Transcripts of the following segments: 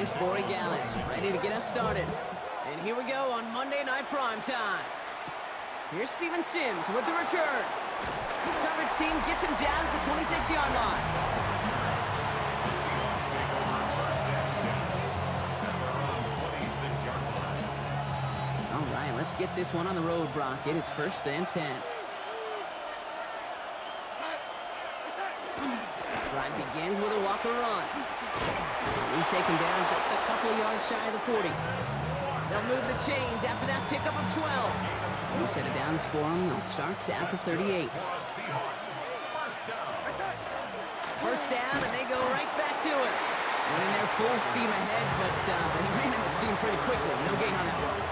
Luis Borregales, ready to get us started. And here we go on Monday Night Primetime. Here's Steven Sims with the return. Coverage team gets him down at the 26-yard line. All right, let's get this one on the road, Brock. It is 1st and 10. Drive begins with a Walker run. And he's taken down just a couple of yards shy of the 40. They'll move the chains after that pickup of 12. New set of downs for them. They'll start at the 38. First down, and they go right back to it. Went in there full steam ahead, but he ran out of steam pretty quickly. No gain on that one.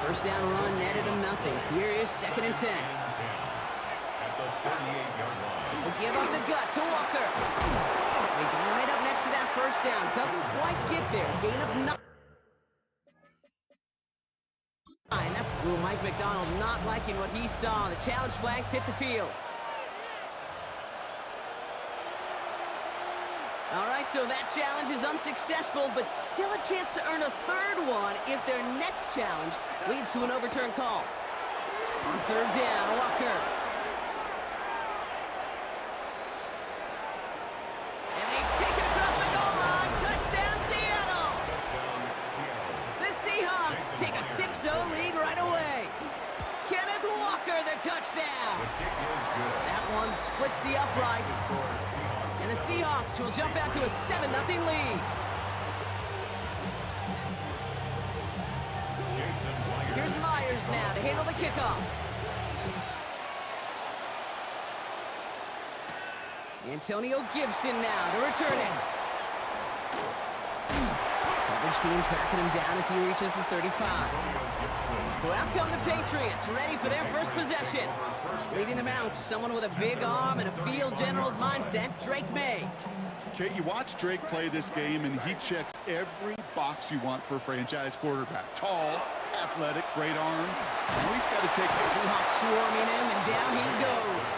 First down run netted him nothing. Here is 2nd and 10. They give up the gut to Walker. He's right up next to that first down. Doesn't quite get there. Gain of 9. Mike McDonald not liking what he saw. The challenge flags hit the field. All right, so that challenge is unsuccessful, but still a chance to earn a 3rd one if their next challenge leads to an overturned call. On 3rd down, Walker. And they take it across the goal line. Touchdown, Seattle! The Seahawks take a 6-0 lead right away. Kenneth Walker, the touchdown. That one splits the uprights. And the Seahawks will jump out to a 7-0 lead. Here's Myers now to handle the kickoff. Antonio Gibson now to return it. Coverage team tracking him down as he reaches the 35. So out come the Patriots, ready for their first possession. Leading them out, someone with a big arm and a field general's mindset, Drake May. Okay, you watch Drake play this game, and he checks every box you want for a franchise quarterback. Tall, athletic, great arm. Now he's got to take this. Seahawks swarming him, and down he goes.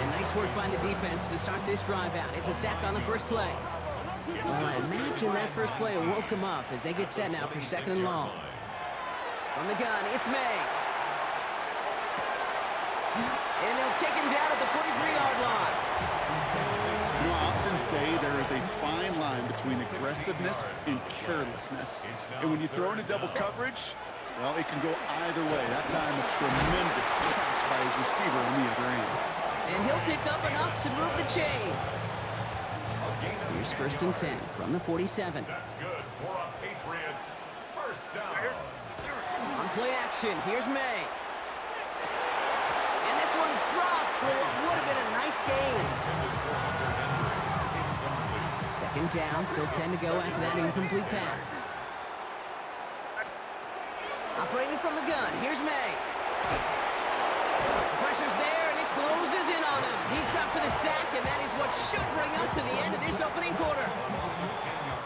And nice work by the defense to start this drive out. It's a sack on the first play. Well, I imagine that first play woke him up as they get set now for 2nd and long. From the gun, it's May. And they'll take him down at the 43-yard line. You know, I often say there is a fine line between aggressiveness and carelessness. And when you throw in a double coverage, well, it can go either way. That time, a tremendous catch by his receiver on the other end. And he'll pick up enough to move the chains. Here's 1st and 10 from the 47. That's good for a Patriots. First down. On play action, here's May. And this one's dropped for what would have been a nice gain. 2nd down, still 10 to go after that incomplete pass. Operating from the gun, here's May. The pressure's there, and it closes in on him. He's dropped for the sack, and that is what should bring us to the end of this opening quarter.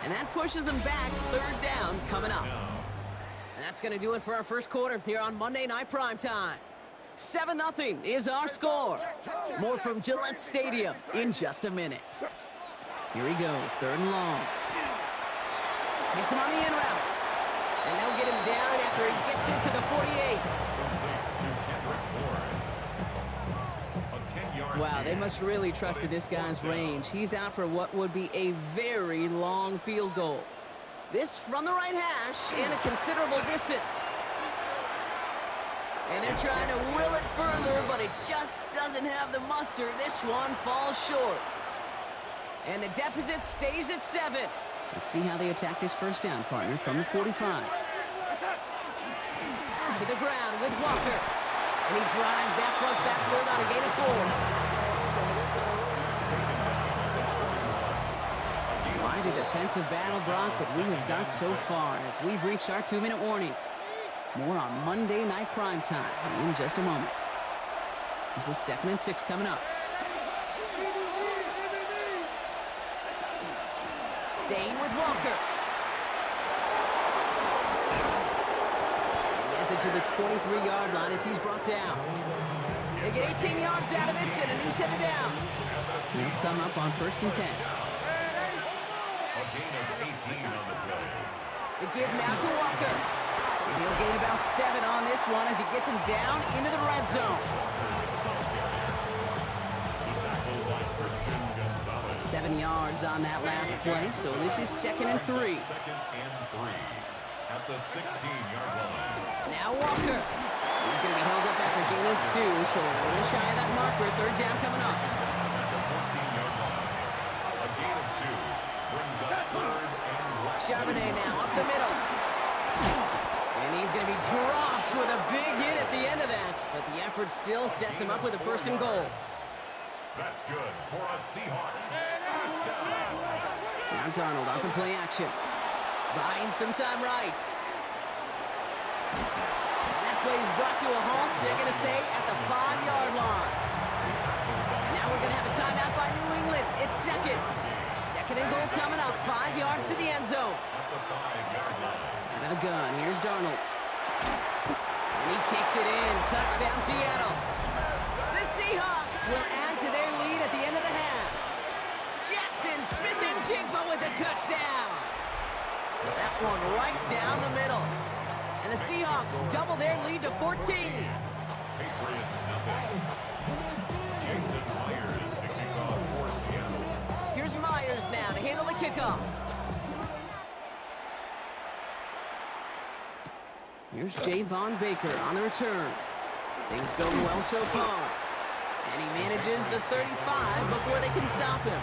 And that pushes them back, 3rd down coming up. And that's going to do it for our first quarter here on Monday Night Primetime. 7-0 is our score. More from Gillette Stadium in just a minute. Here he goes, 3rd and long. Hits him on the in route. And they'll get him down after he gets into the 48. Wow, they must really trust in this guy's range. He's out for what would be a very long field goal. This from the right hash and a considerable distance. And they're trying to will it further, but it just doesn't have the muster. This one falls short. And the deficit stays at 7. Let's see how they attack this first down, partner, from the 45. To the ground with Walker. And he drives that front backward on a gain of 4. Quite a defensive battle, Brock, that we have got so far as we've reached our 2-minute warning. More on Monday Night Primetime in just a moment. This is 2nd and 6 coming up. Staying with Walker. He has it to the 23-yard line as he's brought down. They get 18 yards out of it and a new set of downs. They'll come up on 1st and 10. gain of 18 on the play. The give now to Walker. And he'll gain about 7 on this one as he gets him down into the red zone. The tackle by Christian Gonzalez. 7 yards on that last play, so this is 2nd and 3. Second and 3 at the 16-yard line. Now Walker. He's going to be held up after gaining 2, so a little shy of that marker. 3rd down coming up. At the 14-yard line. A gain of 2 brings up 3rd and left. Charbonnet now up the middle. And he's going to be dropped with a big hit at the end of that. But the effort still sets him up with a 1st and goal. That's good for a Seahawks first down. Now Darnold off the play action. Buying some time right. And that play is brought to a halt, they're going to say, at the 5-yard line. Now we're going to have a timeout by New England. It's 2nd. 2nd and goal coming up. 5 yards to the end zone. At the 5-yard line. Out of the gun, here's Darnold. And he takes it in. Touchdown, Seattle. The Seahawks will add to their lead at the end of the half. Jackson Smith-Njigba with a touchdown. That one right down the middle. And the Seahawks double their lead to 14. Patriots nothing. Jason Myers to kick off for Seattle. Here's Myers now to handle the kickoff. Here's Javon Baker on the return. Things going well so far. And he manages the 35 before they can stop him.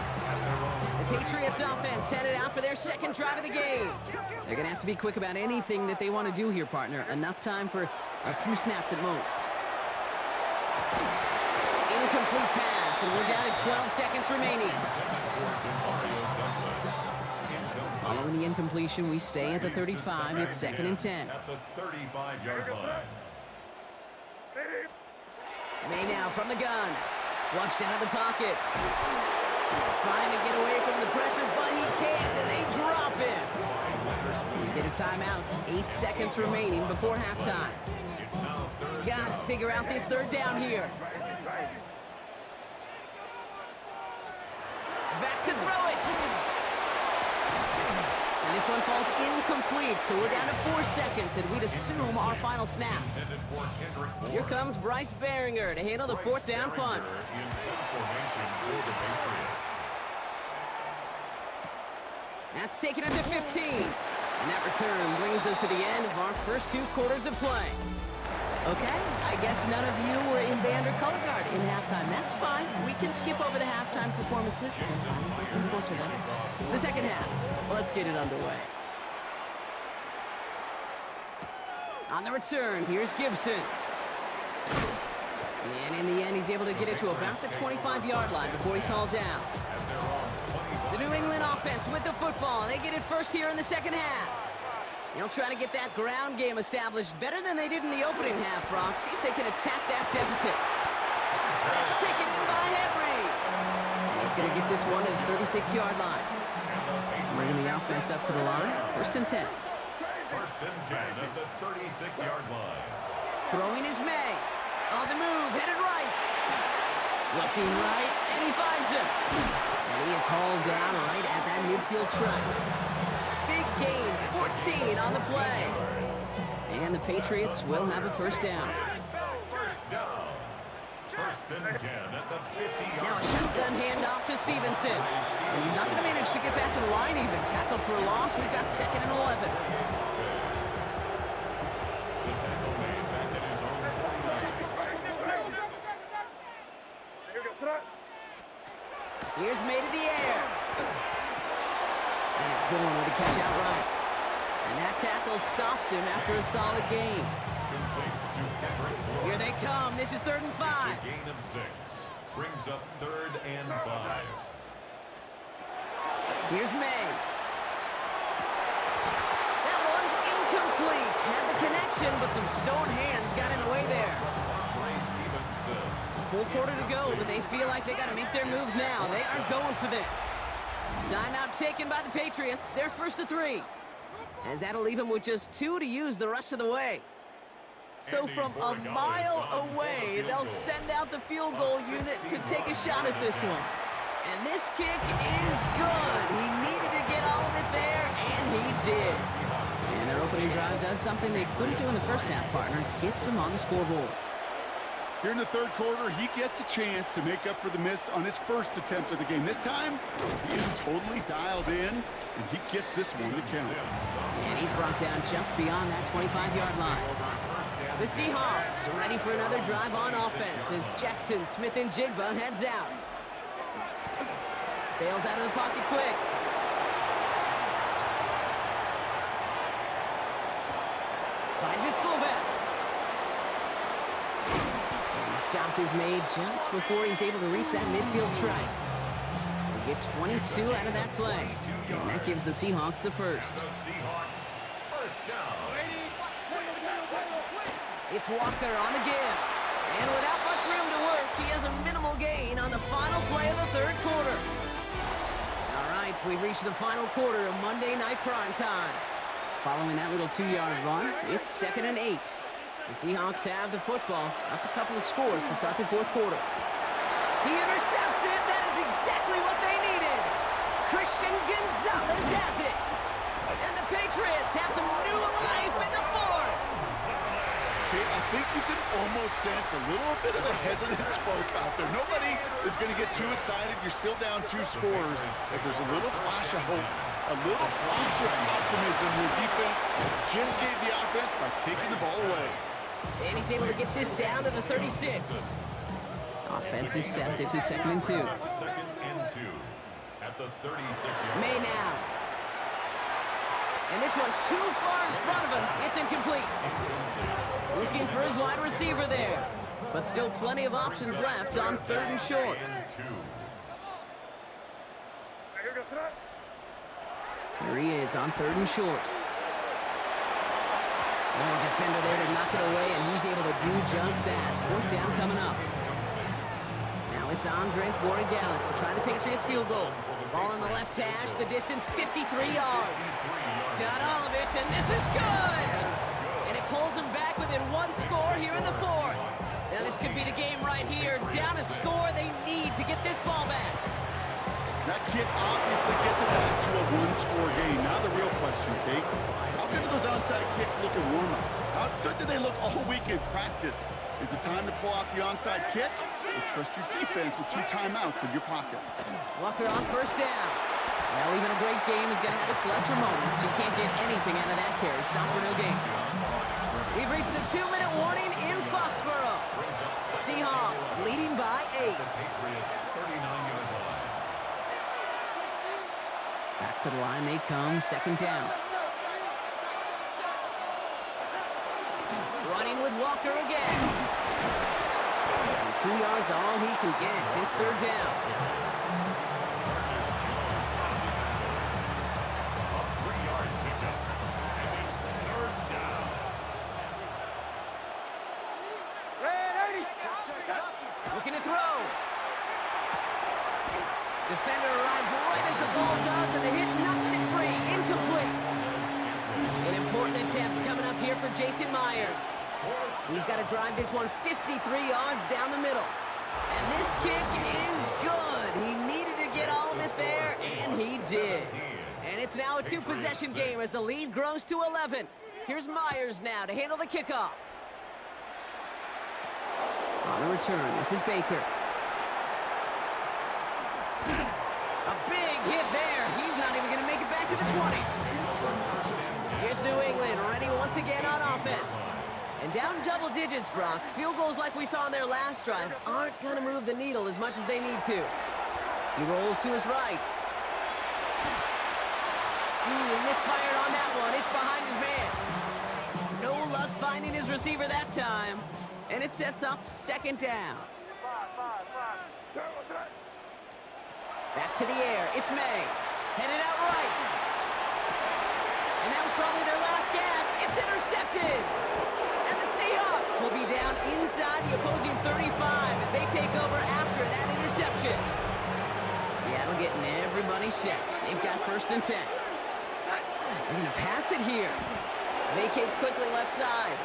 The Patriots offense headed out for their 2nd drive of the game. They're going to have to be quick about anything that they want to do here, partner. Enough time for a few snaps at most. Incomplete pass, and we're down to 12 seconds remaining. Following the incompletion, we stay at the 35. It's 2nd and 10. At the 35-yard line. May now from the gun. Flushed out of the pocket. Trying to get away from the pressure, but he can't, and they drop him. We get a timeout. 8 seconds remaining before halftime. Gotta figure out this 3rd down here. Back to throw it. And this one falls incomplete, so we're down to 4 seconds, and we'd assume our final snap. Intended for Kendrick Bourne. Here comes Bryce Baringer to handle the 4th down punt. In formation for the Patriots. That's taken into 15. And that return brings us to the end of our first 2 quarters of play. Okay, I guess none of you were in band or color guard in halftime. That's fine. We can skip over the halftime performances. I was looking forward to them. The 2nd half. Let's get it underway. On the return, here's Gibson. And in the end, he's able to get it to about the 25-yard line before he's hauled down. The New England offense with the football. They get it first here in the 2nd half. They'll try to get that ground game established better than they did in the opening half, Brock. See if they can attack that deficit. That's taken in by Henry. And he's going to get this one to the 36-yard line. Bringing the offense up to the line. 1st and 10. 1st and 10 at the 36-yard line. Throwing is May. On the move, headed right. Looking right, and he finds him. And he is hauled down right at that midfield stripe. Big gain, 14 on the play. And the Patriots will have a 1st down. First down. 1st and 10 at the 50-yard Now a line. shotgun handoff to Stevenson. And he's not going to manage to get back to the line even. Tackled for a loss. We've got 2nd and 11. The tackle made back at his own 49. Here's May to the air. And it's Bourne with a catch outright. And that tackle stops him after a solid gain. Complete to Kendrick Bourne. Here they come. This is 3rd and 5. A gain of 6. Brings up 3rd and 5. Here's May. That one's incomplete. Had the connection, but some stone hands got in the way there. Ray Stevenson. Full quarter to go, but they feel like they got to make their moves now. They are going for this. Timeout taken by the Patriots. They're 1st to 3. As that'll leave them with just 2 to use the rest of the way. So from a mile away, they'll send out the field goal unit to take a shot at this one. And this kick is good. He needed to get all of it there, and he did. And their opening drive does something they couldn't do in the first half, partner. Gets them on the scoreboard. Here in the third quarter, he gets a chance to make up for the miss on his first attempt of the game. This time, he is totally dialed in, and he gets this one to count. And he's brought down just beyond that 25-yard line. The Seahawks are ready for another drive on offense as Jackson Smith-Njigba heads out. Bails out of the pocket quick. Finds his fullback. And the stop is made just before he's able to reach that midfield strike. They get 22 out of that play. And that gives the Seahawks the first. The Seahawks first down. It's Walker on the give. And without much room to work, he has a minimal gain on the final play of the third quarter. All right, we've reached the final quarter of Monday Night Prime Time. Following that little 2-yard run, it's 2nd and 8. The Seahawks have the football, up a couple of scores to start the fourth quarter. He intercepts it. That is exactly what they needed. Christian Gonzalez has it. And the Patriots have some new life in the fourth. Okay, I think you can almost sense a little bit of a hesitant spark out there. Nobody is going to get too excited. You're still down 2 scores, but there's a little flash of hope, a little flash of optimism. Your defense just gave the offense by taking the ball away. And he's able to get this down to the 36. Offense is set. This is 2nd and 2. 2nd and 2 at the 36-yard. May now. And this one too far in front of him. It's incomplete. Looking for his wide receiver there. But still plenty of options left on 3rd and short. Here he is on 3rd and short. Oh, defender there to knock it away, and he's able to do just that. 4th down coming up. Now it's Andres Borregales to try the Patriots field goal. Ball on the left hash, the distance 53 yards. Got all of it, and this is good! And it pulls them back within 1 score here in the fourth. Now this could be the game right here. Down a score, they need to get this ball back. That kick obviously gets it back to a 1-score game. Now the real question, Kate, how good do those onside kicks look in warm-ups? How good do they look all week in practice? Is it time to pull out the onside kick? Or trust your defense with 2 timeouts in your pocket? Walker on 1st down. Well, even a great game is going to have its lesser moments. You can't get anything out of that carry. Stop for no gain. We've reached the 2-minute warning in Foxborough. Seahawks leading by 8. Patriots 39-yard line. Back to the line they come, 2nd down. Running with Walker again. And 2 yards all he can get. It's 3rd down. A 3-yard pickup. And it's 3rd down. Looking to throw. Defender arrives right as the ball does, and the hit knocks it free. Incomplete. An important attempt coming up here for Jason Myers. He's got to drive this one 53 yards down the middle. And this kick is good. He needed to get all of it there, and he did. And it's now a 2-possession game as the lead grows to 11. Here's Myers now to handle the kickoff. On the return, this is Baker. A big hit there. He's not even going to make it back to the 20. Here's New England ready once again on offense. And down double digits, Brock. Field goals like we saw on their last drive aren't going to move the needle as much as they need to. He rolls to his right. He misfired on that one. It's behind his man. No luck finding his receiver that time. And it sets up 2nd down. Back to the air. It's May. Headed out right. And that was probably their last gasp. It's intercepted. And the Seahawks will be down inside the opposing 35 as they take over after that interception. Seattle getting everybody set. They've got 1st and 10. They're going to pass it here. Vacates quickly left side.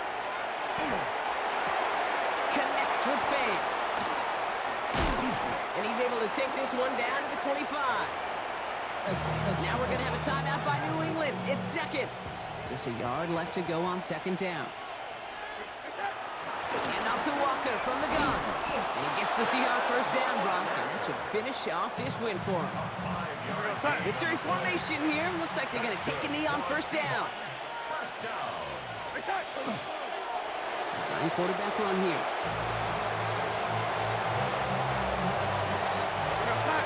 Connects with Fant. And And he's able to take this one down to the 25. Now we're going to have a timeout by New England. It's second. Just a yard left to go on second down. Hand off to Walker from the gun. And he gets the Seahawks first down, Brock. And that should finish off this win for him. Victory formation here. Looks like they're going to take a knee on first down. Design quarterback run here.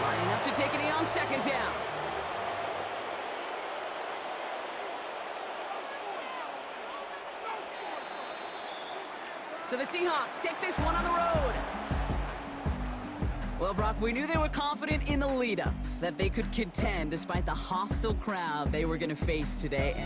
Lining up to take a knee on second down. So the Seahawks take this one on the road. Well, Brock, we knew they were confident in the lead-up, that they could contend despite the hostile crowd they were going to face today.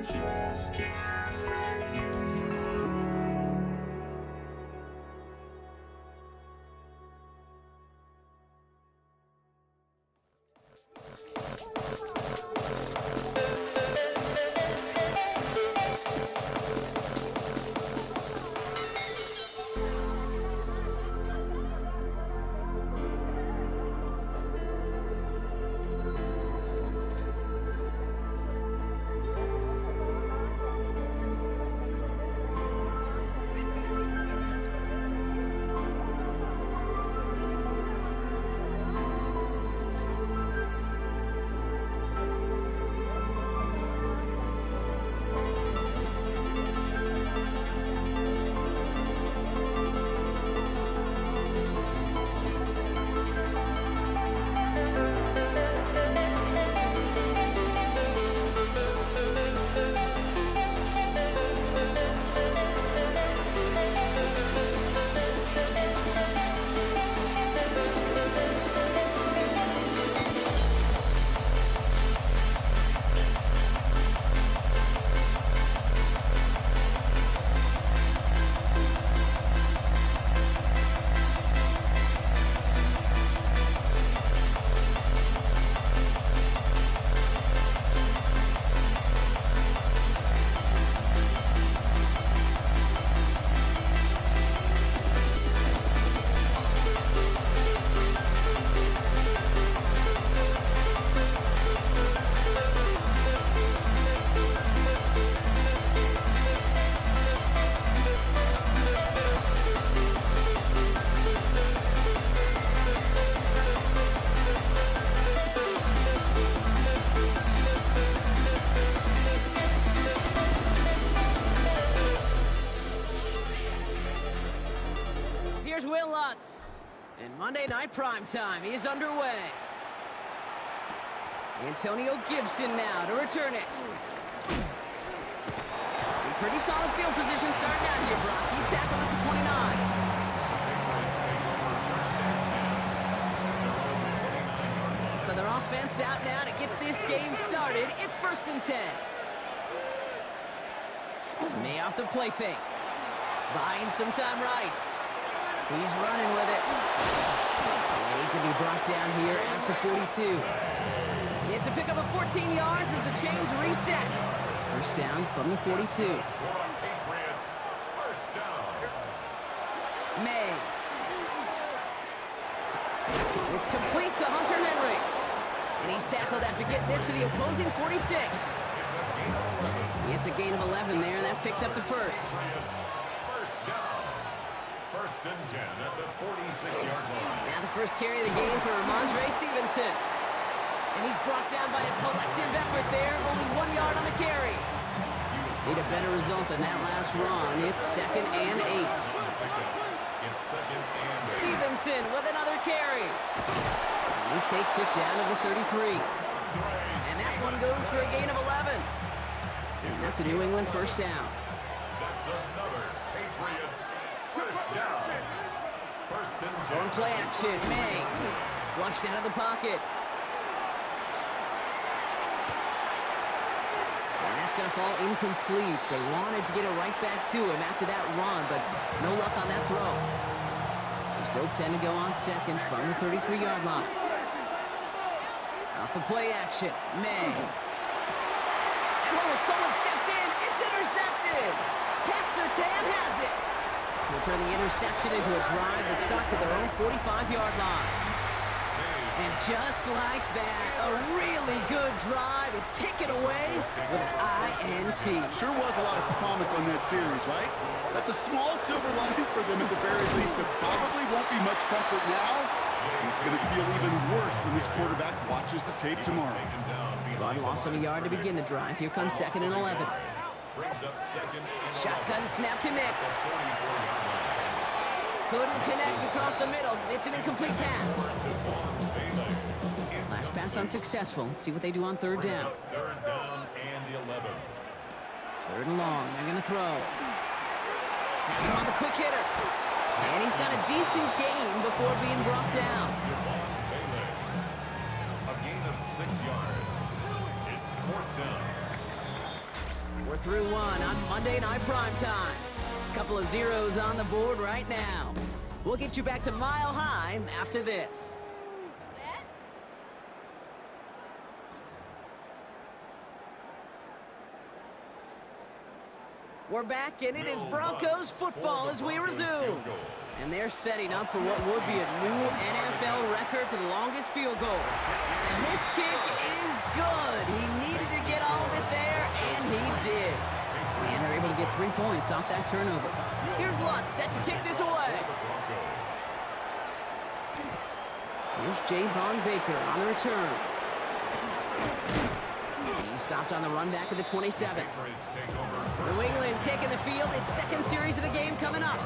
Just can't let you Monday Night Primetime is underway. Antonio Gibson now to return it. In pretty solid field position starting out here, Brock. He's tackled at the 29. So their offense out now to get this game started. It's 1st and 10. May off the play fake. Buying some time right. He's running with it. And he's going to be brought down here at the 42. It's a pickup of 14 yards as the chains reset. First down from the 42. Patriots, first down. May. It's complete to Hunter Henry. And he's tackled after getting this to the opposing 46. It's a gain of 11 there. That picks up the first. First down. 1st and 10 at the 46-yard line. Now the first carry of the game for Ramondre Stevenson. And he's brought down by a collective effort there. Only 1 yard on the carry. Need a better result than that last run. It's 2nd and 8. It's 2nd and 8. Stevenson with another carry. And he takes it down to the 33. And that one goes for a gain of 11. And that's a New England first down. That's another Patriots first down. 1st and 10. On play action, May. Flushed out of the pocket. And that's going to fall incomplete. They wanted to get it right back to him after that run, but no luck on that throw. So still 10 to go on second from the 33-yard line. Off the play action, May. And someone stepped in. It's intercepted. Pat Surtain has it. To return the interception into a drive that stopped at their own 45-yard line. And just like that, a really good drive is taken away with an INT. Sure was a lot of promise on that series, right? That's a small silver lining for them at the very least, but probably won't be much comfort now. And it's going to feel even worse when this quarterback watches the tape tomorrow. Run loss of a yard to begin the drive. Here comes 2nd and 11. Brings up 2nd and Shotgun snap to Nix. Couldn't connect across the middle. It's an incomplete pass. Last pass unsuccessful. Let's see what they do on 3rd down. 3rd down and 11. 3rd and long. They're going to throw. Pass him on the quick hitter. And he's got a decent gain before being brought down. A gain of 6 yards. It's 4th down. We're through one on Monday Night Primetime. Couple of zeros on the board right now. We'll get you back to Mile High after this. We're back, and it is Broncos football as we resume. And they're setting up for what would be a new NFL record for the longest field goal. And this kick is good. He needed to get all of it there, and he did. And they're able to get 3 points off that turnover. Here's Lutz set to kick this away. Here's Javon Baker on the return. He's stopped on the run back at the 27. New England taking the field. Its 2nd series of the game coming up.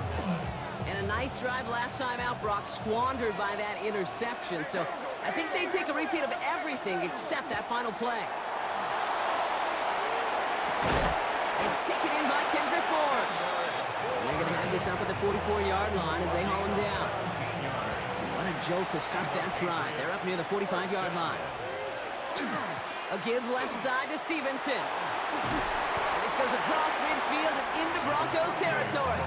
And a nice drive last time out, Brock, squandered by that interception. So I think they take a repeat of everything except that final play. It's taken in by Kendrick Bourne. And they're going to have this up at the 44-yard line as they haul him down. What a jolt to start that drive. They're up near the 45-yard line. A give left side to Stevenson. And this goes across midfield and into Broncos territory.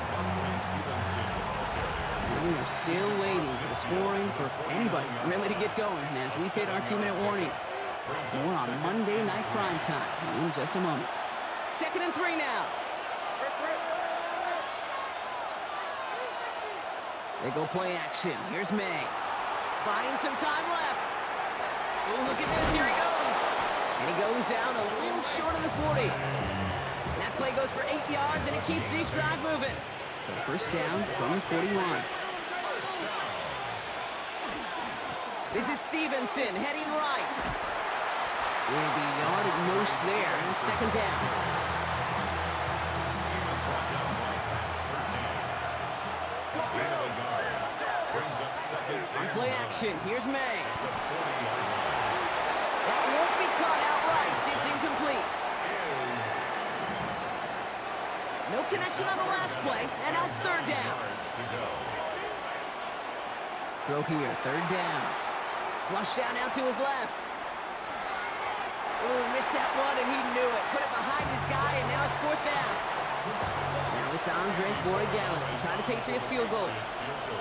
And we are still waiting for the scoring for anybody really to get going as we've hit our 2-minute warning. More on Monday Night Primetime in just a moment. 2nd and 3 now. They go play action. Here's May. Buying some time left. Oh, look at this. Here he goes. And he goes out a little short of the 40. And that play goes for 8 yards, and it keeps this drive moving. So first down from the 41. This is Stevenson heading right. Will be a yard at most there, and it's 2nd down. On Play action. Here's May. That won't be caught outright. It's incomplete. No connection on the last play, and now it's third down. Throw here, third down. Flush down out to his left. Ooh, missed that one, and he knew it. Put it behind his guy, and now it's fourth down. Now it's Andres Borregales to try the Patriots field goal.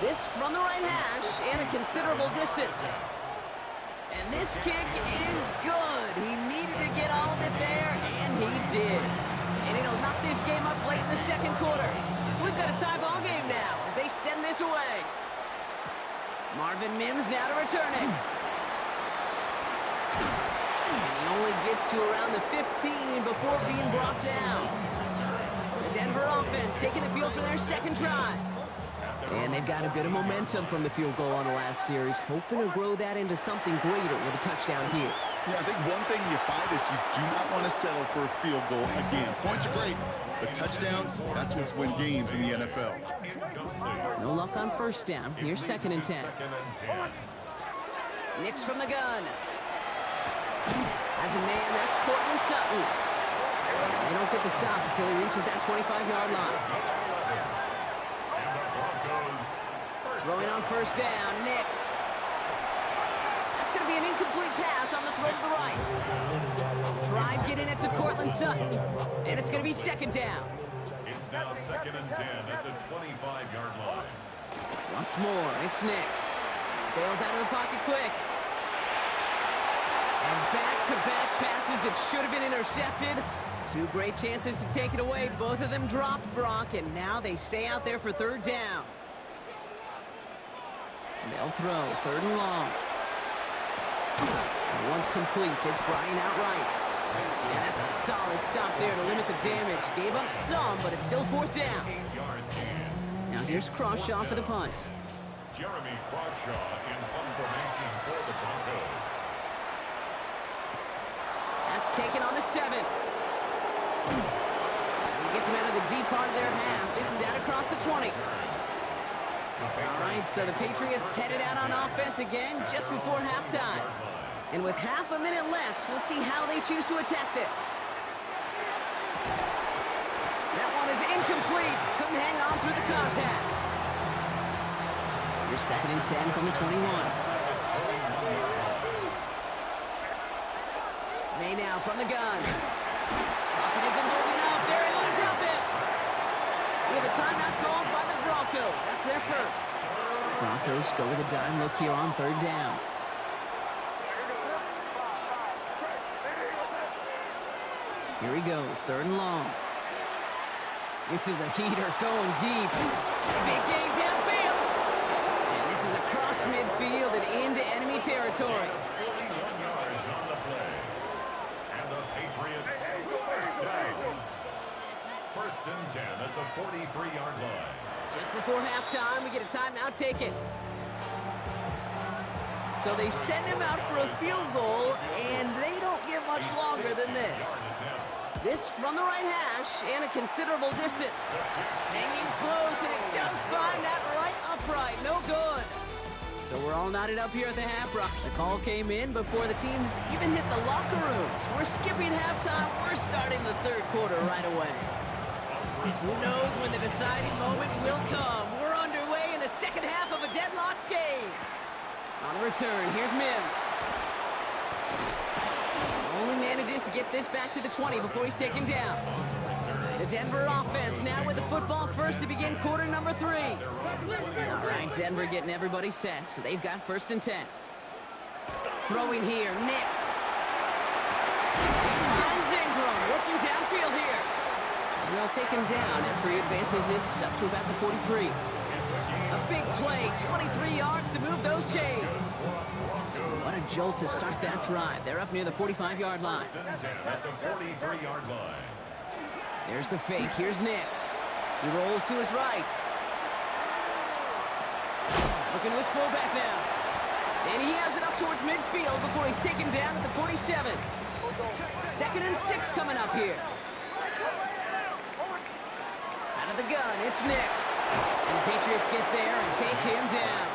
This from the right hash and a considerable distance. And this kick is good. He needed to get all of it there, and he did. And it'll knock this game up late in the second quarter. So we've got a tie ball game now as they send this away. Marvin Mims now to return it. And he only gets to around the 15 before being brought down. The Denver offense taking the field for their second drive. And they've got a bit of momentum from the field goal on the last series, hoping to grow that into something greater with a touchdown here. Yeah, I think one thing you find is you do not want to settle for a field goal again. Points are great, but touchdowns, that's what's win games in the NFL. No luck on first down. Here's second and 10. Nix from the gun. As a man, that's Cortland Sutton. They don't get the stop until he reaches that 25-yard line. Throwing on first down, Nix. That's going to be an incomplete pass on the throw to the right. Tried getting it to Cortland Sutton, and it's going to be second down. It's now second and 10 at the 25-yard line. Once more, it's Nix. Bails out of the pocket quick. And back-to-back passes that should have been intercepted. Two great chances to take it away. Both of them dropped, Brock, and now they stay out there for third down. They'll throw, third and long. And once complete, it's Brian outright. And that's a solid stop there to limit the damage. Gave up some, but it's still fourth down. Now here's Crawshaw for the punt. Jeremy Crawshaw in punt formation for the Broncos. That's taken on the 7. He gets him out of the deep part of their half. This is out across the 20. All right, so the Patriots headed out on offense again just before halftime. And with half a minute left, we'll see how they choose to attack this. That one is incomplete. Couldn't hang on through the contact. Here's second and 10 from the 21. May now from the gun. Lockett isn't holding up. They're able to drop it. We have a timeout called by the Broncos. That's their first. Broncos go with a dime look here on third down. Here he goes, third and long. This is a heater going deep. Big game downfield. And this is across midfield and into enemy territory. 41 yards on the play. And the Patriots first down. First and 10 at the 43-yard line. Just before halftime, we get a timeout taken. So they send him out for a field goal, and they don't get much longer than this. This from the right hash and a considerable distance. Hanging close, and it does find that right upright. No good. So we're all knotted up here at the half rock. The call came in before the teams even hit the locker rooms. We're skipping halftime. We're starting the third quarter right away. Who knows when the deciding moment will come. We're underway in the second half of a deadlocked game. On the return, here's Mims. Only manages to get this back to the 20 before he's taken down. The Denver offense now with the football first to begin quarter number 3. All right, Denver getting everybody set. So they've got first and 10. Throwing here, Nix. He finds Ingram working downfield here. And they'll take him down after he advances this up to about the 43. A big play, 23 yards to move those chains. What a jolt to start that drive. They're up near the 45-yard line. At the 43-yard line. There's the fake. Here's Nix. He rolls to his right. Looking to his fullback now. And he has it up towards midfield before he's taken down at the 47. Second and 6 coming up here. Out of the gun, it's Nix. And the Patriots get there and take him down.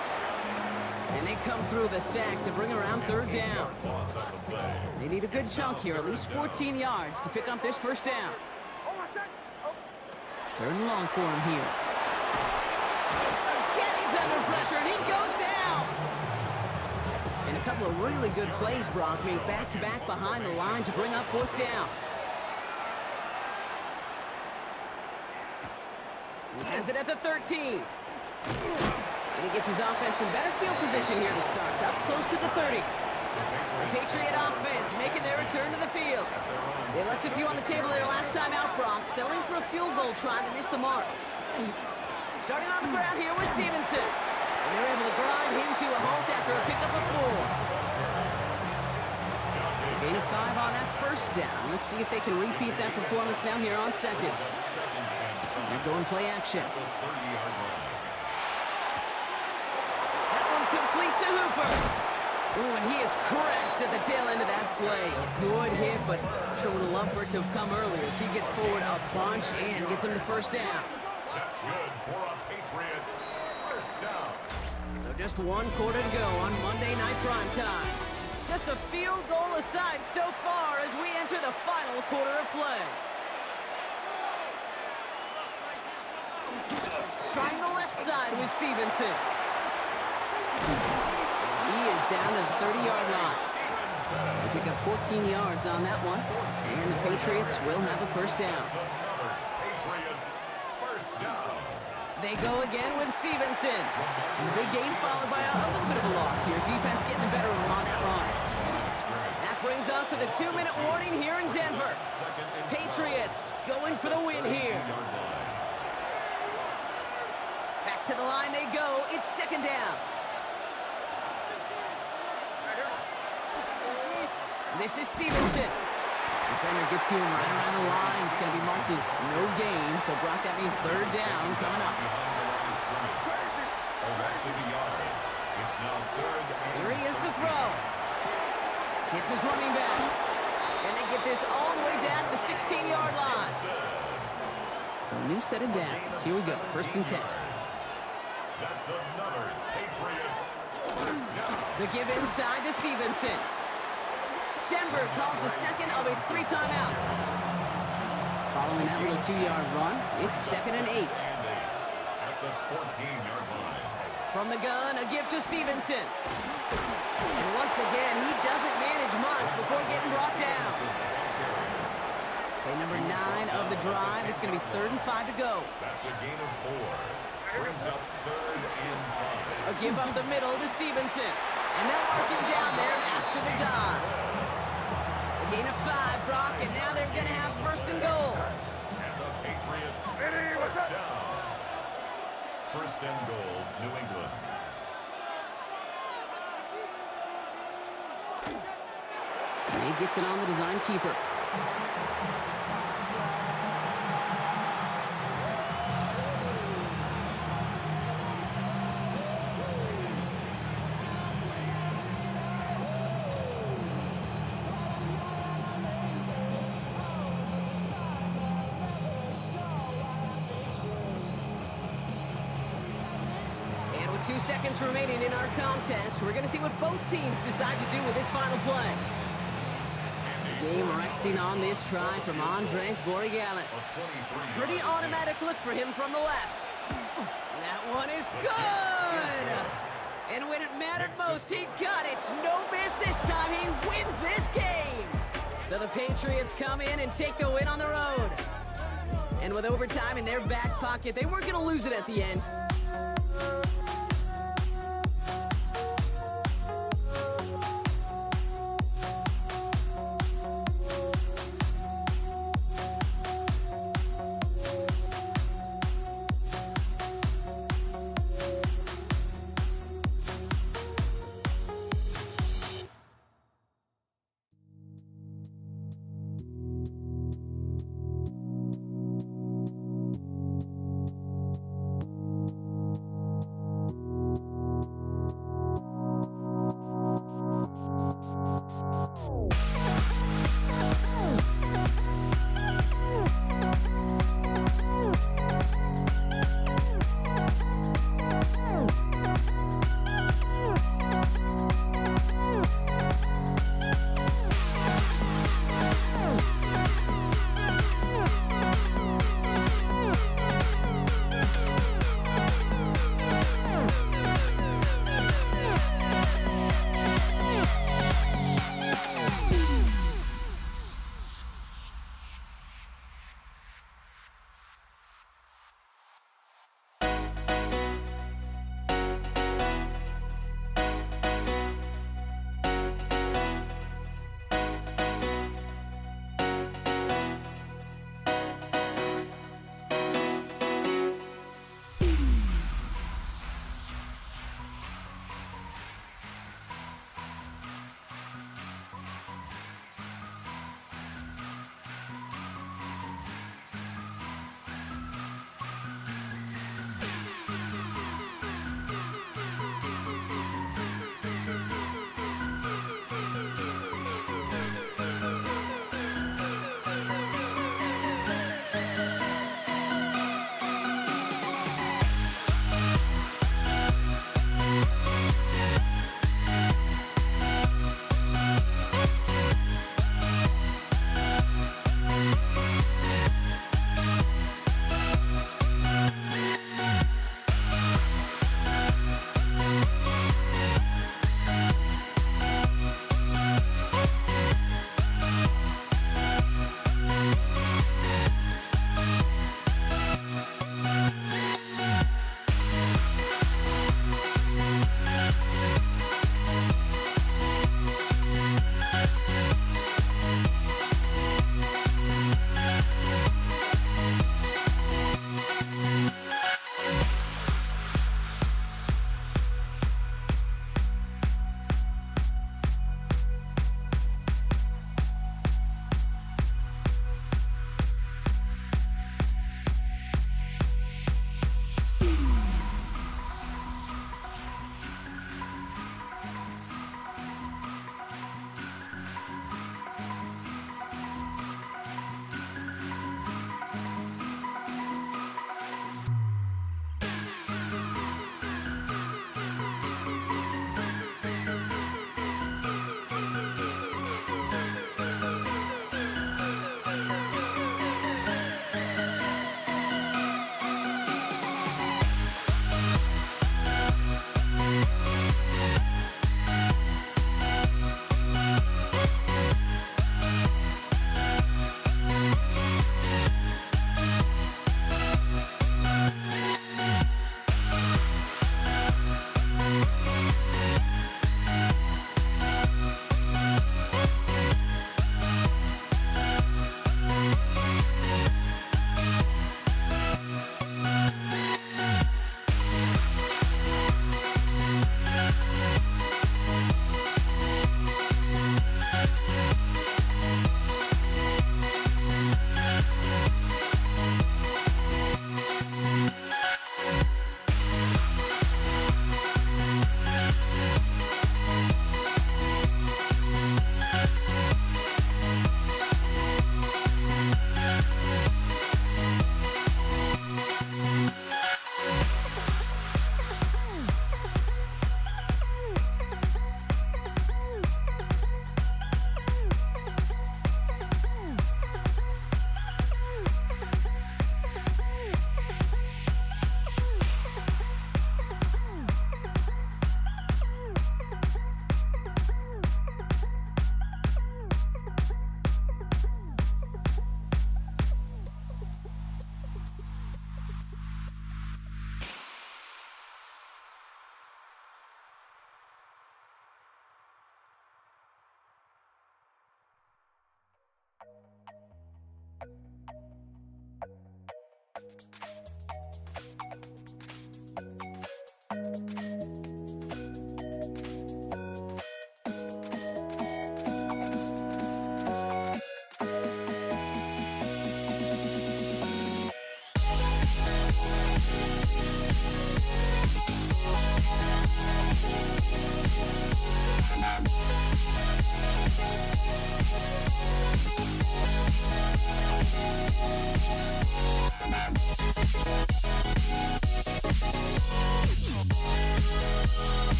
And they come through the sack to bring around third down. Loss on the play. They need a good chunk here, at least 14 yards to pick up this first down. Third and long for him here. Again, he's under pressure, and he goes down. And a couple of really good plays, Brock, made back-to-back behind the line to bring up fourth down. He has it at the 13. And he gets his offense in better field position here to start. Up close to the 30. The Patriot offense making their return to the field. They left a few on the table there last time out, Brock, settling for a field goal try that missed the mark. Starting on the ground here with Stevenson. And they're able to grind him to a halt after a pickup of 4. So gain of 5 on that first down. Let's see if they can repeat that performance now here on second. They're going play action. That one complete to Hooper. Ooh, and he is cracked at the tail end of that play. A good hit, but sure would have loved for it to have come earlier as he gets forward a bunch and gets him the first down. That's good for a Patriots first down. So just 1 quarter to go on Monday Night Primetime. Just a field goal aside so far as we enter the final quarter of play. Trying the left side with Stevenson. He is down to the 30-yard line. They pick up 14 yards on that one, and the Patriots will have a first down. Another Patriots first down. They go again with Stevenson. And the big gain followed by a little bit of a loss here. Defense getting the better of him on that run. That brings us to the 2-minute warning here in Denver. Patriots going for the win here. Back to the line they go. It's second down. This is Stevenson. Defender gets to him right around the line. It's going to be marked as no gain. So, Brock, that means third down coming up. Here he is to throw. Hits his running back. And they get this all the way down to the 16-yard line. So, a new set of downs. Here we go. First and 10. That's another Patriots first down. The give inside to Stevenson. Denver calls the second of its 3 timeouts. Following that little 2-yard run, it's second and 8. At the 14-yard line. From the gun, a gift to Stevenson. And once again, he doesn't manage much before getting brought down. Play number 9 of the drive. It's going to be third and 5 to go. That's a gain of 4. Brings up third and 5. A give up the middle to Stevenson. And they'll mark him down there after the dive. Gain of 5, Brock, and now they're going to have first and goal. And the Patriots first down. First and goal, New England. He gets it on the design keeper. And with 2 seconds remaining in our contest, we're going to see what both teams decide to do with this final play. Game resting on this try from Andres Borregales. Pretty automatic look for him from the left. That one is good! And when it mattered most, he got it. No miss this time. He wins this game. So the Patriots come in and take the win on the road. And with overtime in their back pocket, they weren't going to lose it at the end.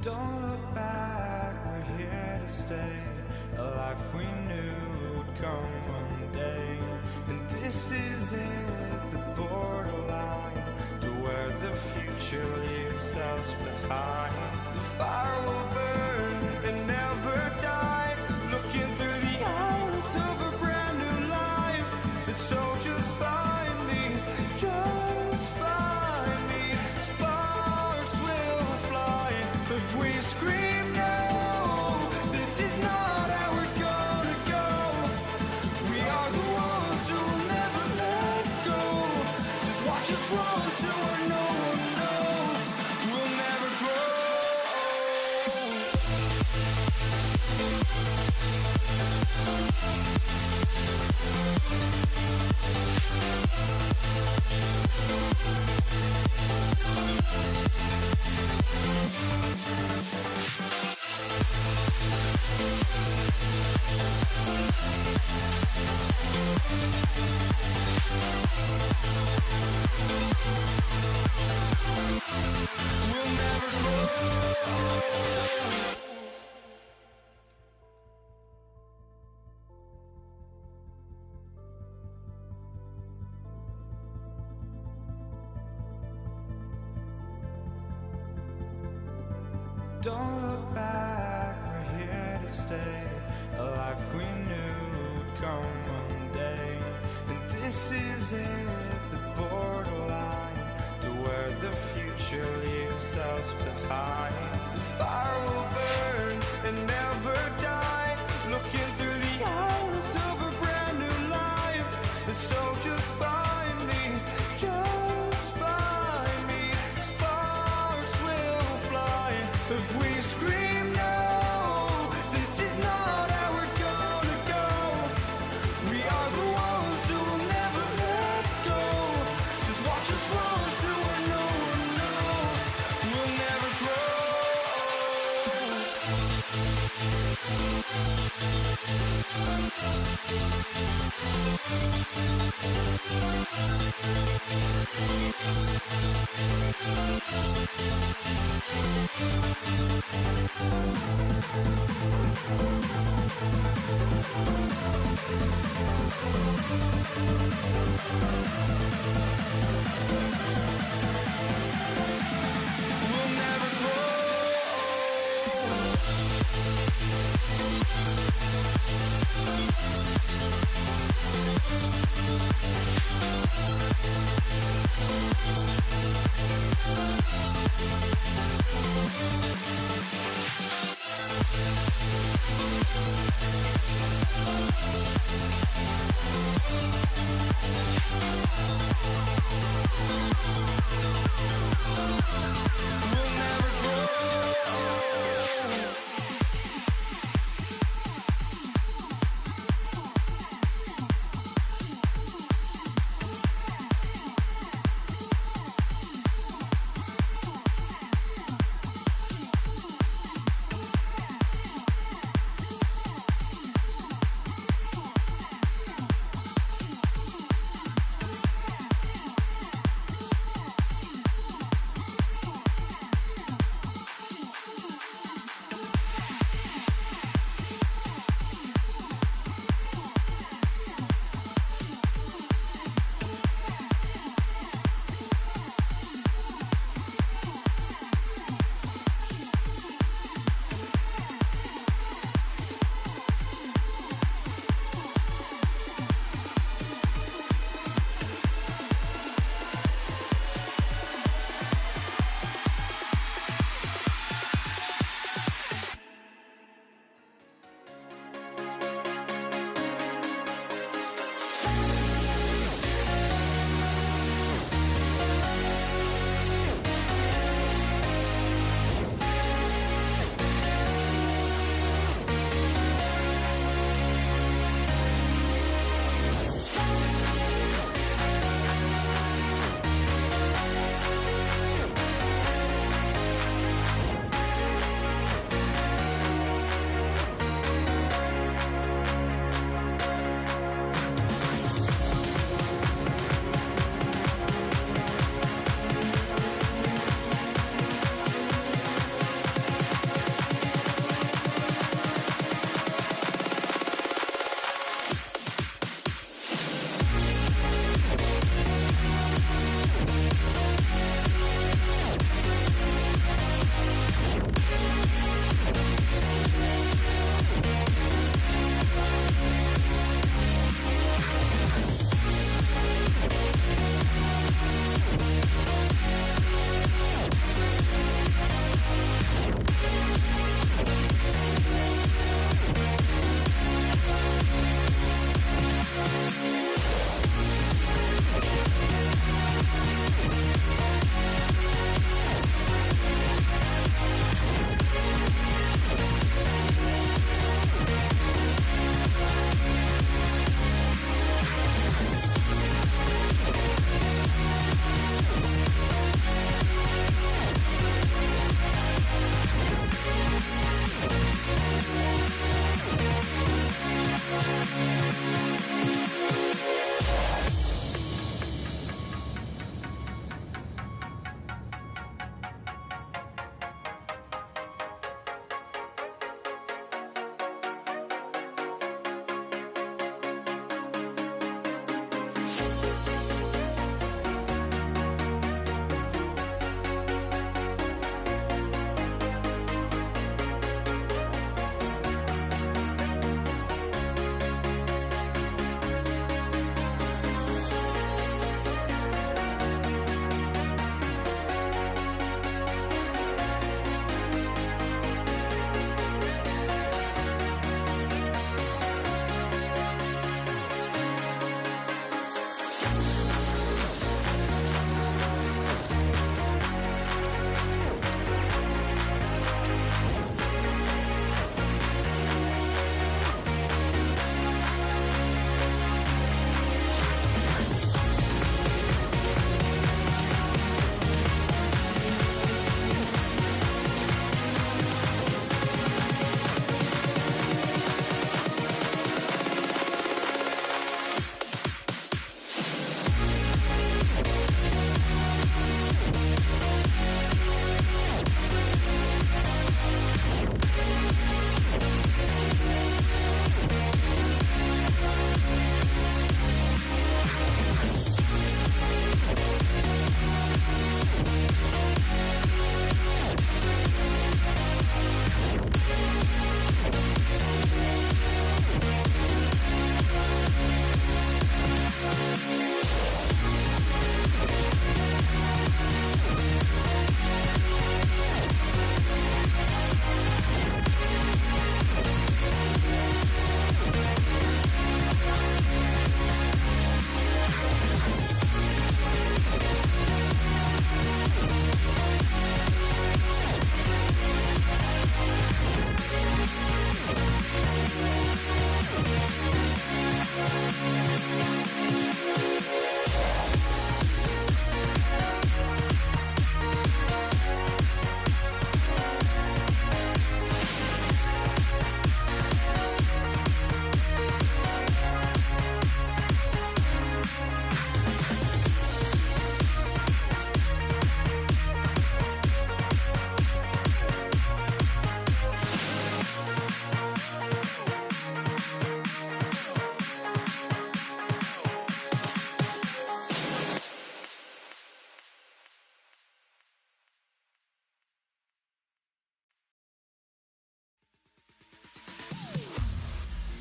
Don't look back, we're here to stay. A life we knew would come one day. And this is it, the borderline to where the future leaves us behind. The fire will burn and never die, looking through the eyes of a brand new life. And so just find me, just find me. Sparks will fly if we scream no. This is not how we're gonna go. We are the ones who will never let go. Just watch us run to where no one knows. We'll never grow. We'll never grow. Don't look back, we're here to stay. A life we knew would come one day. And this is it, the borderline to where the future leaves us behind. The fire will burn and never die, looking through the eyes of a brand new life. And so just find me, just find me. Sparks will fly if we scream no. This is not how we're gonna go. We are the ones who will never let go. Just watch us run to where no one knows. We'll never grow. We'll never grow. We'll never grow.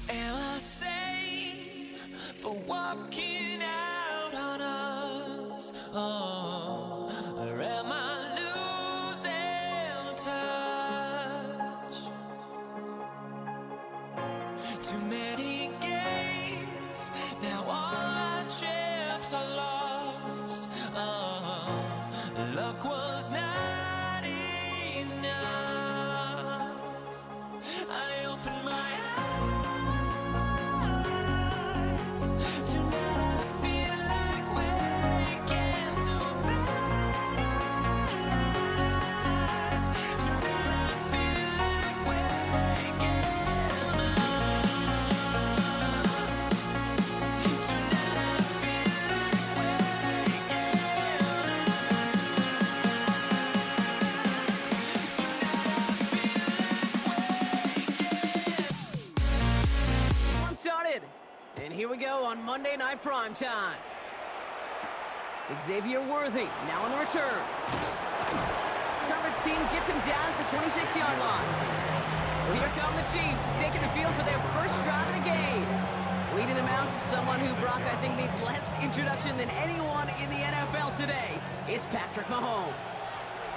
Am I safe for walking out on us? Oh, or am I losing touch? Too many games, now all our chips are lost. Oh, luck was not enough. I opened my And here we go on Monday Night Primetime. Xavier Worthy now on the return. Herbert's team gets him down at the 26-yard line. So here come the Chiefs, taking the field for their first drive of the game. Leading them out, someone who Brock, I think, needs less introduction than anyone in the NFL today. It's Patrick Mahomes.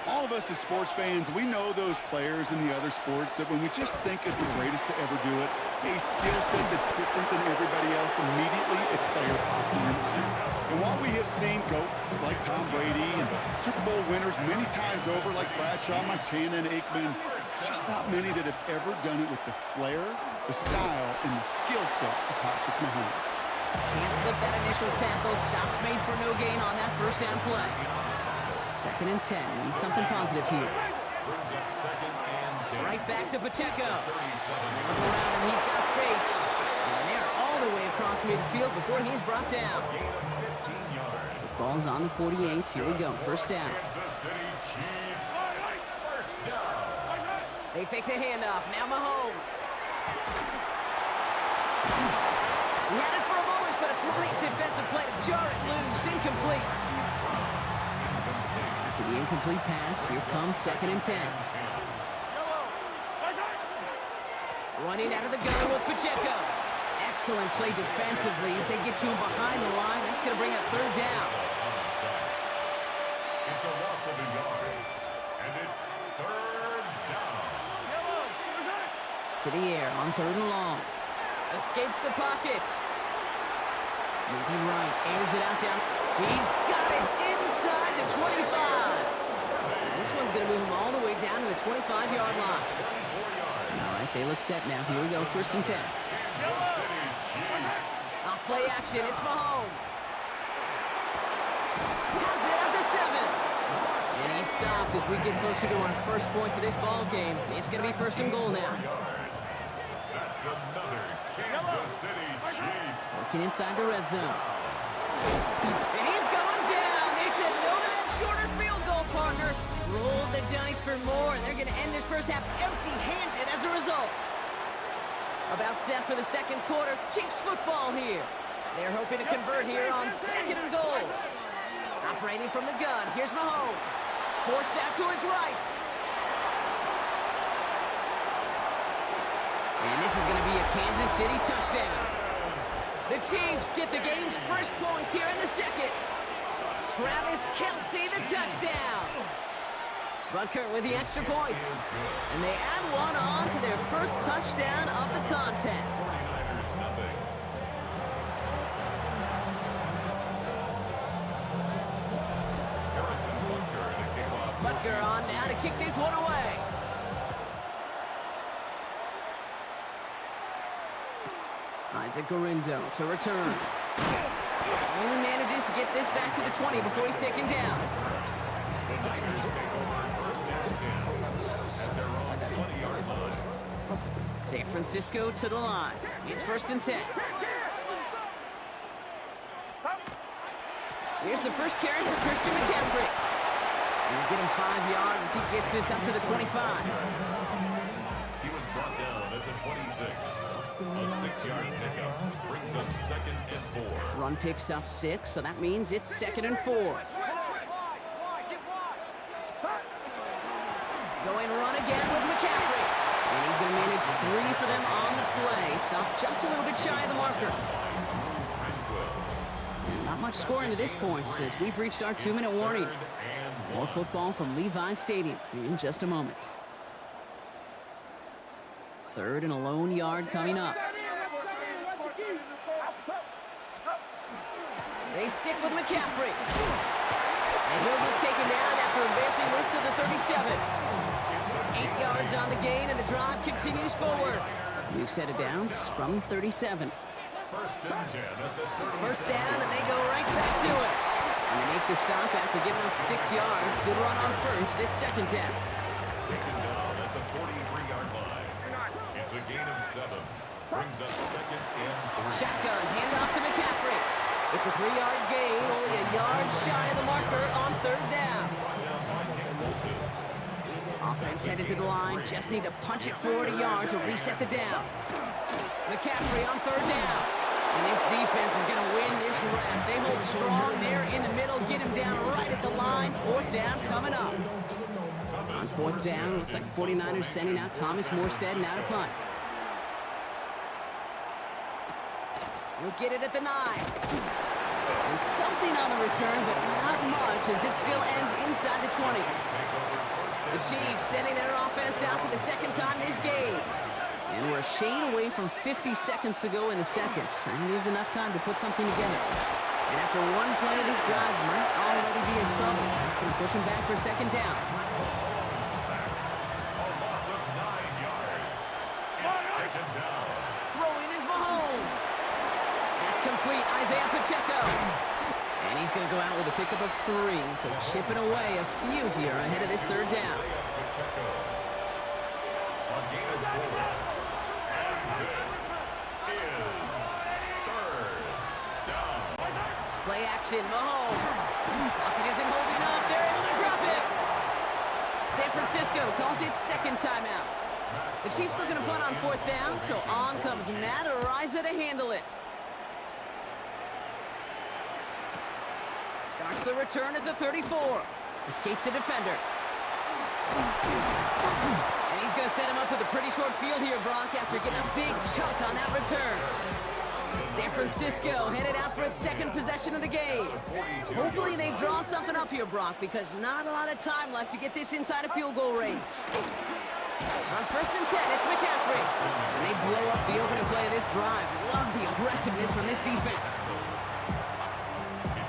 All of us as sports fans, we know those players in the other sports that when we just think of the greatest to ever do it, a skill set that's different than everybody else, immediately a player pops in your mind. And while we have seen GOATs like Tom Brady and Super Bowl winners many times over like Bradshaw, Montana, and Aikman, just not many that have ever done it with the flair, the style, and the skill set of Patrick Mahomes. Can't slip that initial tackle. Stops made for no gain on that first down play. 2nd and 10. Need something positive here. Right back to Pacheco. Runs around and he's got space. And they're all the way across midfield before he's brought down. The ball's on the 48. Here we go. First down. They fake the handoff. Now Mahomes. He had it for a moment, but a great defensive play to jar it loose, incomplete. After the incomplete pass, here comes 2nd and 10. Running out of the gun with Pacheco. Excellent play defensively as they get to him behind the line. That's going to bring up 3rd down. It's a loss of a yard, and it's 3rd down. To the air on 3rd and long. Escapes the pocket. Moving right, airs it out down. He's got it inside the 25. This one's going to move him all the way down to the 25-yard line. All right, they look set now. Here we go, 1st and 10. Kansas City Chiefs. Off play action, it's Mahomes. Has it at the 7. And he's stopped as we get closer to our first points of this ball game. It's going to be 1st and goal now. That's another Kansas City Chiefs. Working inside the red zone. And he's going down. They said no to that shorter field goal, partner. Rolled the dice for more, and they're going to end this first half empty-handed as a result. About set for the 2nd quarter. Chiefs football here. They're hoping to convert here on 2nd and goal. Operating from the gun, here's Mahomes. Forced out to his right. And this is going to be a Kansas City touchdown. The Chiefs get the game's first points here in the 2nd. Travis Kelce, the touchdown. Butker with the extra point. And they add one on to their first touchdown of the contest. 49ers nothing. Harrison Butker in a kickoff. Butker on now to kick this one away. Isaac Gorindo to return. Only manages to get this back to the 20 before he's taken down. The Niners take over 1st and 10 at their own 20-yard line. San Francisco to the line. It's 1st and 10. Here's the first carry for Christian McCaffrey. And we'll get him 5 yards as he gets this up to the 25. He was brought down at the 26. A 6-yard pickup brings up 2nd and 4. Run picks up 6, so that means it's 2nd and 4. Going run again with McCaffrey. And he's going to manage 3 for them on the play. Stop just a little bit shy of the marker. Not much scoring to this point as we've reached our 2-minute warning. More football from Levi's Stadium in just a moment. 3rd and a lone yard coming up. They stick with McCaffrey. And he'll get taken down after advancing this to the 37. 8 yards on the gain, and the drive continues forward. New set of downs from 37. 1st and 10 at the 37. First down, and they go right back to it. And they make the stop after giving up 6 yards. Good run on 1st. It's 2nd down. Taken down at the 43-yard line. It's a gain of 7. Brings up 2nd and 3. Shotgun, handoff to McCaffrey. It's a 3-yard gain, only a yard shy of the marker on 3rd down. Brought down by Nick Bolton. Offense headed to the line, just need to punch it forward a yard to reset the downs. McCaffrey on 3rd down. And this defense is going to win this rep. They hold strong there in the middle, get him down right at the line. 4th down coming up. On 4th down, looks like the 49ers sending out Thomas Morstead now to punt. We'll get it at the 9. And something on the return, but not much as it still ends inside the 20. The Chiefs sending their offense out for the 2nd time this game. And we're a shade away from 50 seconds to go in the 2nd. And it is enough time to put something together. And after one play of this drive might already be in trouble. That's going to push him back for 2nd down. Sack. A loss of 9 yards. It's 2nd down. Throwing is Mahomes. That's complete. Isaiah Pacheco. And he's going to go out with a pickup of 3. So chipping away a few here ahead of this 3rd down. Pacheco. A gain of 4. And this is 3rd down. Play action, Mahomes. Pocket isn't holding up. They're able to drop it. San Francisco calls it 2nd timeout. The Chiefs looking to punt on 4th down, so on comes Matt Araiza to handle it. Starts the return at the 34. Escapes a defender. And he's going to set him up with a pretty short field here, Brock, after getting a big chunk on that return. San Francisco headed out for its second possession of the game. Hopefully they've drawn something up here, Brock, because not a lot of time left to get this inside a field goal range. On 1st and 10, it's McCaffrey. And they blow up the opening play of this drive. Love the aggressiveness from this defense.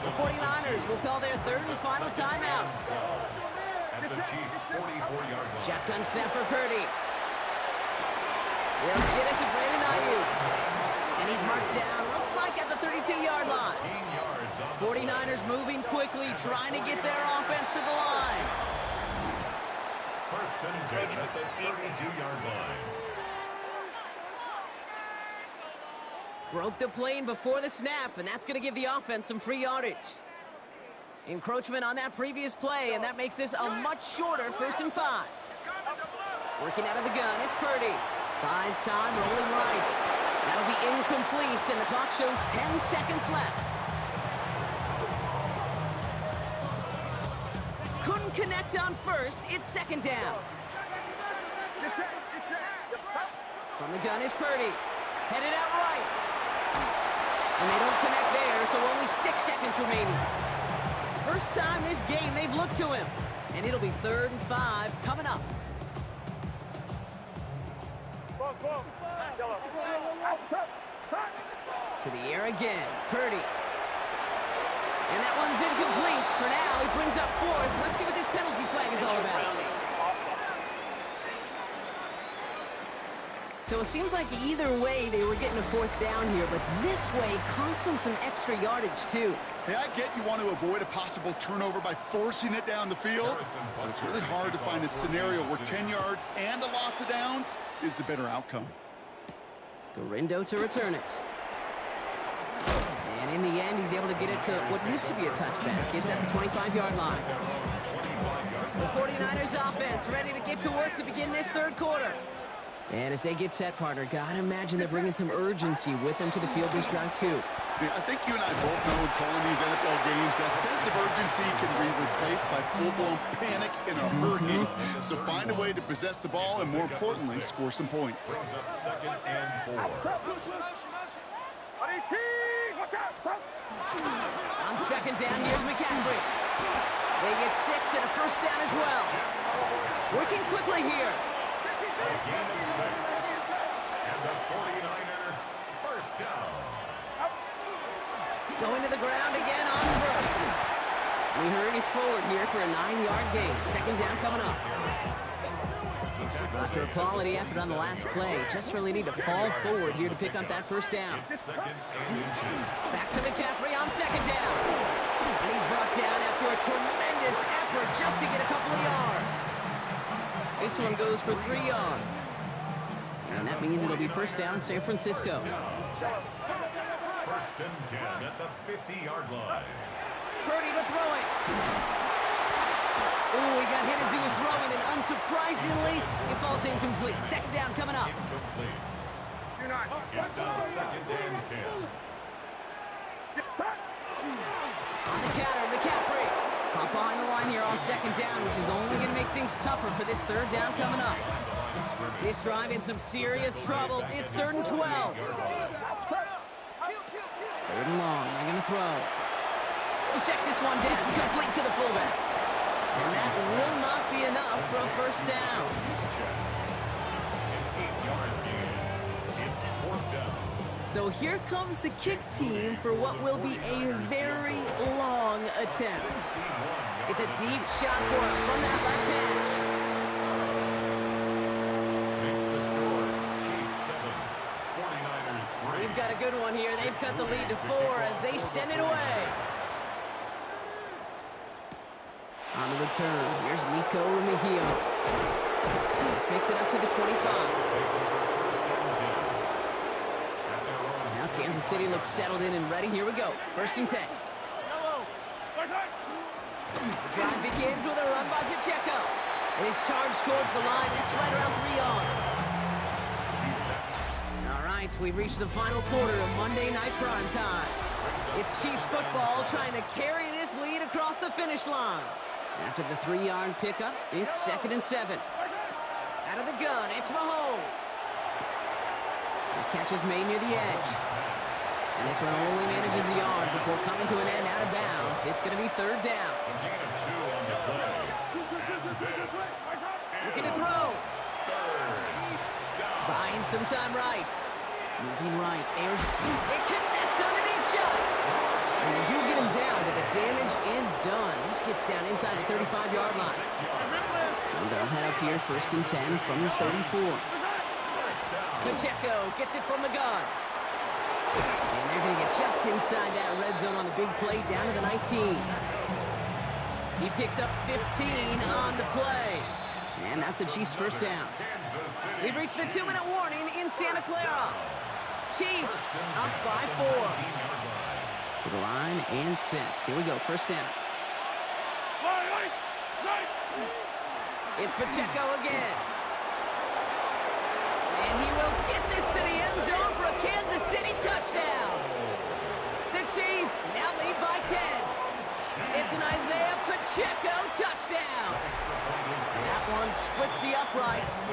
The 49ers will call their third and final timeout. At the Chiefs' 44-yard line. Shotgun snap for Purdy. They'll get it to Brandon Ayuk. And he's marked down, looks like at the 32-yard line. 49ers moving quickly, trying to get their offense to the line. 1st and 10 at the 32-yard line. Broke the plane before the snap, and that's going to give the offense some free yardage. Encroachment on that previous play, and that makes this a much shorter 1st and 5. Working out of the gun, it's Purdy. Buys time, rolling right. That'll be incomplete, and the clock shows 10 seconds left. Couldn't connect on 1st, it's 2nd down. From the gun is Purdy. Headed out right. And they don't connect there, so only 6 seconds remaining. First time this game they've looked to him. And it'll be 3rd and 5 coming up. To the air again, Purdy. And that one's incomplete. For now, he brings up 4th. Let's see what this penalty flag is all about. So it seems like either way they were getting a 4th down here, but this way cost them some extra yardage too. Hey, I get you want to avoid a possible turnover by forcing it down the field, but it's really hard to find a scenario where 10 yards and a loss of downs is the better outcome. Garindo to return it. And in the end, he's able to get it to what used to be a touchback. It's at the 25-yard line. The 49ers offense ready to get to work to begin this 3rd quarter. And as they get set, partner, gotta imagine they're bringing some urgency with them to the field this drive, too. Yeah, I think you and I both know in calling these NFL games that sense of urgency can be replaced by full-blown panic in a hurry. So find a way to possess the ball and, more importantly, score some points. Brings up 2nd and 4. On 2nd down, here's McCaffrey. They get 6 and a 1st down as well. Working quickly here. A gain of 6. And the 49er 1st down. Going to the ground again on 1st. We heard he's forward here for a 9-yard gain. 2nd down coming up. After a quality effort on the last play, just really need to fall forward here to pick up that 1st down. 2nd and inches. Back to McCaffrey on 2nd down. And he's brought down after a tremendous effort just to get a couple of yards. This one goes for 3 yards. And that means it'll be 1st down, San Francisco. 1st and 10 at the 50-yard line. Purdy to throw it. Ooh, he got hit as he was throwing, and unsurprisingly, it falls incomplete. 2nd down coming up. Incomplete. It's now 2nd and 10. On the counter, McCaffrey. Caught behind the line here on 2nd down, which is only going to make things tougher for this 3rd down coming up. This drive in some serious trouble. It's 3rd and 12. 3rd and long, they're going to throw. We'll check this one down, complete to the fullback. And that will not be enough for a 1st down. An 8-yard gain. It's 4th down. So here comes the kick team for what will be a very long attempt. It's a deep shot for him from that left edge. Makes the score. Chiefs 7, 49ers 3. We've got a good one here. They've cut the lead to 4 as they send it away. On the return, here's Nico Mejia. This makes it up to the 25. Now Kansas City looks settled in and ready. Here we go. 1st and 10. The drive begins with a run by Pacheco. And he's charged towards the line. That's right around 3 yards. All right, we've reached the final quarter of Monday Night Prime Time. It's Chiefs football trying to carry this lead across the finish line. After the 3-yard pickup, it's 2nd and 7. Out of the gun, it's Mahomes. The catch is made near the edge. And this one only manages a yard before coming to an end out of bounds. It's going to be 3rd down. A gain of 2 on the play. And this Looking to throw. 3rd down. Buying some time right. Moving right. Ayers. It connects on the deep shot. And they do get him down, but the damage is done. This gets down inside the 35-yard line. So they'll head up here 1st and 10 from the 34. Pacheco gets it from the gun. And they're going to get just inside that red zone on the big play down to the 19. He picks up 15 on the play. And that's a Chiefs 1st down. We've reached the 2-minute warning in Santa Clara. Chiefs up by 4. To the line and set. Here we go, 1st down. It's Pacheco again. And he will get this to the end zone for a Kansas City touchdown. The Chiefs now lead by 10. It's an Isaiah Pacheco touchdown. That one splits the uprights.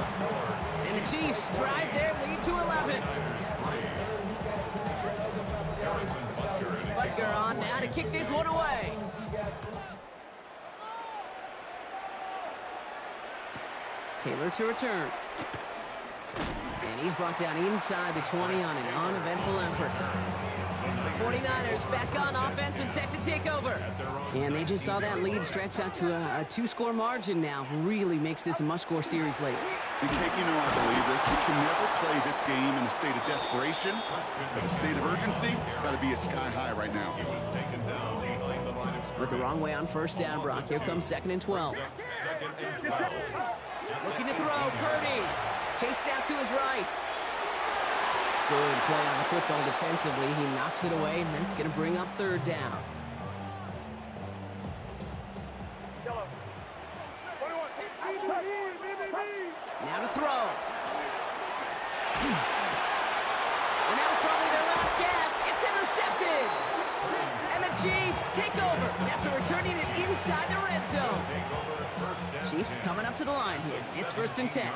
And the Chiefs drive their lead to 11. Butker on now to kick this one away. Taylor to return. And he's brought down inside the 20 on an uneventful effort. The 49ers back on offense and set to take over. And they just saw that lead stretch out to a 2-score margin now. Really makes this a must-score series late. And Kate, you know I believe this. You can never play this game in a state of desperation, but a state of urgency got to be a sky high right now. But the wrong way on 1st down, Brock. Here comes 2nd and 12. Looking to throw, Purdy. Chased out to his right. Good play on the football defensively. He knocks it away, and that's going to bring up 3rd down. Now to throw. And that was probably their last gasp. It's intercepted. And the Chiefs take over after returning it inside the red zone. Chiefs coming up to the line here. It's 1st and 10.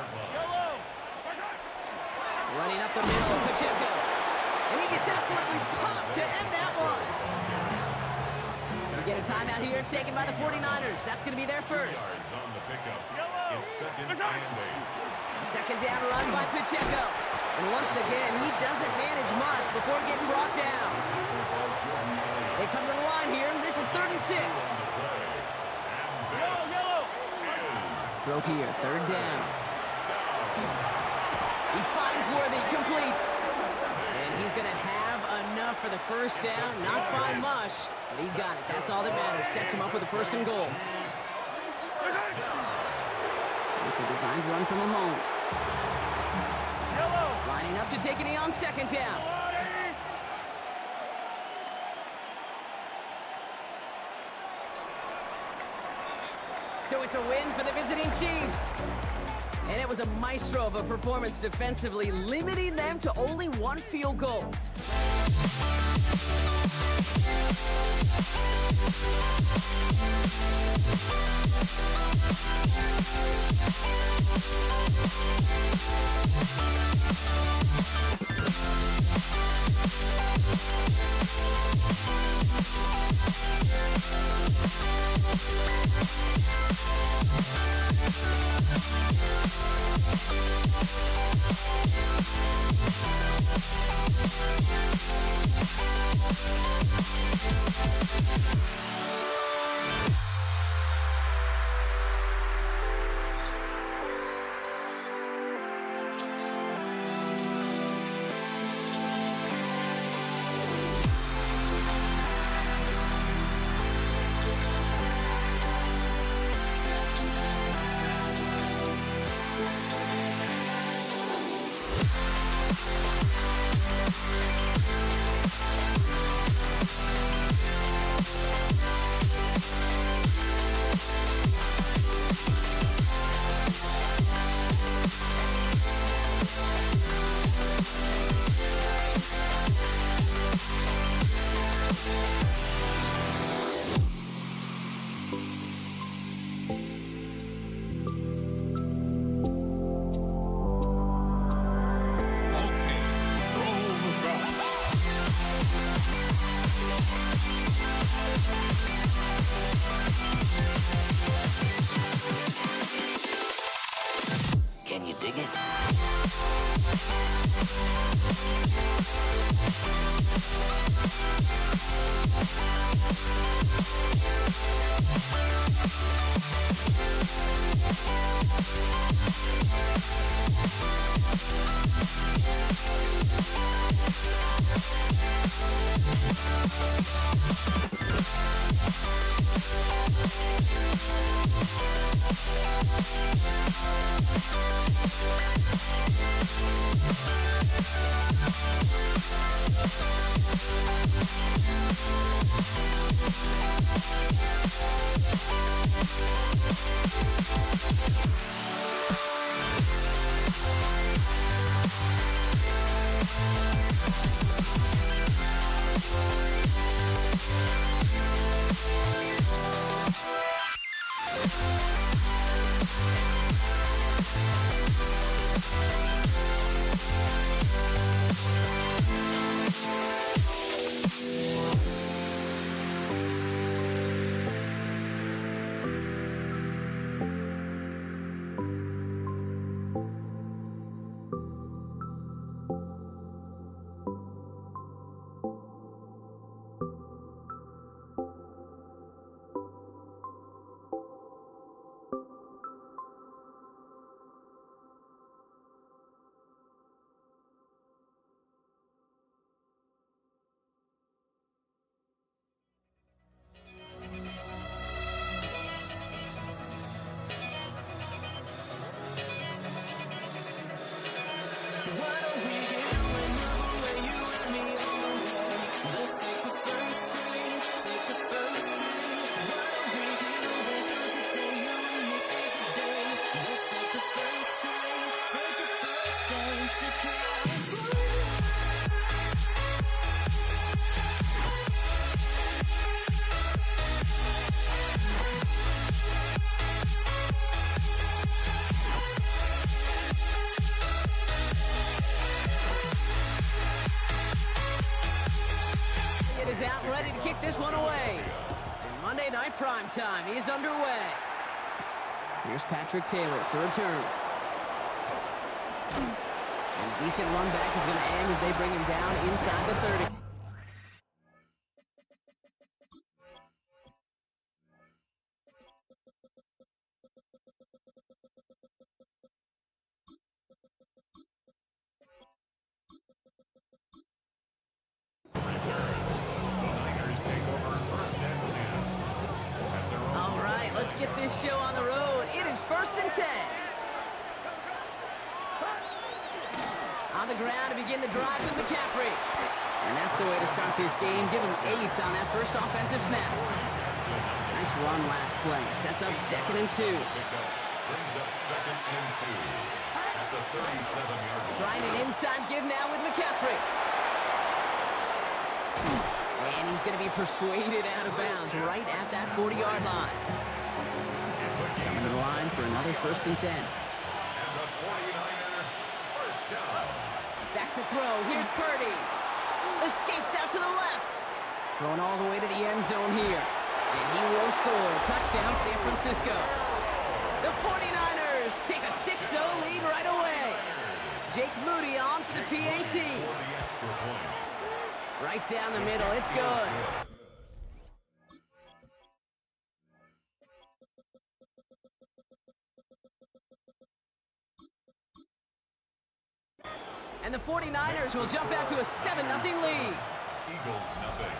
Running up the middle, Pacheco. And he gets absolutely popped to end that one. We get a timeout here taken by the 49ers. That's going to be their first. Second down run by Pacheco. And once again, he doesn't manage much before getting brought down. They come to the line here. This is 3rd and 6. Throw here, 3rd down. He finds Worthy complete. And he's going to have enough for the 1st down. Not by much, but he got it. That's all that matters. Sets him up with a 1st and goal. It's a designed run from Mahomes. Lining up to take a knee on 2nd down. So it's a win for the visiting Chiefs. And it was a maestro of a performance defensively, limiting them to only 1 field goal. this one away. And Monday Night Primetime is underway. Here's Patrick Taylor to return. And decent run back is going to end as they bring him down inside the 30. All right, let's get this show on the road. It is 1st and 10. On the ground to begin the drive with McCaffrey. And that's the way to start this game. Give him 8 on that first offensive snap. Nice run last play. Sets up 2nd and 2. Brings up 2nd and 2 at the 37-yard line. Trying an inside give now with McCaffrey. And he's going to be persuaded out of bounds right at that 40-yard line. Coming to the line for another 1st and 10. And the 49er first down. Back to throw. Here's Purdy. Escapes out to the left. Throwing all the way to the end zone here. And he will score. Touchdown, San Francisco. The 49ers take a 6-0 lead right away. Jake Moody on for the PAT. For the extra point. Right down the middle. It's good. And the 49ers will jump out to a 7-0 lead. Eagles nothing.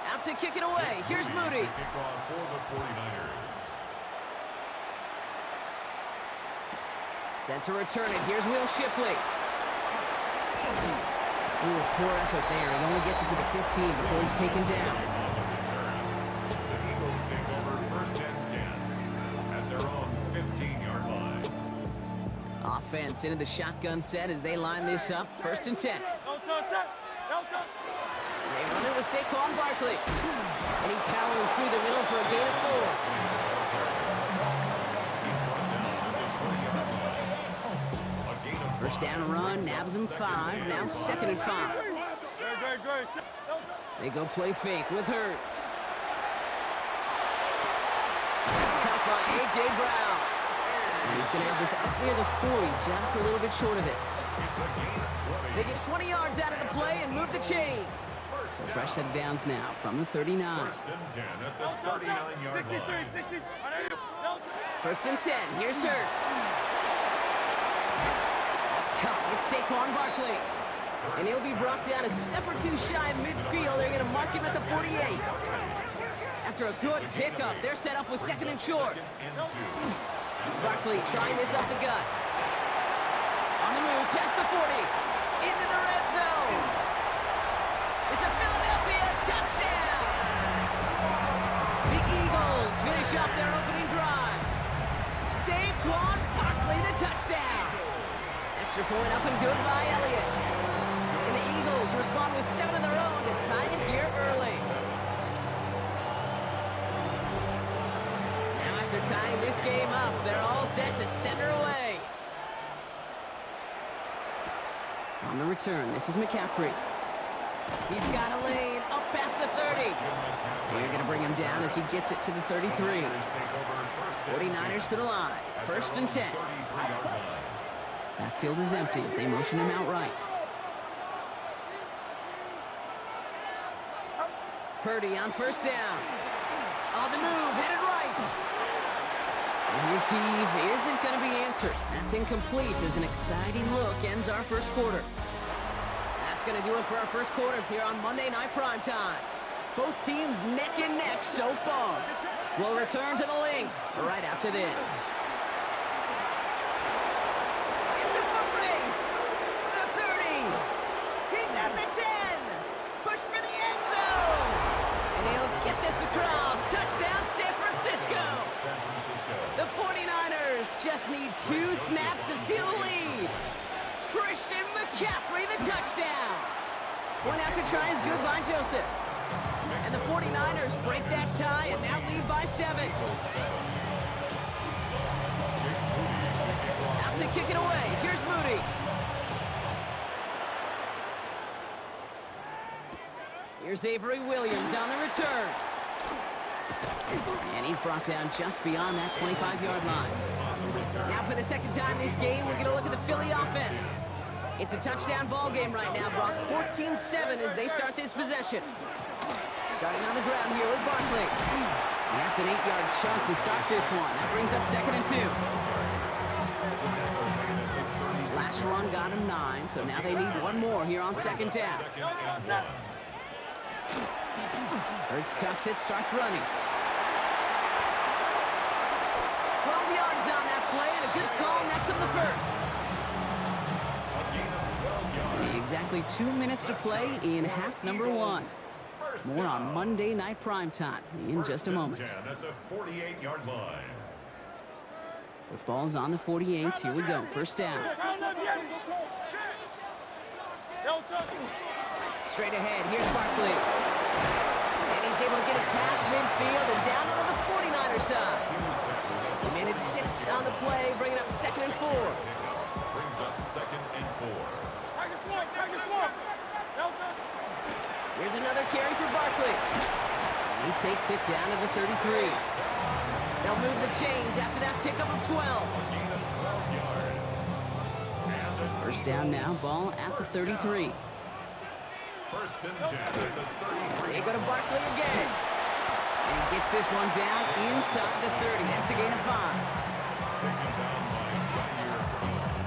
Out to kick it away. Here's Moody. Kickoff for the 49ers. Set to return it. Here's Will Shipley. Ooh, poor effort there. He only gets it to the 15 before he's taken down. The Eagles take over 1st and 10 at their own 15-yard line. Offense into the shotgun set as they line this up. 1st and 10. They run it with Saquon Barkley. And he powers through the middle for a gain of 4. First down run, nabs him 5. Now 2nd and 5. They go play fake with Hurts. It's caught by A.J. Brown. And he's going to have this up near the 40, just a little bit short of it. It's a gain of 20. They get 20 yards out of the play and move the chains. So fresh set of downs now from the 39. 1st and 10 at the 39-yard line. 1st and 10. Here's Hurts. That's caught. It's Saquon Barkley. And he'll be brought down a step or two shy of midfield. They're going to mark him at the 48. After a good pickup, they're set up with 2nd and short. Barkley trying this up the gut. On the move, past the 40. Into the red zone. It's a Philadelphia touchdown. The Eagles finish off their opening drive. Saquon Barkley, the touchdown. Extra point up and good by Elliott. And the Eagles respond with 7 of their own to tie it here early. Now after tying this game up, they're all set to center away. On the return, this is McCaffrey. He's got a lane up past the 30. They're going to bring him down as he gets it to the 33. 49ers to the line. 1st and 10. Backfield is empty as they motion him out right. Purdy on 1st down. On the move, headed right. And his heave isn't going to be answered. That's incomplete as an exciting look ends our first quarter. That's going to do it for our first quarter here on Monday Night Primetime. Both teams neck and neck so far. We'll return to the link right after this. It's a foot race. The 30. He's at the 10. Push for the end zone. And he'll get this across. Touchdown, San Francisco. The 49ers just need 2 snaps to steal the lead. Christian McCaffrey, the touchdown. Point after try is good by Joseph. And the 49ers break that tie and now lead by 7. Out to kick it away. Here's Moody. Here's Avery Williams on the return. And he's brought down just beyond that 25-yard line. Now for the second time this game, we're going to look at the Philly offense. It's a touchdown ball game right now, Brock. 14-7 as they start this possession. Starting on the ground here with Barkley. And that's an 8-yard chunk to start this one. That brings up 2nd and 2. Last run got him 9, so now they need one more here on 2nd down. Hurts tucks it, starts running. 12 yards on that play, and a good call nets him the first. Exactly 2 minutes to play in half number 1. More on Monday Night Primetime in just a moment. At the 48-yard line. Football's on the 48. Here we go. First down. Straight ahead. Here's Barkley. And he's able to get it past midfield and down on the 49er side. He managed 6 on the play, bringing up 2nd and 4. Brings up 2nd and 4. Here's another carry for Barkley. And he takes it down to the 33. They'll move the chains after that pickup of 12. First down now, ball at the 33. First and 10 at the 33. They go to Barkley again. And he gets this one down inside the 30. That's a gain of 5. Taken down by Jair Allen.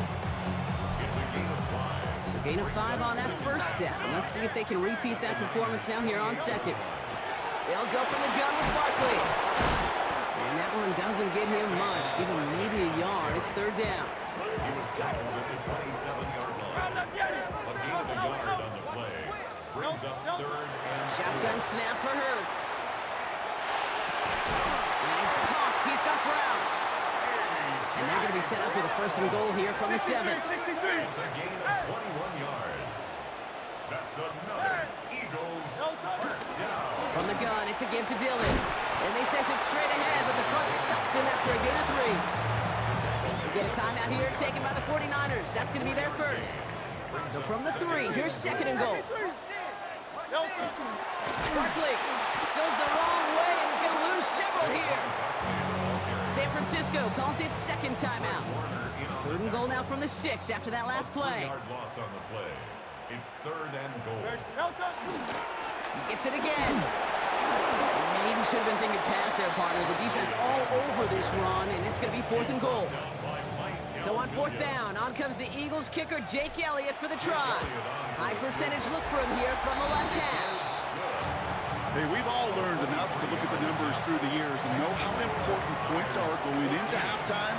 It's a gain of 5. So gain of 5 on that first down. Let's see if they can repeat that performance now here on 2nd. They'll go from the gun with Barkley. And that one doesn't get him much. Give him maybe a yard. It's 3rd down. He was tackled at the 27-yard line. A gain of a yard on the play. Brings up 3rd and 4. Shotgun snap for Hurts. And he's caught. He's got Brown. And they're going to be set up with a 1st and goal here from the 7. It's a gain of 21 yards. That's another Eagles first down. From the gun, it's a give to Dillon. And they sent it straight ahead, but the front stops him after a gain of 3. They get a timeout here taken by the 49ers. That's going to be their first. So from the 3, here's 2nd and goal. Barkley goes the wrong way and is going to lose several here. San Francisco calls it 2nd timeout. 3rd and goal now from the 6 after that last play. 3-yard loss on the play. It's 3rd and goal. He gets it again. Maybe should have been thinking pass there, partner. The defense all over this run, and it's going to be 4th and goal. So on 4th down, on comes the Eagles kicker, Jake Elliott, for the try. High percentage look for him here from the left hash. Hey, we've all learned enough to look at the numbers through the years and know how important points are going into halftime,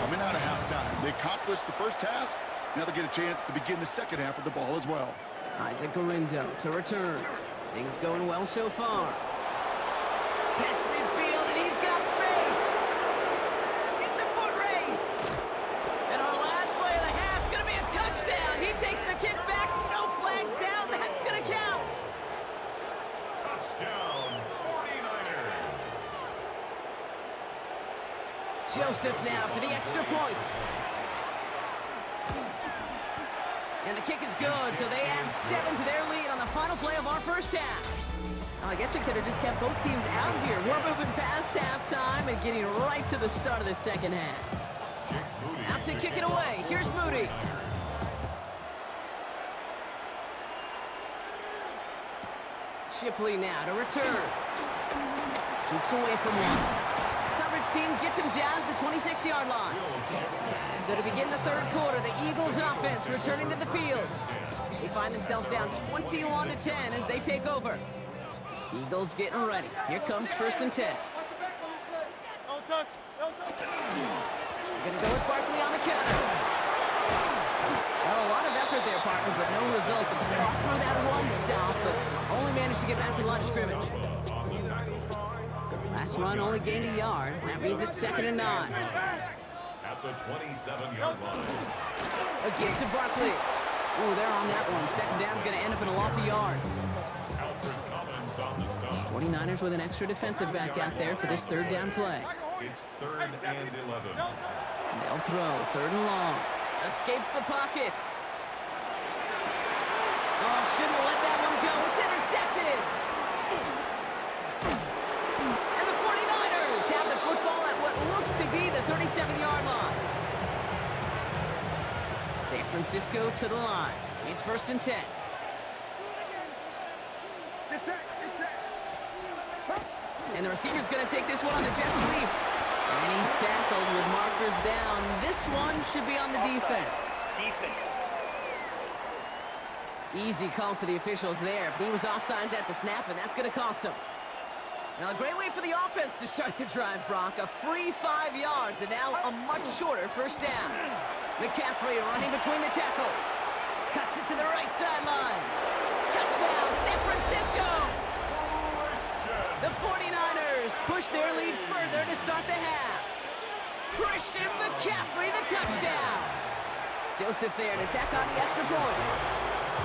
coming out of halftime. They accomplished the first task. Now they get a chance to begin the second half of the ball as well. Isaac Garindo to return. Things going well so far. Past midfield, and he's got space. It's a foot race. And our last play of the half is going to be a touchdown. He takes the kick back. No flags down. That's going to count. Touchdown, 49ers. Joseph now for the extra point. And the kick is good, so they add 7 to their lead on the final play of our first half. Well, I guess we could have just kept both teams out here. We're moving past halftime and getting right to the start of the second half. Out to kick it away. Here's Moody. Shipley now to return. Jukes away from one. Coverage team gets him down at the 26-yard line. So to begin the 3rd quarter, the Eagles offense returning to the field. They find themselves down 21-10 as they take over. Eagles getting ready. Here comes 1st and 10. They're going to go with Barkley on the counter. Well, a lot of effort there, partner, but no results. Fought through that one stop, but only managed to get back to the line of scrimmage. Last run only gained a yard. That means it's 2nd and 9. At the 27-yard line. Again to Barkley. Ooh, they're on that one. 2nd down's going to end up in a loss of yards. Alfred Collins on the stop. 49ers with an extra defensive back out there for this 3rd down play. It's 3rd and 11. They'll throw. 3rd and long. Escapes the pocket. Oh, shouldn't have let that one go. It's intercepted. And the 49ers have the football at what looks to be the 37-yard line. San Francisco to the line. It's 1st and 10. And the receiver's going to take this one on the jet sweep. And he's tackled with markers down. This one should be on the defense. Easy call for the officials there. He was offsides at the snap, and that's going to cost him. Now, a great way for the offense to start the drive, Brock. A free 5 yards, and now a much shorter 1st down. McCaffrey running between the tackles. Cuts it to the right sideline. Touchdown, San Francisco! The 49ers push their lead further to start the half. Christian McCaffrey, the touchdown. Joseph there to tack on the extra point.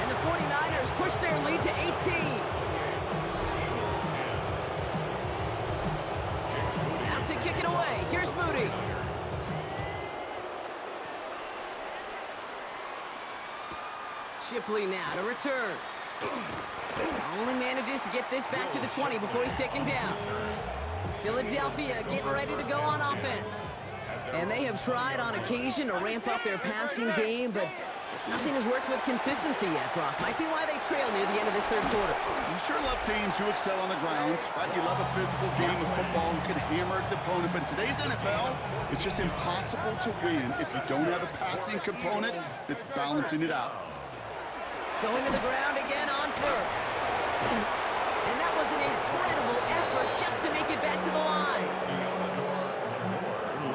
And the 49ers push their lead to 18. Out to kick it away. Here's Moody. Shipley now to return. Only manages to get this back to the 20 before he's taken down. Philadelphia getting ready to go on offense. And they have tried on occasion to ramp up their passing game, but nothing has worked with consistency yet, Brock. Might be why they trail near the end of this 3rd quarter. You sure love teams who excel on the ground, right? You love a physical game of football who can hammer the opponent, but in today's NFL, it's just impossible to win if you don't have a passing component that's balancing it out. Going to the ground again on 1st. And that was an incredible effort just to make it back to the line.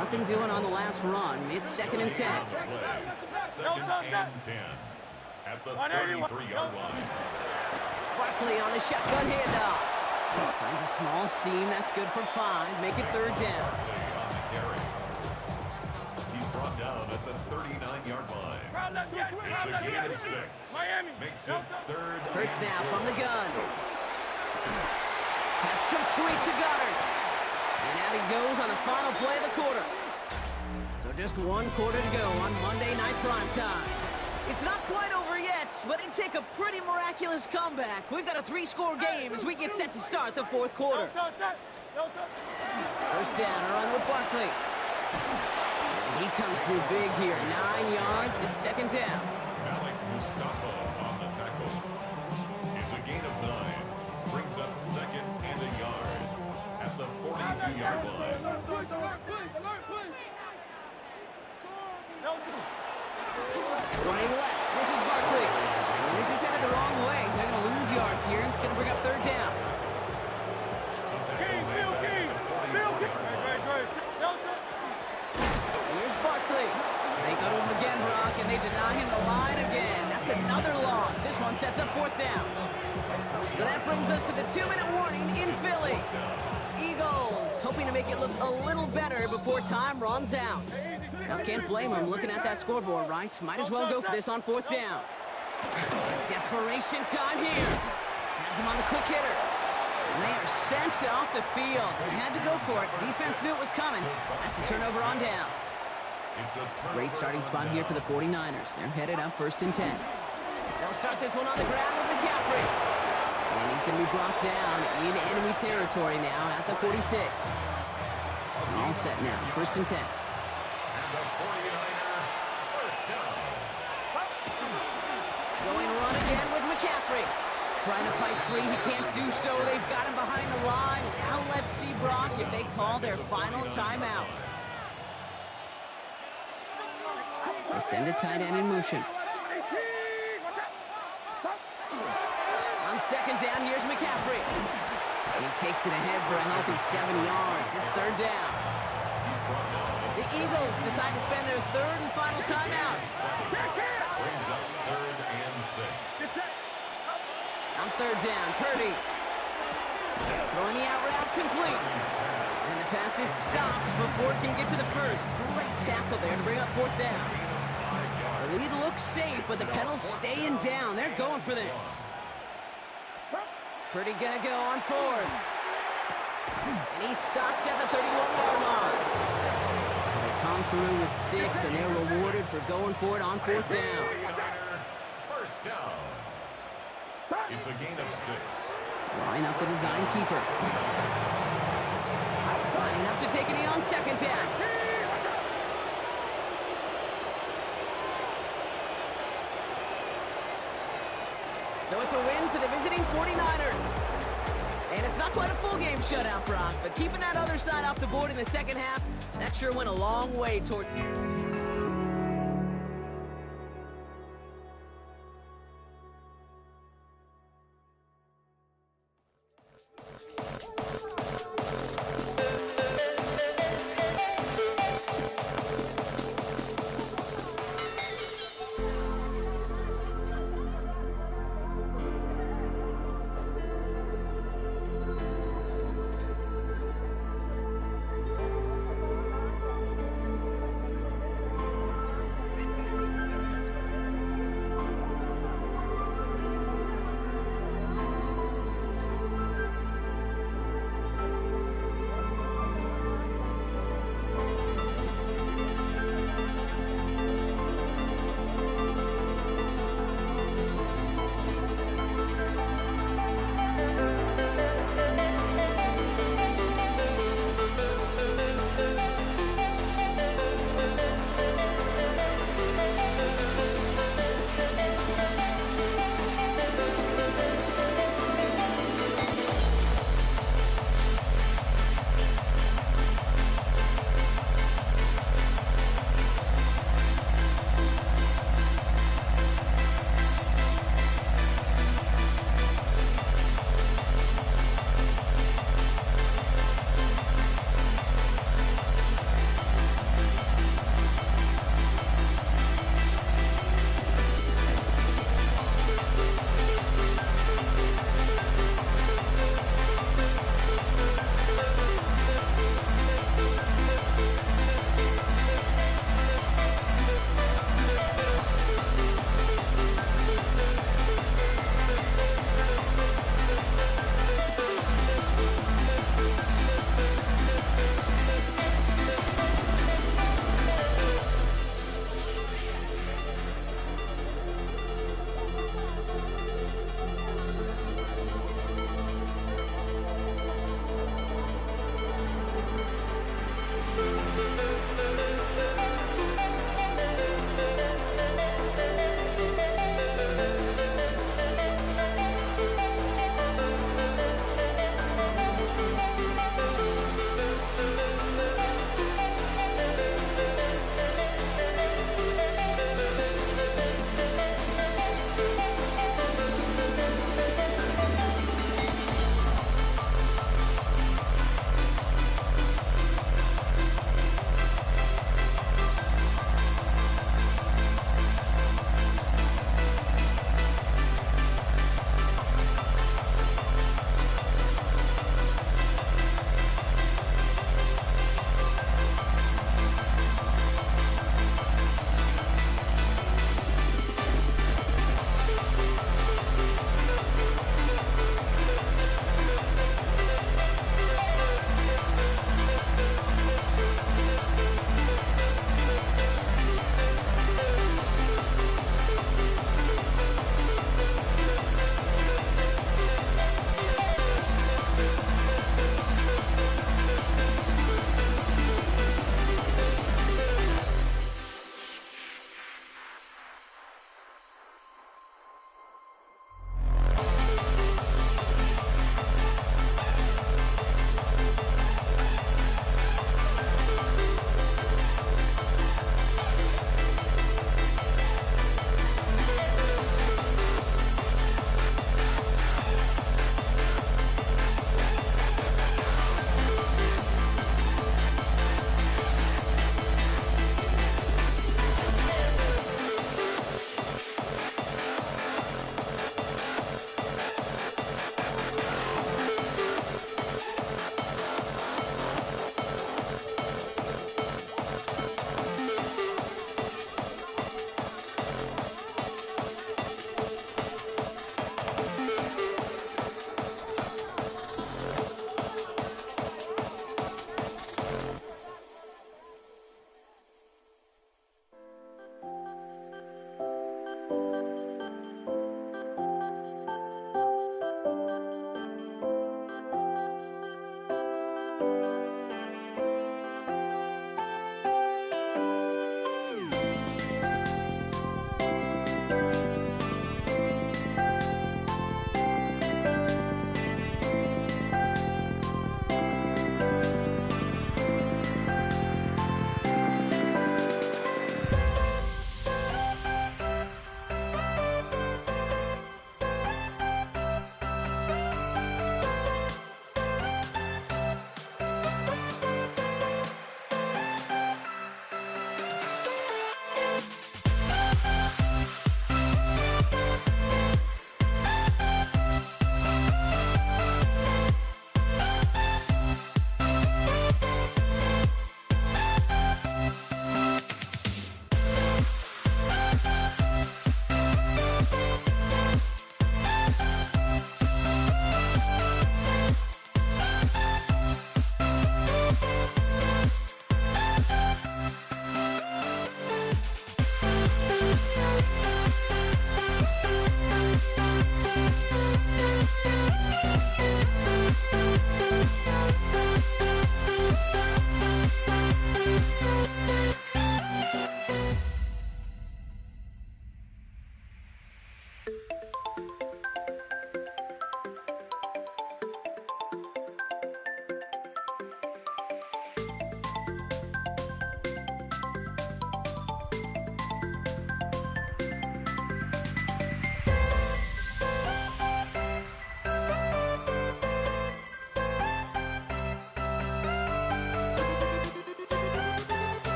Nothing doing on the last run. It's 2nd and 10. 2nd and 10 at the 33-yard line. Barkley on the shotgun handoff. Finds a small seam. That's good for 5. Make it 3rd down. On the carry. He's brought down at the 39-yard line. It's a gain of 6. Makes it 3rd. Hurts now from the gun. Pass complete to Goddard. And out he goes on the final play of the quarter. So just 1 quarter to go on Monday Night Primetime. It's not quite over yet, but it'd take a pretty miraculous comeback. We've got a 3-score game as we get set to start the 4th quarter. 1st down, a run with Barkley. And he comes through big here. 9 yards, it's 2nd down. Malik Mustafa on the tackle. It's a gain of 9. Brings up 2nd and a yard at the 42-yard line. Running left, this is Barkley. And this is headed the wrong way. They're going to lose yards here. It's going to bring up 3rd down. Here's Barkley. They go to him again, Brock, and they deny him the line again. That's another loss. This one sets up 4th down. So that brings us to the 2-minute warning in Philly. Eagles hoping to make it look a little better before time runs out. Now, can't blame them looking at that scoreboard, right? Might as well go for this on 4th down. Desperation time here. Has him on the quick hitter. And they are sent off the field. They had to go for it. Defense knew it was coming. That's a turnover on downs. Great starting spot here for the 49ers. They're headed up 1st and 10. They'll start this one on the ground with McCaffrey. And he's going to be brought down in enemy territory now at the 46. All set now, 1st and 10. And the 49er first down. Going run again with McCaffrey. Trying to fight free, he can't do so. They've got him behind the line. Now let's see, Brock, if they call their final timeout. They send a tight end in motion. On 2nd down, here's McCaffrey. He takes it ahead for a healthy 7 yards. It's 3rd down. The Eagles decide to spend their 3rd and final timeout. Brings up 3rd and 6. On 3rd down, Purdy. Throwing the out route complete. And the pass is stopped before it can get to the 1st. Great tackle there to bring up 4th down. The lead looks safe, but the pedals staying down. They're going for this. Purdy gonna go on 4th. And he's stopped at the 31-yard line. So they come through with 6, and they're rewarded for going for it on 4th down. First down. It's It's a gain of 6. Drawing up the design keeper. Lining up to take a knee on second down. So it's a win for the visiting 49ers. And it's not quite a full game shutout, Brock, but keeping that other side off the board in the second half, that sure went a long way towards the...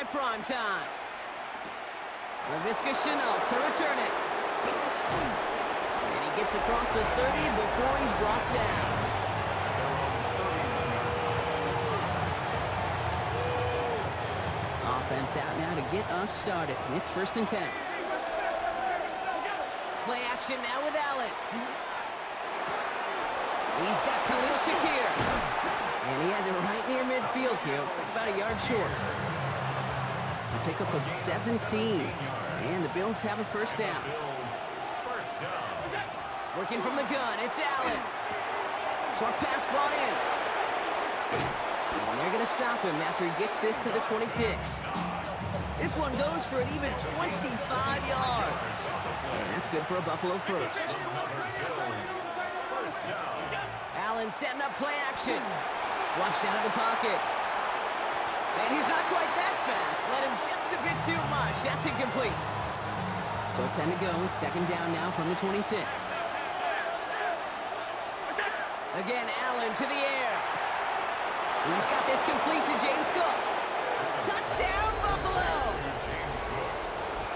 I prime time. LaVisca Chenault to return it. And he gets across the 30 before he's brought down. Offense out now to get us started. It's 1st and 10. Play action now with Allen. He's got Khalil Shakir. And he has it right near midfield here. Looks like about a yard short. A pickup of 17. And the Bills have a first down. Working from the gun, it's Allen. Short pass brought in. And they're going to stop him after he gets this to the 26. This one goes for an even 25 yards. And that's good for a Buffalo first. Allen setting up play action. Flushed out of the pocket. And he's not quite that fast. Let him just a bit too much. That's incomplete. Still 10 to go. It's 2nd down now from the 26. Again, Allen to the air. He's got this complete to James Cook. Touchdown, Buffalo!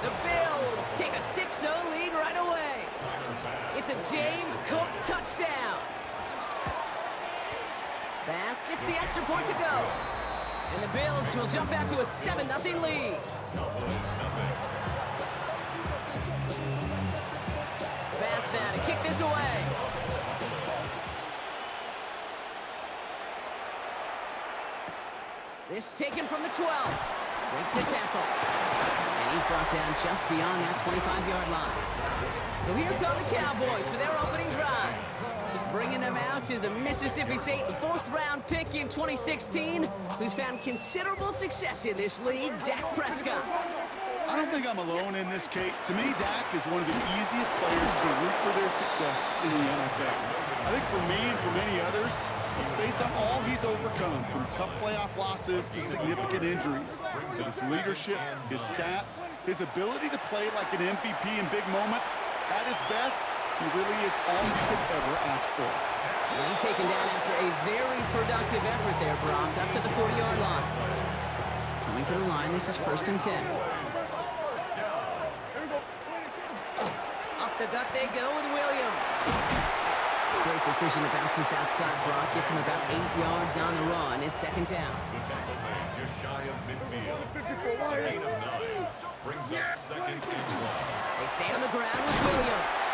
The Bills take a 6-0 lead right away. It's a James Cook touchdown. Bass gets the extra point to go. And the Bills will jump out to a 7-0 lead. Bass now to kick this away. This taken from the 12. Breaks the tackle. And he's brought down just beyond that 25-yard line. So here come the Cowboys for their opening drive. Bringing them out is a Mississippi State 4th-round pick in 2016 who's found considerable success in this league, Dak Prescott. I don't think I'm alone in this, Kate. To me, Dak is one of the easiest players to root for their success in the NFL. I think for me and for many others, it's based on all he's overcome, from tough playoff losses to significant injuries. But his leadership, his stats, his ability to play like an MVP in big moments, at his best, he really is all you could ever ask for. Well, he's taken down after a very productive effort there, Brock, up to the 40-yard line. Coming to the line, this is 1st and 10. Up the gut they go with Williams. Great decision to bounce this outside, Brock. Gets him about 8 yards on the run. It's 2nd down. The tackle made just shy of midfield. A gain of 9 brings up 2nd and 1. They stay on the ground with Williams.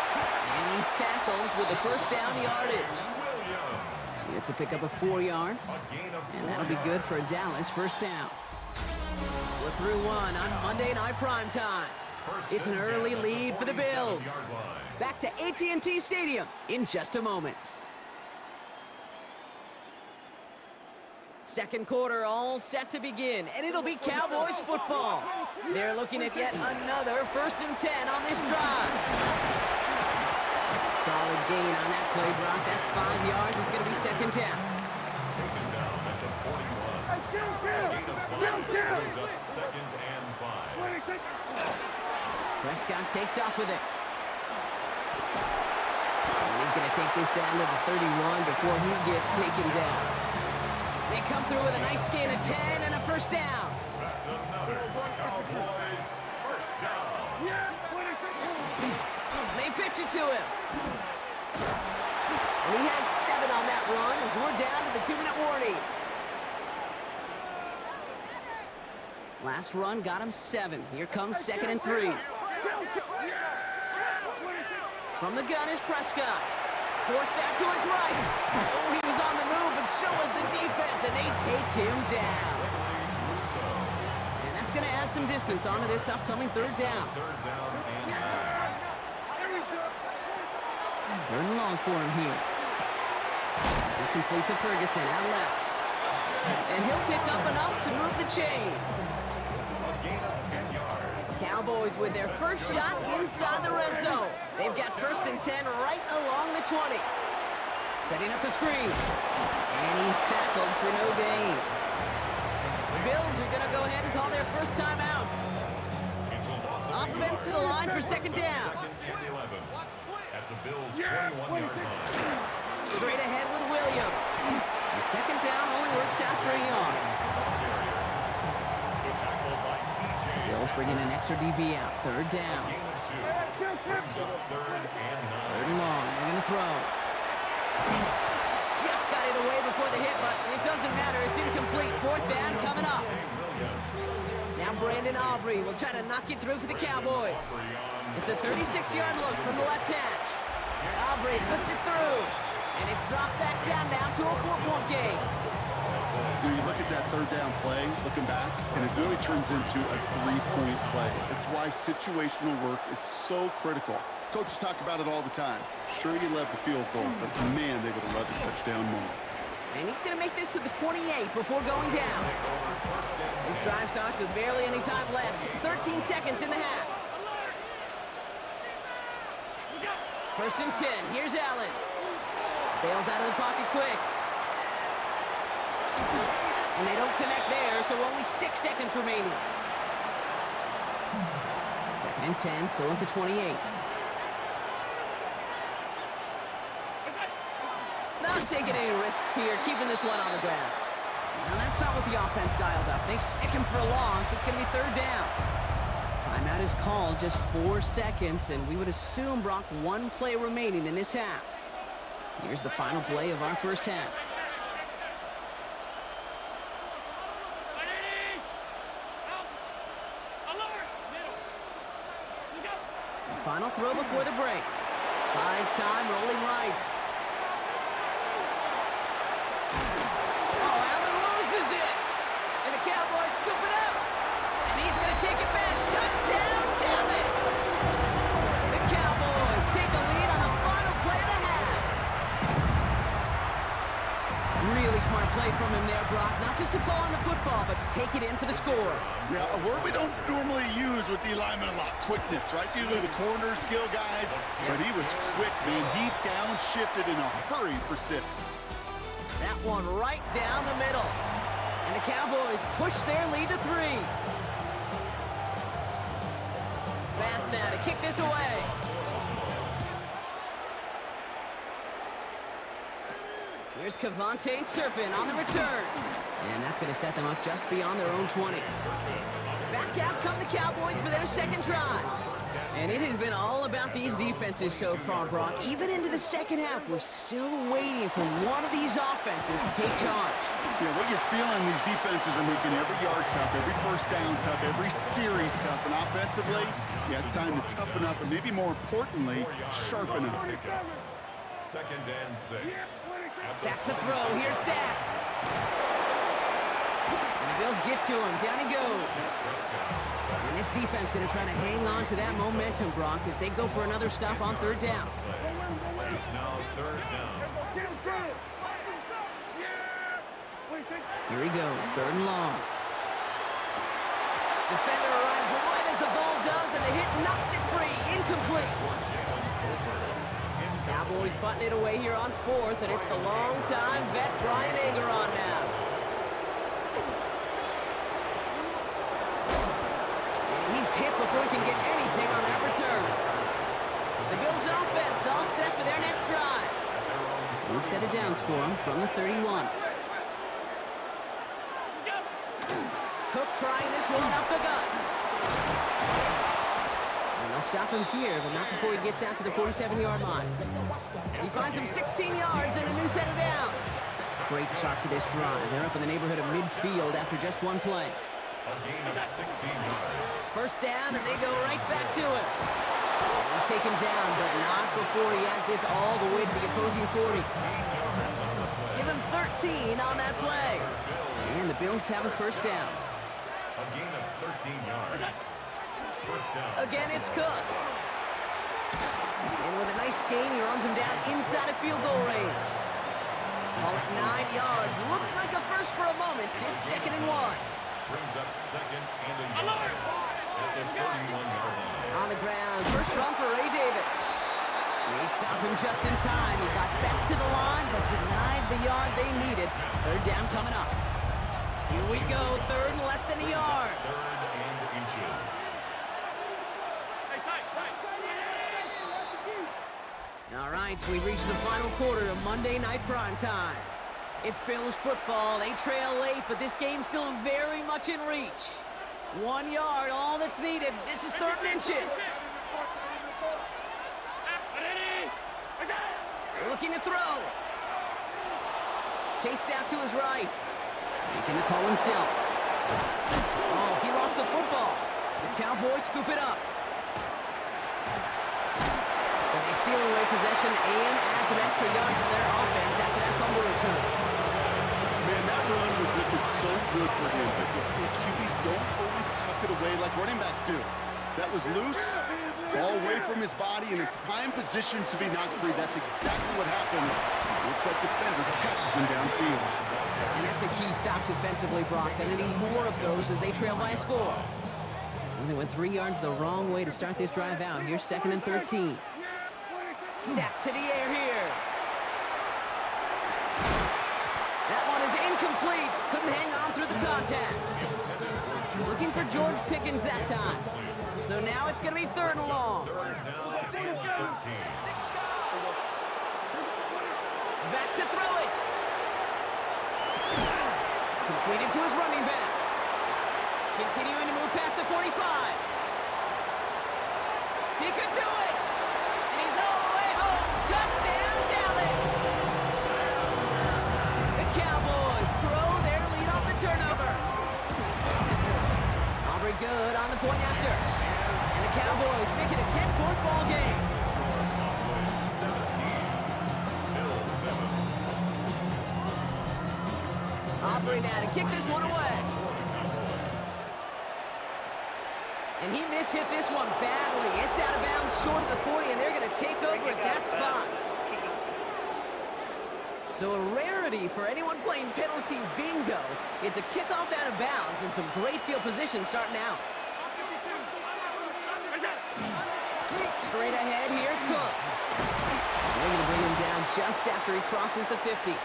And he's tackled with the first down yardage. It's a pickup of 4 yards. And that'll be good for a Dallas first down. We're through one on Monday Night Primetime. It's an early lead for the Bills. Back to AT&T Stadium in just a moment. Second quarter all set to begin, and it'll be Cowboys football. They're looking at yet another 1st and 10 on this drive. Solid gain on that play, Brock. That's 5 yards. It's going to be 2nd down. Taken down at the 41. Gain of 5 brings up 2nd and 5. Prescott takes off with it. And he's going to take this down to the 31 before he gets taken down. They come through with a nice gain of 10 and a first down. That's another Cowboys first down. They pitch it to him. And he has 7 on that run as we're down to the 2-minute warning. Last run got him 7. Here comes 2nd and 3. From the gun is Prescott. Forced out to his right. Oh, he was on the move, but so was the defense, and they take him down. And that's going to add some distance onto this upcoming 3rd down. 3rd and long for him here. This is complete to Ferguson out left. And he'll pick up enough to move the chains. Cowboys with their first shot inside the red zone. They've got 1st and 10 right along the 20. Setting up the screen. And he's tackled for no gain. The Bills are going to go ahead and call their first timeout. Offense to the line for 2nd down. At the Bills' 21-yard line. Straight ahead with Williams. And 2nd down only works out for a yard. The tackle by Bills bringing an extra DB out. Third down. Gain of 2. Brings up 3rd and 9. Third and long. They're going to throw. Just got it away before the hit, but it doesn't matter. It's incomplete. Fourth down coming up. Now Brandon Aubrey will try to knock it through for the Cowboys. It's a 36-yard look from the left hash. Aubrey puts it through, and it's dropped back down now to a 4-point game. When you look at that third down play, looking back, and it really turns into a 3-point play. It's why situational work is so critical. Coaches talk about it all the time. Sure, you love the field goal, but man, they would have loved a touchdown moment. And he's going to make this to the 28 before going down. This drive starts with barely any time left. 13 seconds in the half. First and 10. Here's Allen. Bails out of the pocket quick. And they don't connect there, so only 6 seconds remaining. Second and 10, still at the 28. Not taking any risks here, keeping this one on the ground. Now that's not what the offense dialed up. They stick him for a loss. It's going to be third down. Timeout is called, just 4 seconds, and we would assume, Brock, 1 play remaining in this half. Here's the final play of our first half. The final throw before the break. Buys time, rolling right. Oh, Allen loses it! And the Cowboys scoop it up! And he's going to take it back. Touchdown, Dallas! The Cowboys take a lead on the final play of the half. Really smart play from him there, Brock. Not just to fall on the football, but to take it in for the score. Yeah, a word we don't normally use with the lineman a lot. Quickness, right? Usually the corner skill guys. But he was quick, man. He downshifted in a hurry for 6. That one right down the middle. And the Cowboys push their lead to 3. Pass now to kick this away. Here's Kevontae Turpin on the return. And that's going to set them up just beyond their own 20. Back out come the Cowboys for their second drive. And it has been all about these defenses so far, Brock. Even into the second half, we're still waiting for one of these offenses to take charge. Yeah, what you're feeling, these defenses are making every yard tough, every first down tough, every series tough. And offensively, yeah, it's time to toughen up and maybe more importantly, sharpen up. Second and 6. Back to throw. Here's Dak. And the Bills get to him. Down he goes. And this defense going to try to hang on to that momentum, Brock, as they go for another stop on third down. It's now third down. Here he goes. Third and long. Defender arrives right as the ball does, and the hit knocks it free. Incomplete. Cowboys putting it away here on fourth, and it's the long-time vet Brian Ageron now. And he's hit before he can get anything on that return. The Bills offense all set for their next drive. We've set it downs for him from the 31. Cook trying this one up the gut. And they'll stop him here, but not before he gets out to the 47-yard line. He finds him 16 yards and a new set of downs. Great start to this drive. They're up in the neighborhood of midfield after just one play. A gain of 16 yards. First down, and they go right back to him. He's taken down, but not before he has this all the way to the opposing 40. Give him 13 on that play. And the Bills have a first down. A gain of 13 yards. First down. Again, it's Cook. And with a nice gain, he runs him down inside of field goal range. Ball at 9 yards. Looked like a first for a moment. It's second and 1. Brings up second and a yard at the 31-yard line. On the ground, first run for Ray Davis. They stop him just in time. He got back to the line, but denied the yard they needed. Third down coming up. Here we go, third and less than a yard. Third and inches. All right, we reached the final quarter of Monday Night Primetime. It's Bills football. They trail late, but this game's still very much in reach. 1 yard, all that's needed. This is 3rd and inches. Looking to throw. Chased out to his right. Making the call himself. Oh, he lost the football. The Cowboys scoop it up. So they steal away possession and add some extra yards for their offense after that fumble return. Man, that run was looking so good for him, but you'll see QBs don't always tuck it away like running backs do. That was loose, ball away from his body, and in prime position to be knocked free. That's exactly what happens once that defender catches him downfield. And that's a key stop defensively, Brock. They need more of those as they trail by a score. And they went 3 yards the wrong way to start this drive out. Here's 2nd and 13. Dak to the air here. That one is incomplete. Couldn't hang on through the contact. Looking for George Pickens that time. So now it's going to be 3rd and long. Back to throw it. Completed to his running back. Continuing to move past the 45. He could do it. And he's all the way home. Touchdown, Dallas. The Cowboys grow their lead off the turnover. Aubrey good on the point after. And the Cowboys make it a 10-point ball game. Aubrey now to kick this one away. And he mishit this one badly. It's out of bounds short of the 40, and they're going to take over at that spot. So a rarity for anyone playing penalty bingo. It's a kickoff out of bounds and some great field position starting out. Straight ahead, here's Cook. They're going to bring him down just after he crosses the 50.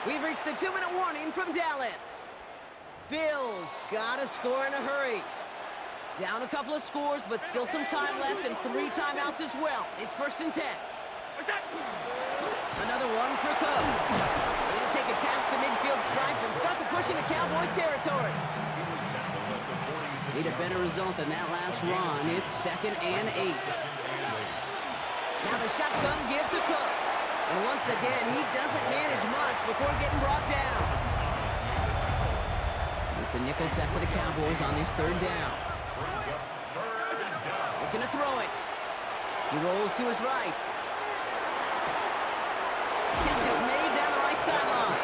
We've reached the 2-minute warning from Dallas. Bills got to score in a hurry. Down a couple of scores, but still some time left and 3 timeouts as well. It's 1st and 10. Another one for Cook. They'll take it past the midfield stripes and start the push into Cowboys territory. Need a better result than that last run. It's 2nd and 8. Now the shotgun give to Cook. And once again, he doesn't manage much before getting brought down. It's a nickel set for the Cowboys on this 3rd down. Looking to throw it. He rolls to his right. Catch is made down the right sideline.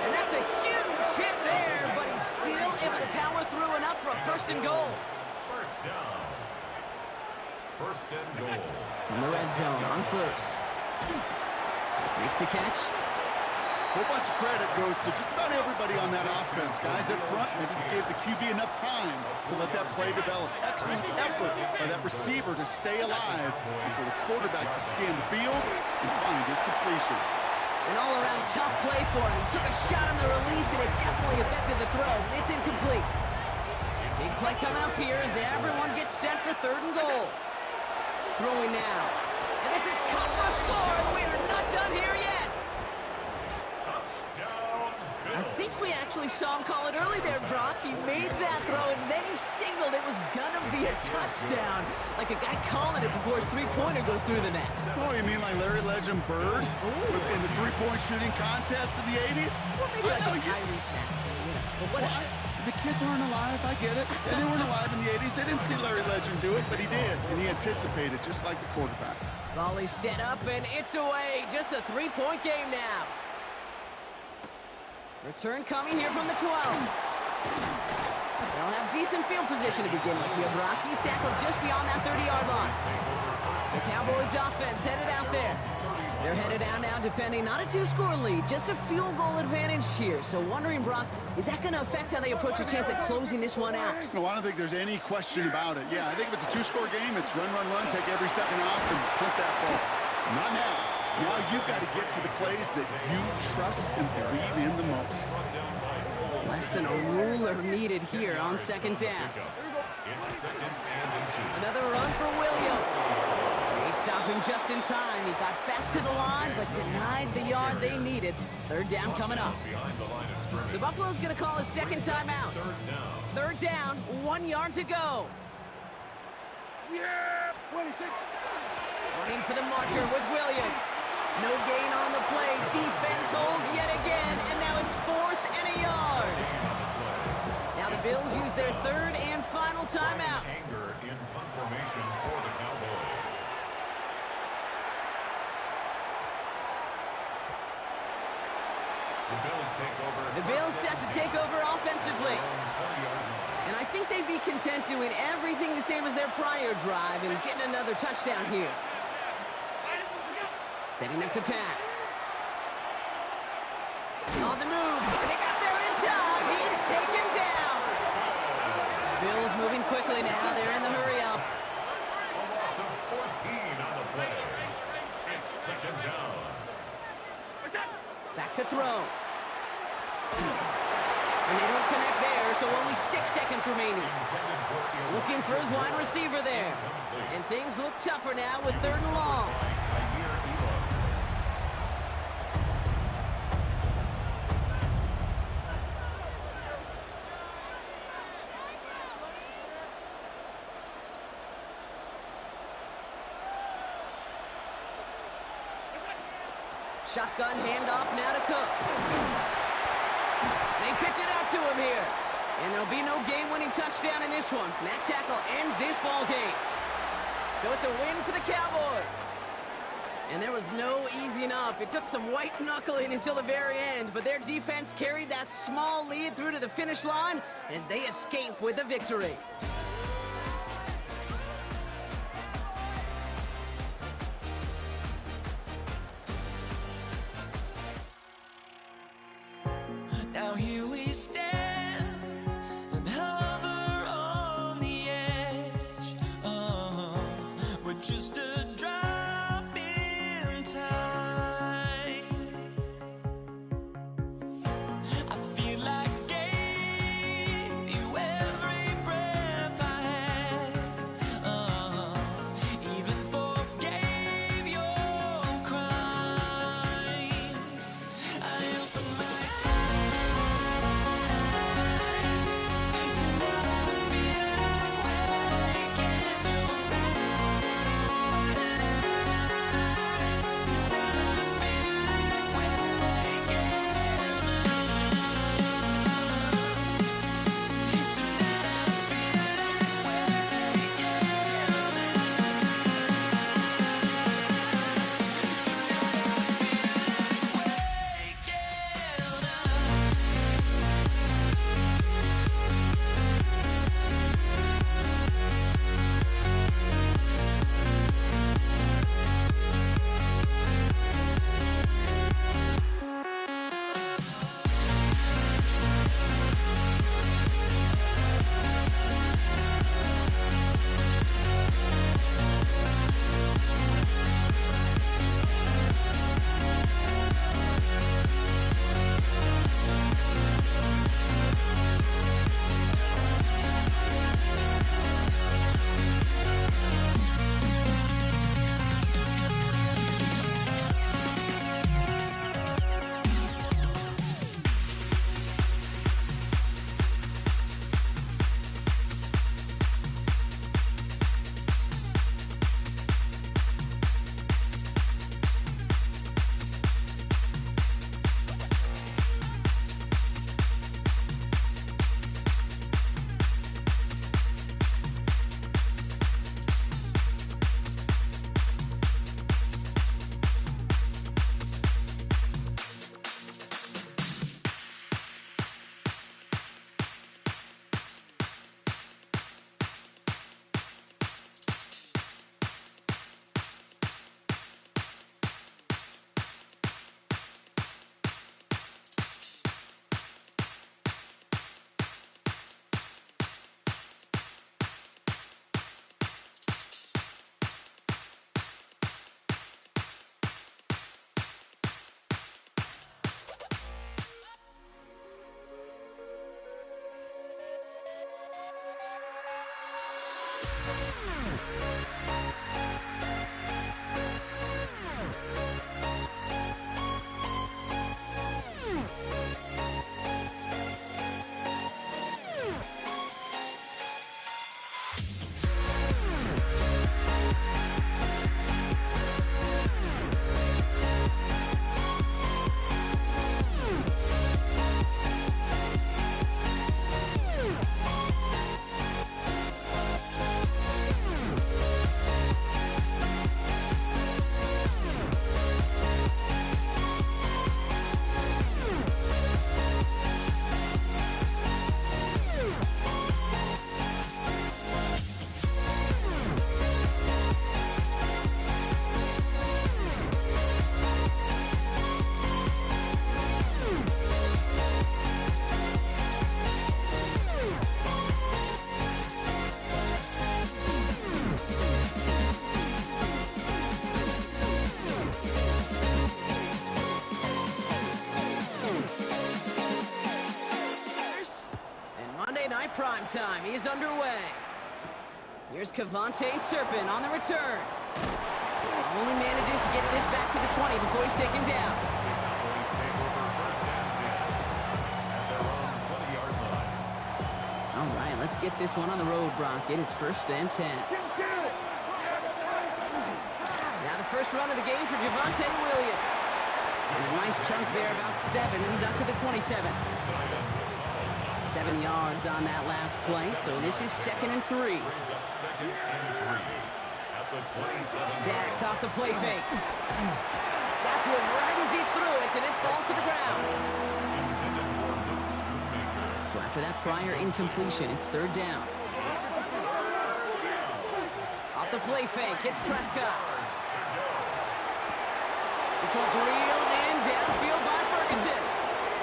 And that's a huge hit there, but he's still able to power through enough for a 1st and goal. 1st down. 1st and goal. In the red zone on 1st. Makes the catch. A whole bunch of credit goes to just about everybody on that offense. Guys up front, maybe you gave the QB enough time to let that play develop. Excellent effort by that receiver to stay alive and for the quarterback to scan the field and find his completion. An all-around tough play for him. He took a shot on the release, and it definitely affected the throw. It's incomplete. Big play coming up here as everyone gets set for 3rd and goal. Throwing now. And this is cut for a score, and we are not done here yet. I think we actually saw him call it early there, Brock. He made that throw, and then he signaled it was gonna be a touchdown. Like a guy calling it before his 3-pointer goes through the net. Oh, you mean like Larry Legend Bird in the 3-point shooting contest in the 80s? Well, maybe like a Tyrese Maxey, you know. But whatever. The kids aren't alive, I get it. And they weren't alive in the 80s. They didn't see Larry Legend do it, but he did. And he anticipated, just like the quarterback. Volley set up, and it's away. Just a 3-point game now. Return coming here from the 12. They'll have decent field position to begin with here. Brock, he's tackled just beyond that 30-yard line. The Cowboys offense headed out there. They're headed out now defending not a 2-score lead, just a field goal advantage here. So wondering, Brock, is that going to affect how they approach a chance at closing this one out? No, I don't think there's any question about it. Yeah, I think if it's a 2-score game, it's run, run, run, take every second off and punt that ball. Not now. Now you've got to get to the plays that you trust and believe in the most. Less than a ruler needed here on 2nd down. Another run for Williams. They stop him just in time. He got back to the line, but denied the yard they needed. Third down coming up. Behind the line of scrimmage. So Buffalo's going to call it second timeout. Third down, 1 yard to go. Running for the marker with Williams. No gain on the play. Defense holds yet again, and now it's 4th and a yard. Now the Bills use their third and final timeout. Anger in punt formation for the Cowboys. The Bills take over. The Bills set to take over offensively. And I think they'd be content doing everything the same as their prior drive and getting another touchdown here. Setting up to pass. On the move, and they got there in time. He's taken down. Bills moving quickly now. They're in the hurry up. A loss of 14 on the play. It's second down. Back to throw. And they don't connect there, so only 6 seconds remaining. Looking for his wide receiver there. And things look tougher now with 3rd and long. Shotgun handoff now to Cook. They pitch it out to him here. And there'll be no game-winning touchdown in this one. And that tackle ends this ball game. So it's a win for the Cowboys. And there was no easing up. It took some white knuckling until the very end, but their defense carried that small lead through to the finish line as they escape with a victory. Now here we stand and hover on the edge. We're just a drop in time. I feel like gave you every breath Night prime time is underway. Here's Cavante Turpin on the return. Only manages to get this back to the 20 before he's taken down. Police take over first and 10 at their own 20-yard line. All right, let's get this one on the road, Brock. It is first and 10. Now the first run of the game for Javonte Williams. And a nice chunk there, about 7. He's up to the 27. 7 yards on that last play, so this is 2nd and 3. Brings up 2nd and 3 at the 27. Dak off the play fake. Got to him right as he threw it, and it falls to the ground. Intended for Luke Schoonmaker. So after that prior incompletion, it's 3rd down. Off the play fake, it's Prescott. This one's reeled in downfield by Ferguson.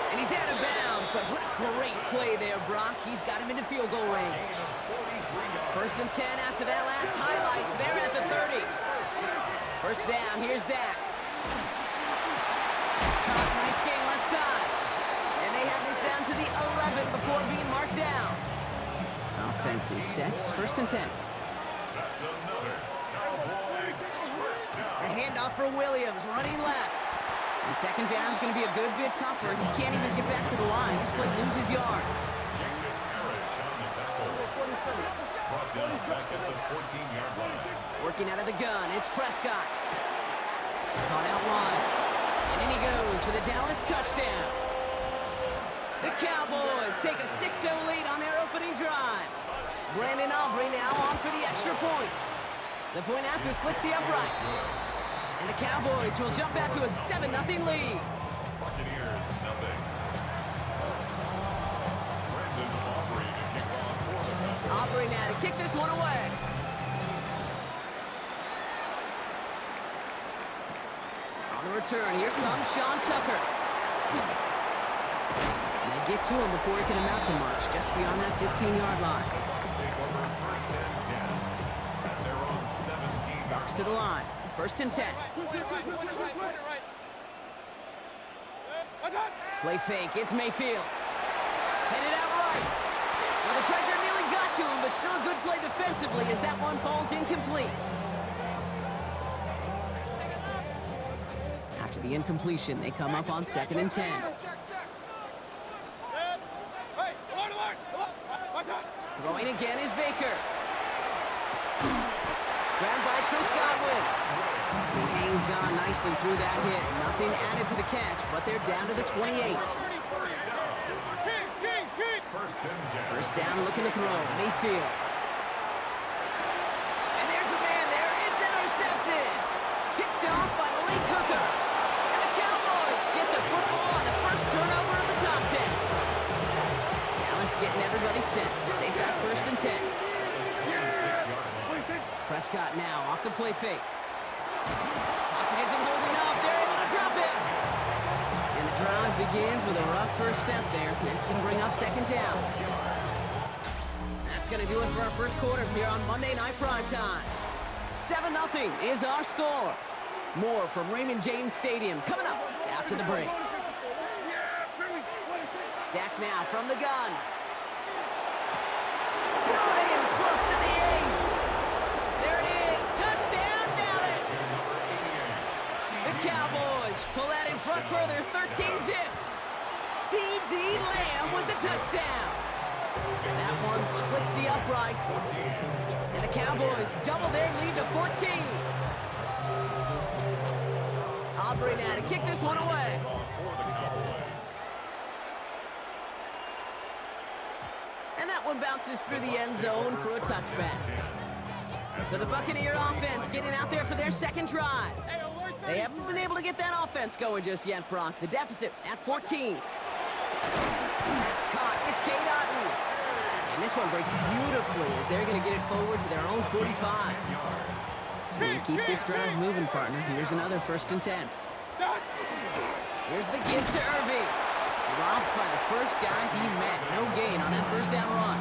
And he's out of bounds, but what a great play there, Brock. He's got him into field goal range. 1st and 10 after that last highlights. They're at the 30. First down, here's Dak. Caught, nice game left side. And they have this down to the 11 before being marked down. Offense is set, 1st and 10. That's another Cowboys first down. A handoff for Williams, running left. And 2nd down's going to be a good bit tougher. He can't even get back to the line. This play loses yards. Jacob Parrish on the tackle. Brought down back at the 14-yard line. Working out of the gun, it's Prescott. Caught out wide. And in he goes for the Dallas touchdown. The Cowboys take a 6-0 lead on their opening drive. Brandon Aubrey now on for the extra point. The point after splits the uprights. And the Cowboys will jump out to a 7-0 lead. Buccaneers, nothing. Brandon Aubrey to kick off for the Cowboys. Aubrey now to kick this one away. On the return, here comes Sean Tucker. And they get to him before he can amount to much, just beyond that 15-yard line. Take over first and 10 at their own 17. Bucks to the line. 1st and 10. Play fake, it's Mayfield. Headed out right. Well, the pressure nearly got to him, but still a good play defensively as that one falls incomplete. After the incompletion, they come up on 2nd and 10. Throwing again is Baker. Grabbed by Chris Godwin. He hangs on nicely through that hit. Nothing added to the catch, but they're down to the 28. First and 10. First down, looking to throw. Mayfield. And there's a man there. It's intercepted. Picked off by Malik Hooker. And the Cowboys get the football on the first turnover of the contest. Dallas getting everybody set. They've got 1st and 10. 26-yard line. Prescott now off the play fake. Pocket isn't holding up. They're able to drop it. And the drive begins with a rough first step there. That's going to bring up 2nd down. That's going to do it for our first quarter here on Monday Night Primetime. 7-0 is our score. More from Raymond James Stadium coming up after the break. Dak now from the gun. Throw it in close to the 8. C.D. Lamb with the touchdown. That one splits the uprights. And the Cowboys double their lead to 14. Aubrey now to kick this one away. And that one bounces through the end zone for a touchback. So the Buccaneer offense getting out there for their second drive. They haven't been able to get that offense going just yet, Brock. The deficit at 14. That's caught. It's Cade Otton. And this one breaks beautifully as they're going to get it forward to their own 45. And keep this drive moving, partner. Here's another 1st and 10. Here's the give to Irving. Dropped by the first guy he met. No gain on that first down run.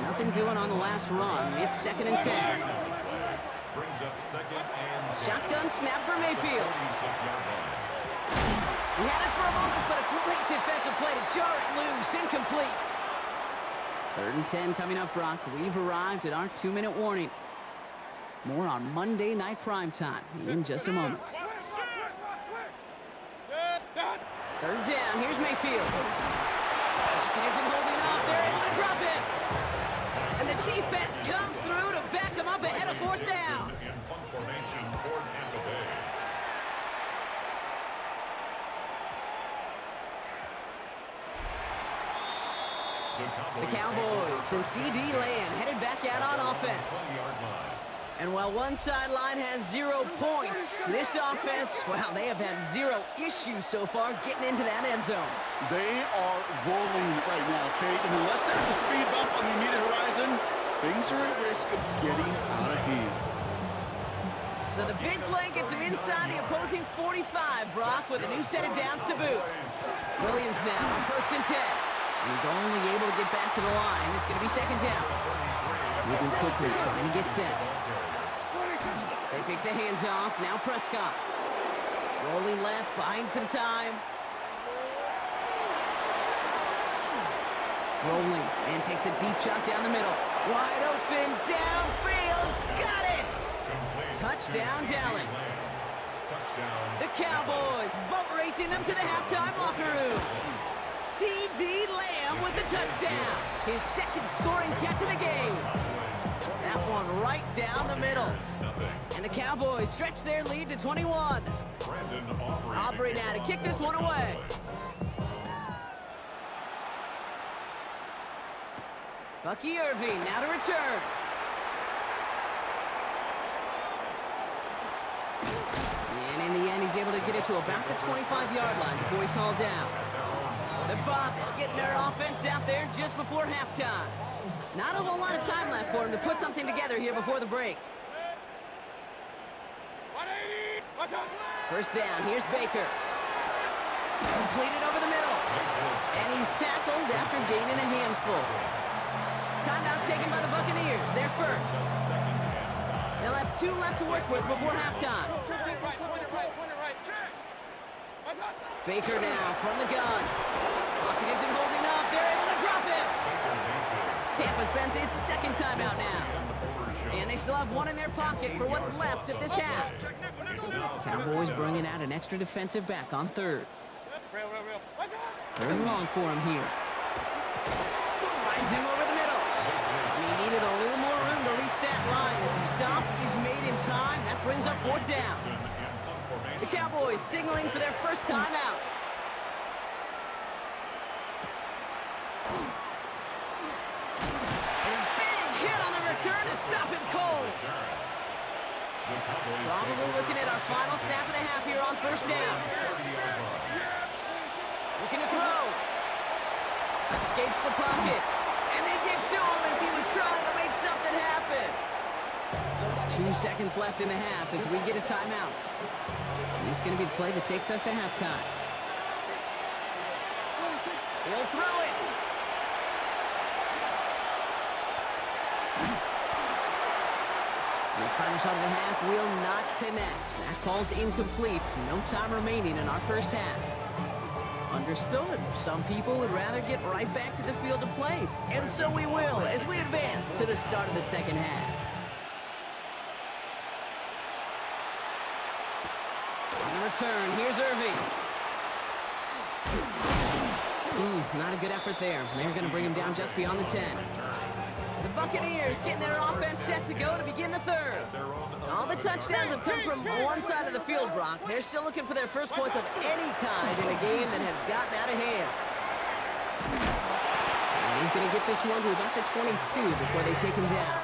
Nothing doing on the last run. It's 2nd and 10. Shotgun snap for Mayfield. He had it for a moment, but a great defensive play to jar it loose. Incomplete. 3rd and 10 coming up, Brock. We've arrived at our 2-minute warning. More on Monday Night Primetime in just a moment. 3rd down. Here's Mayfield. Pocket isn't holding up. They're able to drop it. And the defense comes through to back him up ahead of 4th down. The Cowboys and C.D. Lamb headed back out on offense. And while one sideline has 0 points, this offense, well, they have had 0 issues so far getting into that end zone. They are rolling right now, Kate, and unless there's a speed bump on the immediate horizon, things are at risk of getting out of hand. So the big play gets him inside the opposing 45, Brock, with a new set of downs to boot. Williams now on 1st and 10. And he's only able to get back to the line. It's going to be 2nd down. Moving quickly, trying to get set. They take the hands off. Now Prescott. Rolling left, buying some time. Rolling, and takes a deep shot down the middle. Wide open, downfield, got it! Touchdown, Dallas. The Cowboys boat racing them to the halftime locker room. C.D. Lamb with the touchdown. His 2nd scoring catch of the game. That one right down the middle. And the Cowboys stretch their lead to 21. Aubrey now to kick this one away. Bucky Irving now to return. And in the end, he's able to get it to about the 25-yard line before he's hauled down. The Bucs getting their offense out there just before halftime. Not a whole lot of time left for him to put something together here before the break. 1st down, here's Baker. Completed over the middle. And he's tackled after gaining a handful. Timeout taken by the Buccaneers, their 1st. They'll have 2 left to work with before halftime. Baker now from the gun. Pocket isn't holding up. They're able to drop it. Tampa spends its 2nd timeout now. And they still have 1 in their pocket for what's left of this half. Cowboys bringing out an extra defensive back on 3rd. 3rd and long for him here. Finds him over the middle. And he needed a little more room to reach that line. The stop is made in time. That brings up 4th down. The Cowboys signaling for their 1st timeout. And a big hit on the return to stop him cold. Probably looking at our final snap of the half here on 1st down. Looking to throw. Escapes the pocket. And they get to him as he was trying to make something happen. There's 2 seconds left in the half as we get a timeout. This is going to be the play that takes us to halftime. He'll throw it. This final shot of the half will not connect. That falls incomplete. No time remaining in our 1st half. Understood. Some people would rather get right back to the field to play. And so we will as we advance to the start of the 2nd half. On the return, here's Irving. Not a good effort there. They're going to bring him down just beyond the 10. The Buccaneers getting their offense set to go to begin the third. All the touchdowns have come from one side of the field, Brock. They're still looking for their first points of any kind in a game that has gotten out of hand. And he's going to get this one to about the 22 before they take him down.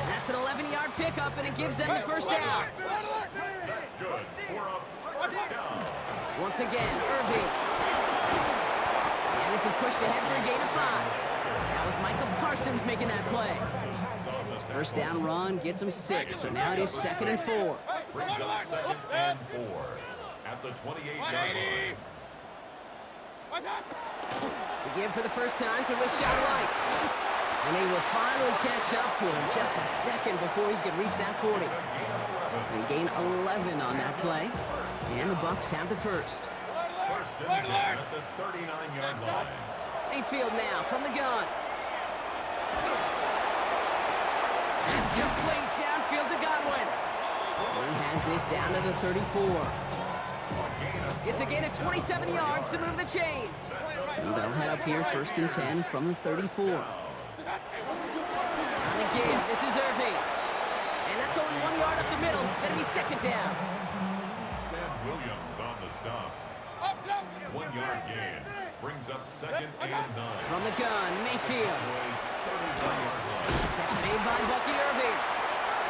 That's an 11-yard pickup, and it gives them the first down. That's good for a first down. Once again, Irving. And this is pushed ahead for a gain of 5. That was Michael Parsons making that play. First down run gets him 6, so now it is 2nd and 4. Brings up 2nd and 4 at the 28-yard line. We give for the first time to Rashad White. And they will finally catch up to him just a second before he could reach that 40. They gain 11 on that play, and the Bucs have the first. First and 10 at the 39-yard line. Mayfield now from the gun. It's complete downfield to Godwin. And he has this down to the 34. It's a gain of 27 yards to move the chains. So they'll head up here 1st and 10 from the 34. On the give, this is Irving. And that's only 1 yard up the middle. Gonna be 2nd down. Sam Williams on the stop. 1 yard gain. Brings up 2nd and 9. From the gun, Mayfield. Catch made by Bucky Irving.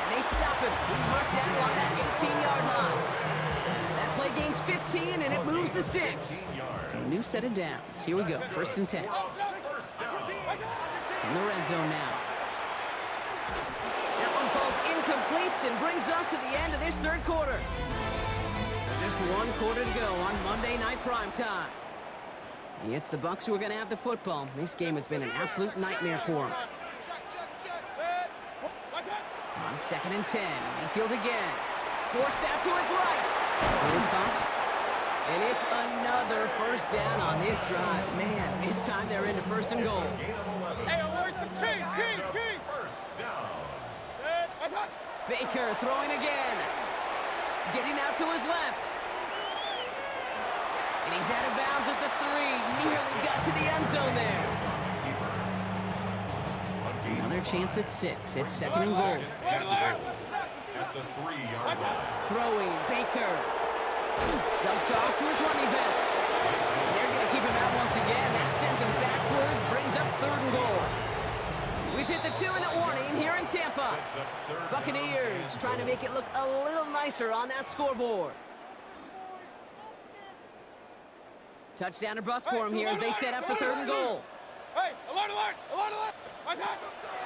And they stop him. He's marked down on that 18-yard line. That play gains 15, and it moves the sticks. So a new set of downs. Here we go, 1st and 10. In the red zone now. That one falls incomplete and brings us to the end of this third quarter. So just 1 quarter to go on Monday Night Primetime. It's the Bucs who are going to have the football. This game has been an absolute nightmare for them. On 2nd and 10, Mayfield again. Forced out to his right. It is caught. And it's another first down on this drive. Man, this time they're into 1st and goal. Hey, alert the King! First down. Baker throwing again. Getting out to his left. And he's out of bounds at the 3. Nearly got to the end zone there. Another chance at 6. It's 2nd and goal. At the 3-yard line. Throwing, Baker. Dumped off to his running back. And they're going to keep him out once again. That sends him backwards, brings up 3rd and goal. We've hit the 2-minute warning here in Tampa. Buccaneers trying to make it look a little nicer on that scoreboard. Touchdown or bust for him here as they set up for 3rd and goal. Hey, alert!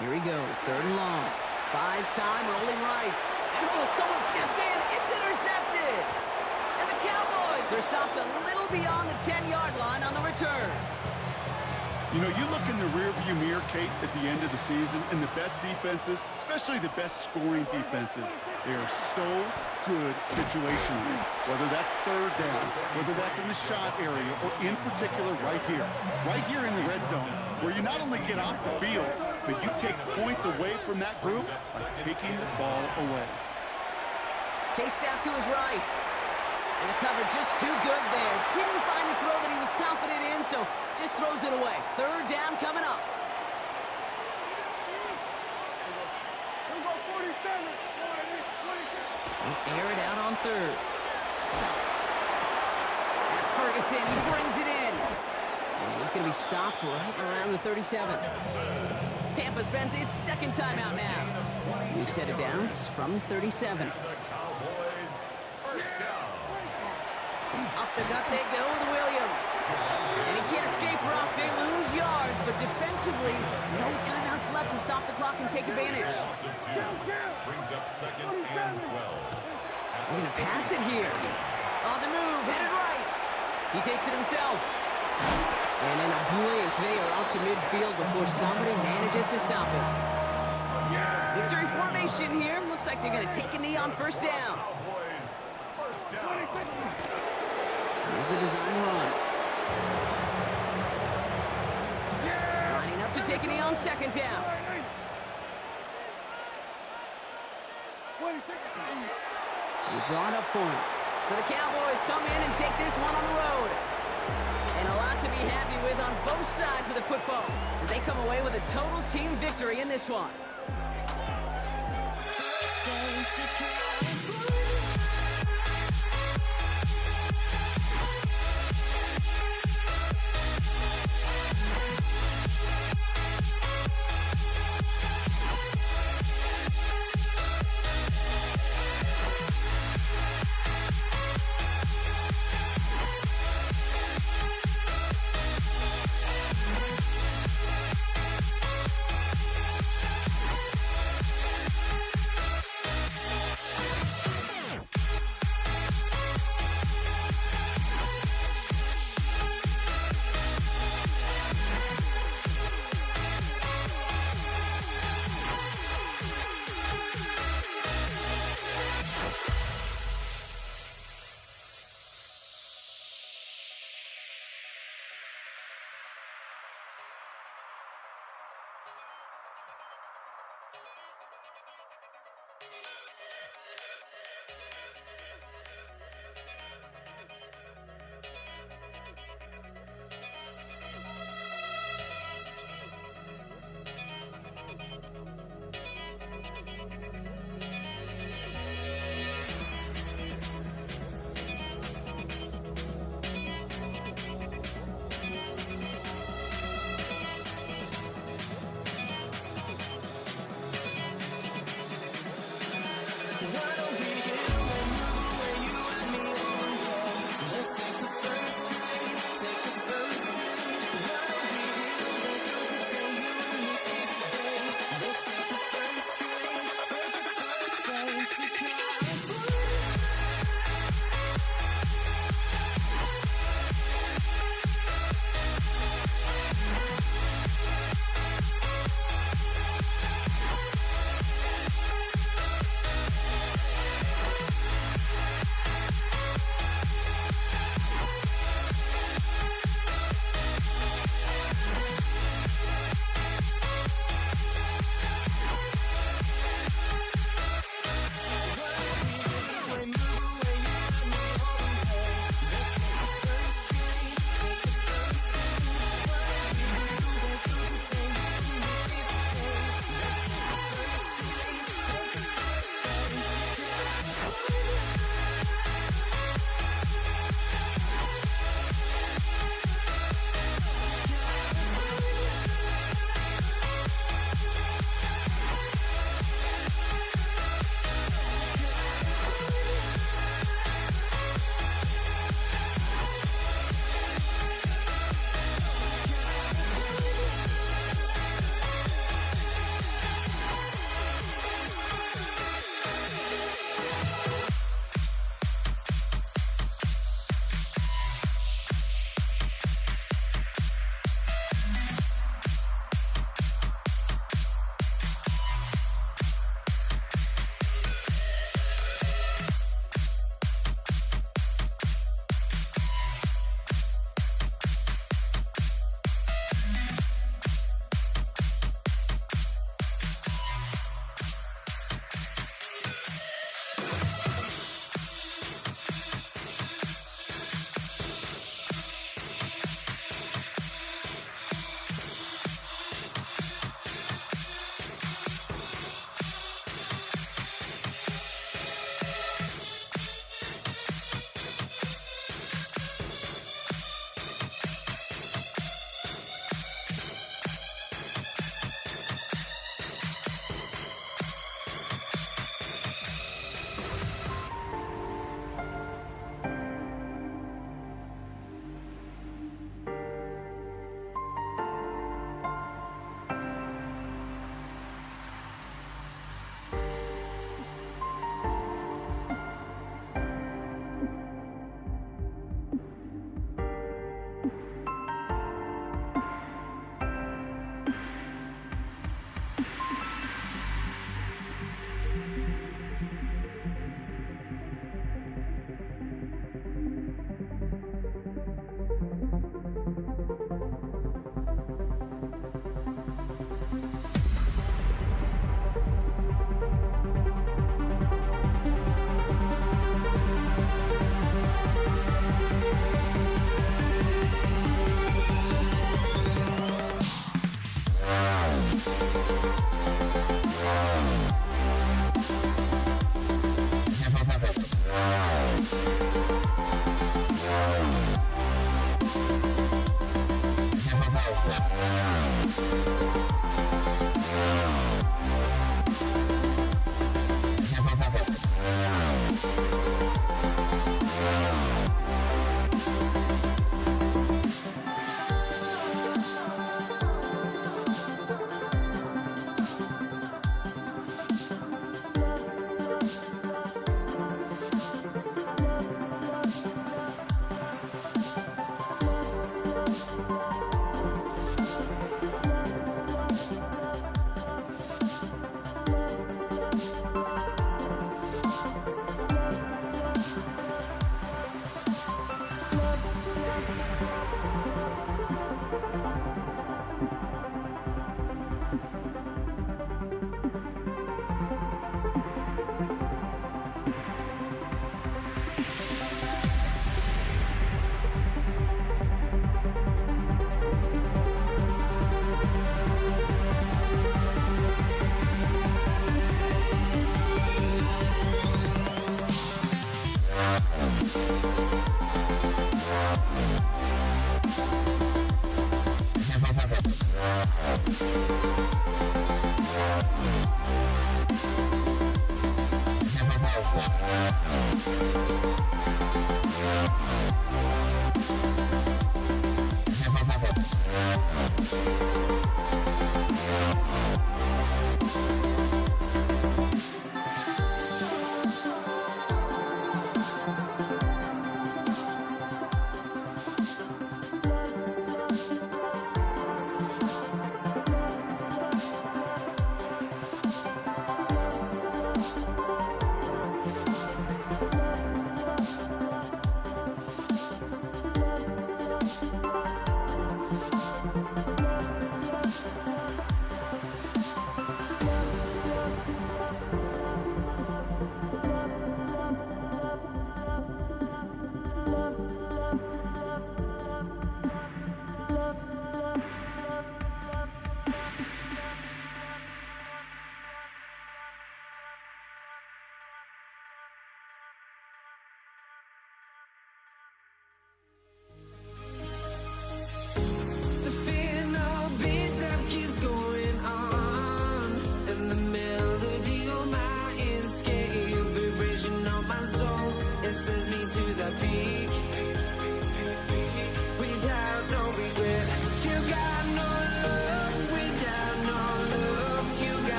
Here he goes, 3rd and long. Buys time, rolling right. And someone stepped in. It's intercepted. And the Cowboys are stopped a little beyond the 10-yard line on the return. You know, you look in the rearview mirror, Kate, at the end of the season, and the best defenses, especially the best scoring defenses, they are so good situationally. Whether that's 3rd down, whether that's in the shot area, or in particular right here in the red zone, where you not only get off the field, but you take points away from that group by taking the ball away. Chased out to his right. And the cover just too good there. Didn't find the throw that he was confident in, so just throws it away. 3rd down coming up. He'll air it out on 3rd. That's Ferguson. He brings it in. And he's going to be stopped right around the 37. Tampa spends its 2nd timeout now. New set of downs from 37. Up the gut they go with Williams. And he can't escape, Brock. They lose yards, but defensively, no timeouts left to stop the clock and take advantage. Brings up 2nd and 12. They're going to pass it here. On the move, headed right. He takes it himself. And in a blink, they are up to midfield before somebody manages to stop him. Victory formation here. Looks like they're going to take a knee on 1st down. First down. Here's a design run. Lining up to take a knee on 2nd down. We draw it up for him. So the Cowboys come in and take this one on the road. And a lot to be happy with on both sides of the football as they come away with a total team victory in this one.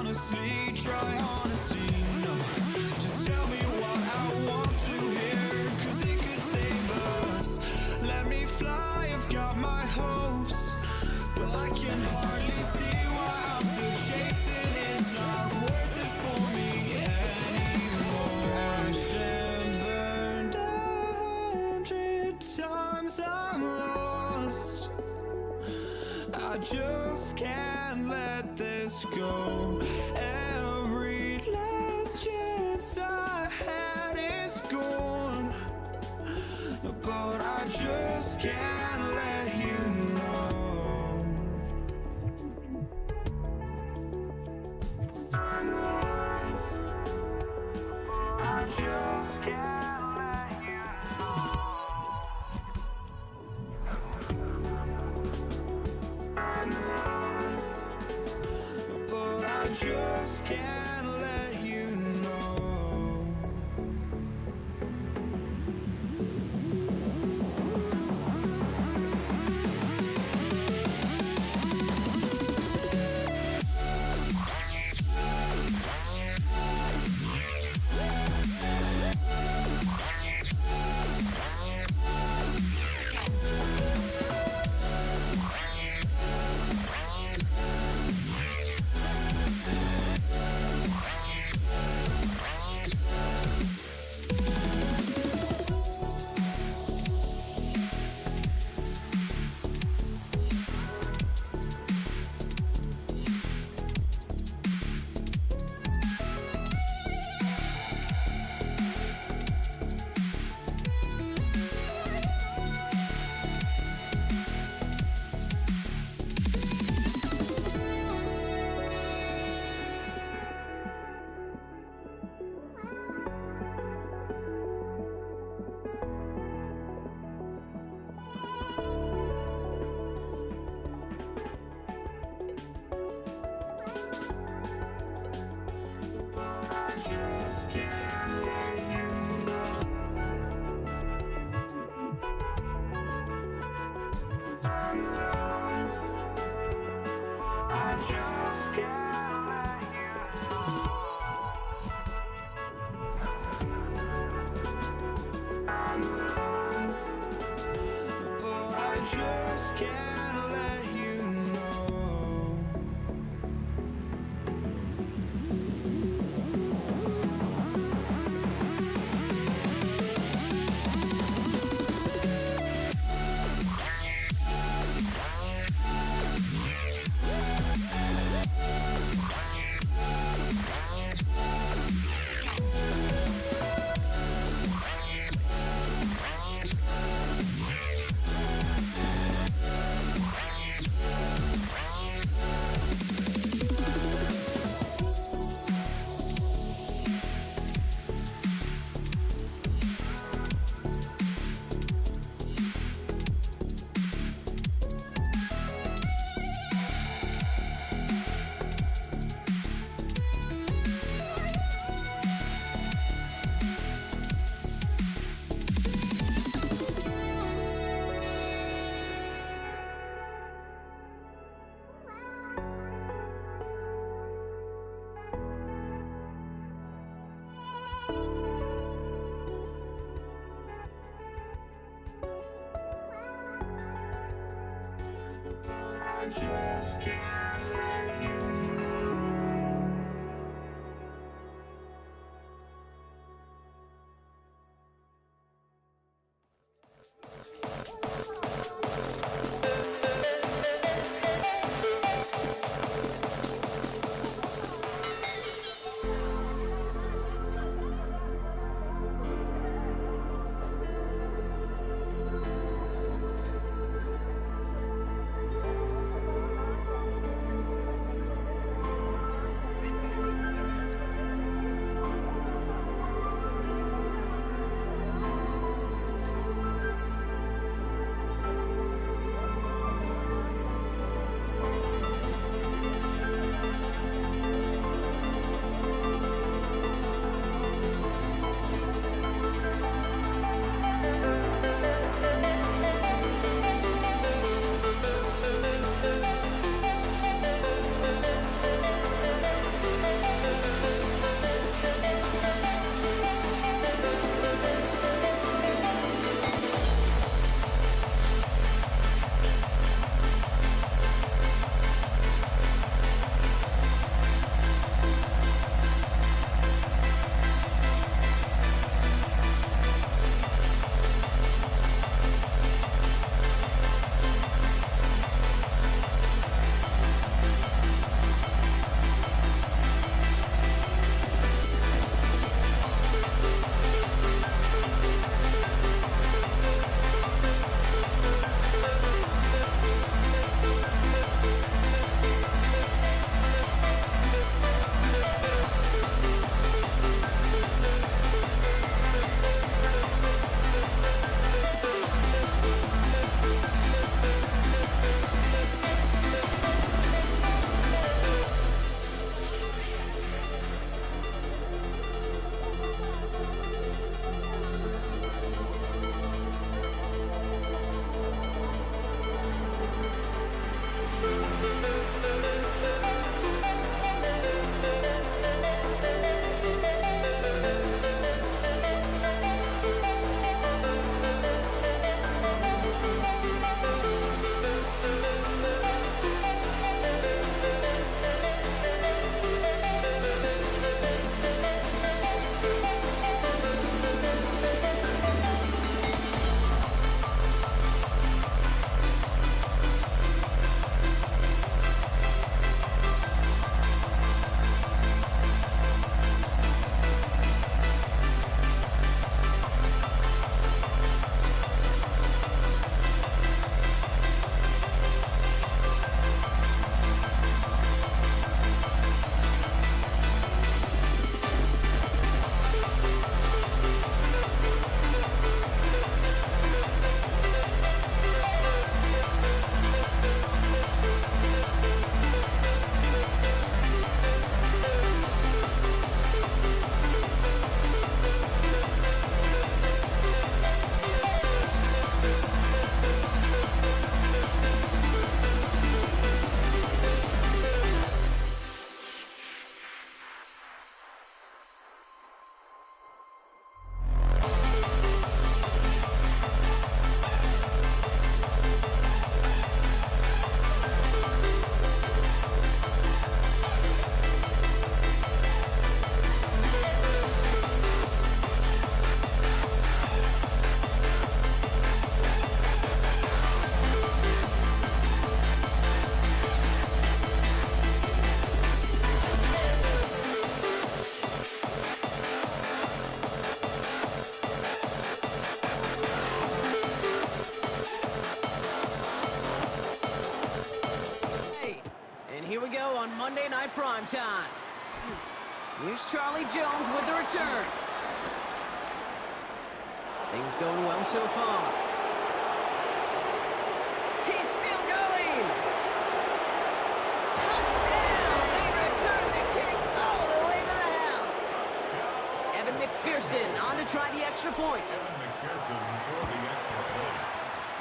honestly, try honesty. No, just tell me what I want to hear, 'cause it could save us. Let me fly, I've got my hopes, but I can hardly see why I'm still chasing. It's not worth it for me anymore. Crashed and burned 100 times, I'm lost. I just can't let this go. Every last chance I had is gone, but I just can't let you know. I just can't let you know. But I just can't let you know. I just can't let you know. on Monday Night Primetime. Here's Charlie Jones with the return. Things going well so far. He's still going! Touchdown! They return the kick all the way to the house. Evan McPherson on to try the extra point. McPherson for the extra point.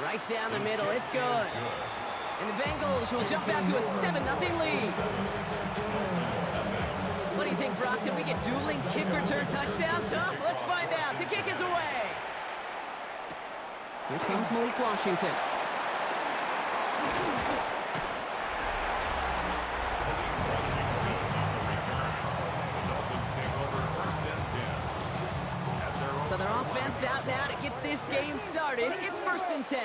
Right down the middle, it's good. And the Bengals will jump out to a 7-0 lead. What do you think, Brock? Can we get dueling kick return touchdowns, huh? Let's find out. The kick is away. Here comes Malik Washington. So their offense out now to get this game started. It's 1st and 10.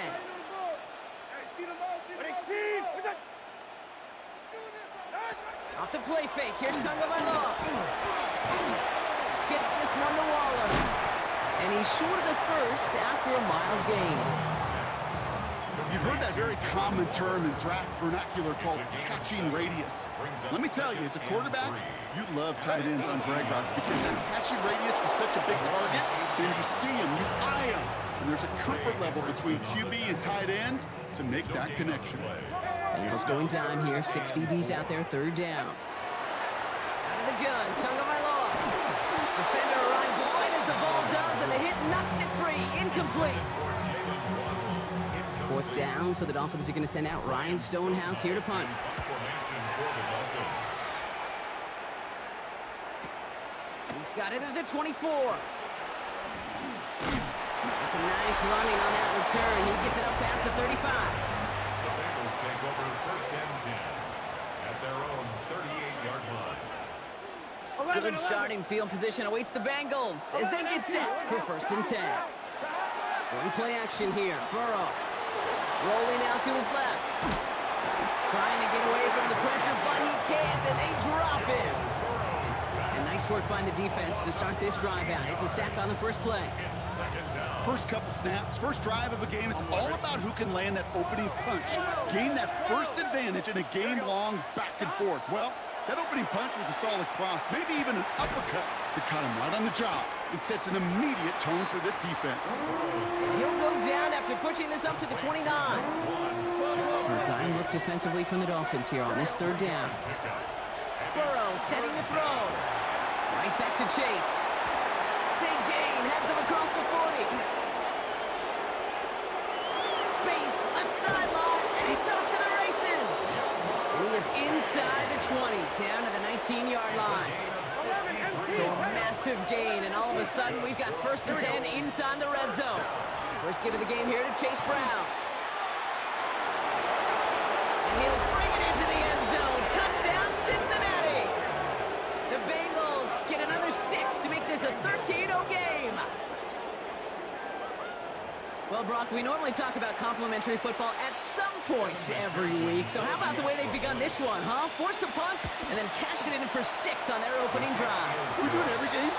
Off the play fake. Here's Tagovailoa. Gets this one to Waller. And he's short of the first after a mild gain. You've heard that very common term in draft vernacular called catching radius. Let me tell you, as a quarterback, you love tight ends on drag routes because that catching radius is such a big target. When you see him, you eye him. And there's a comfort level between QB and tight end to make that connection. Bengals going down here. 6 DBs out there, 3rd down. Out of the gun, Tagovailoa. Defender arrives right as the ball does, and the hit knocks it free. Incomplete. 4th down, so the Dolphins are going to send out Ryan Stonehouse here to punt. He's got it at the 24. It's a nice running on that return. He gets it up past the 35. The Bengals take over 1st and 10 at their own 38-yard line. Good starting field position awaits the Bengals as they get set for 1st and 10. Going play action here. Burrow rolling out to his left. Trying to get away from the pressure, but he can't, and they drop him. And nice work by the defense to start this drive out. It's a sack on the first play. First couple snaps, first drive of a game, it's all about who can land that opening punch. Gain that first advantage in a game-long back and forth. Well, that opening punch was a solid cross, maybe even an uppercut that caught him right on the job and sets an immediate tone for this defense. He'll go down after pushing this up to the 29. So a dime look defensively from the Dolphins here on this 3rd down. Burrow setting the throw. Right back to Chase. Big gain, has them across the 40. Space, left sideline, and he's off to the races. And he is inside the 20, down to the 19-yard line. So a massive gain, and all of a sudden we've got 1st and 10 inside the red zone. First give of the game here to Chase Brown. And he'll bring it into the end zone. Touchdown, Cincinnati! The Bengals get another 6 to make this a 13-0 game. Well, Brock, we normally talk about complimentary football at some point every week. So how about the way they've begun this one, huh? Force a punt and then cash it in for 6 on their opening drive. We do it every game?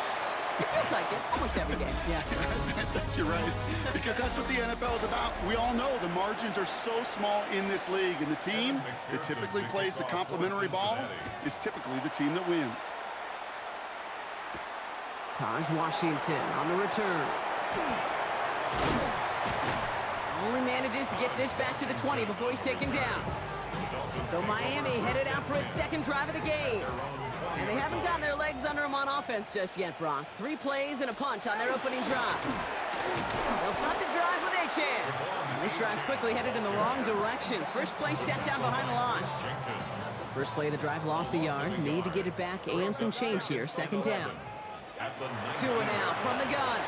It feels like it. Almost every game, yeah. I think you're right, because that's what the NFL is about. We all know the margins are so small in this league, and the team that typically plays the complimentary ball is typically the team that wins. Taj Washington on the return. Only manages to get this back to the 20 before he's taken down. So Miami headed out for its 2nd drive of the game. And they haven't gotten their legs under them on offense just yet, Brock. 3 plays and a punt on their opening drive. They'll start the drive with Achane. And this drive's quickly headed in the wrong direction. First play set down behind the line. First play of the drive lost a yard. Need to get it back and some change here. 2nd down. 2 and out from the gun.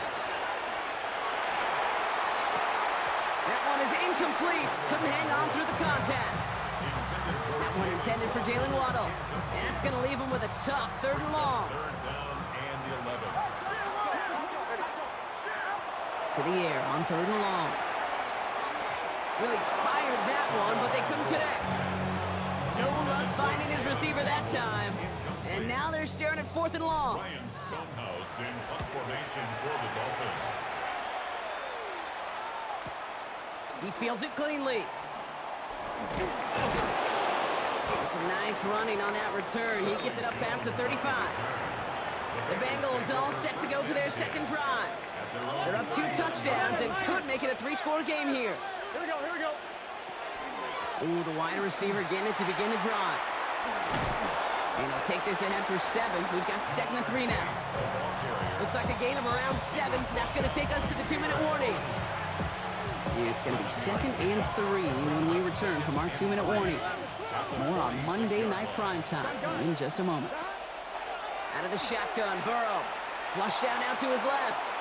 That one is incomplete. Couldn't hang on through the contact. That one intended for Jalen Waddle. And that's going to leave him with a tough 3rd and long. 3rd down and 11. To the air on 3rd and long. Really fired that one, but they couldn't connect. No luck finding his receiver that time. And now they're staring at 4th and long. Ryan Stonehouse in punt formation for the Dolphins. He fields it cleanly. It's a nice running on that return. He gets it up past the 35. The Bengals all set to go for their second drive. They're up 2 touchdowns and could make it a 3-score game here. Here we go, here we go. Ooh, the wide receiver getting it to begin the drive. And he'll take this ahead for 7. We've got 2nd and 3 now. Looks like a gain of around 7. That's going to take us to the 2-minute warning. It's going to be 2nd and 3 when we return from our 2-minute warning. More on Monday Night Primetime in just a moment. Out of the shotgun, Burrow. Flush down out to his left.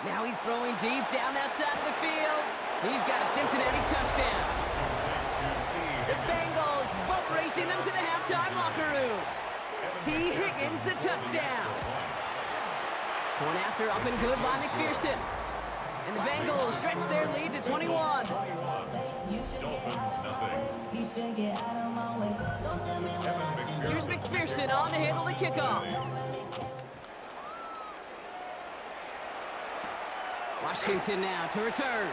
Now he's throwing deep down that side of the field. He's got a Cincinnati touchdown. The Bengals boat racing them to the halftime locker room. T. Higgins the touchdown. Point after up and good by McPherson. And the Bengals stretch their lead to 21. Dolphins nothing. Here's McPherson on to handle the kickoff. Washington now to return.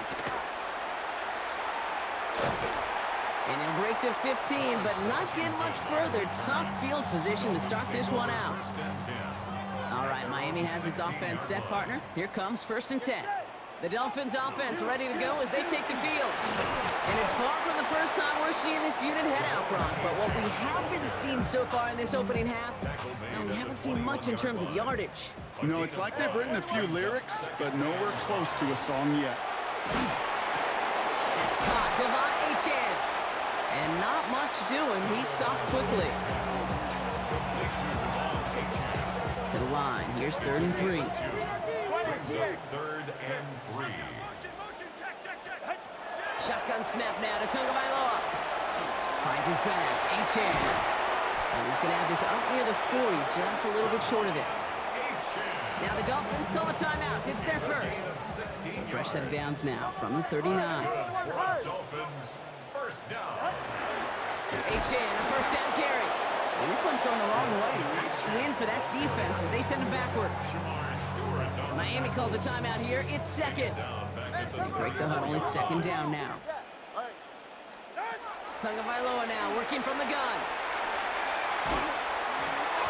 And he'll break the 15, but not get much further. Tough field position to start this one out. All right, Miami has its offense set, partner. Here comes 1st and 10. The Dolphins offense ready to go as they take the field. And it's far from the first time we're seeing this unit head out, Brock. But what we haven't seen so far in this opening half, we haven't seen much in terms of yardage. No, it's like they've written a few lyrics, but nowhere close to a song yet. That's caught. Devon Achane. And not much doing. He stopped quickly. To the line. Here's 3rd and 3. 3rd and 3. Shotgun snap now to Tagovailoa. Finds his back. Achane. And he's going to have this up near the 40, just a little bit short of it. Now the Dolphins call a timeout. It's their first. So fresh set of downs now from the 39. Dolphins first down. Achane, a first down carry. And this one's going the wrong way. Nice win for that defense as they send him backwards. Miami calls a timeout here. It's 2nd. They break the huddle. It's 2nd down now. Tagovailoa now working from the gun.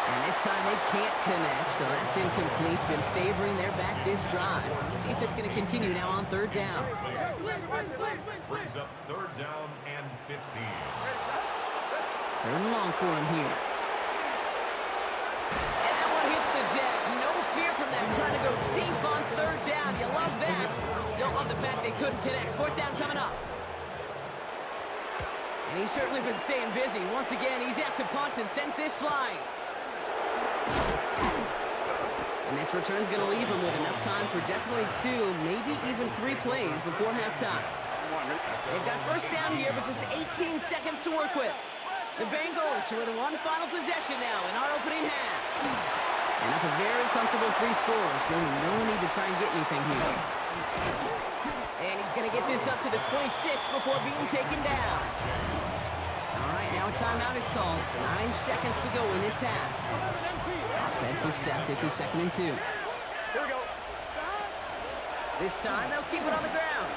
And this time they can't connect, so that's incomplete. Been favoring their back this drive. Let's see if it's going to continue now on 3rd down. Brings up 3rd down and 15. 3rd and long for him here. And that one hits the deck. No fear from them trying to go deep on 3rd down. You love that. Don't love the fact they couldn't connect. 4th down coming up. And he's certainly been staying busy. Once again, he's out to punt and sends this flying. And this return's going to leave him with enough time for definitely 2, maybe even 3 plays before halftime. They've got first down here, but just 18 seconds to work with. The Bengals with one final possession now in our opening half. And up a very comfortable 3 scores. Really no need to try and get anything here. And he's going to get this up to the 26 before being taken down. All right, now a timeout is called. 9 seconds to go in this half. Offense is set. This is 2nd and 2. Here we go. This time they'll keep it on the ground.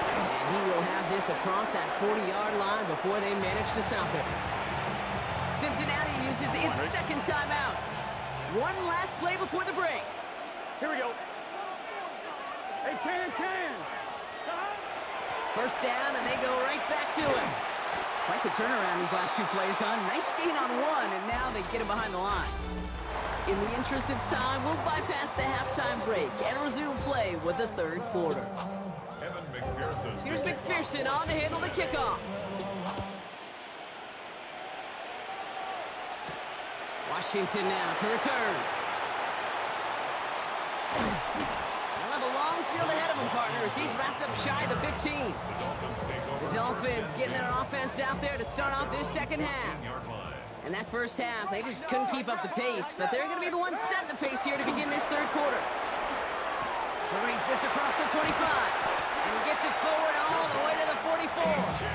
And he will have this across that 40-yard line before they manage to stop it. Cincinnati uses its 2nd timeout. One last play before the break. Here we go. Hey, can. First down, and they go right back to him. Quite the turnaround these last 2 plays, huh? Nice gain on 1, and now they get him behind the line. In the interest of time, we'll bypass the halftime break and resume play with the 3rd quarter. Evan McPherson. Here's McPherson on to handle the kickoff. Washington now to return. They'll have a long field ahead of him, partners. He's wrapped up shy of the 15. The Dolphins getting their offense out there to start off this second half. And that first half, they just couldn't keep up the pace, but they're going to be the ones setting the pace here to begin this 3rd quarter. Hurries this across the 25, and he gets it forward all the way to the 44.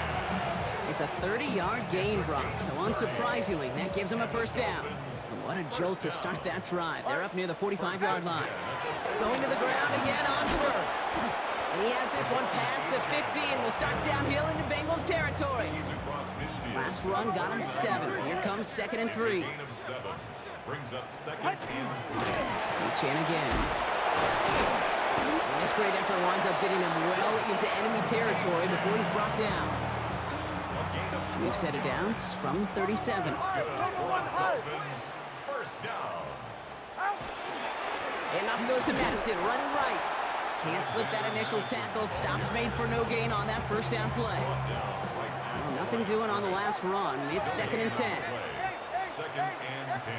It's a 30-yard gain, Brock, so unsurprisingly, that gives them a first down. And what a jolt to start that drive. They're up near the 45-yard line. Going to the ground again on 1st. And he has this one past the 50 and will start downhill into Bengals territory. Across midfield. Last run got him 7. Here comes 2nd and 3. Gain of 7. Brings up 2nd and 3. Chan again. And this great effort winds up getting him well into enemy territory before he's brought down. We've set it down from 37. Dolphins, first down. Enough goes to Madison, running right. Can't slip that initial tackle. Stops made for no gain on that first down play. Well, nothing doing on the last run. It's 2nd and 10. 2nd and 10.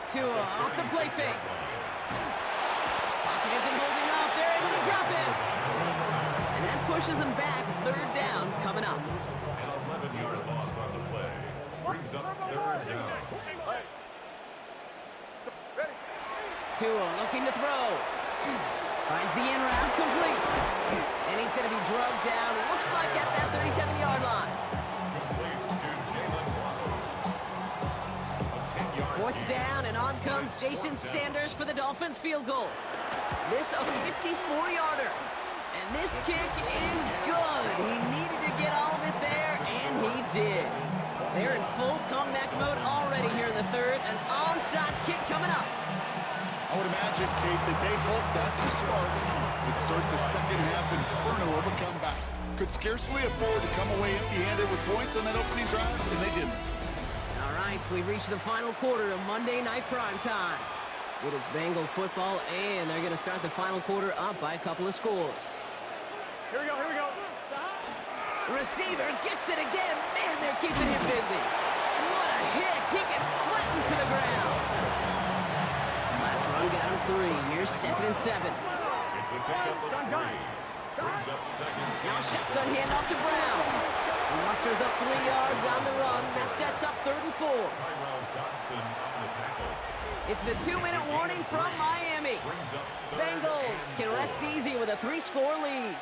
Tua off the play fake. Pocket isn't holding up. They're able to drop it. And that pushes them back. 3rd down coming up. An 11-yard loss on the play. Brings up 3rd down. Tua looking to throw. Finds the in route complete. And he's going to be drugged down. Looks like at that 37-yard line. Complete to Jalen Waddle. A 10-yard 4th down, and on comes Jason Sanders for the Dolphins field goal. This a 54-yarder. And this kick is good. He needed to get all of it there, and he did. They're in full comeback mode already here in the 3rd. An onside kick coming up. I would imagine, Kate, that they hope that's the spark that starts a second-half inferno of a comeback. Could scarcely afford to come away empty-handed with points on that opening drive, and they didn't. All right, we've reached the final quarter of Monday Night Primetime. It is Bengal football, and they're going to start the final quarter up by a couple of scores. Here we go, here we go. Receiver gets it again. Man, they're keeping him busy. What a hit. He gets flattened to the ground. Last run got him 3. Here's 2nd and 7. It's a pickup of 3. Brings up 2nd. Now a shotgun handoff to Brown. He musters up 3 yards on the run. That sets up 3rd and 4. Tyrell Dodson on the tackle. It's the 2-minute warning from Miami. Brings up 3rd Bengals and can rest easy with a 3-score lead.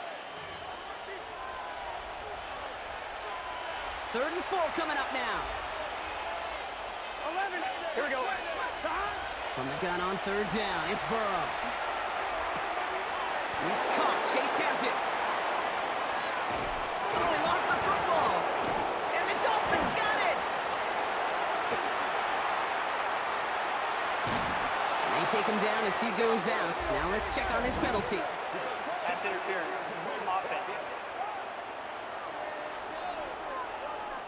3rd and 4 coming up now. 11. Here we go. From the gun on 3rd down, it's Burrow. It's caught. Chase has it. Oh, he lost the football. And the Dolphins got it. They take him down as he goes out. Now let's check on this penalty. Pass interference. Offense.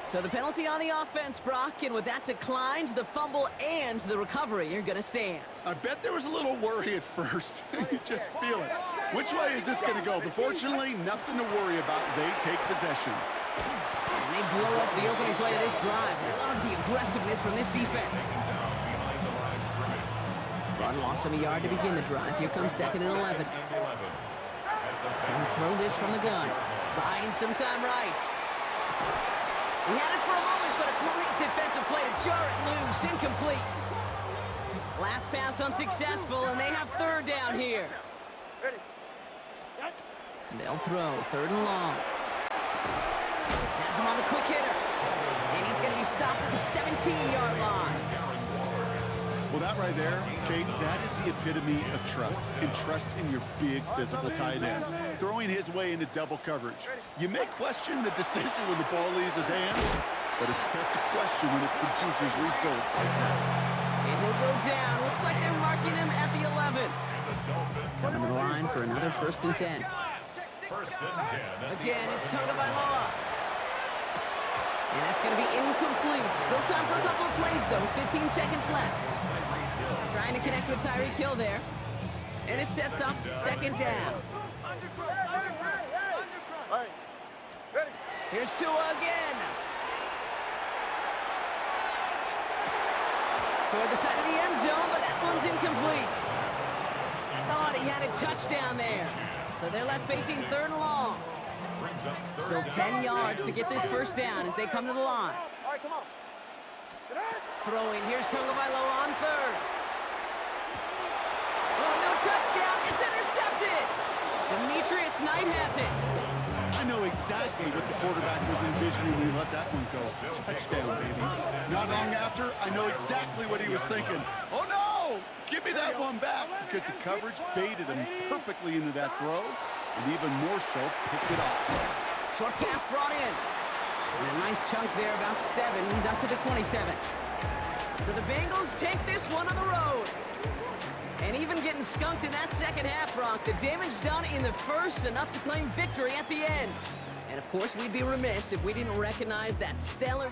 So the penalty on the offense, Brock, and with that declined, the fumble and the recovery are going to stand. I bet there was a little worry at first. You just feel it. Which way is this going to go? But fortunately, nothing to worry about. They take possession. And they blow up the opening play of this drive. Love the aggressiveness from this defense. behind the line of scrimmage. Run lost him a yard to begin the drive. Here comes 2nd and 11. Trying to throw this from the gun. Buying some time right. He had it for a moment, but a great defensive play to jar it loose. Incomplete. Last pass unsuccessful, and they have 3rd down here. They'll throw 3rd and long. Has him on the quick hitter. And he's going to be stopped at the 17-yard line. Well, that right there, Kate, that is the epitome of trust, and trust in your big physical tight end. Throwing his way into double coverage. You may question the decision when the ball leaves his hands, but it's tough to question when it produces results like that. And he'll go down. Looks like they're marking him at the 11. Coming to the line for another 1st and 10. 1st and 10. Again, it's Tagovailoa. And that's going to be incomplete. Still time for a couple of plays, though. 15 seconds left. Trying to connect with Tyreek Hill there. And it sets up 2nd down. Here's Tua again. Toward the side of the end zone, but that one's incomplete. Thought he had a touchdown there. So they're left facing 3rd and long. Still 10 yards to get this 1st down as they come to the line. All right, come on. Throwing, here's Tagovailoa on 3rd. Oh, no touchdown, it's intercepted! Demetrius Knight has it. I know exactly what the quarterback was envisioning when he let that one go. Touchdown, baby. Not long after, I know exactly what he was thinking. Oh, no! Give me that one back, because the coverage baited him perfectly into that throw. and even more so, picked it off. Short pass brought in. And a nice chunk there, about 7. He's up to the 27. So the Bengals take this one on the road. And even getting skunked in that second half, Brock, the damage done in the first, enough to claim victory at the end. And of course, we'd be remiss if we didn't recognize that stellar...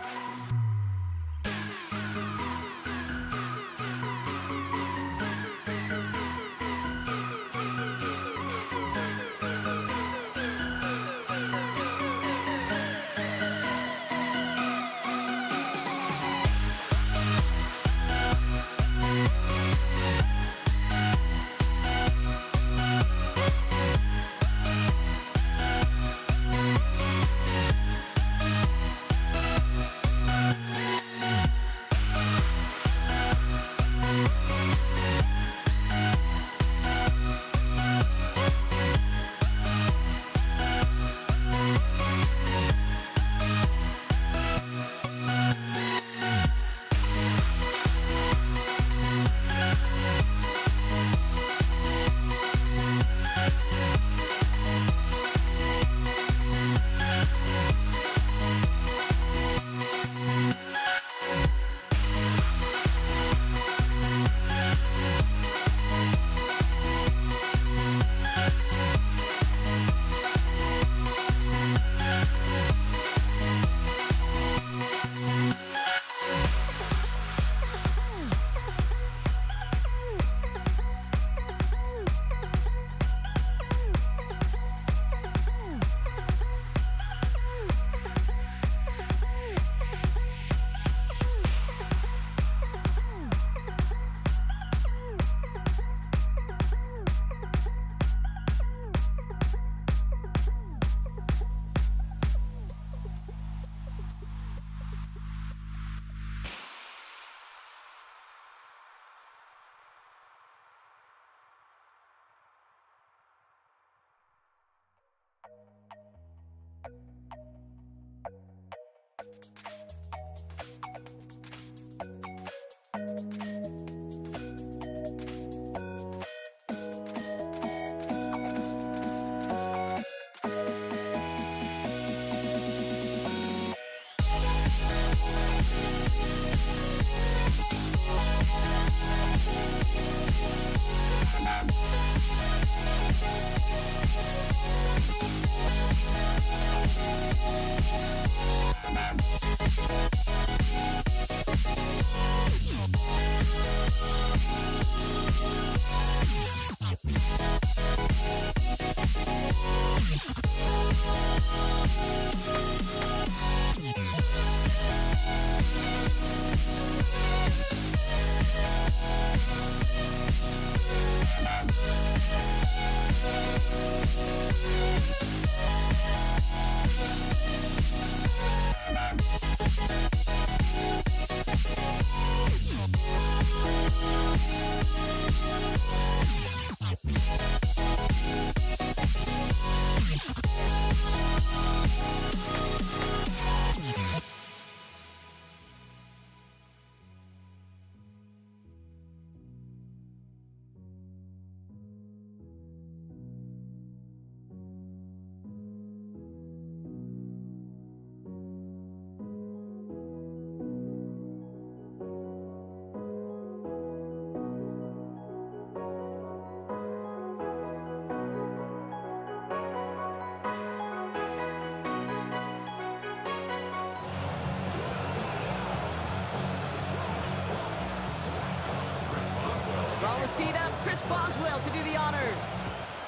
Ball is teed up. Chris Boswell to do the honors.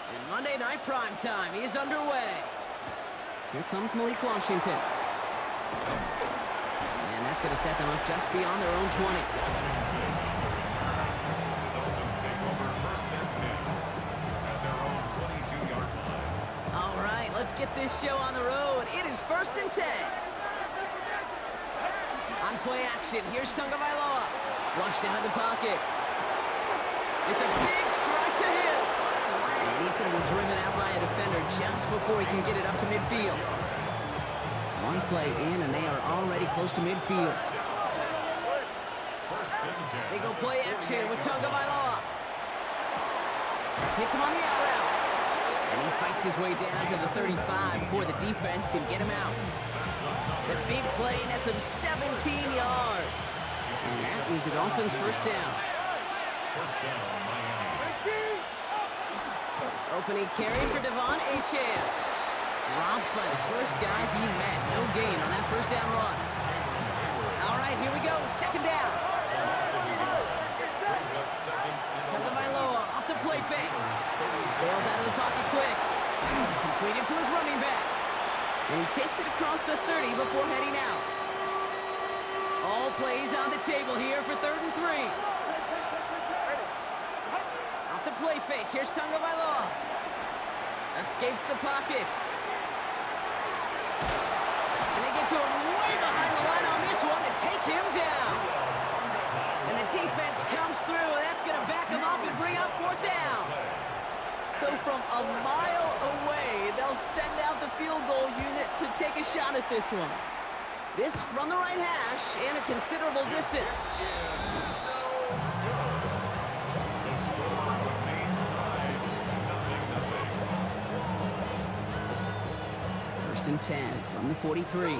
And Monday Night Prime Time is underway. Here comes Malik Washington. And that's going to set them up just beyond their own 20. Dolphins take over first and 10 at their own 22-yard line. All right, let's get this show on the road. It is first and 10. On play action, here's Tagovailoa. Flushed out of the pocket. It's a big strike to him. And he's going to be driven out by a defender just before he can get it up to midfield. One play in, and they are already close to midfield. First and 10. They go play action with Tagovailoa. Hits him on the out route. And he fights his way down to the 35 before the defense can get him out. The big play nets him 17 yards. And that is the Dolphins' first down. First down, Miami. Opening carry for Devon Achane. Dropped by the first guy he met. No gain on that first down run. All right, here we go. Second down. Brings up second and Tagovailoa off the play fake. Bails out of the pocket quick. Completed to his running back. And he takes it across the 30 before heading out. All plays on the table here for 3rd and 3. Off the play fake. Here's Tagovailoa. Escapes the pocket. And they get to him way behind the line on this one and take him down. And the defense comes through, and that's going to back him up and bring up 4th down. So from a mile away, they'll send out the field goal unit to take a shot at this one. This from the right hash and a considerable distance. the score remains tied. 0-0. First and 10 from the 43.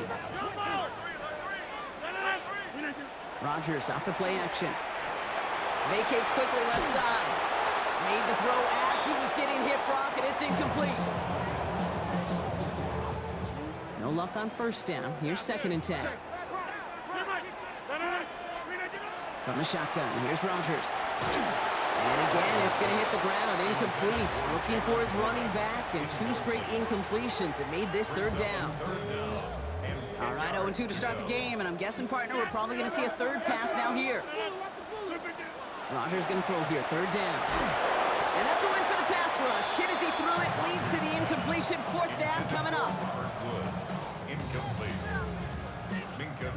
Rodgers off the play action. Vacates quickly left side. Made the throw as he was getting hit, Brock, and it's incomplete. No luck on first down. Here's 2nd and 10. From the shotgun, here's Rodgers. And again, it's going to hit the ground. Incomplete. Looking for his running back, and 2 straight incompletions. It made this 3rd down. All right, 0-2 to start the game, and I'm guessing, partner, we're probably going to see a 3rd pass now here. Rodgers going to throw here, 3rd down. And that's a win for the pass rush. Hit as he threw it, leads to the incompletion. 4th down coming up. Incomplete.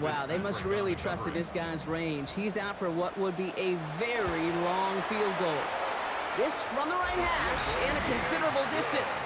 Wow, they must really trusted this guy's range. He's out for what would be a very long field goal. This from the right hash and a considerable distance.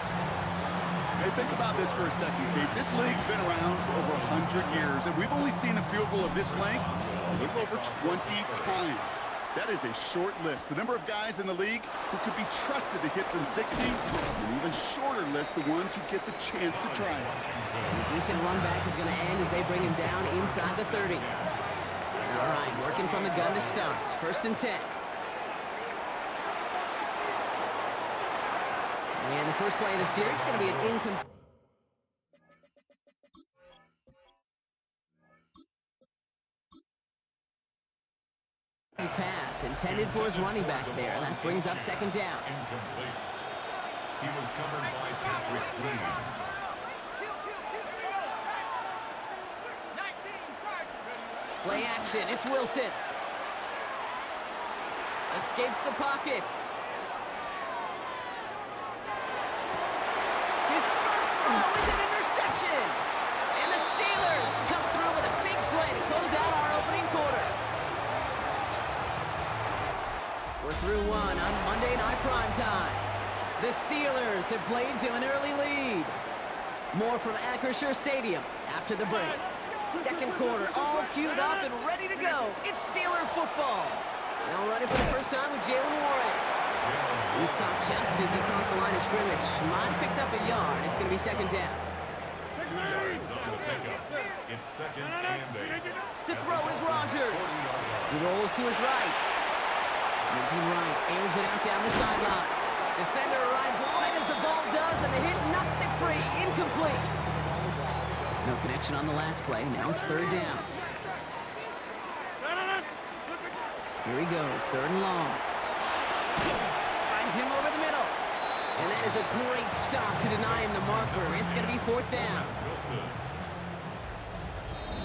Hey, think about this for a second, Kate. This league's been around for over 100 years, and we've only seen a field goal of this length a little over 20 times. That is a short list. The number of guys in the league who could be trusted to hit from 60, an even shorter list, the ones who get the chance to try it. And a decent run back is going to end as they bring him down inside the 30. All right, working from the gun to start. 1st and 10. And the first play of the series is going to be an incomplete. Pass intended for his running back there. That brings up 2nd down. Incomplete. He was covered by Patrick Queen. Play action. It's Wilson. Escapes the pocket. His first throw is an interception. And the Steelers come through with a big play to close out our opening quarter. We're through one on Monday Night Primetime. The Steelers have played to an early lead. More from Acrisure Stadium after the break. 2nd quarter, all queued up and ready to go. It's Steeler football. Now running for the first time with Jalen Warren. He's caught just as he crossed the line of scrimmage. Mott picked up a yard. It's going to be 2nd down. 2 yards on the pickup. It's 2nd and 8. To throw is Rodgers. He rolls to his right. Moving right, airs it out down the sideline. Defender arrives right as the ball does, and the hit knocks it free. Incomplete. No connection on the last play. Now it's 3rd down. Here he goes, 3rd and long. Finds him over the middle. And that is a great stop to deny him the marker. It's going to be 4th down.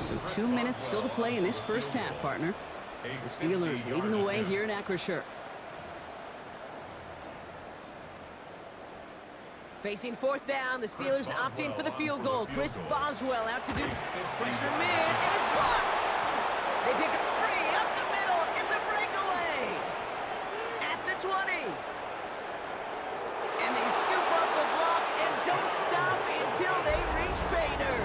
So 2 minutes still to play in this first half, partner. The Steelers leading the way here in Acrisure. Facing 4th down, the Steelers opting for the field goal. Chris Boswell out to do pressure mid, and it's blocked! They pick up free, up the middle, it's a breakaway! At the 20. And they scoop up the block and don't stop until they reach Painter.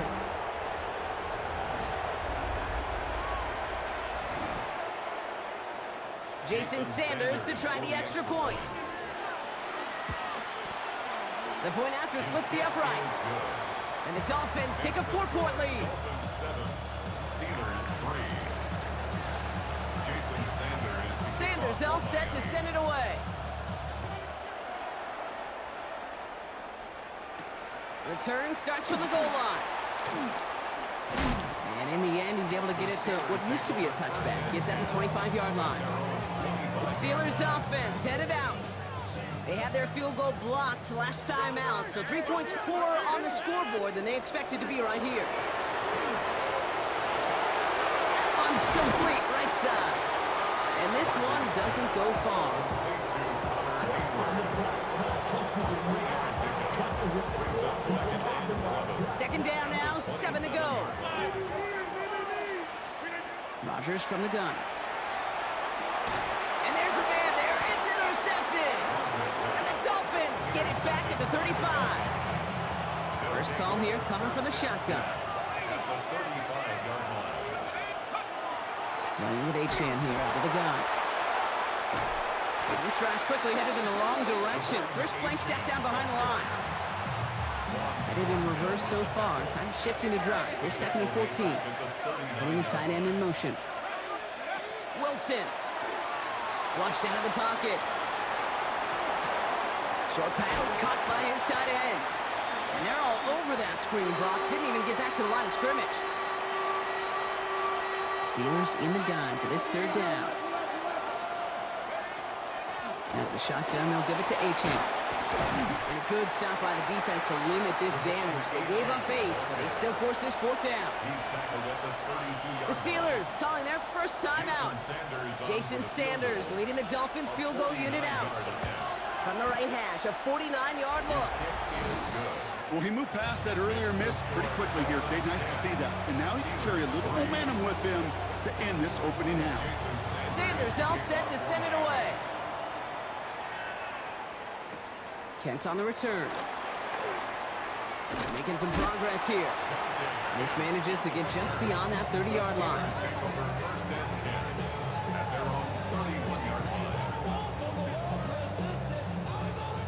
Jason Sanders to try the extra point. The point after splits the upright. And the Dolphins take a 4-point lead. Dolphins 7, Steelers 3. Jason Sanders. Sanders all set to send it away. Return starts from the goal line. And in the end, he's able to get it to what used to be a touchback. Gets at the 25-yard line. The Steelers offense headed out. They had their field goal blocked last time out, so 3 points poorer on the scoreboard than they expected to be right here. That one's complete right side. And this one doesn't go far. Second down now, 7 to go. Rodgers from the gun. And there's a man there. It's intercepted. And the Dolphins get it back at the 35. First call here coming from the shotgun. Running with Achane here out of the gun. And this drive's quickly headed in the wrong direction. First play set down behind the line. Headed in reverse so far. Time to shift into drive. Here's 2nd and 14. Putting the tight end in motion. Wilson. Flushed out of the pocket. Short pass caught by his tight end. And they're all over that screen, Brock. Didn't even get back to the line of scrimmage. Steelers in the gun for this 3rd down. At the shotgun, they'll give it to Achane. And a good stop by the defense to limit this damage. They gave up 8, but they still forced this 4th down. The Steelers calling their first timeout. Jason Sanders leading the Dolphins field goal unit out. From the right hash, a 49-yard look. Well, he moved past that earlier miss pretty quickly here, Kate. Nice to see that. And now he can carry a little momentum with him to end this opening half. Sanders all set to send it away. Kent on the return. Making some progress here. This manages to get just beyond that 30-yard line.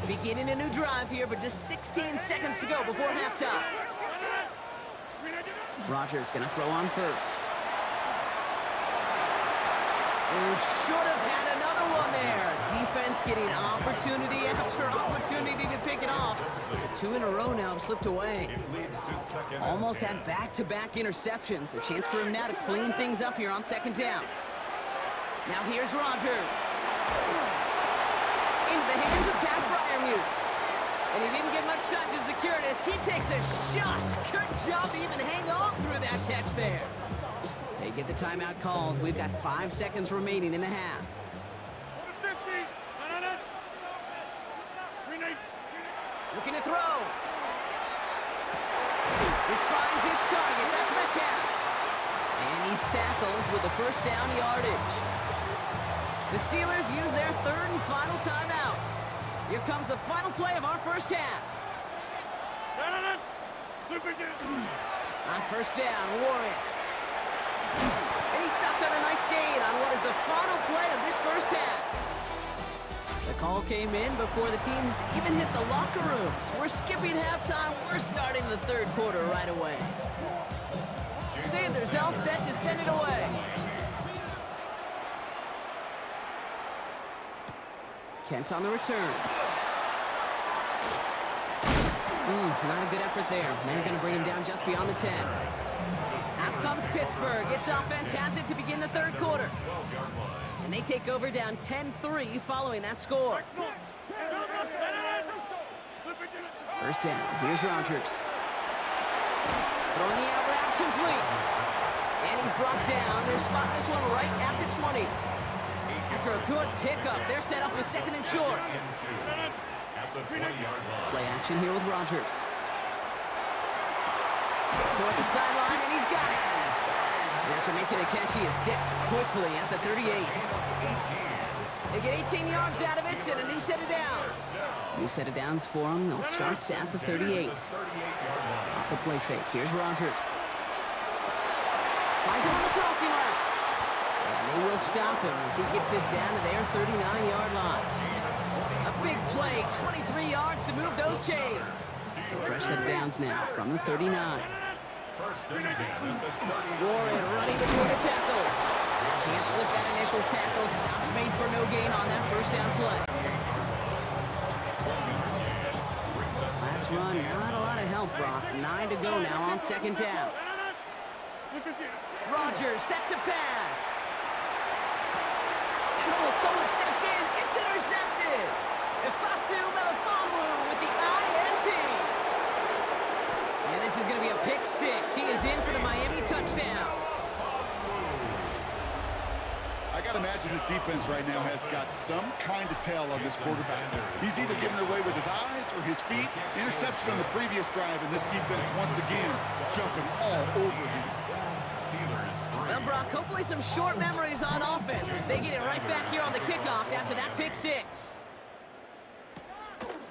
Beginning a new drive here, but just 16 seconds to go before halftime. Rodgers gonna throw on first. Should have had another one there. Defense getting opportunity after opportunity to pick it off. The 2 in a row now have slipped away. Almost had back-to-back interceptions. A chance for him now to clean things up here on 2nd down. Now here's Rodgers. Into the hands of Pat Freiermuth. And he didn't get much time to secure it as he takes a shot. Good job to even hang on through that catch there. They get the timeout called. We've got 5 seconds remaining in the half. Looking to throw. This finds its target. That's Metcalf. And he's tackled with the first down yardage. The Steelers use their 3rd and final timeout. Here comes the final play of our first half. On first down, Warren. And he stopped on a nice gain on what is the final play of this first half. The call came in before the teams even hit the locker rooms. We're skipping halftime. We're starting the 3rd quarter right away. Sanders all set to send it away. Kent on the return. Not a good effort there. They're going to bring him down just beyond the 10. Out comes Pittsburgh. Its offense has it to begin the 3rd quarter. And they take over down 10-3 following that score. First down. Here's Rodgers. Throwing the out route complete. And he's brought down. They're spotting this one right at the 20. After a good pickup, they're set up with 2nd and short. Play action here with Rodgers. Toward the sideline, and he's got it. And after making a catch, he is decked quickly at the 38. They get 18 yards out of it and a new set of downs. New set of downs for them. They'll start at the 38. Off the play fake. Here's Rodgers. Finds him on the crossing route. And they will stop him as he gets this down to their 39-yard line. A big play, 23 yards to move those chains. So fresh set of downs now from the 39. First and 10 at the 30. Warren running between the tackles. Can't slip that initial tackle. Stops made for no gain on that first down play. Last run, not a lot of help, Brock. 9 to go now on second down. Rodgers set to pass. And oh, someone stepped in. It's intercepted. Ifeatu Melifonwu with the INT. And this is going to be a pick six. He is in for the Miami touchdown. I got to imagine this defense right now has got some kind of tell on this quarterback. He's either giving it away with his eyes or his feet. Interception on the previous drive, and this defense once again jumping all over him. Well, Brock, hopefully some short memories on offense as they get it right back here on the kickoff after that pick six.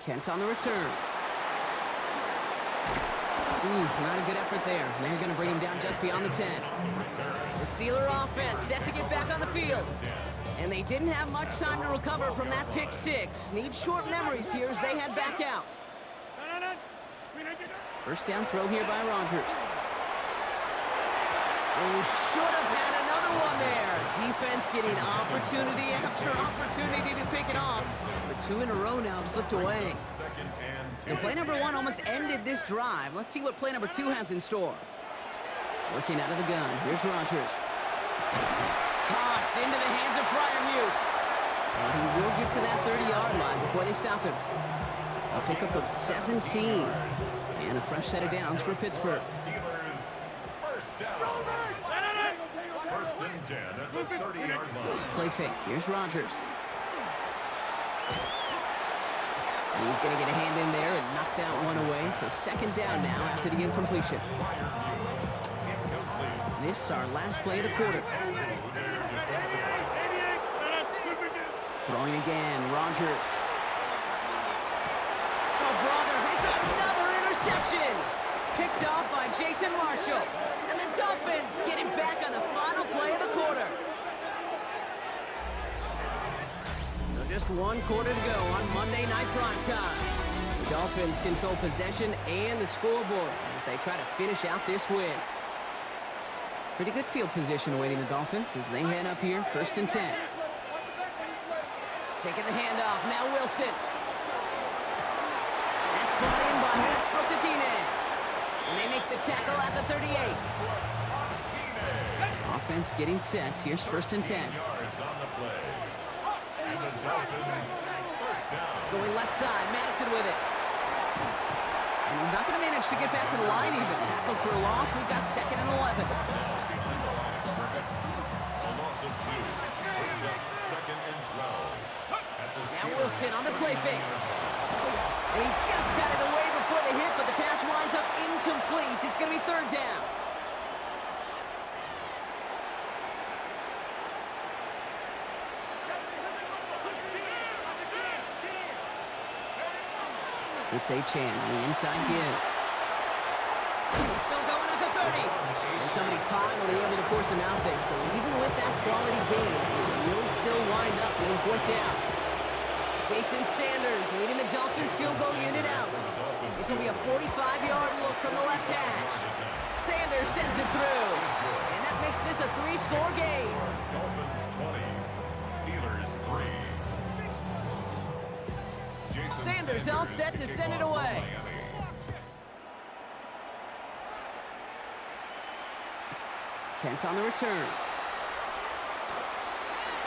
Kent on the return. Not a good effort there. They're going to bring him down just beyond the 10. The Steeler offense set to get back on the field. And they didn't have much time to recover from that pick six. Need short memories here as they head back out. First down throw here by Rodgers. Oh, should have had another one there. Defense getting opportunity after opportunity to pick it off. But 2 in a row now have slipped away. So play number 1 almost ended this drive. Let's see what play number 2 has in store. Working out of the gun. Here's Rodgers. Caught into the hands of Freiermuth. And he will get to that 30-yard line before they stop him. A pickup of 17. And a fresh set of downs for Pittsburgh. First down. First and 10 at the 30-yard line. Play fake. Here's Rodgers. He's going to get a hand in there and knock that one away. So second down now after the incompletion. This is our last play of the quarter. Throwing again, Rodgers. Oh, brother, it's another interception. Picked off by Jason Marshall. And the Dolphins get it back on the final play of the quarter. So just 1 quarter to go on Monday Night Primetime. The Dolphins control possession and the scoreboard as they try to finish out this win. Pretty good field position awaiting the Dolphins as they head up here, first and 10. Taking the handoff, now Wilson. That's brought in by Westbrook-Ikhine. And they make the tackle at the 38. Offense getting set. Here's first and 10. Going left side, Madison with it. And he's not going to manage to get back to the line even. Tackled for a loss. We've got second and 11. Now Wilson on the play fake. And he just got it away before the hit, but the pass winds up incomplete. It's going to be third down. It's Achane on the inside give. He's still going at the 30. And somebody finally able to force him out there. So even with that quality gain, it will still wind up being fourth down. Jason Sanders leading the Dolphins field goal unit out. This will be a 45-yard look from the left hash. Sanders sends it through. And that makes this a 3-score game. Dolphins 20, Steelers 3. Jason Sanders all set to send it away. Kent on the return.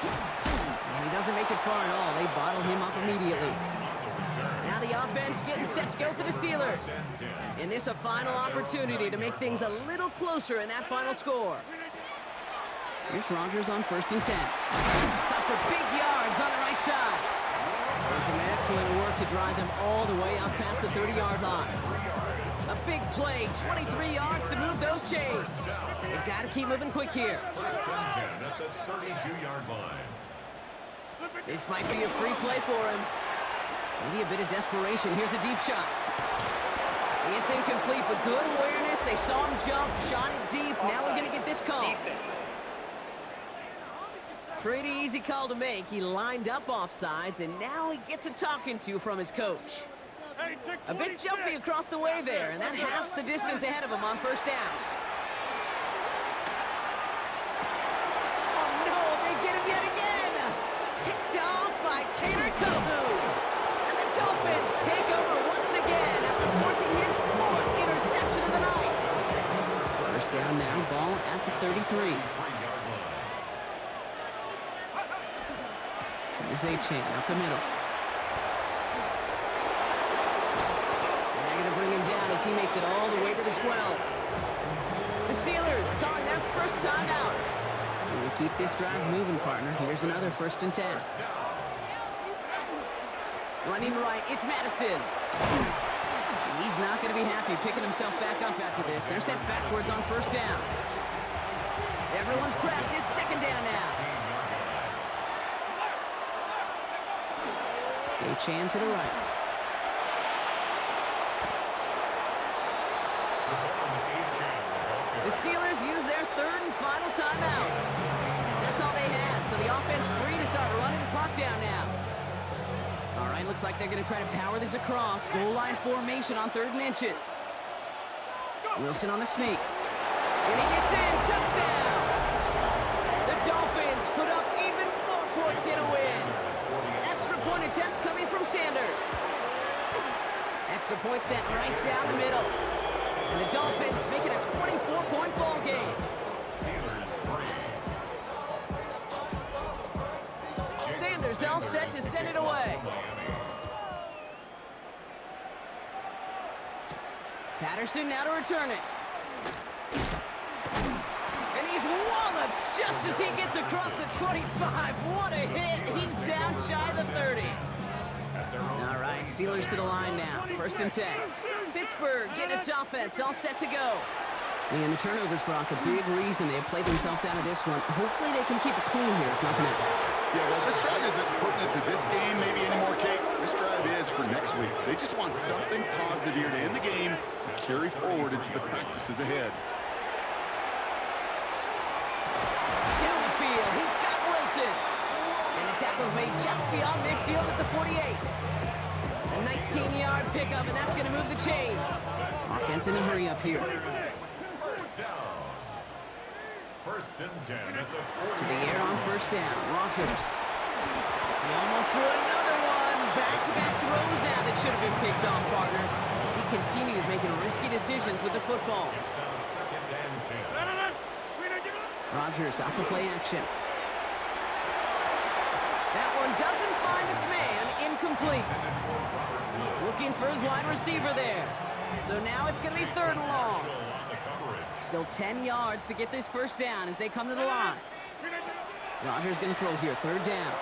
And he doesn't make it far at all. They bottle him up immediately. Now the offense getting set to go for the Steelers. And this a final opportunity to make things a little closer in that final score. Here's Rodgers on first and 10. Cut for big yards on the right side. And some excellent work to drive them all the way out past the 30-yard line. A big play, 23 yards to move those chains. They've got to keep moving quick here. First and 10 at the 32-yard line. This might be a free play for him. Maybe a bit of desperation. Here's a deep shot. It's incomplete, but good awareness. They saw him jump, shot it deep. Now we're going to get this call. Pretty easy call to make. He lined up offsides, and now he gets a talking to from his coach. A bit jumpy across the way there, and that halves the distance ahead of him on first down. Oh no, they get him yet again! Picked off by Kader Kohu. And the Dolphins take over once again after forcing his 4th interception of the night. First down now, ball at the 33. Here's Achane up the middle. And they're going to bring him down as he makes it all the way to the 12. The Steelers calling their first time out. We'll keep this drive moving, partner. Here's another 1st and 10. Running right, it's Madison. And he's not going to be happy picking himself back up after this. They're sent backwards on first down. Everyone's prepped. It's 2nd down now. Achane to the right. The Steelers use their 3rd and final timeout. That's all they had, so the offense free to start running the clock down now. All right, looks like they're going to try to power this across. Goal line formation on 3rd and inches. Wilson on the sneak. And he gets in. Touchdown! The Dolphins put up even more points in a win. Extra point attempt coming from Sanders. Extra point sent right down the middle. And the Dolphins make it a 24-point ball game. Sanders all set to send it away. Patterson now to return it. And he's walloped just as he gets across the 25. What a hit. He's down shy of the 30. All right, Steelers to the line now. 1st and 10. Pittsburgh getting its offense all set to go. And the turnovers, Brock, a big reason they have played themselves out of this one. Hopefully they can keep it clean here, if nothing else. Yeah, well, this drive isn't pertinent to this game maybe anymore, Kate. This drive is for next week. They just want something positive here to end the game and carry forward into the practices ahead. Down the field, he's got Wilson. And the tackle's made just beyond midfield at the 48. A 19-yard pickup, and that's going to move the chains. Offense in a hurry up here. First down. 1st and 10 at the 40. To the air on first down. Rodgers. He almost threw another one. Back-to-back throws now that should have been picked off, partner. As he continues making risky decisions with the football. It's now 2nd and 10. Rodgers off the play action. That one doesn't find its man. Incomplete. Looking for his wide receiver there. So now it's going to be 3rd and long. Still 10 yards to get this first down as they come to the line. Rodgers going to throw here, 3rd down.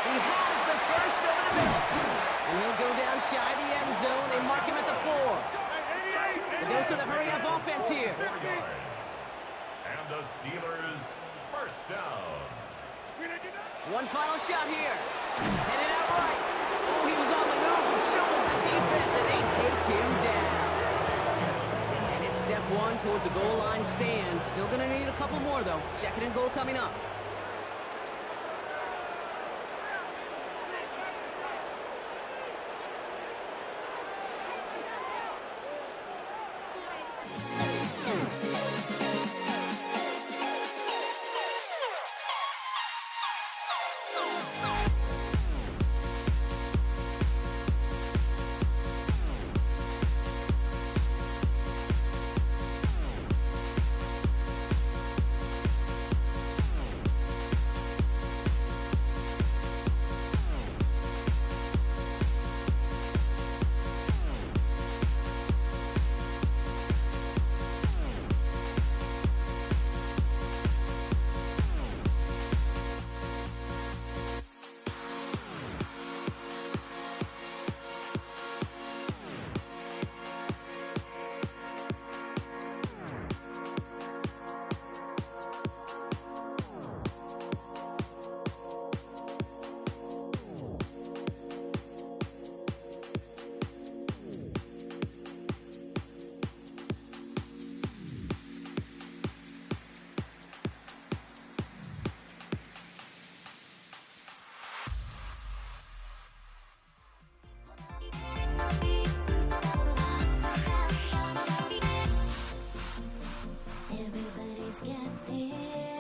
He has the first over the middle. And he'll go down shy of the end zone. They mark him at the 4. The dose of the hurry-up offense here. 4 yards. And the Steelers' first down. One final shot here. Headed out right. Oh, he was on the move, but so was the defense, and they take him down. And it's step 1 towards a goal line stand. Still going to need a couple more, though. 2nd and goal coming up.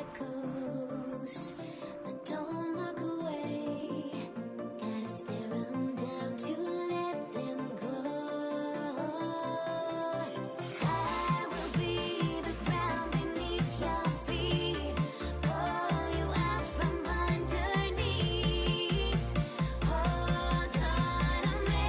echoes, but don't look away. Gotta stare 'em down to let them go. I will be the ground beneath your feet, pull you out from underneath. Hold on to me.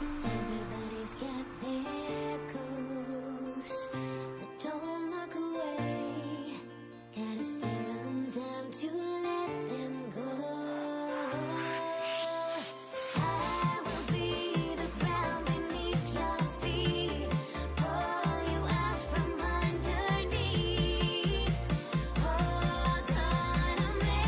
Everybody's got their echoes, but don't look away. Gotta stare 'em down to let them go. I will be the ground beneath your feet, pull you out from underneath. Hold on to me.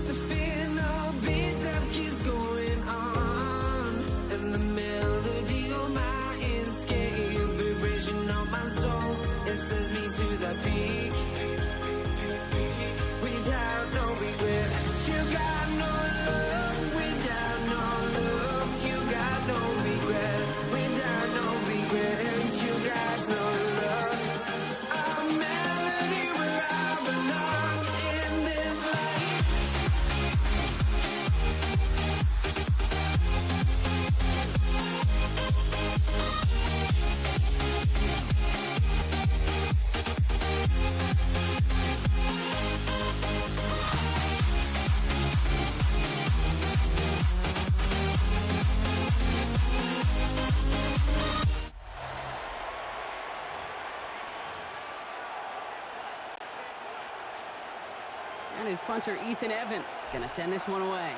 The final beat-up keeps going on, and the melody on my escape, vibration on my soul, it sends me to the peak. Without no regret, you got no love. Without no love, you got no regret. Without no regret, you got no love. A melody where I belong in this life. And his punter, Ethan Evans, going to send this one away.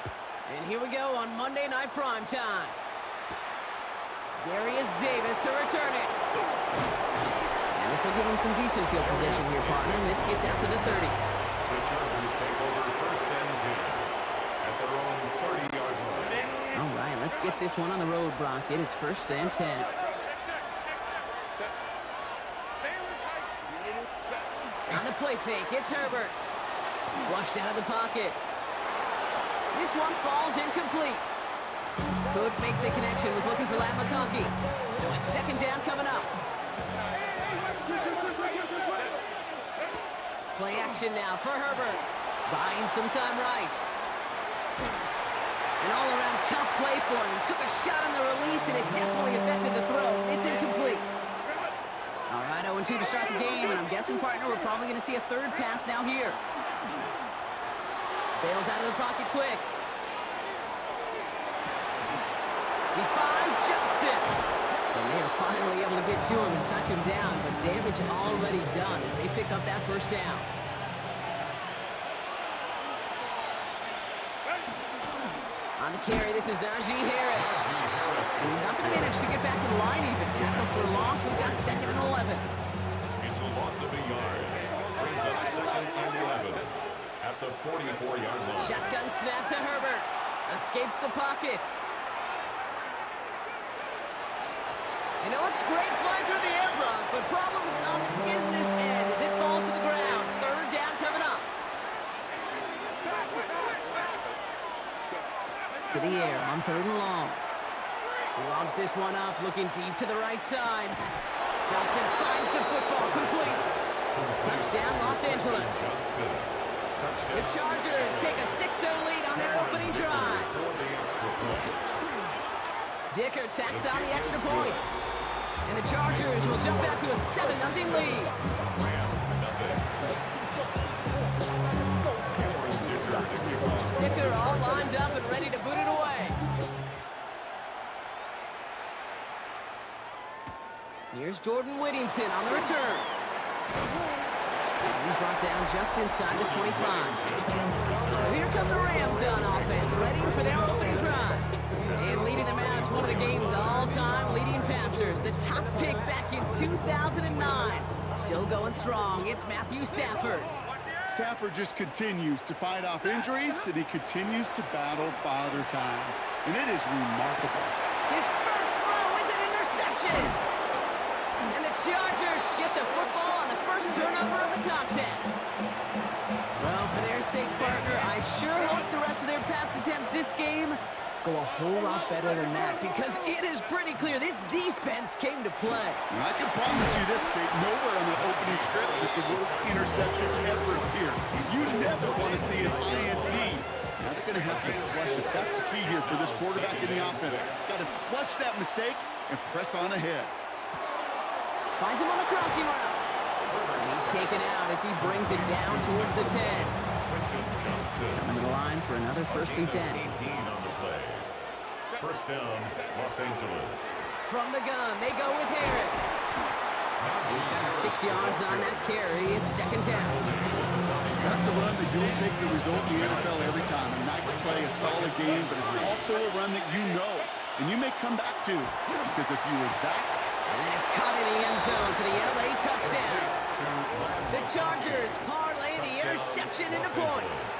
And here we go on Monday Night Prime Time. Darius Davis to return it. And this will give him some decent field position here, partner. And this gets out to the 30. The Chargers take over first and 10 at their own 30-yard line. All right, let's get this one on the road, Brock. It is first and 10. On the play fake, it's Herbert. Flushed out of the pocket. This one falls incomplete. Could make the connection, was looking for Lat McConkey. So it's second down coming up. Play action now for Herbert. Buying some time right. An all-around tough play for him. He took a shot on the release, and it definitely affected the throw. It's incomplete. All right, 0-2 to start the game, and I'm guessing, partner, we're probably going to see a third pass now here. Bails out of the pocket quick. He finds Johnston. And they are finally able to get to him and touch him down, but damage already done as they pick up that first down. On the carry, this is Najee Harris. And he's not going to manage to get back to the line even. Tackle for a loss. We've got second and 11. It's a loss of a yard. Brings up second and 11 at the 44-yard line. Shotgun snap to Herbert. Escapes the pocket. And it looks great flying through the air, Brock, but problems on the business end as it falls to the ground. Third down coming up. To the air on third and long. He lobs this one up, looking deep to the right side. Johnson finds the football, complete. Touchdown, Los Angeles. The Chargers take a 6-0 lead on their opening drive. Dicker tacks on the extra point. And the Chargers will jump out to a 7-0 lead. Dicker all lined up and ready to boot it away. Here's Jordan Whittington on the return. And he's brought down just inside the 25. So here come the Rams on offense, ready for their opening drive. And leading them out, one of the game's all-time leading passers. The top pick back in 2009. Still going strong, it's Matthew Stafford. Stafford just continues to fight off injuries, and he continues to battle Father Time. And it is remarkable. His first throw is an interception. And the Chargers get the football on the first turnover of the contest. Well, for their sake, partner, I sure hope the rest of their pass attempts this game go a whole lot better than that, because it is pretty clear this defense came to play. And I can promise you this, Kate, nowhere on the opening script does the word interception ever appear. You never want to see an INT. Now they're going to have to flush it. That's the key here for this quarterback in the offense. Got to flush that mistake and press on ahead. Finds him on the crossing route. He's taken out as he brings it down towards the 10. Quentin Johnston. Coming to the line for another 1st and 10. 18 on the play. First down, Los Angeles. From the gun, they go with Harris. He's got 6 yards on that carry. It's 2nd down. That's a run that you'll take the result in the NFL every time. A nice play, a solid game, but it's also a run that you know and you may come back to, because if you were that. And then it's caught in the end zone for the LA touchdown. The Chargers parlay the interception into points.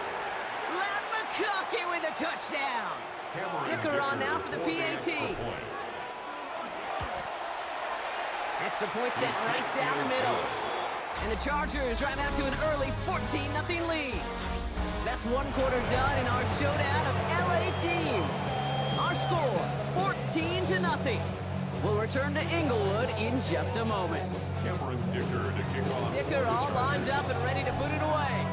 Ladd McConkey with a touchdown. Dicker on now for the PAT. Extra point sent right down the middle. And the Chargers drive out to an early 14-0 lead. That's one quarter done in our showdown of LA teams. Our score, 14-0. We'll return to Inglewood in just a moment. Cameron Dicker to kick off. Dicker all lined up and ready to put it away.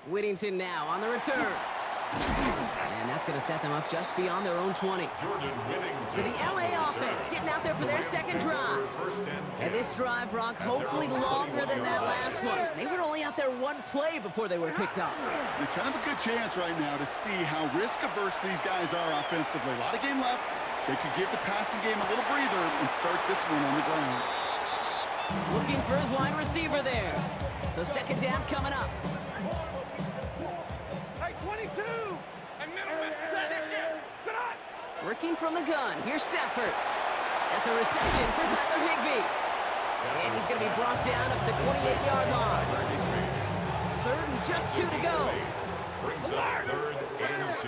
Whittington now on the return. And that's going to set them up just beyond their own 20. Jordan Whittington. So the LA offense getting out there for their second drive. And this drive, Brock, hopefully longer than that last one. They were only out there one play before they were picked up. They're kind of a good chance right now to see how risk-averse these guys are offensively. A lot of game left. They could give the passing game a little breather and start this one on the ground. Looking for his wide receiver there. So 2nd down coming up. Hey, 22! And middleman, position! Good on! Working from the gun. Here's Stafford. That's a reception for Tyler Higbee. And he's going to be brought down up the 28-yard line. 3rd and just 2 to go. Brings up 3rd and 2.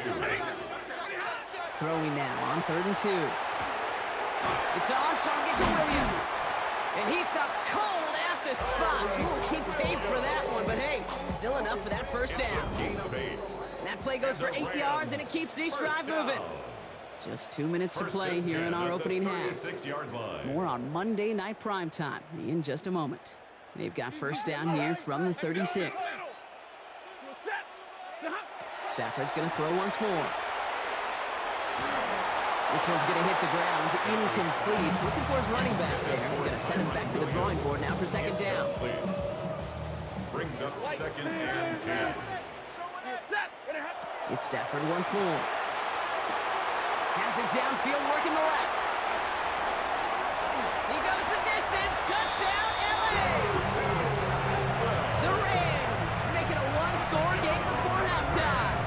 Throwing now on 3rd and 2. It's on target to Williams. And he stopped cold at the spot. We'll keep paid for that one, but hey, still enough for that 1st down. Gain of 8. And that play goes for 8 yards, and it keeps this drive moving. Just 2 minutes to play here in our opening half. 36-yard line. More on Monday Night Primetime in just a moment. They've got 1st down here from the 36. Stafford's going to throw once more. This one's going to hit the ground. Incomplete. He's looking for his running back there. We're going to send him back to the drawing board now for 2nd down. Brings up 2nd and 10. It's Stafford once more. Has it downfield, working the left. He goes the distance. Touchdown, LA! The Rams making a one-score game before halftime.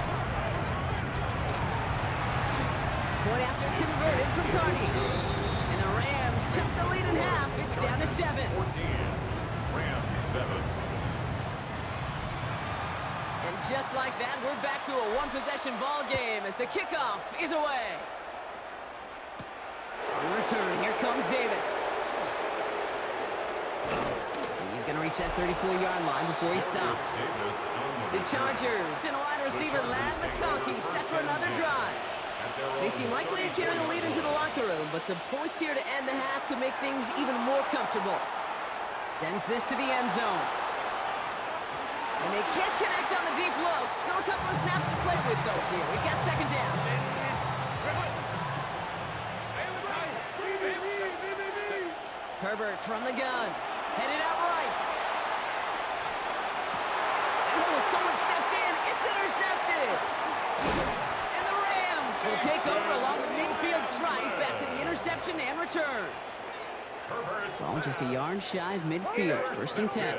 Point after converted from Carney. And the Rams cut the lead in half. It's down to 7. 14. Rams 7. And just like that, we're back to a one-possession ball game as the kickoff is away. On return, here comes Davis. He's going to reach that 34-yard line before he stops. The Chargers and wide receiver Ladd McConkey set for another drive. They seem likely to carry the lead into the locker room, but some points here to end the half could make things even more comfortable. Sends this to the end zone. And they can't connect on the deep low. Still a couple of snaps to play with, though, here. We've got 2nd down. Herbert from the gun. Headed out right. And someone stepped in. It's intercepted. And the Rams will take over along the midfield stripe after the interception and return. Ball just a yard shy of midfield. 1st and 10.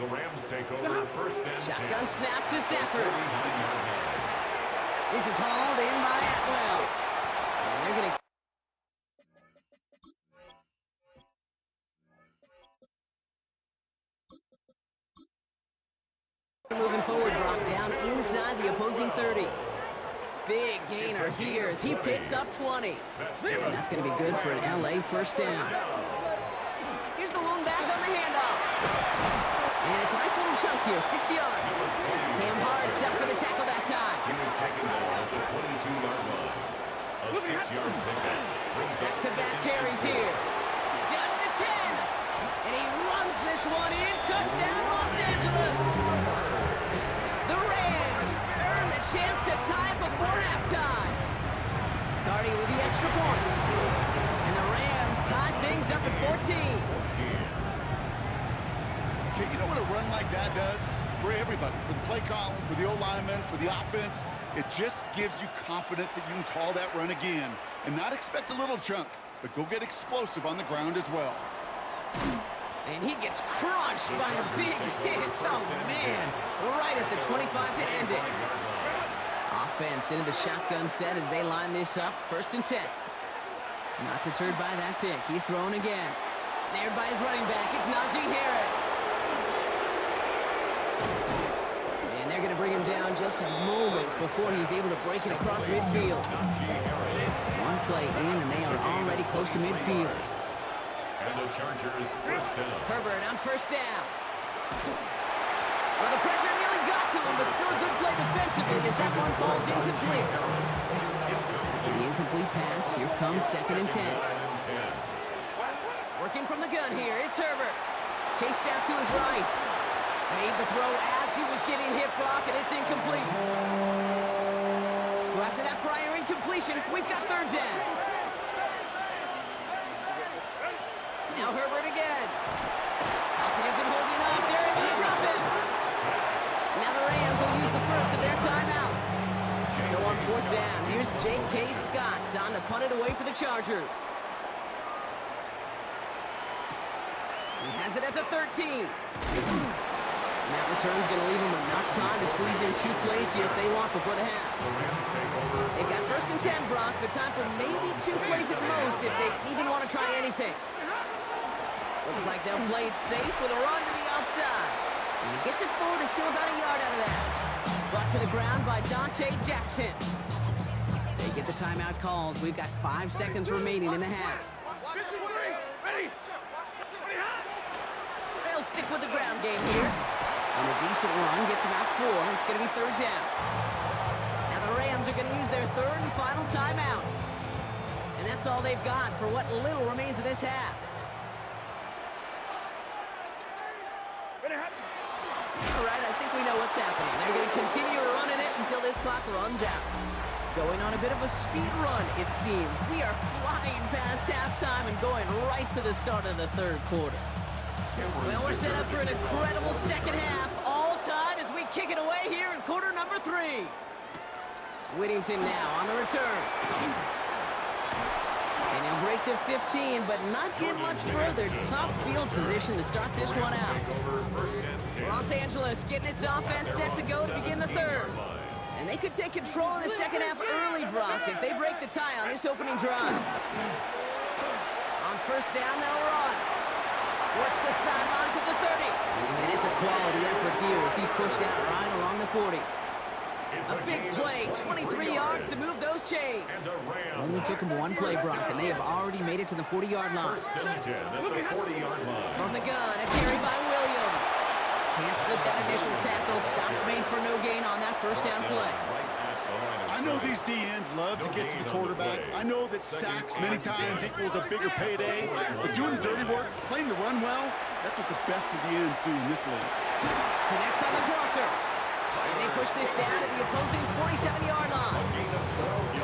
The Rams take over 1st and 10. Shotgun snap to Stafford. This is hauled in by Atwell. And they're going to... Moving forward, Brock down inside the opposing 30. Big gainer here as he picks up 20. And that's going to be good for an LA first down. Here's the lone back on the handoff. And it's a nice little chunk here, 6 yards. Cam Hard set for the tackle that time. He was taken down at the 22-yard line. A 6-yard pickup brings up Back-to-back carries here. Down to the 10. And he runs this one in. Touchdown, Los Angeles. The Rams earn the chance to tie before halftime. Cardi with the extra point. And the Rams tie things up at 14. Okay, you know what a run like that does? For everybody, for the play column, for the O-lineman, for the offense, it just gives you confidence that you can call that run again and not expect a little chunk, but go get explosive on the ground as well. And he gets crunched by a big hit. Oh, man. Right at the 25 to end it. Offense into the shotgun set as they line this up. 1st and 10. Not deterred by that pick. He's throwing again. Snared by his running back. It's Najee Harris. And they're going to bring him down just a moment before he's able to break it across midfield. One play in, and they are already close to midfield. And the Chargers first down. Herbert on 1st down. Well, the pressure nearly got to him, but still a good play defensively as that one falls incomplete. After the incomplete pass, here comes 2nd and 10. Working from the gun here, it's Herbert. Chased out to his right. Made the throw as he was getting hit, Brock, and it's incomplete. So after that prior incompletion, we've got 3rd down. Now Herbert again. Falcon isn't holding up. They're able to drop him. Now the Rams will use the first of their timeouts. So on 4th down, here's J.K. Scott on to punt it away for the Chargers. He has it at the 13. And that return's going to leave him enough time to squeeze in 2 plays here if they want before the half. They've got 1st and 10, Brock, but time for maybe 2 plays at most if they even want to try anything. Looks like they'll play it safe with a run to the outside. And he gets it forward, is still about a yard out of that. Brought to the ground by Dante Jackson. They get the timeout called. We've got 5 seconds remaining in the half. They'll stick with the ground game here. And a decent run gets about 4. It's going to be 3rd down. Now the Rams are going to use their 3rd and final timeout. And that's all they've got for what little remains of this half. All right, I think we know what's happening. They're going to continue running it until this clock runs out. Going on a bit of a speed run, it seems. We are flying past halftime and going right to the start of the 3rd quarter. Well, we're set up for an incredible 2nd half. All tied as we kick it away here in quarter number 3. Whittington now on the return. And he'll break the 15, but not get much further. Tough field position to start this one out. Los Angeles getting its offense set to go to begin the 3rd. And they could take control of the 2nd half early, Brock, if they break the tie on this opening drive. On 1st down, they'll run. Works the sideline to the 30. And it's a quality effort here as he's pushed out right along the 40. A big play, 23 yards to move those chains. Only took him 1 play, Brock, and they have already made it to the 40-yard line. From the gun, a carry by Williams. Can't slip that initial tackle. Stops made for no gain on that 1st down play. I know these D-ends love to get to the quarterback. I know that sacks many times equals a bigger payday, but doing the dirty work, playing to run well, that's what the best of the ends do in this league. Connects on the crosser. And they push this down to the opposing 47-yard line.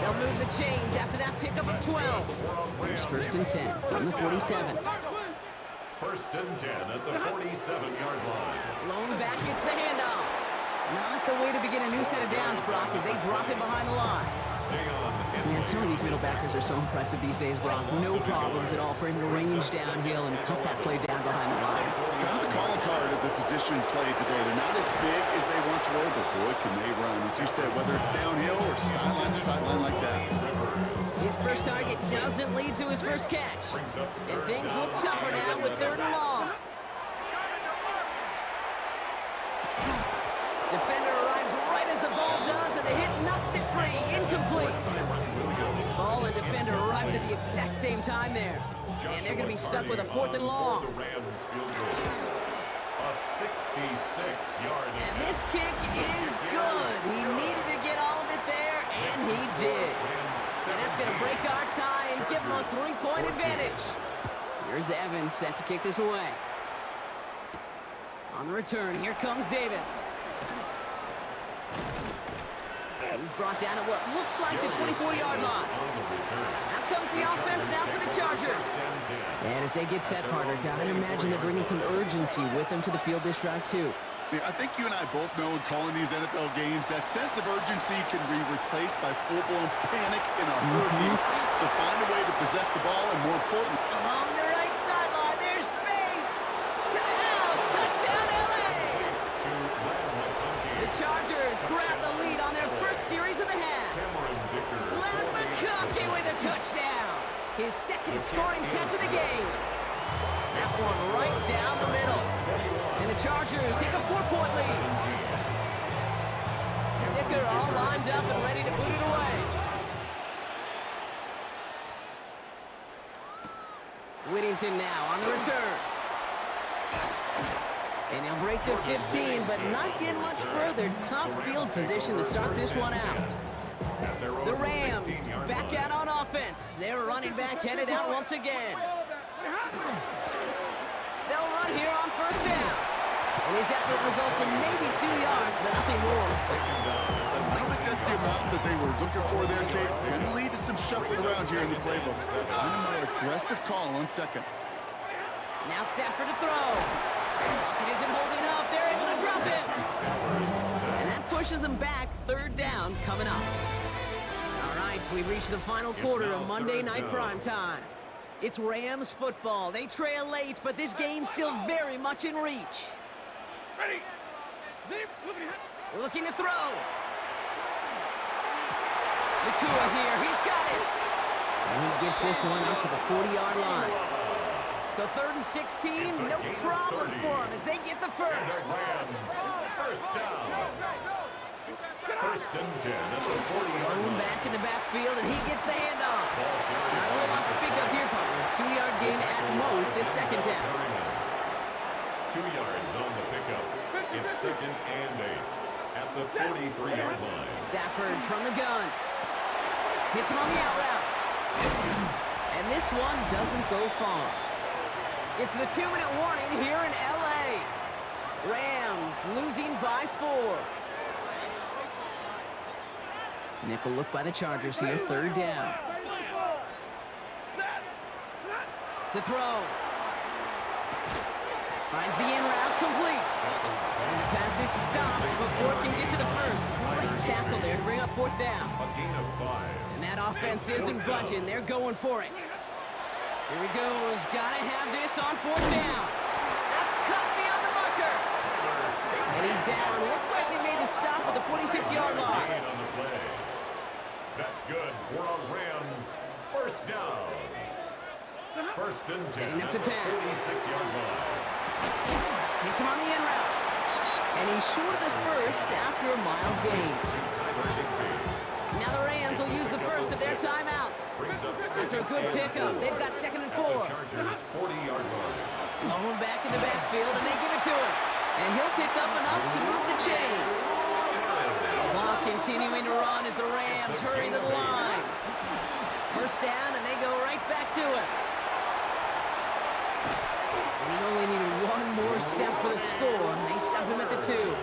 They'll move the chains after that pickup of 12. Here's 1st and 10 from the 47. 1st and 10 at the 47-yard line. Lone back gets the handoff. Not the way to begin a new set of downs, Brock, as they drop it behind the line. Man, some of these middle backers are so impressive these days, Brock. No problems at all for him to range downhill and cut that play down behind the line. Kind of the calling card of the position played today. They're not as big as they once were, but boy, can they run. As you said, whether it's downhill or sideline to sideline like that. His first target doesn't lead to his first catch. And things look tougher now with 3rd and long. Defender arrives right as the ball does, and the hit, knocks it free, incomplete. Ball and defender arrived at the exact same time there. And they're going to be stuck with a 4th and long. The Rams field goal. A 66-yard And this kick is good. He needed to get all of it there, and he did. And that's going to break our tie and give him a 3-point advantage. Here's Evans set to kick this away. On the return, here comes Davis. He's brought down at what looks like the 24-yard line. Out comes the offense now for the Chargers. And as they get set, partner, gotta imagine they're bringing some urgency with them to the field this drive, too. Yeah, I think you and I both know in calling these NFL games that sense of urgency can be replaced by full-blown panic in a hurry. So find a way to possess the ball, and more important, Along the right sideline, there's space. To the house, touchdown LA. The Chargers grab the lead on their first series of the half. Len McConkey with a touchdown. His second scoring catch of the game. That one right down the middle. And the Chargers take a 4-point lead. Dicker all lined up and ready to boot it away. Whittington now on the return. And he'll break the 15, but not get much further. Tough field position to start this one out. The Rams back out on offense. Their running back headed out once again. They'll run here on first down. And his effort results in maybe 2 yards, but nothing more. I don't think that's the amount that they were looking for there, Kate. And lead to some shuffling around here in the playbook. And a more aggressive call on second. Now Stafford to throw. It isn't holding up. They're able to drop him. And that pushes them back. 3rd down coming up. All right, we've reached the final quarter of Monday Night Primetime. It's Rams football. They trail late, but this game's still very much in reach. Ready. Looking to throw. Nakua here. He's got it. And he gets this one out to the 40-yard line. So 3rd and 16, no problem for them as they get the first. First down. 1st and 10 at the 40-yard Lone line. back in the backfield, and he gets the handoff. Not a whole lot to speak of here, partner. 2-yard gain at most at 2nd down. 2 yards on the pickup. It's 2nd and 8 at the 43-yard line. Stafford from the gun. Hits him on the out route. And this one doesn't go far. It's the 2-minute warning here in L.A. Rams losing by 4. Nickel look by the Chargers here, 3rd down. To throw. Finds the in route, complete. And the pass is stopped before it can get to the first. Great tackle there to bring up 4th down. A gain of 5. And that offense isn't budging. They're going for it. Here he goes. Gotta have this on 4th down. That's cut beyond the marker. And he's down. Looks like they made the stop at the 46-yard line. Gain on the play. That's good for a Rams 1st down. 1st and 10 Setting up at to the pass. 46-yard line. Hits him on the in route. And he's short of the first after a mild gain. Now the Rams will use the first of their timeouts. After a good pickup, they've got 2nd and 4. Chargers 40-yard line. Lone back in the backfield, and they give it to him. And he'll pick up enough to move the chains. Clock continuing to run as the Rams hurry to the line. First down, and they go right back to it. And he only needed one more step for the score, and they stop him at the 2.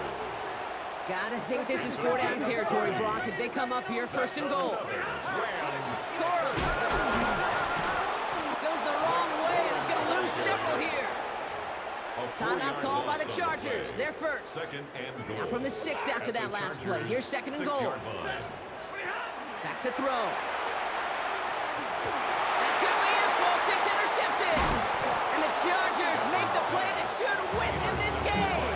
Gotta think this is 4-down territory, Brock, as they come up here, 1st and goal. Corum goes the wrong way and is gonna lose several here. Timeout called by the Chargers. They're first. 2nd and goal. Now from the 6 after that last play. Here's 2nd and goal. 6-yard line. Back to throw. That could be it, folks. It's intercepted. And the Chargers make the play that should win them this game.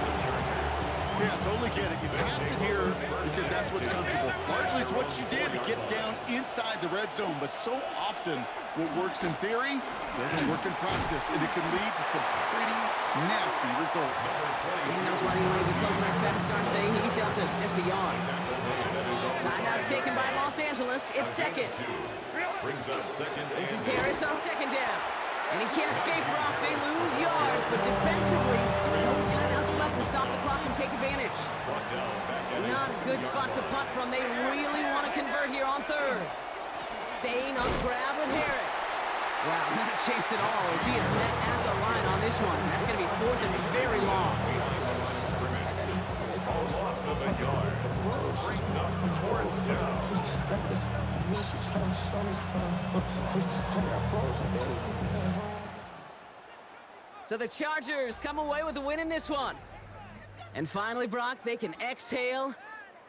Yeah, totally get it. You pass it here because that's what's comfortable. Largely, it's what you did to get down inside the red zone. But so often, what works in theory doesn't work in practice, and it can lead to some pretty nasty results. Man, those running lanes are closing up fast, aren't they? He's out to just a yard. Timeout taken by Los Angeles. It's second. Brings up second. This is and Harris on second down. And he can't escape, Brock. They lose yards, but defensively, no timeouts left to stop the clock and take advantage. brought down back at Not a good spot to punt from. They really want to convert here on third. Staying on the grab with Harris. Wow, not a chance at all as he is met at the line on this one. That's going to be fourth and very long. loss of a yard. Brings up fourth down. So the Chargers come away with a win in this one. And finally, Brock, they can exhale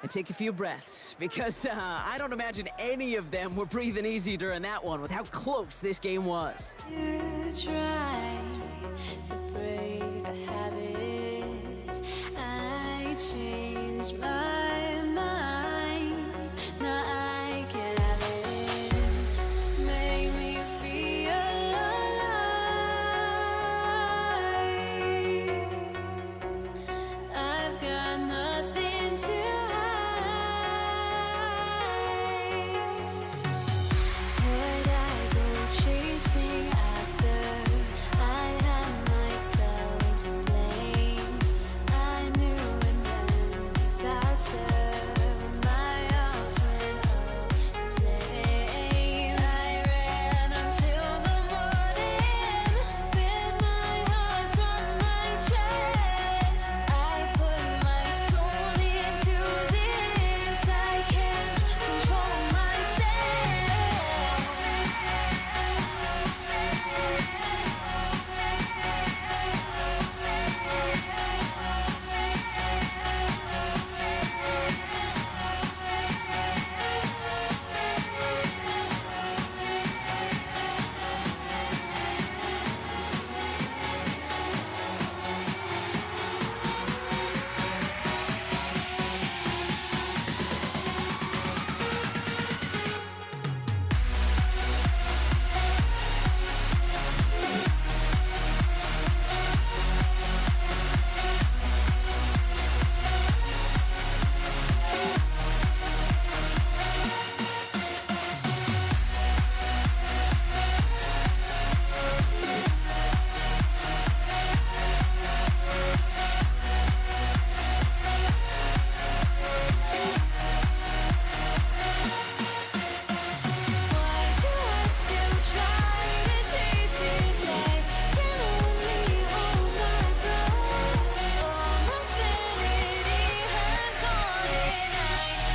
and take a few breaths. Because I don't imagine any of them were breathing easy during that one with how close this game was. You try to break a habit. I changed my mind. Now I can have it. Make me feel alive. I've got nothing to hide. Would I go chasing after? I had myself to blame. I knew it meant disaster. My arms went up in flames. I ran until the morning with my heart from my chest. I put my soul into this. I can't control myself. Why do I still try to chase this? I can only hold my breath. All my sanity has gone and I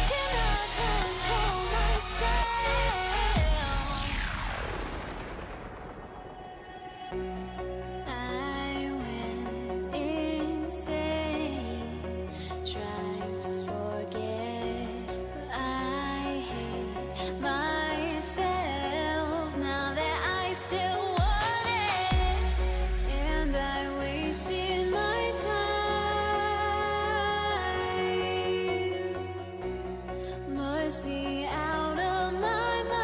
cannot control myself. I went insane trying to forget, but I hate myself now that I still want it, and I wasted my time. Must be out of my mind.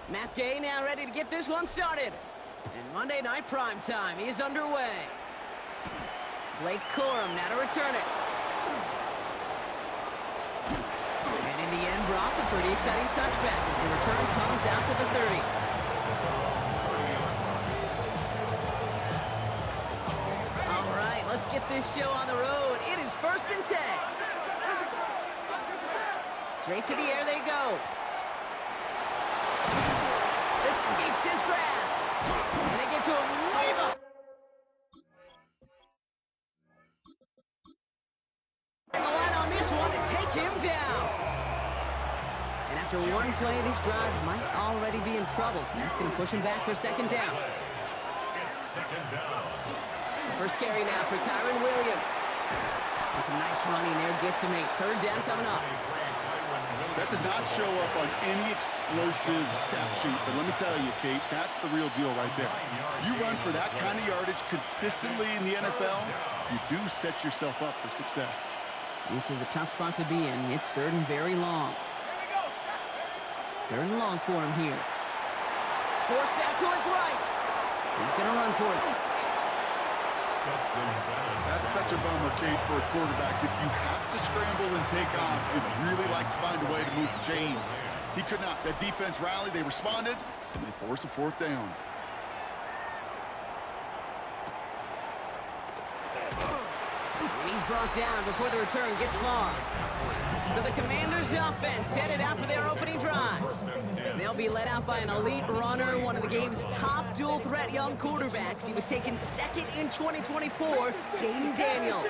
Matt Gay now ready to get this one started. And Monday Night Prime Time is underway. Blake Corum now to return it. And in the end, Brock, a pretty exciting touchback as the return comes out to the 30. All right, let's get this show on the road. It is 1st and 10. Straight to the air they go. Escapes his grasp. And they get to him way up. And the line on this one to take him down. And after one play, this drive might already be in trouble. That's going to push him back for 2nd down. It's 2nd down. First carry now for Kyron Williams. And some nice running there gets him a 3rd down coming up. That does not show up on any explosive stat sheet, but let me tell you, Kate, that's the real deal right there. You run for that kind of yardage consistently in the NFL, you do set yourself up for success. This is a tough spot to be in. It's 3rd and very long. 3rd and long for him here. Forced out to his right. He's going to run for it. That's such a bummer, Kate, for a quarterback. If you have to scramble and take off, you'd really like to find a way to move the chains. He could not. That defense rallied, they responded, and they forced a 4th down. And he's brought down before the return gets far. So the Commanders' offense headed out for their opening drive. They'll be led out by an elite runner, one of the game's top dual-threat young quarterbacks. He was taken 2nd in 2024, Jaden Daniels.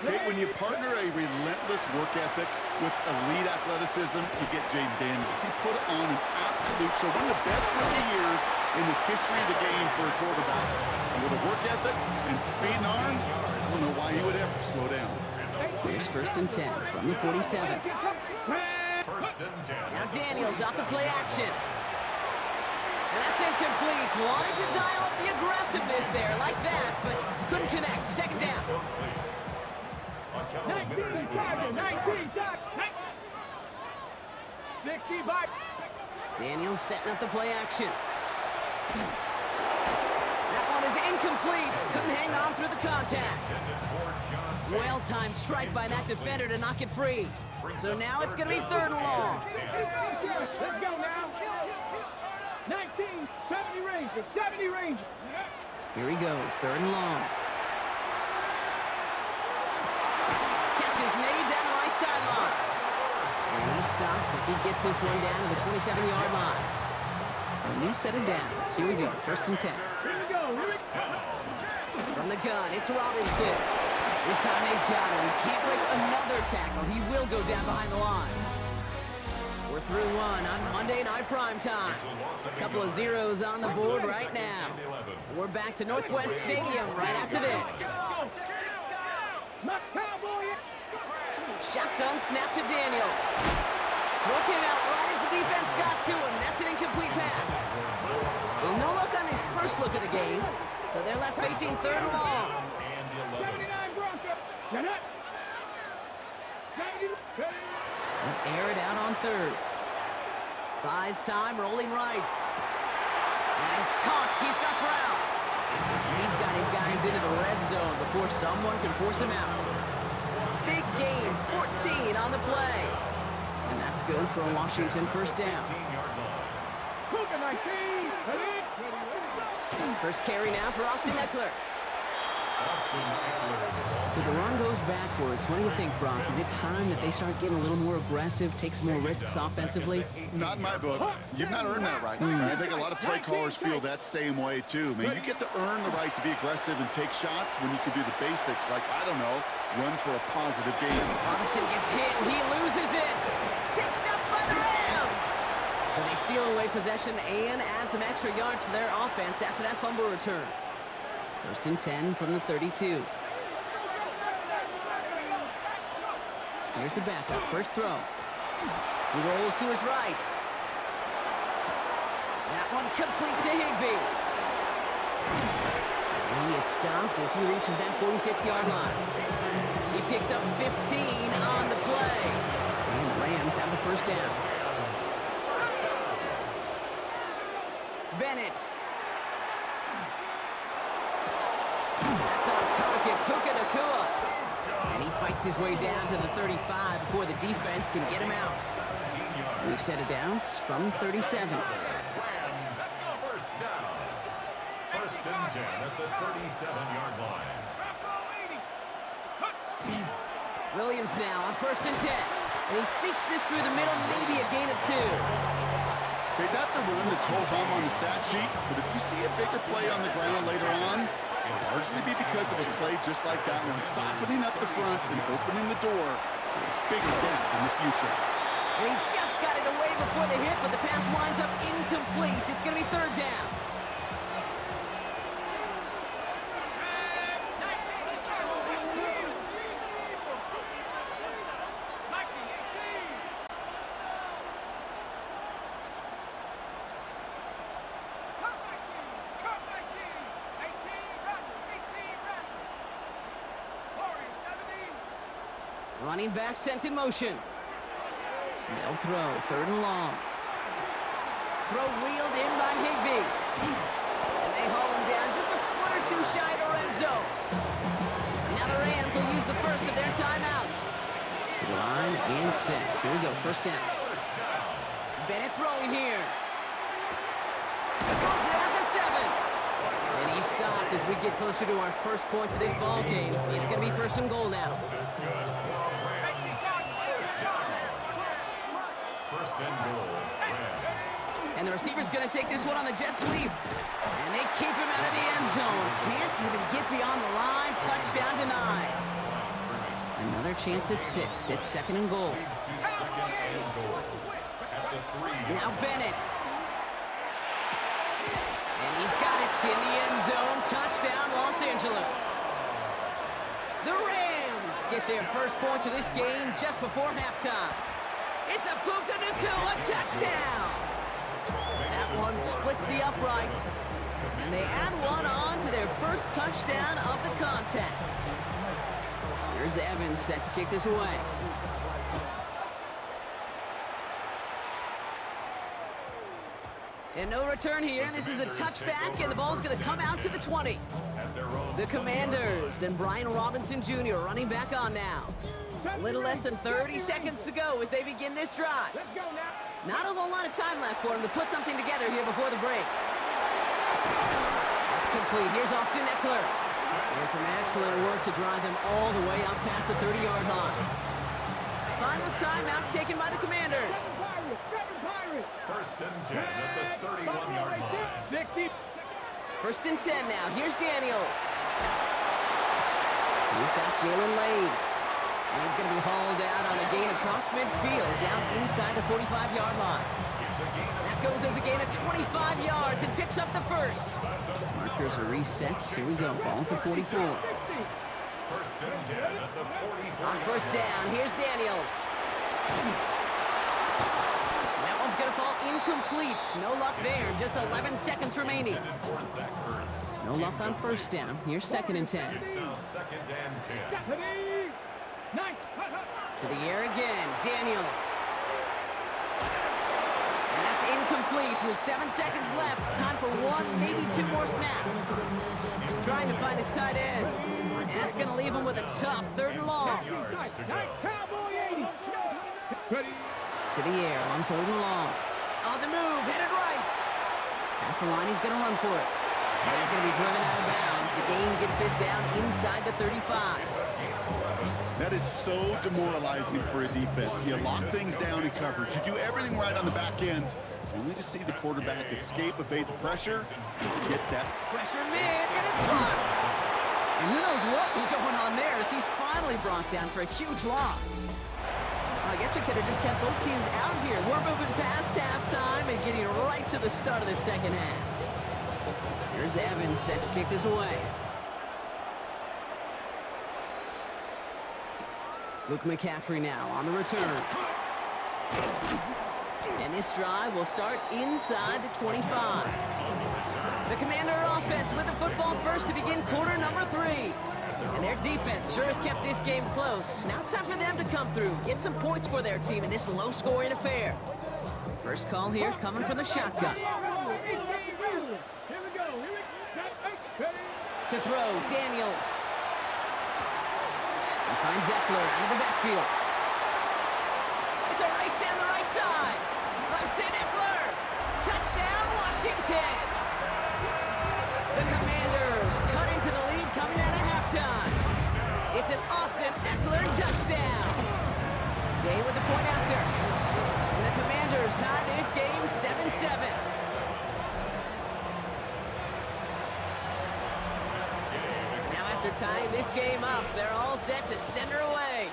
Kate, when you partner a relentless work ethic with elite athleticism, you get Jaden Daniels. He put on an absolute show, one of the best rookie years in the history of the game for a quarterback. And with a work ethic and speed and arm, I don't know why he would ever slow down. Here's 1st and 10 from the 47. 1st and 10. Now Daniels off the play action. And that's incomplete. Wanted to dial up the aggressiveness there like that, but couldn't connect. 2nd down. 19 target, 19 target. 65. Daniels setting up the play action. That one is incomplete. Couldn't hang on through the contact. Well-timed strike by that defender to knock it free. So now it's going to be 3rd and long. Let's go now. 19, 70 Rangers, 70 Rangers. Here he goes, 3rd and long. Catch is made down the right sideline. And he's stopped as he gets this one down to the 27-yard line. So a new set of downs. Here we go, 1st and 10. Here we go, here we go. From the gun, it's Robinson. This time they've got him. He can't break another tackle. He will go down behind the line. We're through one on Monday Night Prime Time. A couple of zeros on the board right now. We're back to Northwest Stadium right after this. Shotgun snap to Daniels. Broke him out right as the defense got to him. That's an incomplete pass. Well, no luck on his first look of the game, so they're left facing 3rd and long. 79 Broncos. You're not. They'll air it out on 3rd. Buys time, rolling right. And he's caught. He's got Brown. And he's got his guys into the red zone before someone can force him out. Big gain, 14 on the play. And that's good for a Washington 1st down. First carry now for Austin Eckler. So the run goes backwards. What do you think, Brock? Is it time that they start getting a little more aggressive, take some more risks offensively? Not in my book. You've not earned that right. I think a lot of play callers feel that same way, too. Man, you get to earn the right to be aggressive and take shots when you can do the basics, like, I don't know, run for a positive gain. Robinson gets hit, and he loses it. Picked up by the Rams. So they steal away possession and add some extra yards for their offense after that fumble return. 1st and 10 from the 32. Here's the backup, first throw. He rolls to his right. That one complete to Higbee. And he is stopped as he reaches that 46-yard line. He picks up 15 on the play. And the Rams have the 1st down. Bennett. That's on target, Puka Nacua. And he fights his way down to the 35 before the defense can get him out. We've set it down from 37. First down. First and 10 at the 37-yard line. Williams now on first and 10. And he sneaks this through the middle, maybe a gain of 2. Okay, that's a run that's ho hum on the stat sheet, but if you see a bigger play on the ground later on, it'll largely be because of a play just like that one, softening up the front and opening the door for a bigger gap in the future. And he just got it away before the hit, but the pass winds up incomplete. It's going to be third down. Running back sent in motion. They'll throw, third and long. Throw wheeled in by Higbee. And they haul him down just a foot or two shy of the red zone. Now the Rams will use the first of their timeouts. To the line and set. Here we go, first down. Bennett throwing here. Goes it at the 7. And he's stopped as we get closer to our first points of this ball game. It's going to be first and goal now. First and goal, Rams. And the receiver's going to take this one on the jet sweep. And they keep him out of the end zone. Can't even get beyond the line. Touchdown denied. Another chance at 6. It's second and goal. Leads to second and goal at the 3. Now Bennett. And he's got it in the end zone. Touchdown, Los Angeles. The Rams get their first points of this game just before halftime. It's a Puka Nacua touchdown. That one splits the uprights. And they add one on to their first touchdown of the contest. Here's Evans set to kick this away. And no return here. This is a touchback, and the ball's going to come out to the 20. The Commanders and Brian Robinson Jr. running back on now. A little less than 30 seconds to go as they begin this drive. Not a whole lot of time left for them to put something together here before the break. That's complete. Here's Austin Eckler. And some excellent work to drive them all the way up past the 30-yard line. Final timeout taken by the Commanders. First and 10 at the 31-yard line. First and 10 now. Here's Daniels. He's got Jalen Lade. And he's going to be hauled out on a gain across midfield down inside the 45-yard line. That goes as a gain of 25 yards and picks up the first. Markers are reset. Here we go. Ball at the 44. First and 10 at the 44. On first down, here's Daniels. That one's going to fall incomplete. No luck there. Just 11 seconds remaining. No luck on first down. Here's second and 10. It's now second and 10. To the air again, Daniels. And that's incomplete. There's 7 seconds left. Time for one, maybe 2 more snaps. Trying to find his tight end. And that's going to leave him with a tough third and long. To the air on third and long. On the move, headed right. Past the line, he's going to run for it. And he's going to be driven out of bounds. The gain gets this down inside the 35. That is so demoralizing for a defense. You lock things down in coverage. You do everything right on the back end, only to see the quarterback escape, evade the pressure, and get that. Pressure mid, and it's blocked. And who knows what was going on there as he's finally brought down for a huge loss. I guess we could have just kept both teams out here. We're moving past halftime and getting right to the start of the second half. Here's Evans set to kick this away. Luke McCaffrey now on the return. And this drive will start inside the 25. The Commander offense with the football first to begin quarter number 3. And their defense sure has kept this game close. Now it's time for them to come through, get some points for their team in this low-scoring affair. First call here coming from the shotgun. To throw, Daniels. He finds Eckler out of the backfield. It's a race down the right side. Austin Eckler. Touchdown, Washington. The Commanders cut into the lead coming out of halftime. It's an Austin Eckler touchdown. Gay with the point after. And the Commanders tie this game 7-7. Now after tying this game up, they're all set to send her away.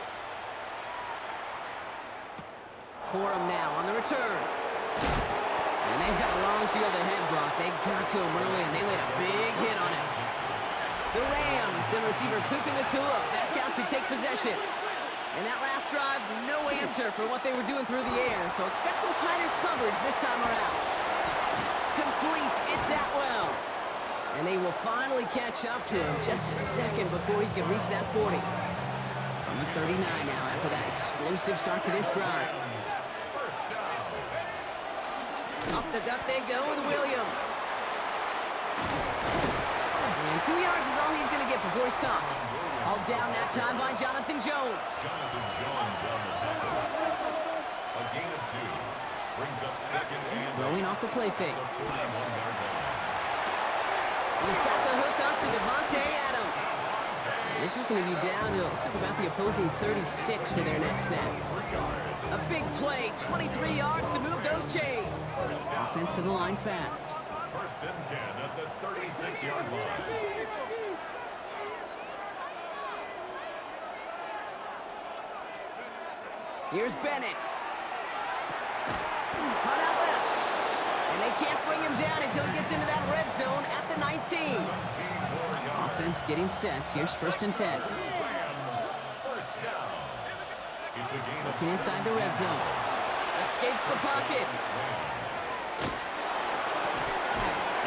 Corum now on the return. And they've got a long field ahead, Brock. They got to him early, and they laid a big hit on him. The Rams and receiver Puka Nacua back out to take possession. And that last drive, no answer for what they were doing through the air, so expect some tighter coverage this time around. Complete, it's Atwell. And they will finally catch up to him just a second before he can reach that 40. On the 39 now after that explosive start to this drive. Up the gut they go with Williams. And 2 yards is all he's going to get before he's caught. All down that time by Jonathan Jones. Jonathan Jones on the tackle. A gain of 2. Brings up second and Throwing off the play fake. 41-yard line. He's got the hook up to Devontae Adams. And this is going to be down to, looks like about the opposing 36 for their next snap. A big play, 23 yards to move those chains. Offense to the line fast. First and 10 at the 36-yard line. Here's Bennett. Cut out left. And they can't bring him down until he gets into that red zone at the 19. Offense getting set. Here's first and 10. First down. It's a gain of Looking inside the red zone. Escapes the pocket.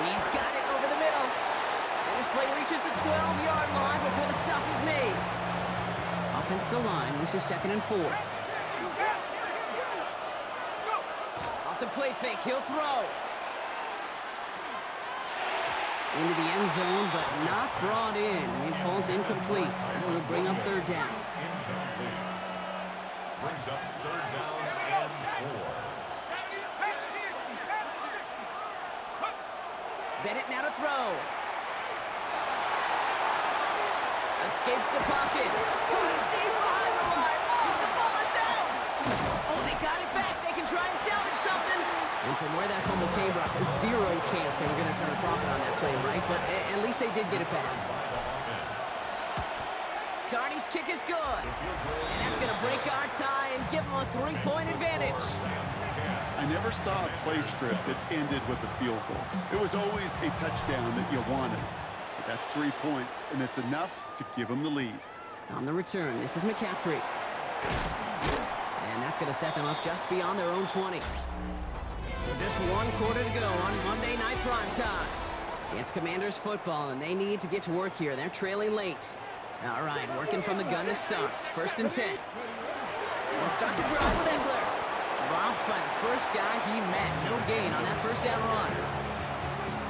He's got it over the middle. And this play reaches the 12-yard line before the stop is made. Offense to line. This is 2nd and 4. Off the play fake. He'll throw. Into the end zone, but not brought in. It falls incomplete. And will bring up third down. incomplete. Brings up third down and 4. Bennett now to throw. Escapes the pocket. Going deep behind the line. Oh, the ball is out. Oh, they got it back. They can try and salvage something. And from where that fumble came, Brock, zero chance they were going to turn a profit on that play, right? But at least they did get it back. Carney's kick is good. And that's going to break our tie and give them a 3-point advantage. I never saw a play script that ended with a field goal. It was always a touchdown that you wanted. But that's 3 points, and it's enough to give them the lead. On the return, this is McCaffrey. And that's going to set them up just beyond their own 20. So just 1 quarter to go on Monday Night Primetime. It's Commanders football, and they need to get to work here. They're trailing late. All right, working from the gun to start. First and 10. They'll start the drive with Eckler. Dropped by the first guy he met. No gain on that first down run.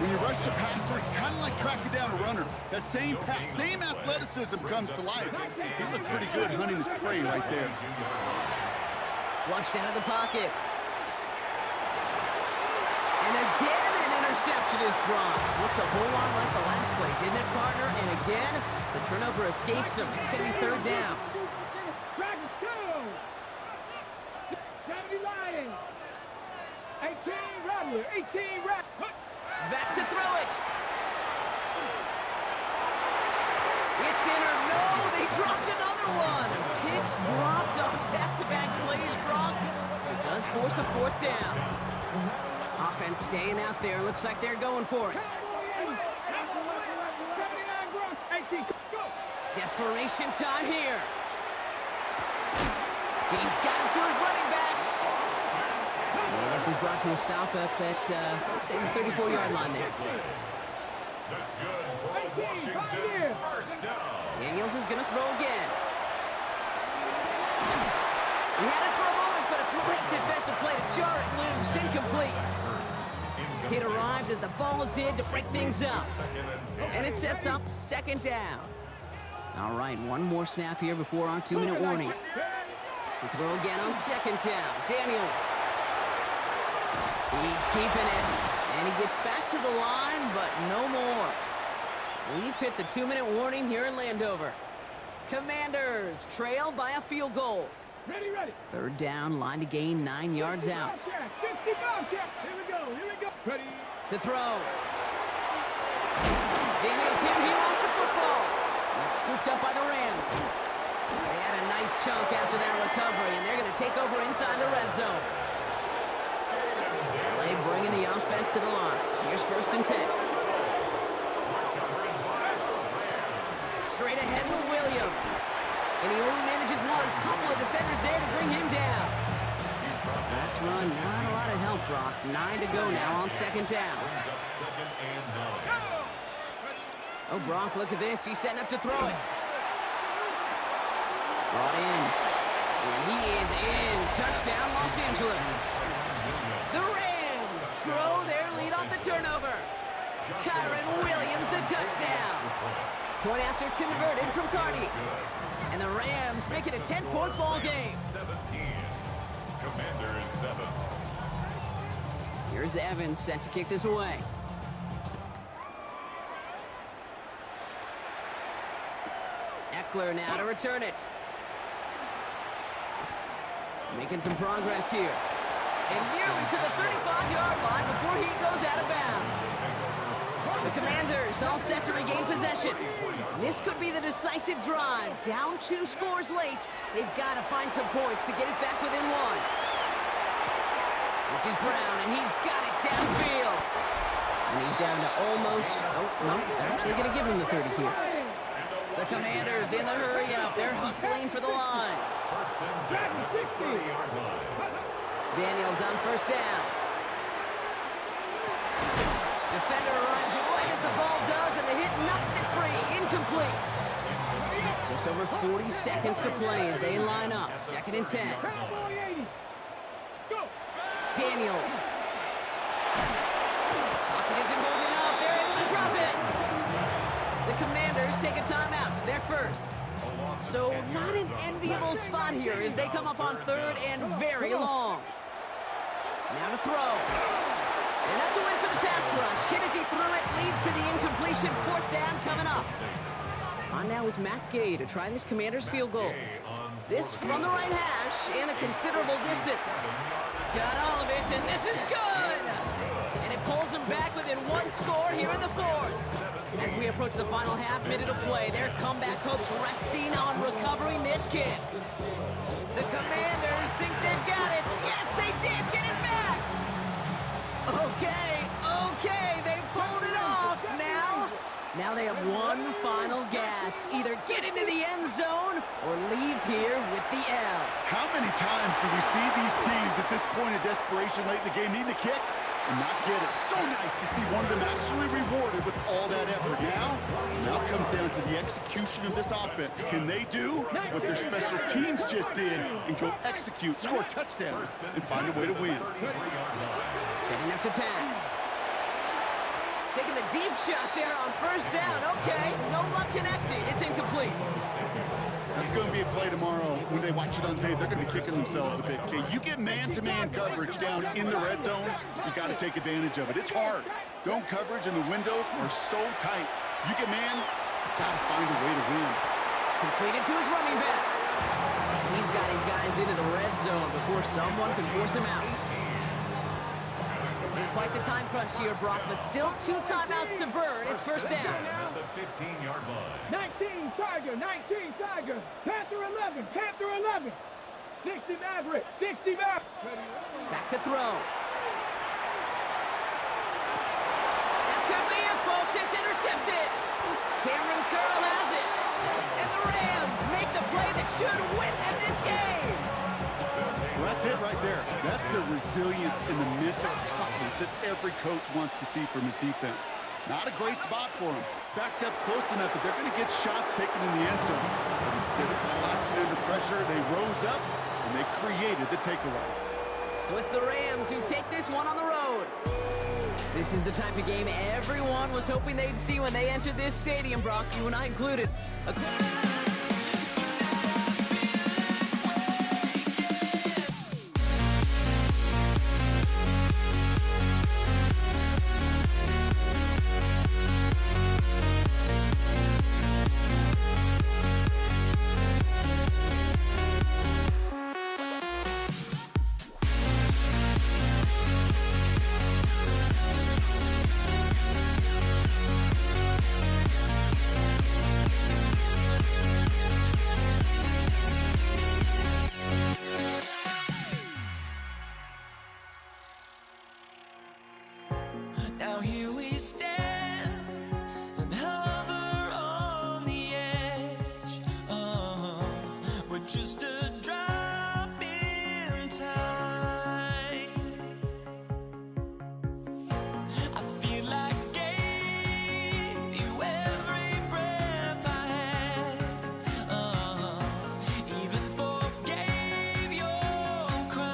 When you rush the passer, it's kind of like tracking down a runner. That same pass, same athleticism comes to life. He looked pretty good hunting his prey right there. Flushed out of the pocket. And again, an interception is dropped. Looked a whole lot like the last play, didn't it, partner? And again, the turnover escapes him. It's going to be third down. Back to throw it. It's in or no, they dropped another one. Picks dropped on back-to-back plays, Brock. It does force a 4th down. Offense staying out there. Looks like they're going for it. Desperation time here. He's got it to his running back. And this is brought to a stop up at, let's say, the 34-yard line there. That's good for Washington. First down. Daniels is going to throw again. He had it for a moment, but a great defensive play to jar it loose. Incomplete. It arrived as the ball did to break things up. And it sets up second down. All right, one more snap here before our 2-minute warning. To throw again on second down, Daniels. He's keeping it, and he gets back to the line, but no more. We've hit the 2-minute warning here in Landover. Commanders trail by a field goal. Ready, ready. Third down, line to gain 9 yards out. 65, Jack. Here we go, here we go. Ready. To throw. Daniels hit, he lost the football. That's scooped up by the Rams. They had a nice chunk after that recovery, and they're going to take over inside the red zone. Play bringing the offense to the line. Here's 1st and 10. Straight ahead with Williams. And he only manages one. Couple of defenders there to bring him down. Last run, not a lot of help, Brock. 9 to go now on second down. Oh, Brock, look at this. He's setting up to throw it. Brought in. And he is in. Touchdown, Los Angeles. The Rams grow their lead off the turnover. Kyron Williams, the touchdown. Point after converted from Cardi. And the Rams make it a 10-point ball game. 17. Commanders 7. Here's Evans set to kick this away. Eckler now to return it. Making some progress here. And nearly to the 35-yard line before he goes out of bounds. The Commanders all set to regain possession. This could be the decisive drive. Down 2 scores late. They've got to find some points to get it back within 1. This is Brown, and he's got it downfield. And he's down to almost... Oh, no, they're actually going to give him the 30 here. The Commanders in the hurry up. They're hustling for the line. 1st and 10 at the 30-yard line. Daniels on 1st down. Defender arrives right as the ball does, and the hit knocks it free. Incomplete. Just over 40 seconds to play as they line up. 2nd and 10. Daniels. Pocket isn't holding up. They're able to drop it. The Commanders take a timeout. It's their first. So not an enviable spot here as they come up on 3rd and very long. Now to throw. And that's a win for the pass rush. Hit as he threw it, leads to the incompletion. 4th down coming up. On now is Matt Gay to try this Commanders field goal. This from the right hash and a considerable distance. Got all of it, and this is good! And it pulls them back within 1 score here in the 4th. As we approach the final half-minute of play, their comeback hopes resting on recovering this kick. The Commanders think they've got it. Yes, they did get it back! Okay, they pulled it off. Now they have one final gasp. Either get into the end zone or leave here with the L. How many times do we see these teams at this point of desperation late in the game needing a kick and not get it? So nice to see one of them actually rewarded with all that effort. Now it comes down to the execution of this offense. Can they do what their special teams just did and go execute, score touchdowns, and find a way to win? Setting up to pass. Taking the deep shot there on 1st down. Okay, no luck connecting. It's incomplete. That's going to be a play tomorrow. When they watch it on tape, they're going to be kicking themselves a bit. Okay, you get man-to-man coverage down in the red zone, you got to take advantage of it. It's hard. Zone coverage and the windows are so tight. You get man, got to find a way to win. Completed to his running back. He's got his guys into the red zone before someone can force him out. Quite the time crunch here, Brock, but still 2 timeouts to burn. It's 1st down. At the 15-yard line. 19 Tiger, Panther 11, 60 Maverick, 60 Maverick. Back to throw. That could be it, folks. It's intercepted. Cameron Curl has it. And the Rams make the play that should win them this game. Well, that's it right there. That's the resilience and the mental toughness that every coach wants to see from his defense. Not a great spot for him. Backed up close enough that they're going to get shots taken in the end zone. But instead of collapsing under pressure, they rose up and they created the takeaway. So it's the Rams who take this one on the road. This is the type of game everyone was hoping they'd see when they entered this stadium, Brock, you and I included. Now here we stand and hover on the edge. We're just a drop in time. I feel like I gave you every breath I had. Even forgave your crimes.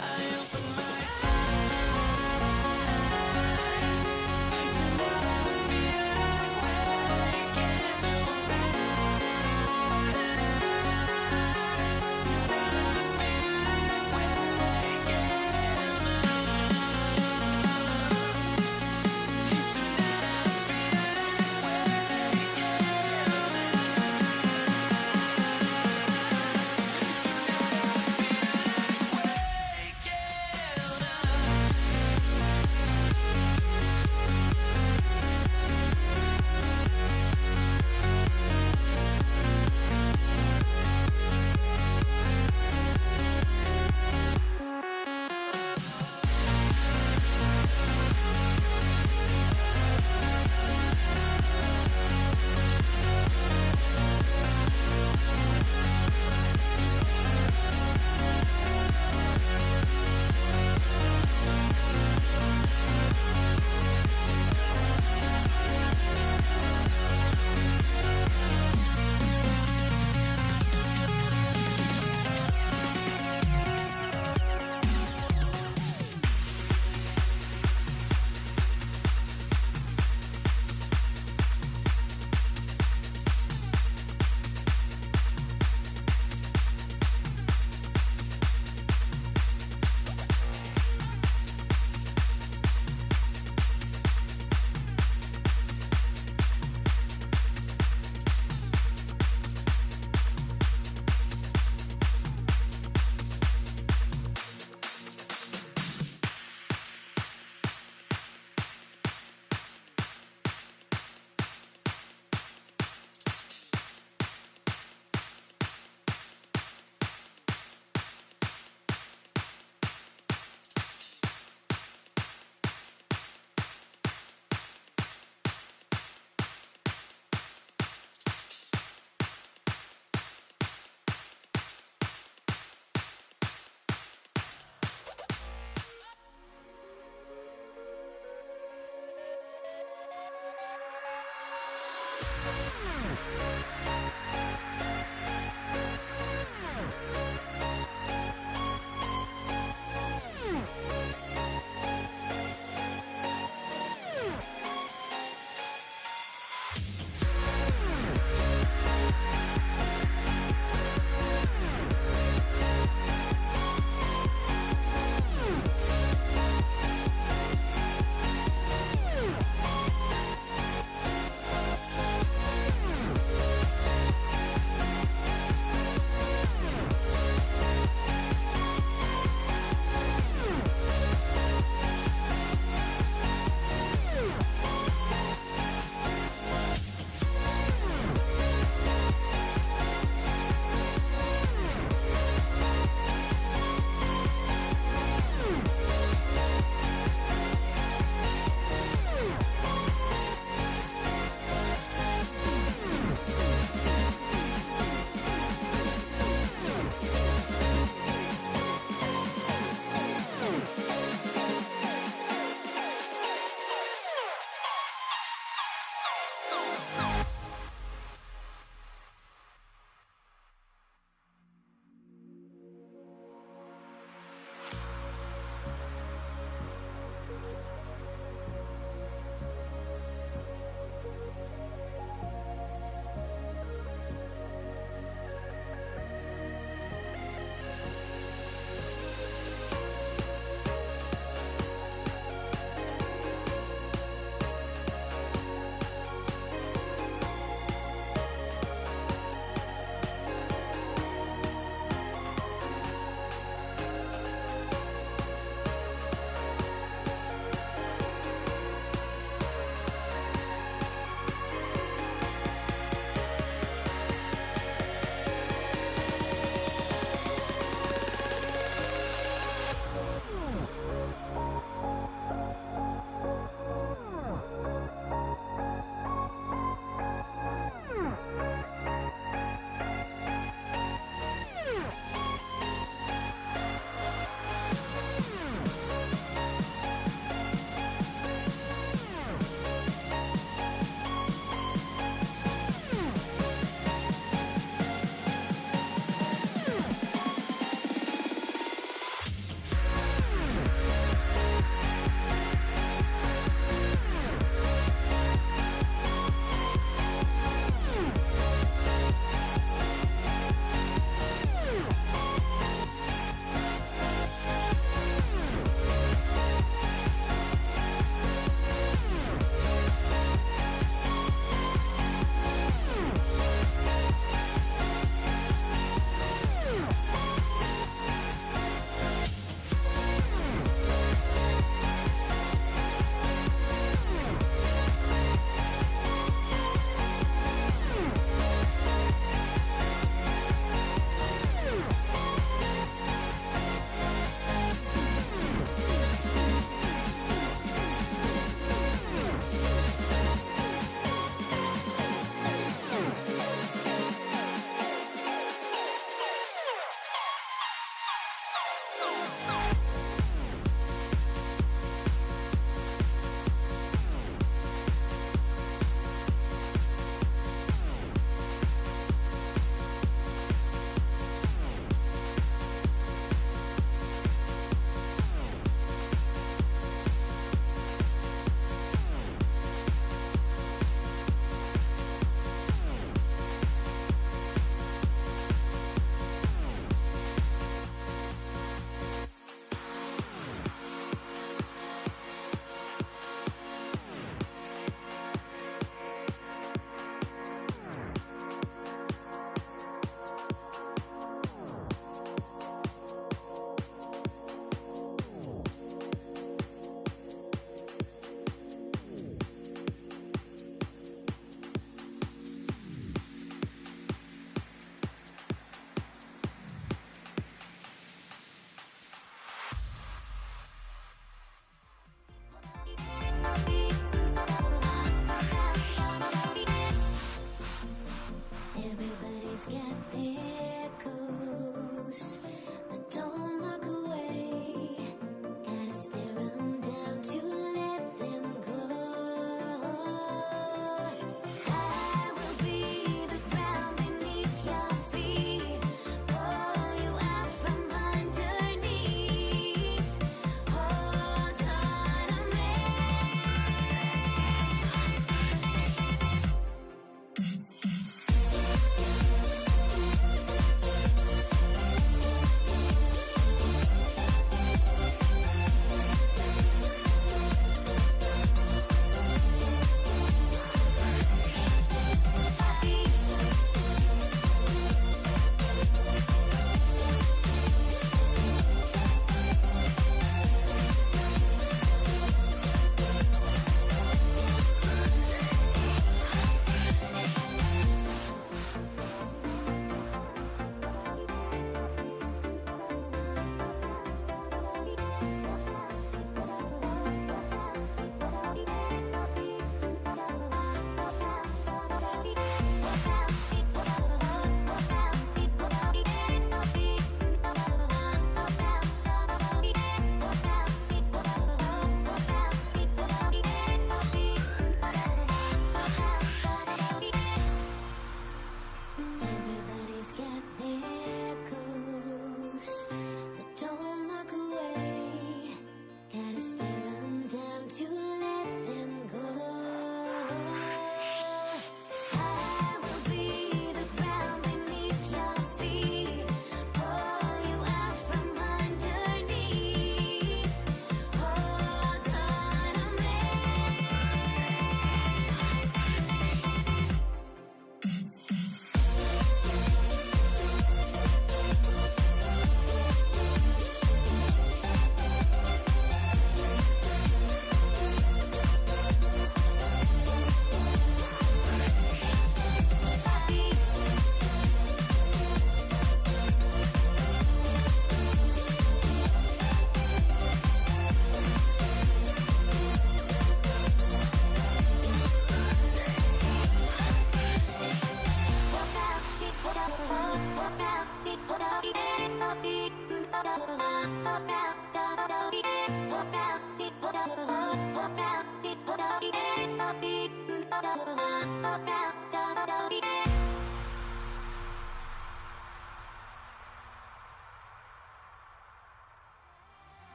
I opened my eyes.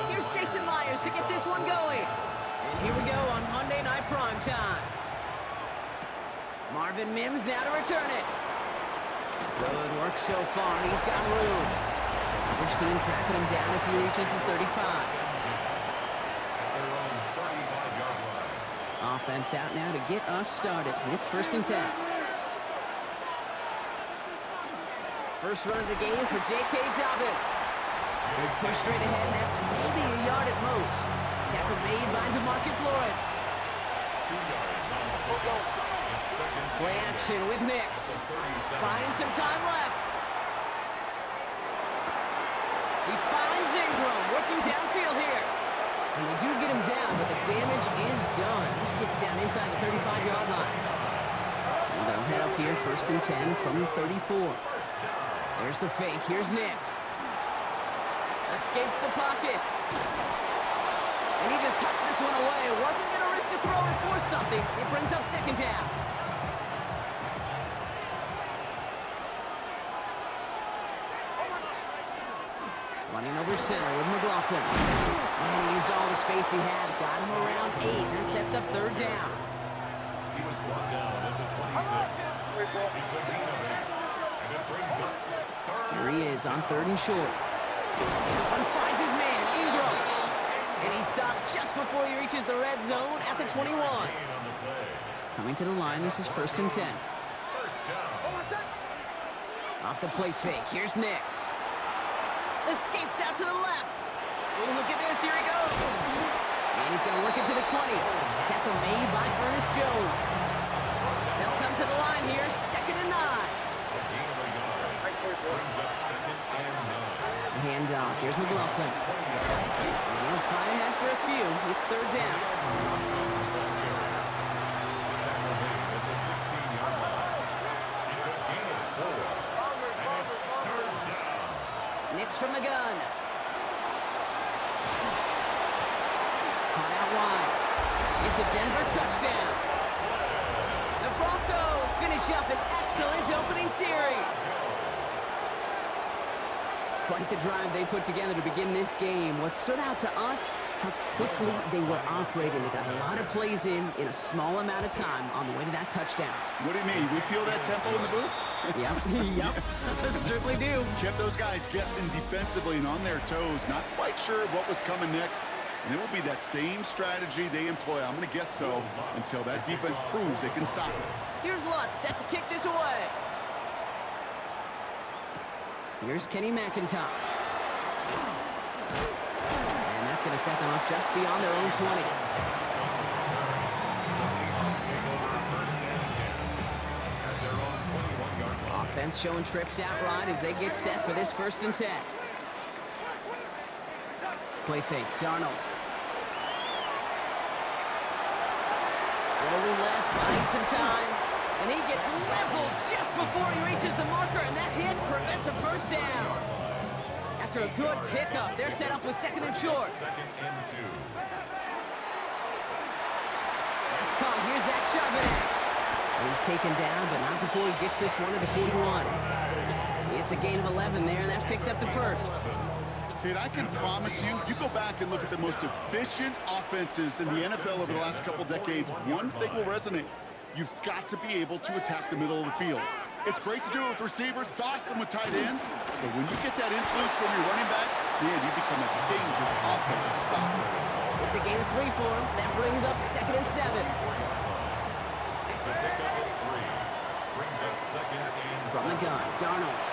Here's Jason Myers to get this one going. And here we go on Monday Night Prime Time. Marvin Mims now to return it. Good work so far. He's got room. Coverage team tracking him down as he reaches the 35. Offense out now to get us started. It's 1st and 10. First run of the game for J.K. Dobbins. He's pushed straight ahead, and that's maybe a yard at most. Tackle made by DeMarcus Lawrence. 2 yards on the play. It's second. Play action with Nix. Buying some time left. He finds Ingram working downfield here. And they do get him down, but the damage is done. This gets down inside the 35-yard line. So they'll head up here 1st and 10 from the 34. There's the fake. Here's Nix. Escapes the pocket. And he just hucks this one away. Wasn't going to risk a throw or force something. It brings up 2nd down. Running over center with McLaughlin. And he used all the space he had. Got him around 8. That sets up 3rd down. He was brought down at the 26. It's a gain of 8. And it brings up 3rd. Here he is on 3rd and short. One finds his man, Ingram. And he stopped just before he reaches the red zone at the 21. Gain on the play. Coming to the line, this is 1st and 10. First down. Off the play fake, here's Nix. Escapes out to the left. Oh, look at this, here he goes. And he's going to work it to the 20. Tackle made by Ernest Jones. They'll come to the line here, 2nd and 9. A gain of a yard. Brings up 2nd and 9. Handoff, here's McLaughlin. And he'll fly ahead for a few. It's 3rd down. Tackle made at the 16-yard line. It's a gain of 4. And it's 3rd down. Nix from the gun. Caught out wide. It's a Denver touchdown. The Broncos finish up an excellent opening series. Quite the drive they put together to begin this game. What stood out to us, how quickly they were operating. They got a lot of plays in a small amount of time on the way to that touchdown. What do you mean? We feel that tempo in the booth? Yep, certainly do. Kept those guys guessing defensively and on their toes. Not quite sure what was coming next. And it will be that same strategy they employ. I'm going to guess so until that defense proves they can stop it. Here's Lutz set to kick this away. Here's Kenny McIntosh. And that's going to set them up just beyond their own 20. The Seahawks take over 1st and 10 at their own 21-yard line. Offense showing trips out right as they get set for this 1st and 10. Play fake, Darnold. Rolling left, buying some time. And he gets leveled just before he reaches the marker, and that hit prevents a 1st down. After a good pickup, they're set up with 2nd and short. 2nd and 2. That's caught. Here's that Charbonnet. And he's taken down, but not before he gets this one to the 41. It's a gain of 11 there, and that picks up the 1st. Kid, I can promise you, you go back and look at the most efficient offenses in the NFL over the last couple decades, one thing will resonate. You've got to be able to attack the middle of the field. It's great to do it with receivers. It's awesome with tight ends. But when you get that influence from your running backs, man, you become a dangerous offense to stop. It's a gain of 3 for him. That brings up 2nd and 7. It's a pickup of 3. Brings up 2nd and 7. From the gun, Darnold.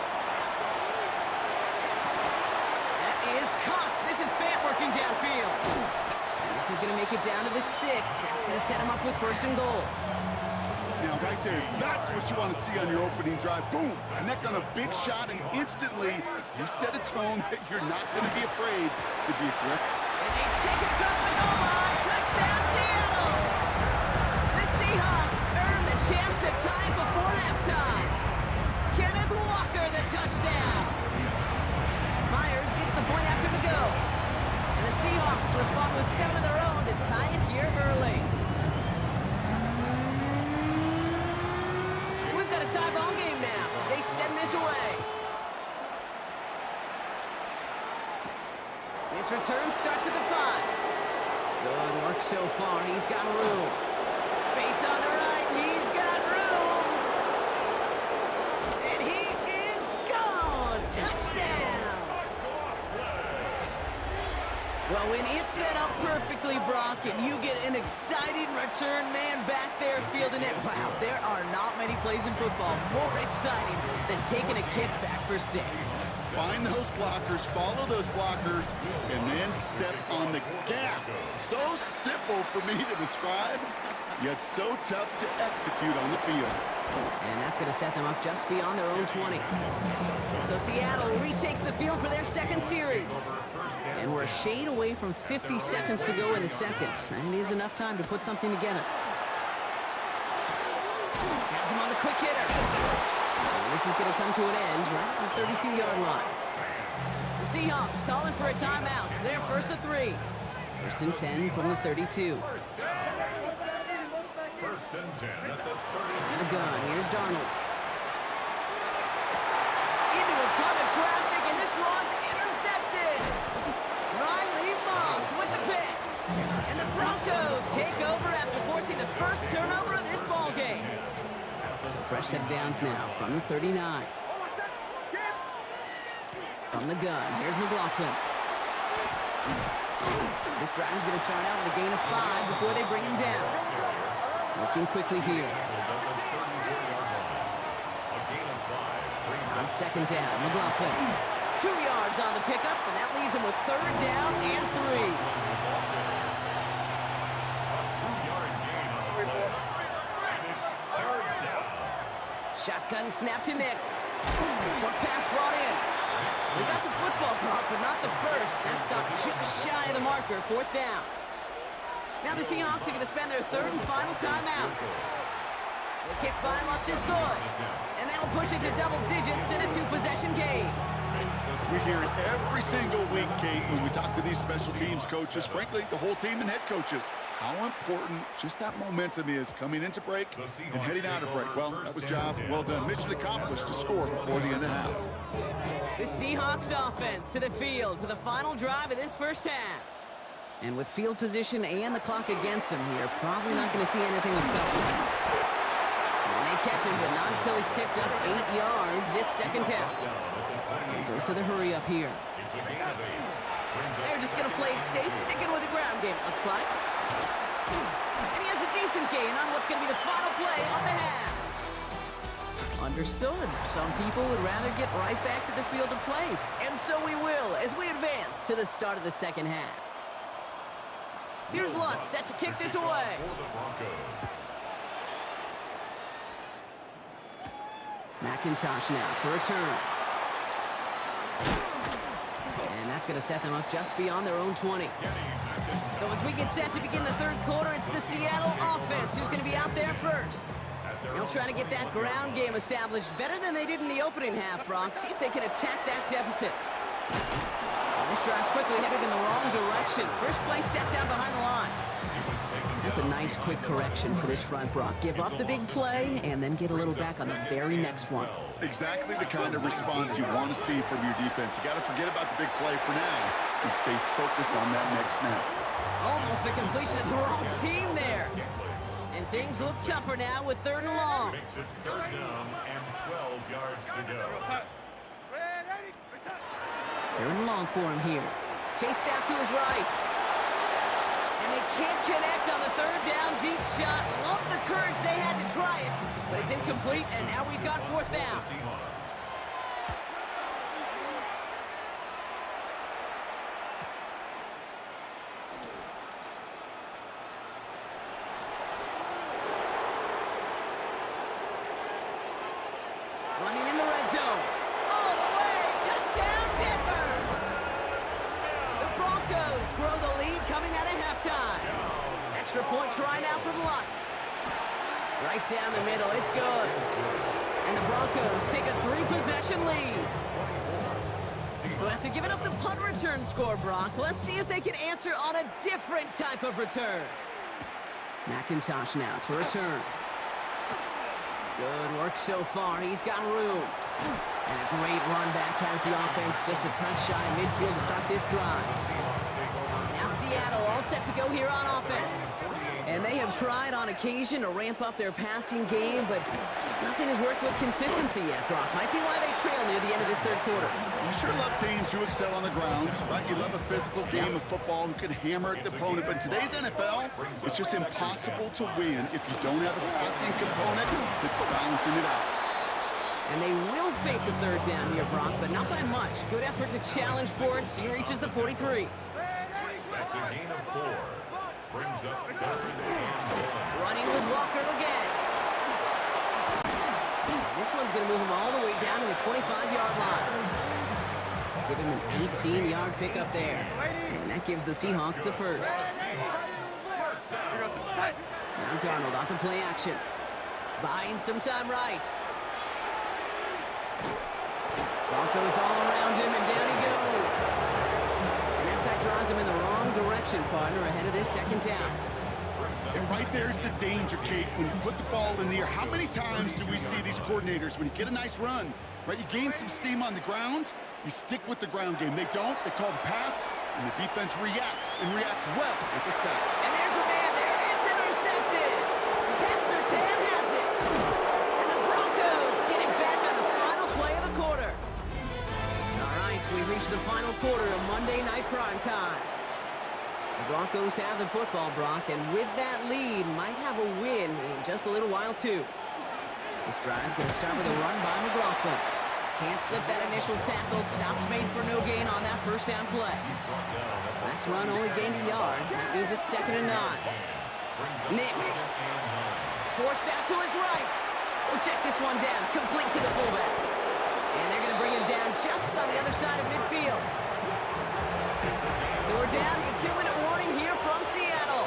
That is Cox. This is Fant working downfield. And this is going to make it down to the 6. That's going to set him up with 1st and goal. Now, right there, that's what you want to see on your opening drive. Boom! Connect on a big shot, and instantly, you set a tone that you're not going to be afraid to be aggressive. And they take it across the goal line. Touchdown, Seattle! The Seahawks earn the chance to tie it before halftime. Kenneth Walker, the touchdown. Myers gets the point after the go. And the Seahawks respond with 7 of their own to tie it here early. So we've got a tie ball game now as they send this away. This return starts at the 5. Good work so far. He's got room. Space on the right. He's got room. And he is gone. Touchdown. Well, when it's set up perfectly, Brock, and you get an exciting return man back there fielding it, wow, there are not many plays in football more exciting than taking a kick back for 6. Find those blockers, follow those blockers, and then step on the gas. So simple for me to describe, yet so tough to execute on the field. And that's going to set them up just beyond their own 20. So Seattle retakes the field for their second series. And we're a shade away from 50 seconds to go in the second. And it is enough time to put something together. Has him on the quick hitter. And this is going to come to an end right at the 32-yard line. The Seahawks calling for a timeout. So they're first and 3. First and 10 from the 32. First and 10 at the 32. To the gun. Here's Darnold. Into a ton of traffic, and this one's intercepted. Riley Moss with the pick. And the Broncos take over after forcing the first turnover of this ball game. So fresh set of downs now from the 39. From the gun, here's McLaughlin. This drive is going to start out with a gain of 5 before they bring him down. Looking quickly here. On second down, McLaughlin. 2 yards on the pickup, and that leaves him with third down and 3. 2-yard gain on the play. And it's third down. Shotgun snap to Nix. Short pass brought in. They got the football caught, but not the first. That stopped just shy of the marker, fourth down. Now the Seahawks are going to spend their third and final timeout. The kick by Lutz is good. And that'll push it to double digits in a 2-possession game. We hear it every single week, Kate, when we talk to these special teams coaches, frankly, the whole team and head coaches, how important just that momentum is coming into break and heading out of break. Well, that was job well done. Mission accomplished to score before the end of the half. The Seahawks offense to the field for the final drive of this first half. And with field position and the clock against him here, probably not going to see anything of substance. And they catch him, but not until he's picked up 8 yards. It's second down. And dose of the hurry up here. It's a gain of 8. They're just going to play it safe, sticking with the ground game, it looks like. And he has a decent gain on what's going to be the final play of the half. Understood. Some people would rather get right back to the field to play. And so we will as we advance to the start of the second half. Here's Lutz set to kick this away. For the Broncos. McIntosh now to return. And that's going to set them up just beyond their own 20. So as we get set to begin the third quarter, it's the Seattle offense who's going to be out there first. They'll try to get that ground game established better than they did in the opening half, Brock. See if they can attack that deficit. This drive's quickly headed in the wrong direction. First play set down behind the line. That's a nice quick correction for this front, Brock. Give up the big play and then get a little back on the very next one. Exactly the kind of response you want to see from your defense. You got to forget about the big play for now and stay focused on that next snap. Almost a completion of the wrong team there. And things look tougher now with third and long. Makes it third down and 12 yards to go. Third and long for him here. Chased out to his right. And they can't connect on the third down deep shot. Love the courage they had to try it. But it's incomplete, and now we've got fourth down. Seahawks. Running in the red zone. All the way. Touchdown, Denver. The Broncos grow the lead coming out of halftime. Extra point try now from Lutz. Right down the middle. It's good. And the Broncos take a 3-possession lead. So after giving up the punt return score, Brock, let's see if they can answer on a different type of return. McIntosh now to return. Good work so far. He's got room. And a great run back has the offense just a touch shy of midfield to start this drive. Now Seattle all set to go here on offense. And they have tried on occasion to ramp up their passing game, but nothing has worked with consistency yet, Brock. Might be why they trail near the end of this third quarter. You sure love teams who excel on the ground, right? You love a physical game of football who can hammer at the opponent, but in today's NFL, it's just impossible to win if you don't have a passing component that's balancing it out. And they will face a third down here, Brock, but not by much. Good effort to challenge for it. He reaches the 43. That's a gain of 4. Brings up 3rd and 1. Running with Walker again. This one's going to move him all the way down to the 25-yard line. Give him an 18-yard pickup there. And that gives the Seahawks the first. Now Darnold off the play action. Buying some time right. Broncos all around him, and down he goes. And that sack drives him in the wrong direction, partner, ahead of this second down. And right there's the danger, Kate. When you put the ball in the air, how many times do we see these coordinators, when you get a nice run, right, you gain some steam on the ground, you stick with the ground game. They don't, they call the pass, and the defense reacts, and reacts well with the sack. And there's a man there. It's intercepted. Pat Surtain has it. And the Broncos get it back on the final play of the quarter. All right, we reach the final quarter of Monday Night Prime Time. The Broncos have the football, Brock, and with that lead, might have a win in just a little while, too. This drive's going to start with a run by McLaughlin. Can't slip that initial tackle. Stops made for no gain on that first down play. Last run only gained a yard. That means it's 2nd and 9. Nix. Forced out to his right. We'll check this one down. Complete to the fullback. And they're going to bring him down just on the other side of midfield. So we're down to a 2-minute warning here from Seattle.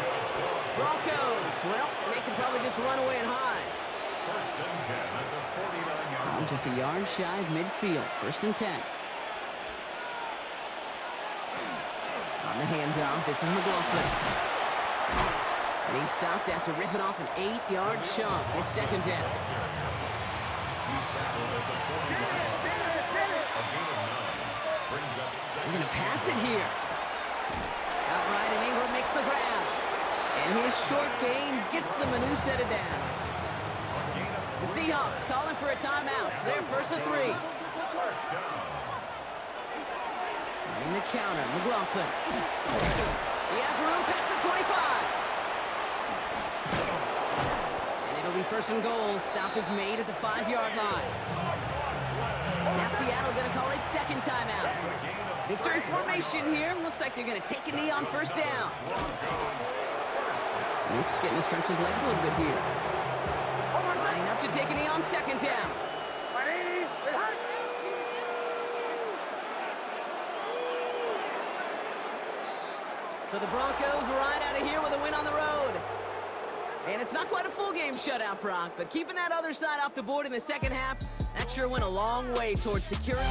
Broncos, well, they can probably just run away and hide. 1st and 10 at the 49-yard line. Just a yard shy of midfield. 1st and 10. On the handoff, this is McLaughlin. And he stopped after ripping off an 8-yard chunk. It's 2nd down. He's tackled at the 40-yard line. A gain of 9. Brings up 2nd. They're going to pass it here. Outright, and Ingram makes the grab. And his short gain gets them a new set of downs. The Seahawks calling for a timeout. So they're 1st and 3. In the counter, McLaughlin. He has room past the 25. And it'll be 1st and goal. Stop is made at the 5-yard line. Now Seattle going to call it 2nd timeout. Victory formation here. Looks like they're going to take a knee on 1st down. Nick's getting to stretch his legs a little bit here. Lining up to take a knee on 2nd down. So the Broncos ride out of here with a win on the road. And it's not quite a full game shutout, Brock, but keeping that other side off the board in the second half, that sure went a long way towards securing.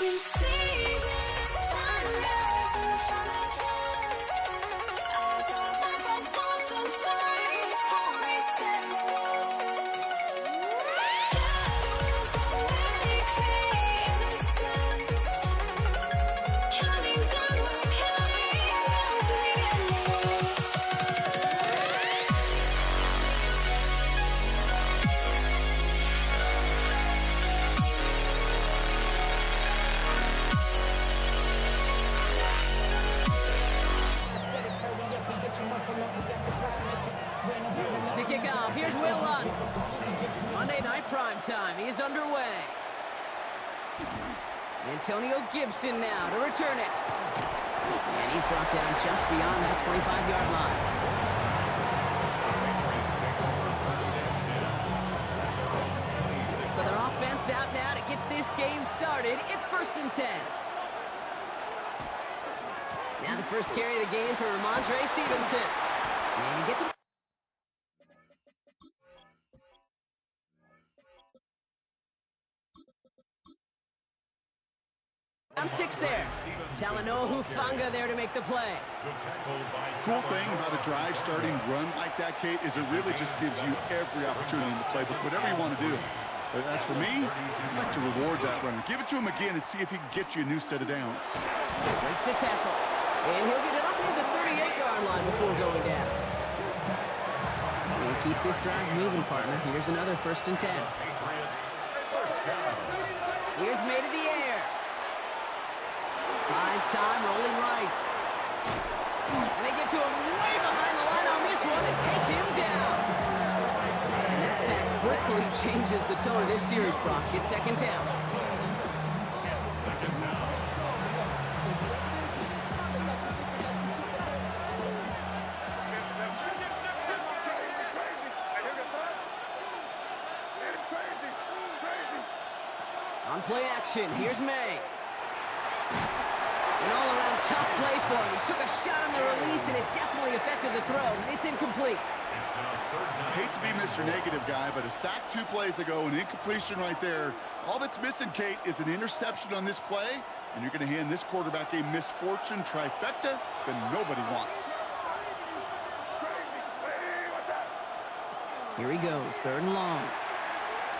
You see the sunrise in front of us. Eyes are like the stories always tell. Shadows already create the sense. Counting down, we're counting as we endless. To kick off, here's Will Lutz. Monday Night Primetime is underway. Antonio Gibson now to return it. And he's brought down just beyond that 25-yard line. So their offense out now to get this game started. It's 1st and 10. Now the first carry of the game for Ramondre Stevenson. And he gets him. On 6 there. Talanoa Hufanga there to make the play. Cool thing about a drive starting run like that, Kate, is it really just gives you every opportunity in the playbook, whatever you want to do. But as for me, I'd like to reward that runner. Give it to him again and see if he can get you a new set of downs. Breaks the tackle. And he'll get it up near the 38-yard line before going down. And keep this drive moving, partner. Here's another 1st and 10. Here's made to the air. Buys time, rolling right. And they get to him way behind the line on this one and take him down. And that sack quickly changes the tone of this series, Brock. It's 2nd down. On play action, here's May. An all-around tough play for him. He took a shot on the release, and it definitely affected the throw. It's incomplete. I hate to be Mr. Negative guy, but a sack 2 plays ago, an incompletion right there. All that's missing, Kate, is an interception on this play, and you're going to hand this quarterback a misfortune trifecta that nobody wants. Here he goes, 3rd and long.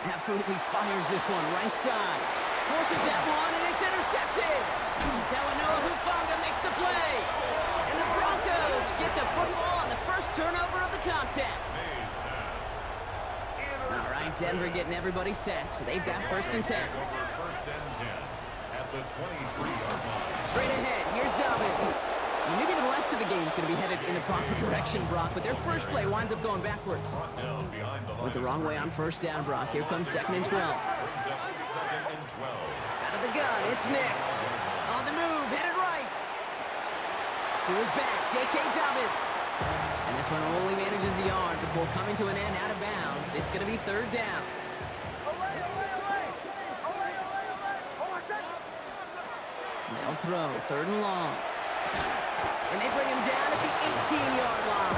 Absolutely fires this one right side. Forces that one, and it's intercepted. Talanoa Hufanga makes the play. And the Broncos get the football on the first turnover of the contest. All right, Denver getting everybody set. So they've got 1st and 10. 1st and 10 at the 23-yard line. Straight ahead, here's Dobbins. And maybe the rest of the game is going to be headed in the proper direction, Brock, but their first play winds up going backwards. Went the wrong way on 1st down, Brock. Here comes 2nd and 12. Out of the gun, it's Nix. On the move, headed right. To his back, J.K. Dobbins. And this one only manages a yard before coming to an end out of bounds. It's going to be 3rd down. They'll throw, 3rd and long. And they bring him down at the 18-yard line.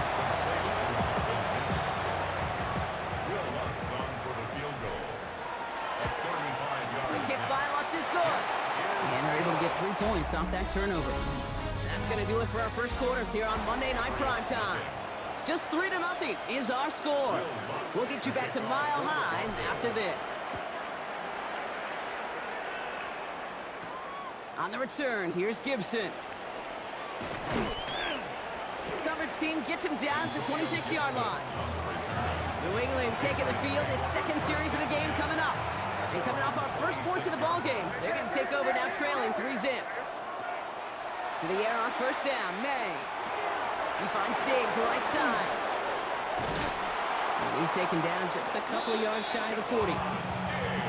The kick by Lutz is good. And they're able to get 3 points off that turnover. That's going to do it for our first quarter here on Monday Night Primetime. Just 3-0 is our score. We'll get you back to Mile High after this. On the return, here's Gibson. Coverage team gets him down at the 26-yard line. New England taking the field. Its 2nd series of the game coming up. And coming off our first points of the ball game, they're going to take over now trailing 3-0. To the air on 1st down, May. He finds Diggs right side. And he's taken down just a couple yards shy of the 40.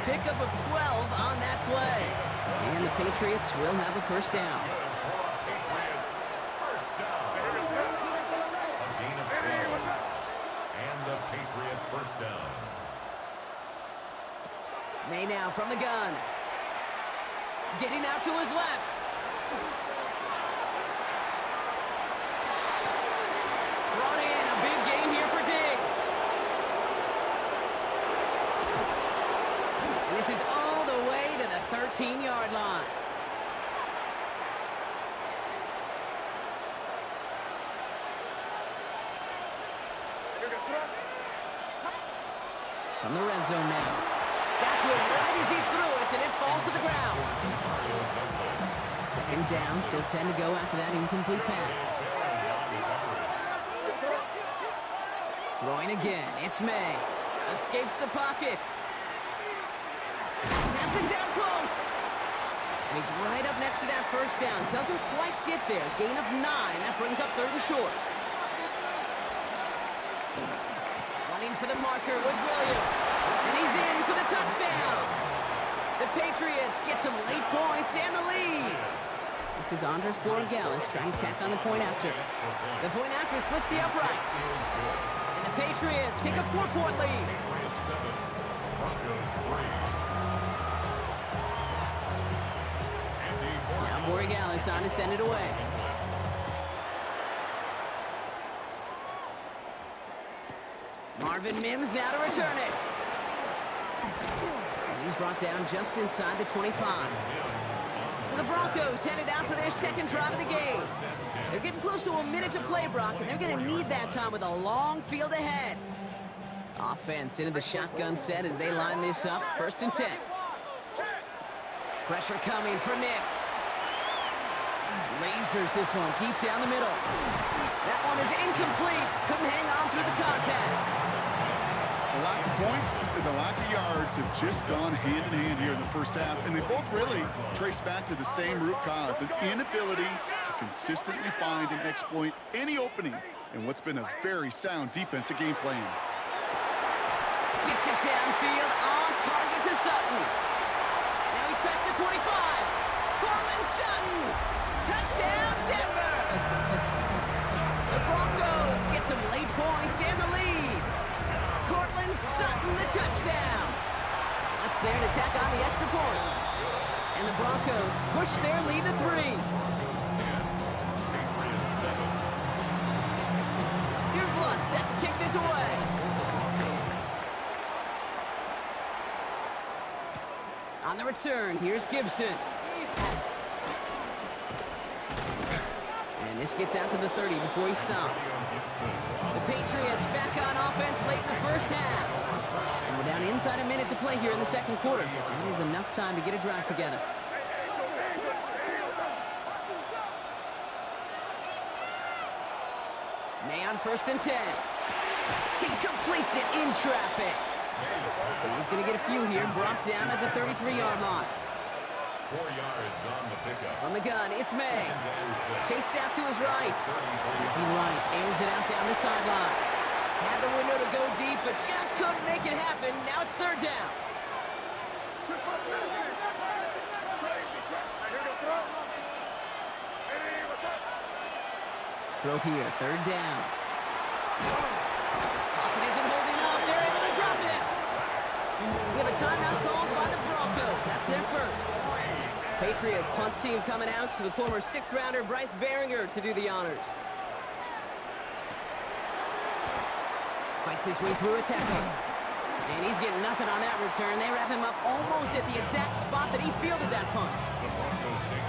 pickup of 12 on that play. And the Patriots will have a first down. Patriots, first down. A gain of 12. And the Patriot first down. May now from the gun. Getting out to his left. Brought in a big gain here for Diggs. And this is all the way to the 13-yard line. From the red zone now. Got to it right as he threw it, and it falls to the ground. Second down, still 10 to go after that incomplete pass. Throwing again, it's May. Escapes the pocket. Passing's out close. And he's right up next to that first down. Doesn't quite get there. Gain of 9. That brings up 3rd and short. Running for the marker with Williams. And he's in for the touchdown. The Patriots get some late points and the lead. This is Andres Borregales trying to tack on the point after. The point after splits the uprights. And the Patriots take a 4-point lead. Patriots 7, Broncos 3. Now Borregales on to send it away. Marvin Mims now to return it. And he's brought down just inside the 25. So the Broncos headed out for their second drive of the game. They're getting close to a minute to play, Brock, and they're going to need that time with a long field ahead. Offense into the shotgun set as they line this up. 1st and 10. Pressure coming for Nix. Lasers this one deep down the middle. That one is incomplete. Couldn't hang on through the contact. The lack of points and the lack of yards have just gone hand in hand here in the first half, and they both really trace back to the same root cause, an inability to consistently find and exploit any opening in what's been a very sound defensive game plan. Gets it downfield on target to Sutton. Now he's past the 25. Cortland Sutton. Touchdown, Denver. The Broncos get some late points and the lead. Cortland Sutton, the touchdown. That's there to tack on the extra point. And the Broncos push their lead to 3. Patriots 7. Here's Lutz set to kick this away. On the return, here's Gibson. And this gets out to the 30 before he stopped. The Patriots back on offense late in the first half. And we're down inside a minute to play here in the second quarter. That is enough time to get a drive together. May on 1st and 10. He completes it in traffic. He's going to get a few here, brought down at the 33-yard line. 4 yards on the pickup. From the gun, it's May. Chased out to his right. Looking right, airs it out down the sideline. Had the window to go deep, but just couldn't make it happen. Now it's 3rd down. Throw here, 3rd down. Pocket isn't holding up. They're able to drop it. We have a timeout called by the Broncos. That's their first. Patriots punt team coming out to the former 6th-rounder Bryce Baringer to do the honors. Fights his way through a tackle. And he's getting nothing on that return. They wrap him up almost at the exact spot that he fielded that punt.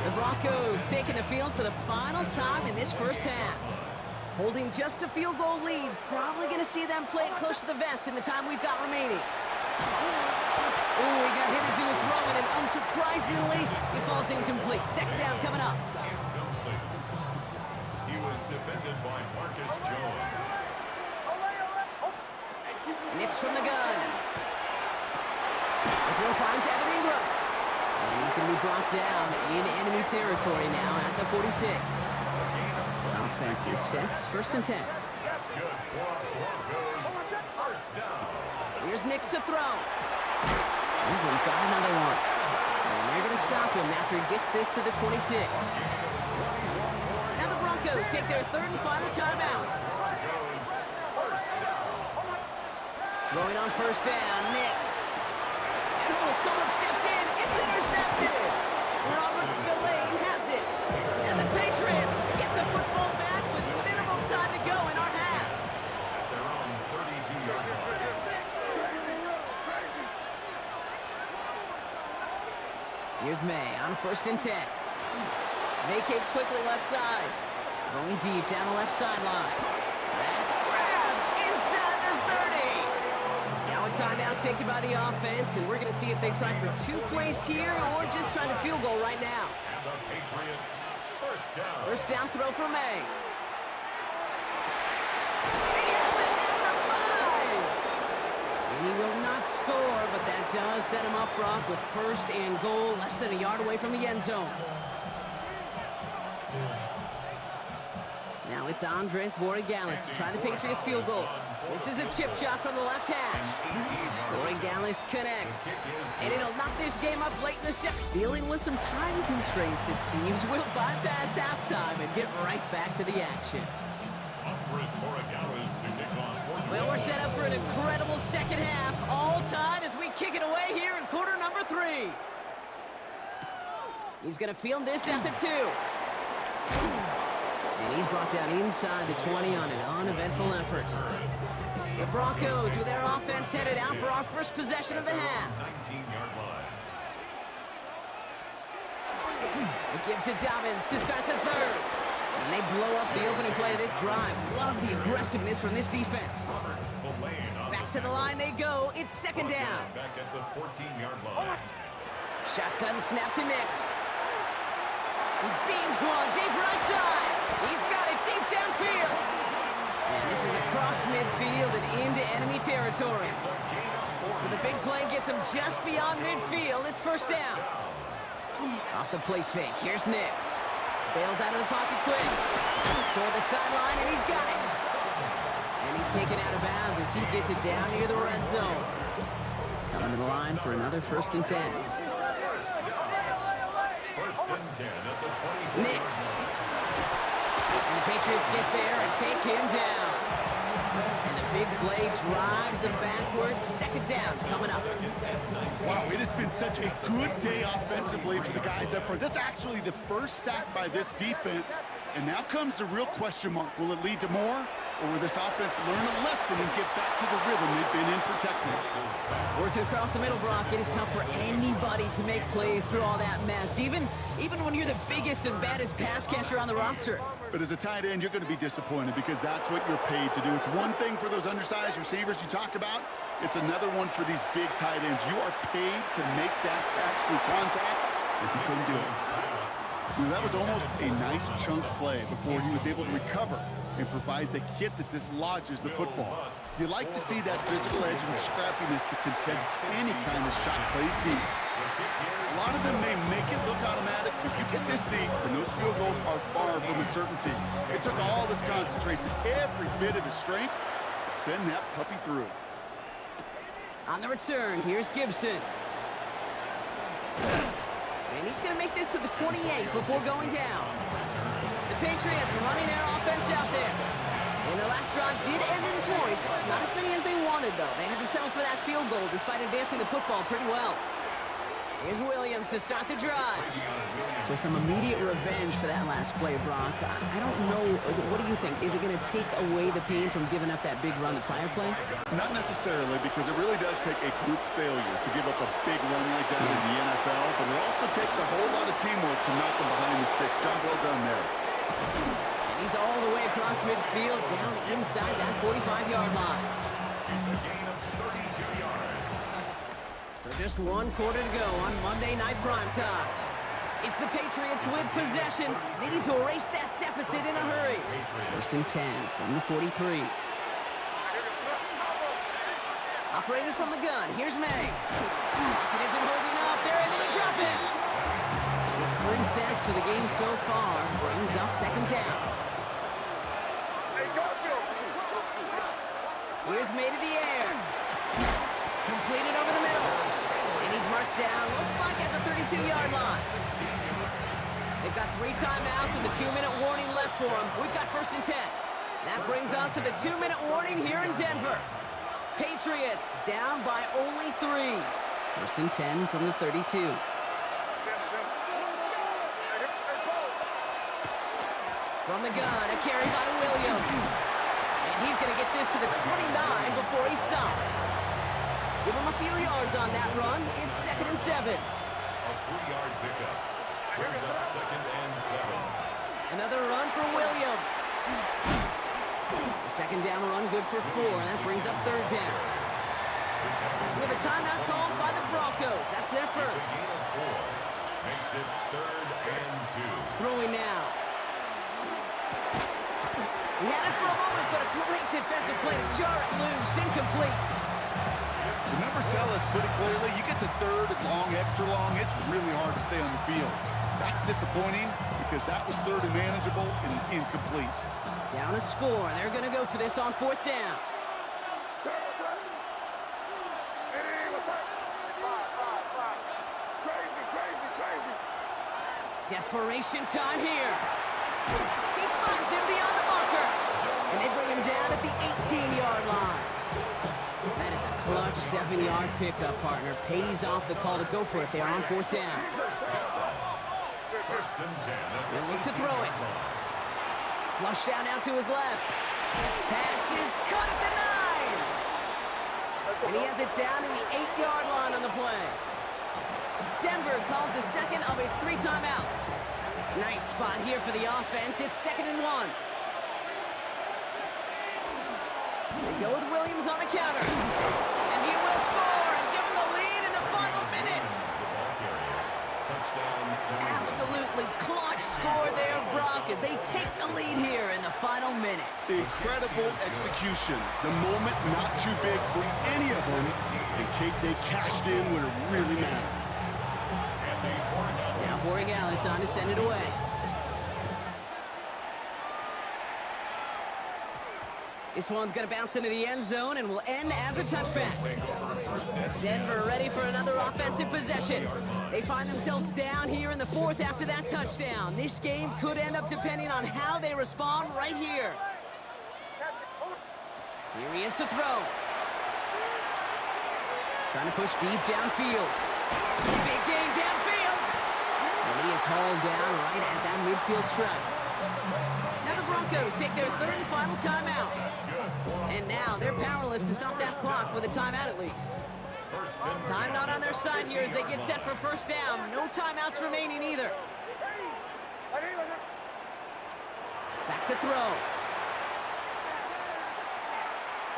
The Broncos taking the field for the final time in this first half. Holding just a field goal lead. Probably going to see them play it close to the vest in the time we've got remaining. Ooh, he got hit as he was throwing, and unsurprisingly, he falls incomplete. 2nd down coming up. Incomplete. He was defended by Marcus Jones. Nix from the gun. The throw finds Evan Ingram. And he's going to be brought down in enemy territory now at the 46. Offense is set. 1st and 10. That's good for Broncos. First down. Here's Nix to throw. England's got another one. And they're going to stop him after he gets this to the 26. Now the Broncos take their third and final timeout. Throwing on first down, Nix. And someone stepped in. It's intercepted. Robert Spillane has it. And the Patriots get the football back with minimal time to go in our half. At their own 32-yard line. Here's May on first and 10. Vacates quickly left side. Going deep down the left sideline. That's grabbed inside the 30. Now a timeout taken by the offense, and we're going to see if they try for 2 plays here or just try the field goal right now. And the Patriots, first down. First down throw for May. He has it at the 5. And he will not score, but that does set him up, Brock, with first and goal, less than a yard away from the end zone. Now it's Andres Borregales to try the Patriots field goal. This is a chip shot from the left hash. Borregales connects. And it'll knock this game up late in the set. Dealing with some time constraints, it seems. We'll bypass halftime and get right back to the action. Andres Borregales to kick off. Well, we're set up for an incredible second half. All tied as we kick it away here in quarter number 3. He's going to field this at the 2. And he's brought down inside the 20 on an uneventful effort. The Broncos with their offense headed out for our first possession of the half. 19-yard line. They give to Dobbins to start the third. And they blow up the opening play of this drive. Love the aggressiveness from this defense. Robert Spillane on Back to the line they go. It's second down. back at the 14-yard line. Shotgun snap to Nix. He beams one deep right side. He's got it deep downfield. And this is across midfield and into enemy territory. So the big play gets him just beyond midfield. It's first down. Off the play fake. Here's Nix. Bails out of the pocket quick. Toward the sideline, and he's got it. And he's taken out of bounds as he gets it down near the red zone. Coming to the line for another first and 10. First and 10 at the 20. Nix. And the Patriots get there and take him down. And the big play drives them backwards. Second down coming up. Wow, it has been such a good day offensively for the guys up front. That's actually the first sack by this defense. And now comes the real question mark. Will it lead to more? Or will this offense learn a lesson and get back to the rhythm they've been in protecting? Working across the middle, Brock, it is tough for anybody to make plays through all that mess, even when you're the biggest and baddest pass catcher on the roster. But as a tight end, you're going to be disappointed because that's what you're paid to do. It's one thing for those undersized receivers you talk about. It's another one for these big tight ends. You are paid to make that catch through contact, and he couldn't do it. That was almost a nice chunk play before he was able to recover and provide the hit that dislodges the football. You like to see that physical edge and scrappiness to contest any kind of shot plays deep. A lot of them may make it look automatic, but you get this deep, and those field goals are far from a certainty. It took all this concentration, every bit of his strength, to send that puppy through. On the return, here's Gibson. And he's going to make this to the 28 before going down. The Patriots running their offense out there. And their last drive did end in points. Not as many as they wanted, though. They had to settle for that field goal despite advancing the football pretty well. Here's Williams to start the drive. So some immediate revenge for that last play, Brock. I don't know. What do you think? Is it going to take away the pain from giving up that big run the prior play? Not necessarily, because it really does take a group failure to give up a big run like that in the NFL, but it also takes a whole lot of teamwork to knock them behind the sticks. Job well done there. And he's all the way across midfield, down inside that 45-yard line. It's a gain of 32 yards. So just one quarter to go on Monday Night Primetime. It's the Patriots with possession. They need to erase that deficit in a hurry. First and 10 from the 43. Operated from the gun. Here's May. It isn't holding up. They're able to drop it. It's 3 sacks for the game so far. Brings up second down. Here's May to the air. Completed over the middle. And He's marked down, looks like at the 32-yard line. 16 yards. They've got 3 timeouts and the 2-minute warning left for them. We've got 1st and 10. That brings us to the 2-minute warning here in Denver. Patriots down by only 3. 1st and 10 from the 32. From the gun, a carry by Williams. And he's going to get this to the 29 before he stopped. Give him a few yards on that run. It's 2nd and 7. A 3-yard pickup. Brings up 2nd and 7. Another run for Williams. The 2nd down run good for 4, and that brings up 3rd down. We have a timeout called by the Broncos. That's their It's first. a gain of 4. Makes it 3rd and 2. Throwing now. We had it for a moment, but a great defensive play to jar it loose. Incomplete. The numbers tell us pretty clearly, you get to 3rd and long, extra long, it's really hard to stay on the field. That's disappointing because that was 3rd and manageable and incomplete. Down a score. They're going to go for this on 4th down. Desperation time here. He finds him beyond the marker. And they bring him down at the 18-yard line. That is a clutch 7-yard pickup, partner. Pays off the call to go for it there on 4th down. 1st and 10. He'll look to throw it. Flush out now to his left. Pass is caught at the 9. And he has it down to the 8-yard line on the play. Denver calls the 2nd of its 3 timeouts. Nice spot here for the offense. It's 2nd and 1. They go with Williams on the counter. And he will score and give him the lead in the final minute. The ball carrier. Touchdown. Absolutely clutch score there, Brock, as they take the lead here in the final minute. Incredible execution. The moment not too big for any of them. And they cashed in when it really mattered. Now Borregales on to send it away. This one's going to bounce into the end zone and will end as a touchback. Denver ready for another offensive possession. They find themselves down here in the 4th after that touchdown. This game could end up depending on how they respond right here. Here he is to throw. Trying to push deep downfield. Big game downfield. And he is hauled down right at that midfield stripe. Now the Broncos take their 3rd and final timeout. And now they're powerless to stop that clock with a timeout at least. Time not on their side here as they get set for 1st down. No timeouts remaining either. Back to throw.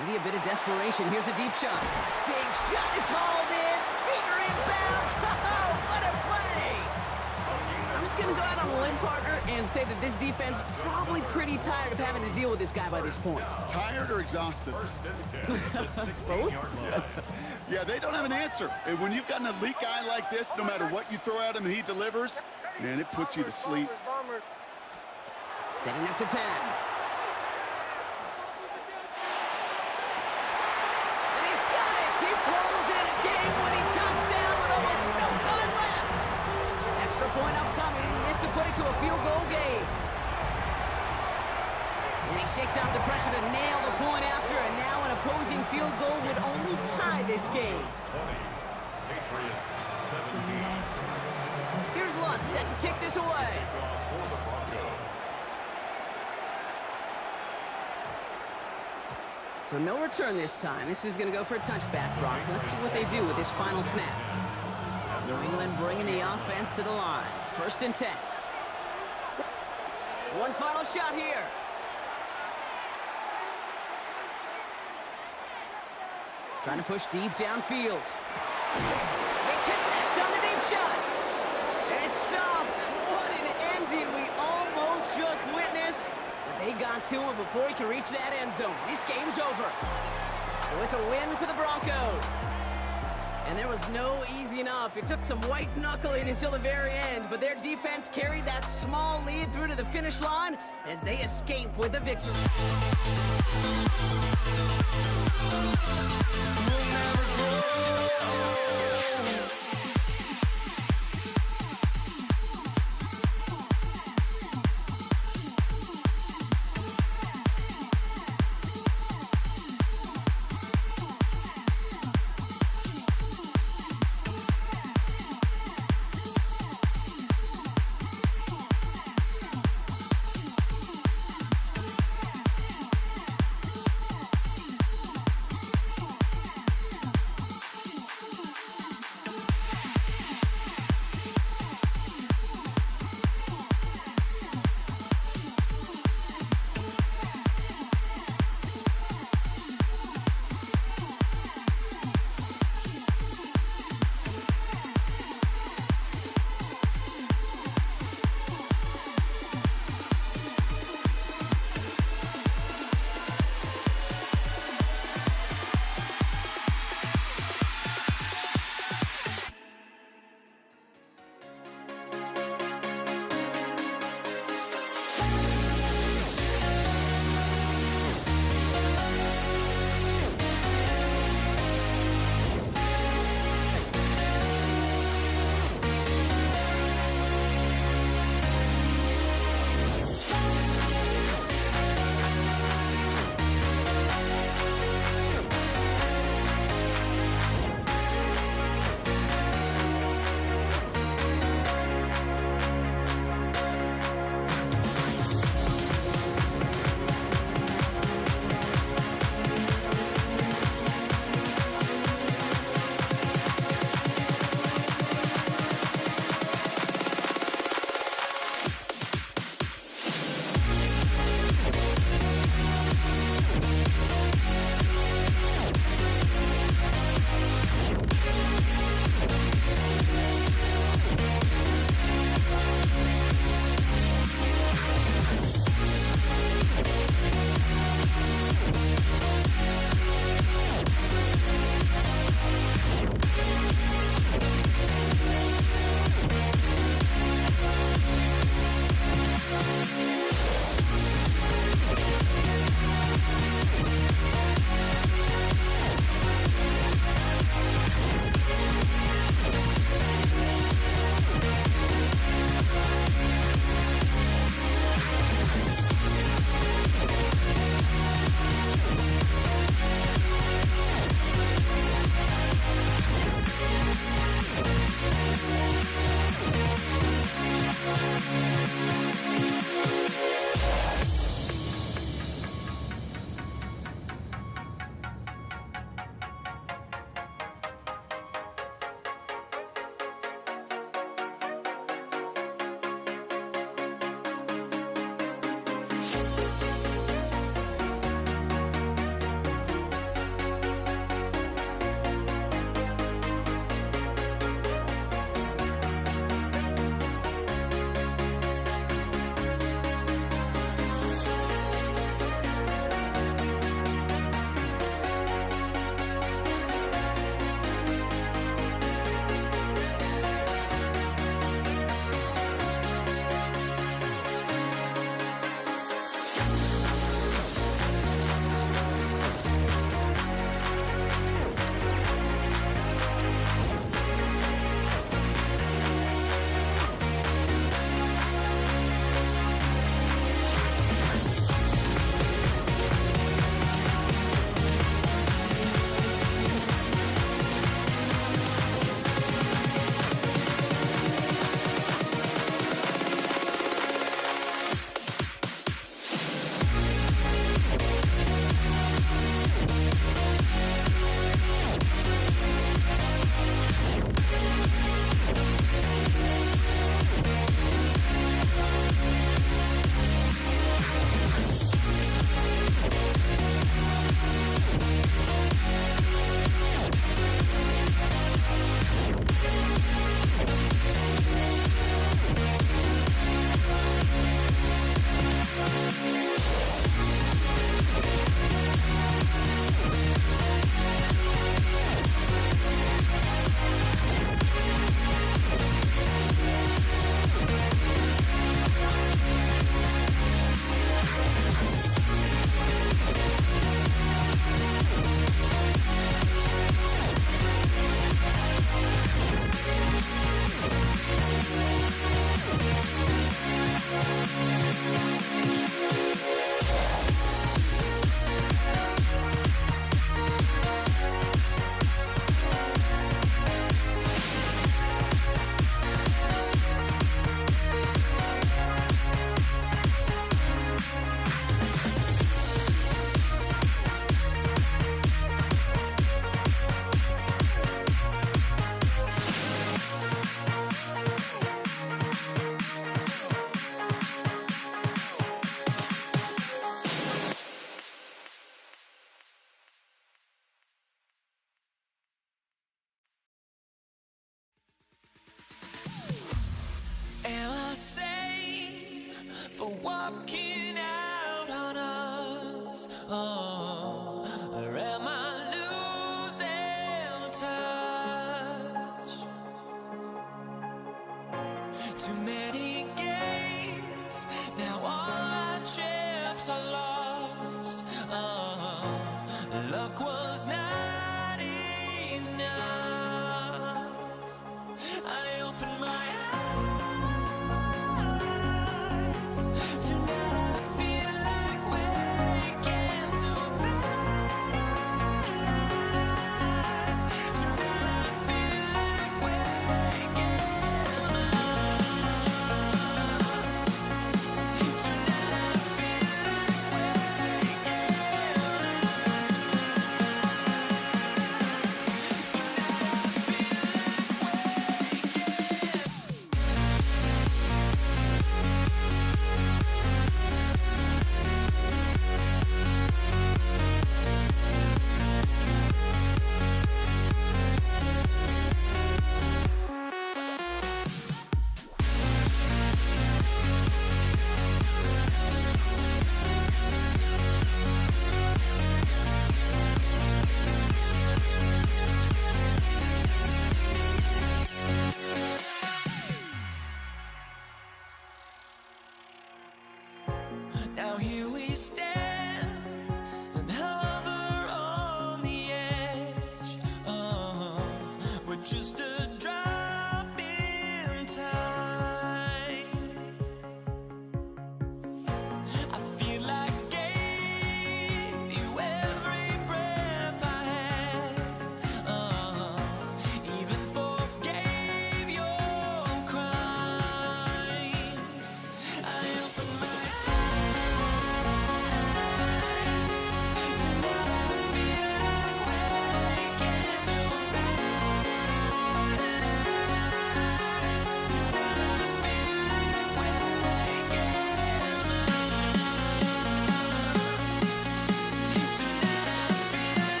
Maybe a bit of desperation. Here's a deep shot. Big shot is hauled in. Finger inbounds. Oh, what a play! I'm just going to go out on a limb, partner, and say that this defense probably pretty tired of having to deal with this guy by these points. Tired or exhausted? 1st and 10. The 16-yard line. Yeah, they don't have an answer. And when you've got an elite guy like this, no matter what you throw at him and he delivers, man, it puts you to sleep. Setting up to pass. And he's got it! He pulls in a game-winning touchdown with almost no time left! Extra point upcoming. Missed to put it to a field goal game. And he shakes out the pressure to nail the point after, and now an opposing field goal would only tie this game. 20. Patriots 17. Here's Lutz set to kick this away. For the Broncos. So no return this time. This is going to go for a touchback, Brock. Let's see what they do with this final snap. New England bringing the offense to the line. 1st and 10. One final shot here. Trying to push deep downfield. They connect on the deep shot. And it's stopped. What an ending we almost just witnessed. But they got to him before he could reach that end zone. This game's over. So it's a win for the Broncos. And there was no easing up. It took some white knuckling until the very end, but their defense carried that small lead through to the finish line as they escape with a victory. We'll never grow.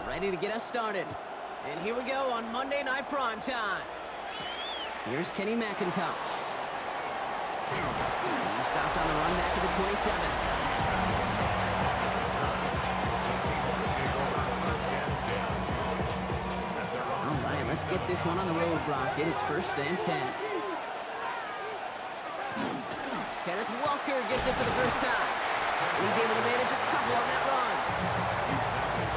Ready to get us started. And here we go on Monday Night Prime Time. Here's Kenny McIntosh. He stopped on the run back of the 27. All right, let's get this one on the road, Brock. It is 1st and 10. Kenneth Walker gets it for the first time. He's able to manage a couple on that run.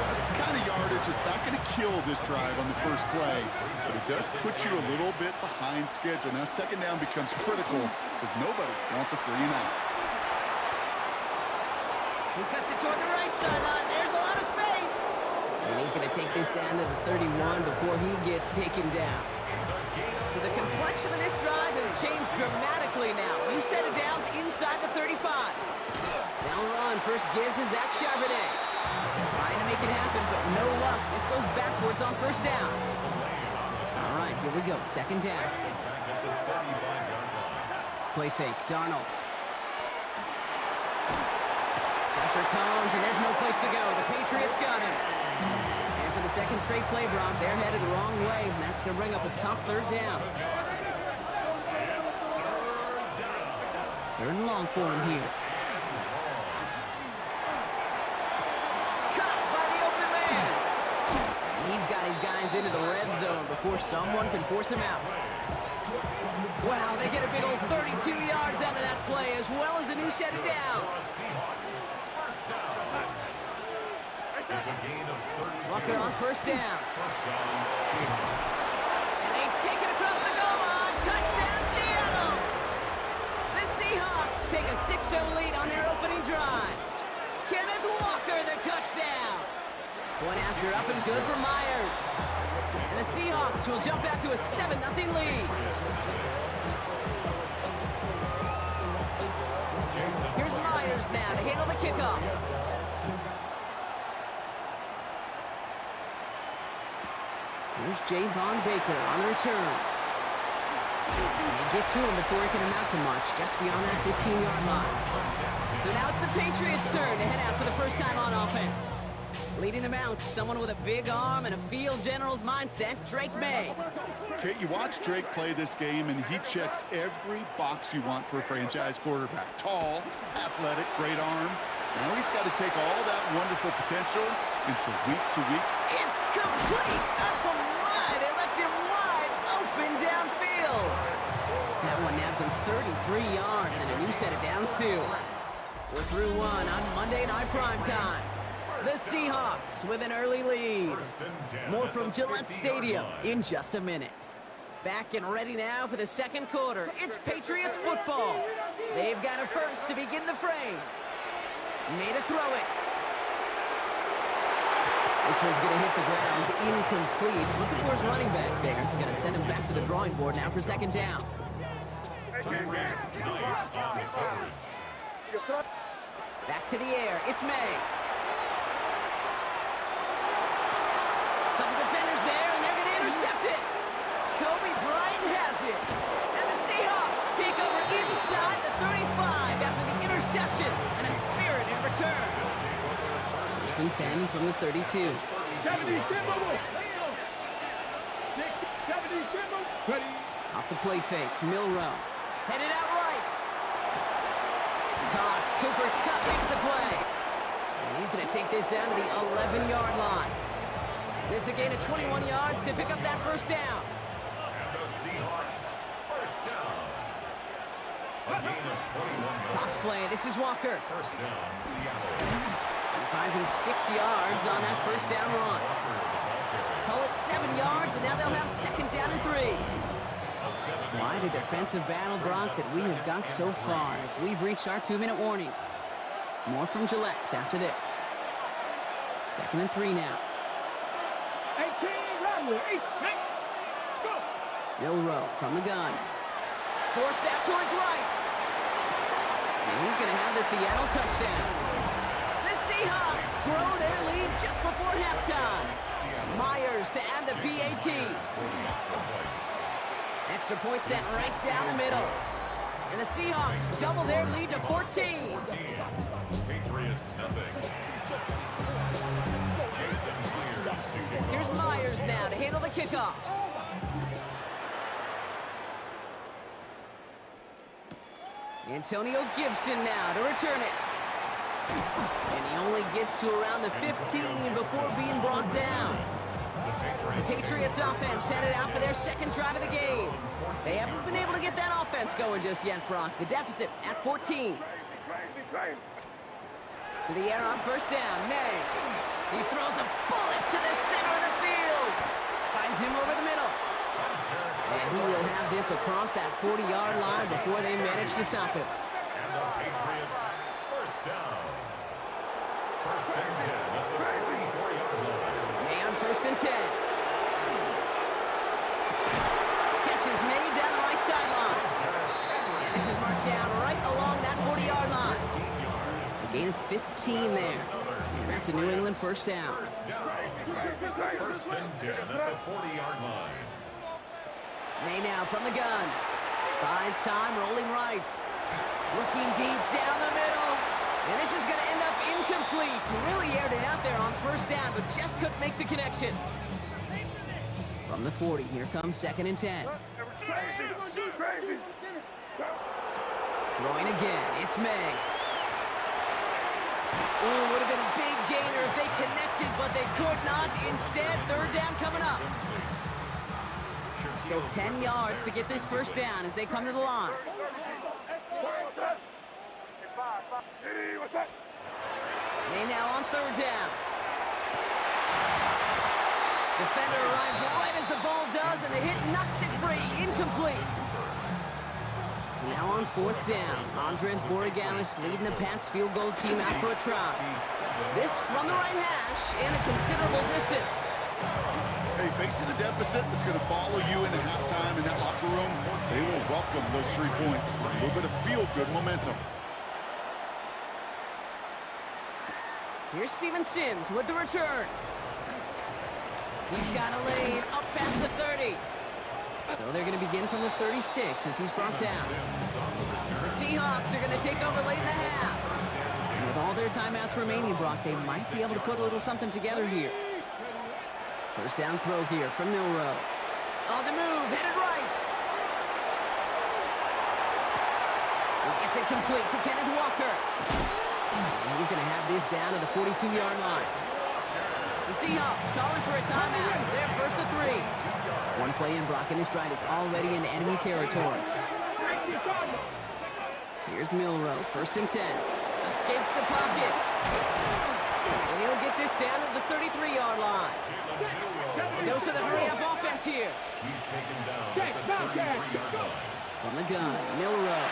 That's the kind of yardage that's not going to kill this drive on the first play, but it does put you a little bit behind schedule. Now, 2nd down becomes critical because nobody wants a 3-and-out. He cuts it toward the right sideline. There's a lot of space. And he's going to take this down to the 31 before he gets taken down. So the complexion of this drive has changed dramatically now. You set it down to inside the 35. Now run, first give to Zach Charbonnet. Trying to make it happen, but no luck. This goes backwards on 1st down. All right, here we go, 2nd down. Play fake, Darnold. Pressure comes, and there's no place to go. The Patriots got him. And for the 2nd straight play, Brock, they're headed the wrong way, and that's going to bring up a tough 3rd down. 3rd and long for him here. Caught by the open man. And he's got his guys into the red zone before someone can force him out. Wow, they get a big old 32 yards out of that play, as well as a new set of downs. Walker on 1st down. And they take it across the goal line. Touchdown, Seattle! The Seahawks take a 6-0 lead on their opening drive. Kenneth Walker, the touchdown. Point after up and good for Myers. And the Seahawks will jump out to a 7-0 lead. Here's Myers now to handle the kickoff. Here's Javon Baker on the return. They get to him before he can amount to much, just beyond that 15-yard line. So now it's the Patriots' turn to head out for the first time on offense. Leading them out, someone with a big arm and a field general's mindset, Drake May. Okay, you watch Drake play this game, and he checks every box you want for a franchise quarterback. Tall, athletic, great arm. Now he's got to take all that wonderful potential into week to week. It's complete! Oh my, they left him wide open downfield. That one nabs him 33 yards and a new set of downs too. We're through one on Monday Night Primetime. The Seahawks with an early lead. More from Gillette Stadium in just a minute. Back and ready now for the second quarter. It's Patriots football. They've got a first to begin the frame. Made a throw it. This one's going to hit the ground incomplete. Looking for his running back there. Going to send him back to the drawing board now for second down. Back to the air. It's May. Couple defenders there, and they're going to intercept it. Kobe Bryant has it. And the Seahawks take over inside the 35 after the interception and a spirit in return. First and 10 from the 32. Off the play fake, Milrow. Headed out right. Caught. Cooper Kupp makes the play. And he's going to take this down to the 11-yard line. It's a gain of 21 yards to pick up that first down. And the Seahawks, first down. A gain of 21 Toss play. This is Walker. First down, Seattle. He finds him 6 yards on that first down run. Call it 7 yards, and now they'll have second down and 3. Quite a defensive battle, Brock, that we have got so far as we've reached our 2-minute warning. More from Gillette after this. Second and 3 now. Milrow from the gun. Forced out to his right. And he's going to have the Seattle touchdown. The Seahawks grow their lead just before halftime. Myers to add the PAT. Extra point set right down the middle. And the Seahawks double their lead to 14. Patriots nothing. Jason Myers to kick off. Here's Myers now to handle the kickoff. Antonio Gibson now to return it. And he only gets to around the 15 before being brought down. The Patriots offense headed out for their second drive of the game. They haven't been able to get that offense going just yet, Brock. The deficit at 14. To the air on first down, May. He throws a bullet to the center of the field. Finds him over the middle. And he will have this across that 40-yard line before they manage to stop him. And the Patriots, first down. First and 10 at the 34-yard line. May on first and 10. Catches May down the right sideline. And this is marked down right along that 40-yard line. A gain of 15 there. And that's a New England first down. First down. First and 10 at the 40-yard line. May now from the gun. Buys time, rolling right. Looking deep down the middle. And this is going to end up incomplete. Really aired it out there on first down, but just couldn't make the connection. From the 40, here comes second and 10. Throwing again, it's May. Oh, would have been a big gainer if they connected, but they could not. Instead, third down coming up. So 10 yards to get this first down as they come to the line. May now on third down. Defender arrives right as the ball does, and the hit knocks it free. Incomplete. So now on fourth down, Andres Borregalis leading the Pats field goal team out for a try. This from the right hash and a considerable distance. Hey, facing a deficit that's going to follow you into halftime in that locker room, they will welcome those 3 points. A little bit of feel-good momentum. Here's Steven Sims with the return. He's got a lane up past the 30. So they're going to begin from the 36 as he's brought down. The Seahawks are going to take over late in the half. And with all their timeouts remaining, Brock, they might be able to put a little something together here. First down throw here from Milrow. On the move, headed right. It's incomplete to Kenneth Walker. And he's going to have this down to the 42-yard line. The Seahawks calling for a timeout. It's their first of 3. One play in, Brock, and his stride is already in enemy territory. Here's Milrow, first and 10. Escapes the pocket. And he'll get this down to the 33-yard line. A dose of the hurry-up offense here. He's taken down at the 33-yard line. From the gun, Milrow.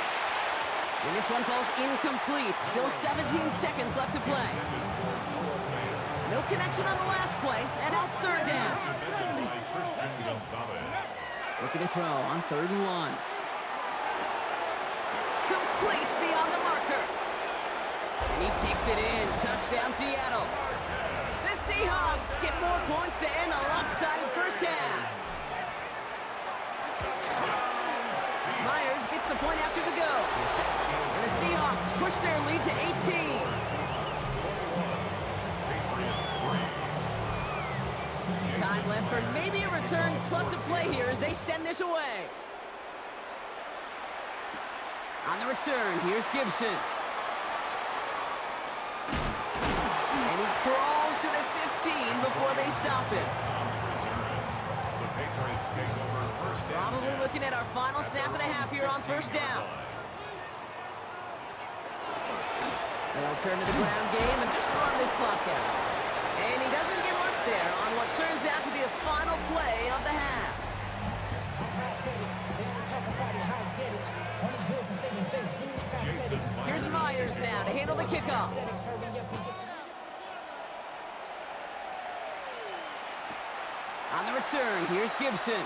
And this one falls incomplete. Still 17 seconds left to play. No connection on the last play, and now it's third down. Defended by Christian Gonzalez. Looking to throw on 3rd and 1. Complete beyond the marker. And he takes it in. Touchdown, Seattle. The Seahawks get more points to end a lopsided first half. Myers gets the point after the go. And the Seahawks push their lead to 18. Time left for maybe a return plus a play here as they send this away. On the return, here's Gibson. And he crawls to the 15 before they stop him. The Patriots take over first and Probably looking at our final snap of the half here on first down. They'll turn to the ground game and just run this clock out. And he doesn't get much there on what turns out to be the final play of the half. Jason Here's Myers now to handle the kickoff. On the return, here's Gibson.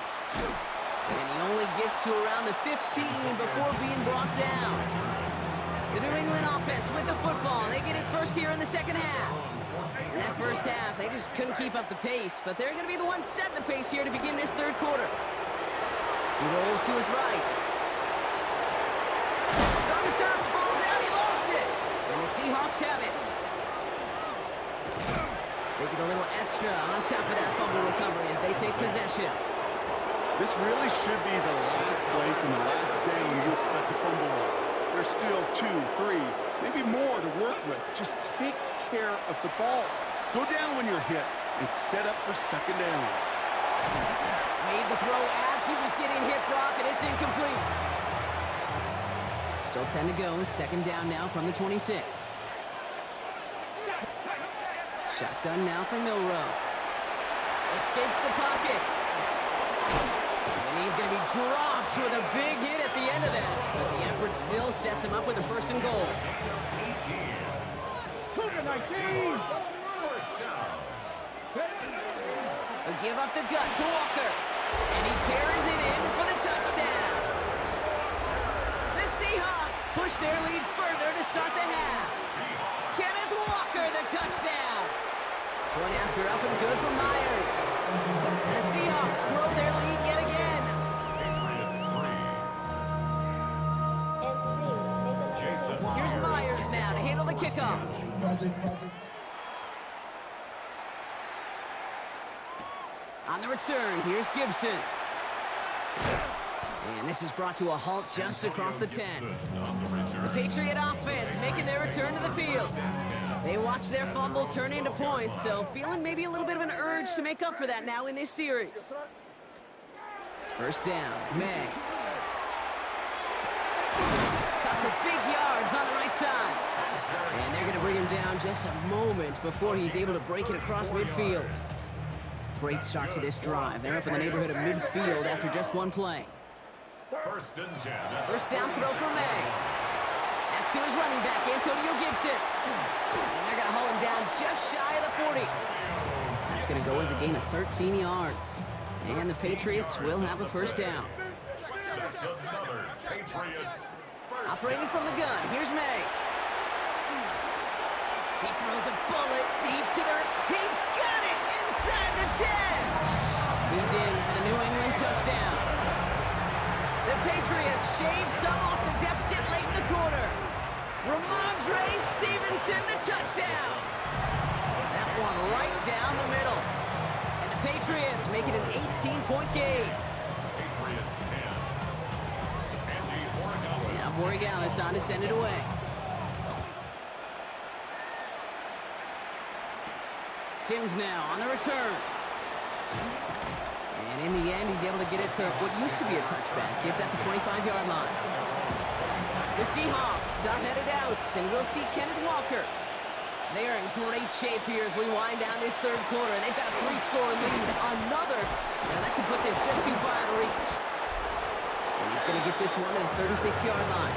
And he only gets to around the 15 before being brought down. The New England offense with the football. They get it first here in the second half. In that first half, they just couldn't keep up the pace, but they're going to be the ones setting the pace here to begin this third quarter. He rolls to his right. It's on the turf, ball's out, he lost it. And the Seahawks have it. They get a little extra on top of that fumble recovery as they take possession. This really should be the last place and the last game you expect to fumble on. There's still 2, 3, maybe more to work with. Just take care of the ball. Go down when you're hit and set up for second down. Made the throw as he was getting hit, Brock, and it's incomplete. Still 10 to go. It's second down now from the 26. Shotgun now for Milrow. Escapes the pocket. And he's going to be dropped with a big hit at the end of that. But the effort still sets him up with a first and goal. He'll give up the gut to Walker. And he carries it in for the touchdown. The Seahawks push their lead further to start the half. Kenneth Walker, the touchdown. Point after up and good for Myers. And the Seahawks grow their lead yet again. Patriots 3. Jason Here's Myers now to handle the kickoff. On the return, here's Gibson. And this is brought to a halt just across the 10. The Patriot offense making their return to the field. They watch their fumble turn into points, so feeling maybe a little bit of an urge to make up for that now in this series. First down, May. Got for big yards on the right side. And they're going to bring him down just a moment before he's able to break it across midfield. Great start to this drive. They're up in the neighborhood of midfield after just one play. First and 10. First down throw for May. That's to his running back, Antonio Gibson. And they're going to haul him down just shy of the 40. That's going to go as a gain of 13 yards. And the Patriots will have a first down. That's another Patriots first. Operating from the gun, here's May. He throws a bullet deep to the... He's got it inside the 10. He's in for the New England touchdown. The Patriots shave some off the deficit late in the quarter. Ramondre Stevenson, the touchdown. That one right down the middle. And the Patriots make it an 18-point game. Patriots 10. Andy Borregales. Now Borregales on to send it away. Sims now on the return. And in the end, he's able to get it to what used to be a touchback. It's at the 25-yard line. The Seahawks start headed out, and we'll see Kenneth Walker. They are in great shape here as we wind down this third quarter, and they've got a 3-score lead. Another. Now that could put this just too far out of reach. And he's going to get this one to the 36-yard line.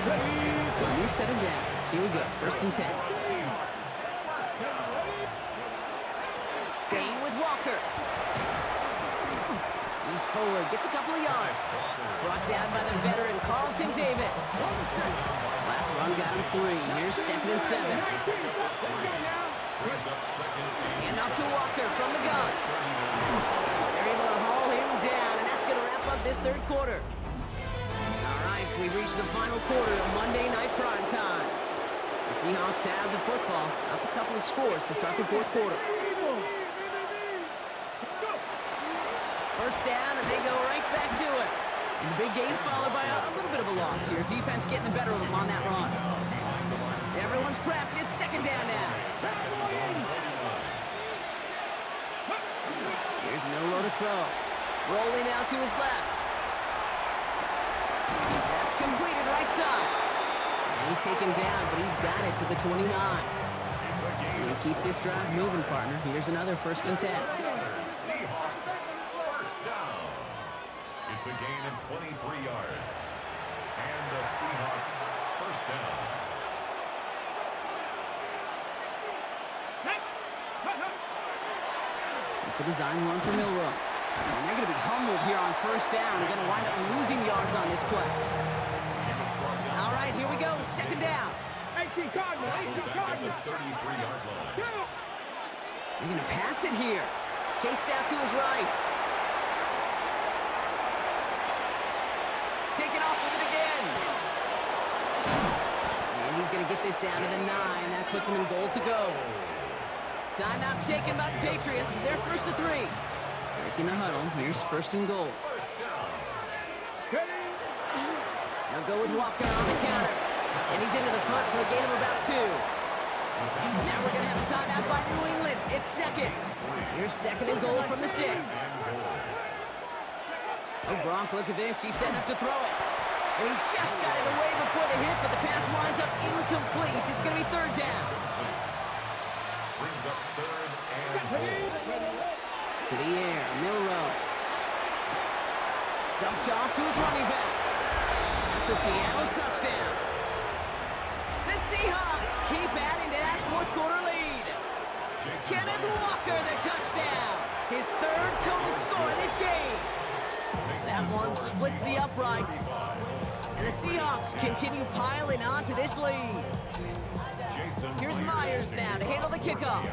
So a new set of downs. Here we go, 1st and 10. Staying with Walker. He's forward, gets a couple of yards. Brought down by the veteran Carlton Davis. Last run got him 3. Here's 2nd and 7. And off to Walker from the gun. They're able to haul him down, and that's going to wrap up this third quarter. All right, we've reached the final quarter of Monday Night Prime Time. The Seahawks have the football, up a couple of scores to start the fourth quarter. First down, and they go right back to it. And the big gain followed by a little bit of a loss here. Defense getting the better of them on that run. Everyone's prepped. It's 2nd down now. Here's Milroe to throw. Rolling out to his left. That's completed right side. And he's taken down, but he's got it to the 29. You keep this drive moving, partner. Here's another 1st and 10. It's a gain of 23 yards. And the Seahawks first down. It's a design run for Milroe. And they're going to be humbled here on 1st down. Going to wind up losing yards on this play. All right, here we go. 2nd down. 18 Cardinals. 18 Cardinals. 33-yard line. They're going to pass it here. Chased out to his right. Taking off with it again. And he's going to get this down to the 9. That puts him in goal to go. Timeout taken by the Patriots. They're 1st to 3. Breaking the huddle. Here's 1st and goal. Now go with Walker on the counter. And he's into the front for a gain of about 2. Now we're going to have a timeout by New England. It's 2nd. Here's 2nd and goal from the 6. Oh, Gronk, look at this. He's setting up to throw it. And he just got it away before the hit, but the pass winds up incomplete. It's going to be 3rd down. Brings up 3rd and goal. To the air, Milroe. Dumped off to his running back. That's a Seattle touchdown. The Seahawks keep adding to that fourth quarter lead. Kenneth Walker, the touchdown. His 3rd total score in this game. That one splits the uprights. And the Seahawks continue piling onto this lead. Here's Myers now to handle the kickoff.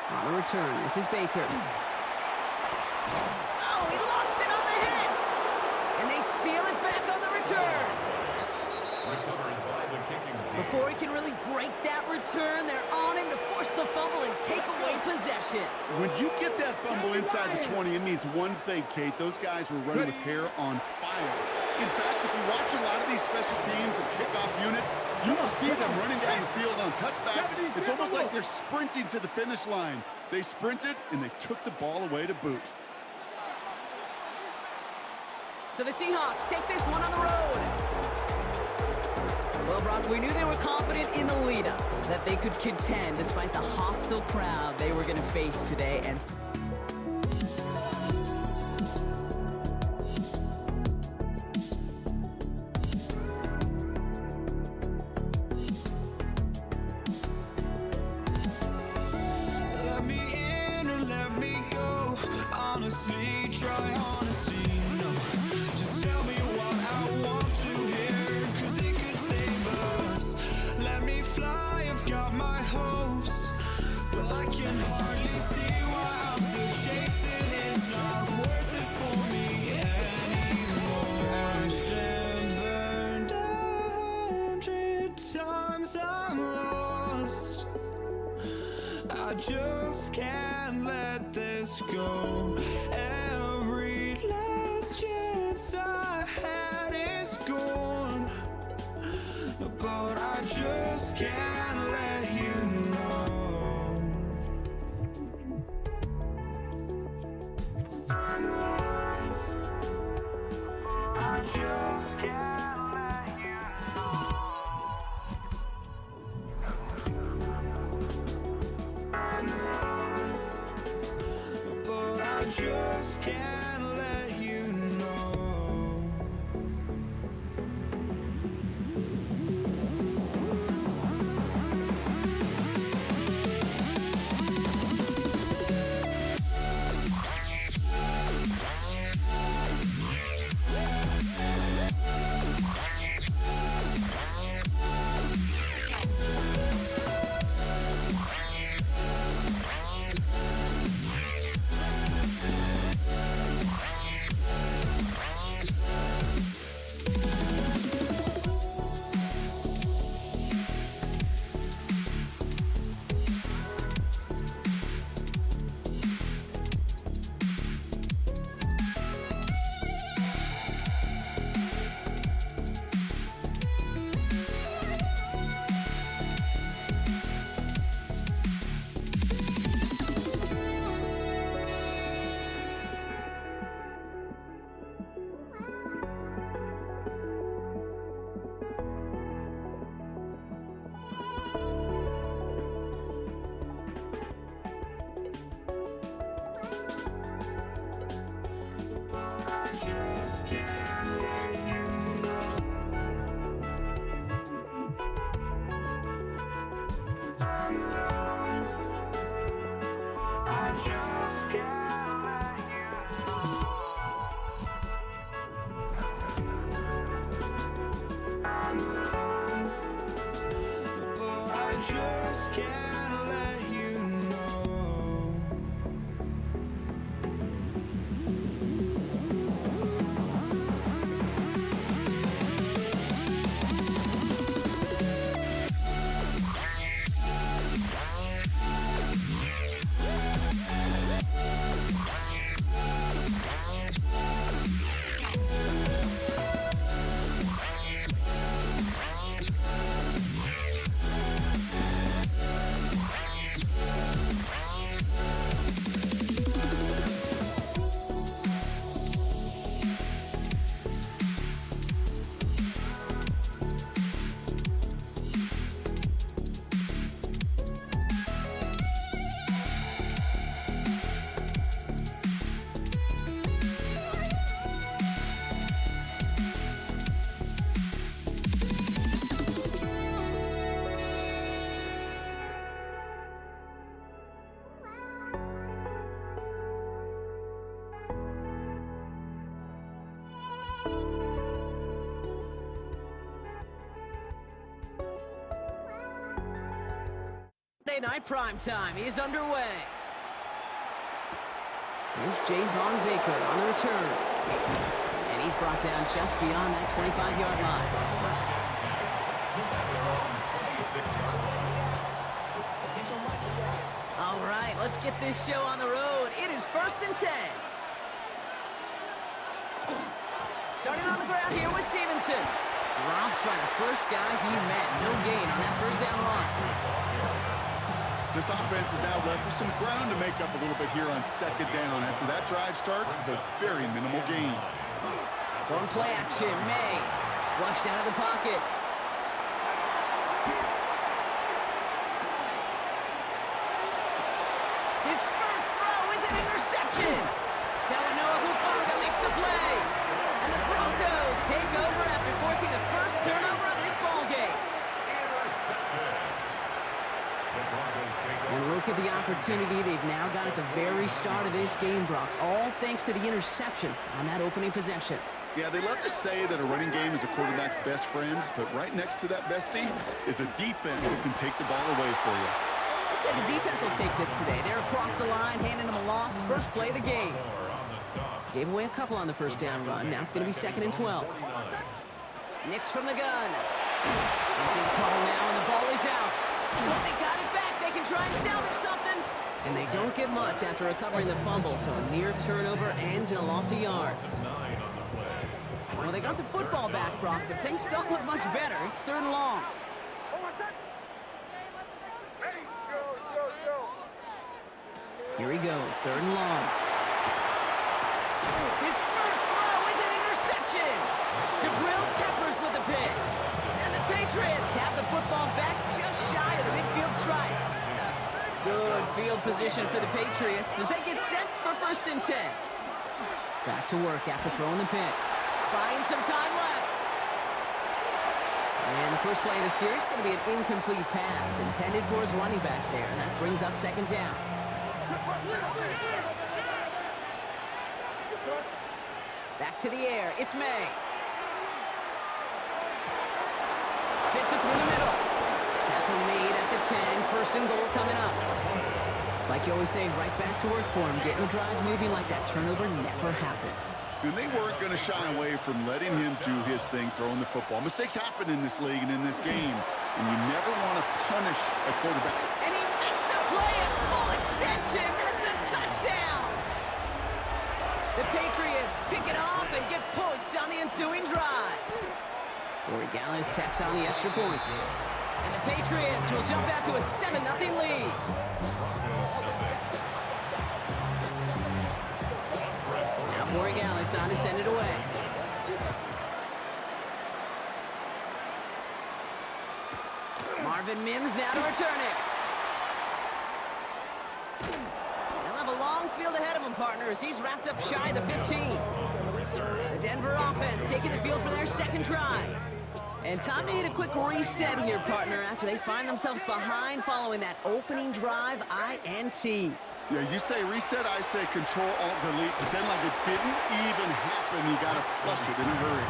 On the return, this is Baker. Oh, he lost it on the hit! And they steal it back on the return. Recovered by the kicking team. Before he can really break that return, they're on him to force the fumble and take away possession. When you get that fumble inside the 20, it means one thing, Kate. Those guys were running with hair on fire. In fact, if you watch a lot of these special teams and kickoff units, you will see them running down the field on touchbacks. It's almost like they're sprinting to the finish line. They sprinted, and they took the ball away to boot. So the Seahawks take this one on the road. Well, Brock, we knew they were confident in the lead-up, that they could contend despite the hostile crowd they were going to face today. And Let me in or let me go. Honestly, try honesty. No, just tell me what I want to hear, 'cause it could save us. Let me fly, I've got my hopes, but I can hardly see why I'm still chasing. It's not worth it for me anymore. just can't let this go. Every last chance I had is gone, but I just can't let you know. I just can't let you know. But I just can't let you know. I just can't let you know. I just can't let you know. But I just can't let you know. Monday Night Prime Time is underway. Here's Javon Baker on the return. And he's brought down just beyond that 25-yard line. All right, let's get this show on the road. It is 1st and 10. Starting on the ground here with Stevenson. Dropped by the first guy he met. No gain on that first down run. This offense is now left with some ground to make up a little bit here on 2nd down. After that drive starts with a very minimal gain. Going play action, May. Flushed out of the pocket. His first throw is an interception. Talanoa Hufanga makes the play. And the Broncos take over after forcing the first turnover of this ballgame. And look at the opportunity they've now got at the very start of this game, Brock. All thanks to the interception on that opening possession. Yeah, they love to say that a running game is a quarterback's best friend, but right next to that bestie is a defense that can take the ball away for you. I'd say the defense will take this today. They're across the line, handing them a loss. First play of the game. Gave away a couple on the first down run. Now it's going to be 2nd and 12. Nix from the gun. In trouble now, and the ball is out. Oh, they got it back. They can try and salvage something. And they don't get much after recovering the fumble, so a near turnover ends in a loss of yards. 9 on the play. Well, they got the football back, Brock, but things don't look much better. It's 3rd and long. Here he goes, 3rd and long. His first throw is an interception. Jabril Peppers with the pick. And the Patriots have the football back just shy of the midfield stripe. Good field position for the Patriots as they get set for 1st and 10. Back to work after throwing the pick. Buying some time left. And the first play of the series is going to be an incomplete pass intended for his running back there, and that brings up 2nd down. Back to the air. It's May. Fits it through the middle. Tackle made at the 10. 1st and goal coming up. It's like you always say, right back to work for him. Getting the drive moving like that turnover never happened. And they weren't going to shy away from letting him do his thing, throwing the football. Mistakes happen in this league and in this game, and you never want to punish a quarterback. And he makes the play at full extension. That's a touchdown. The Patriots pick it off and get points on the ensuing drive. Corey Gallis tacks on the extra point. And the Patriots will jump out to a 7-0 lead. Now Corey Gallis on to send it away. Marvin Mims now to return it. They'll have a long field ahead of him, partners. He's wrapped up shy of the 15. The Denver offense taking the field for their 2nd drive. And time to hit a quick reset here, partner, after they find themselves behind following that opening drive INT. Yeah, you say reset, I say control, alt, delete. Pretend like it didn't even happen. You got to flush it in a hurry.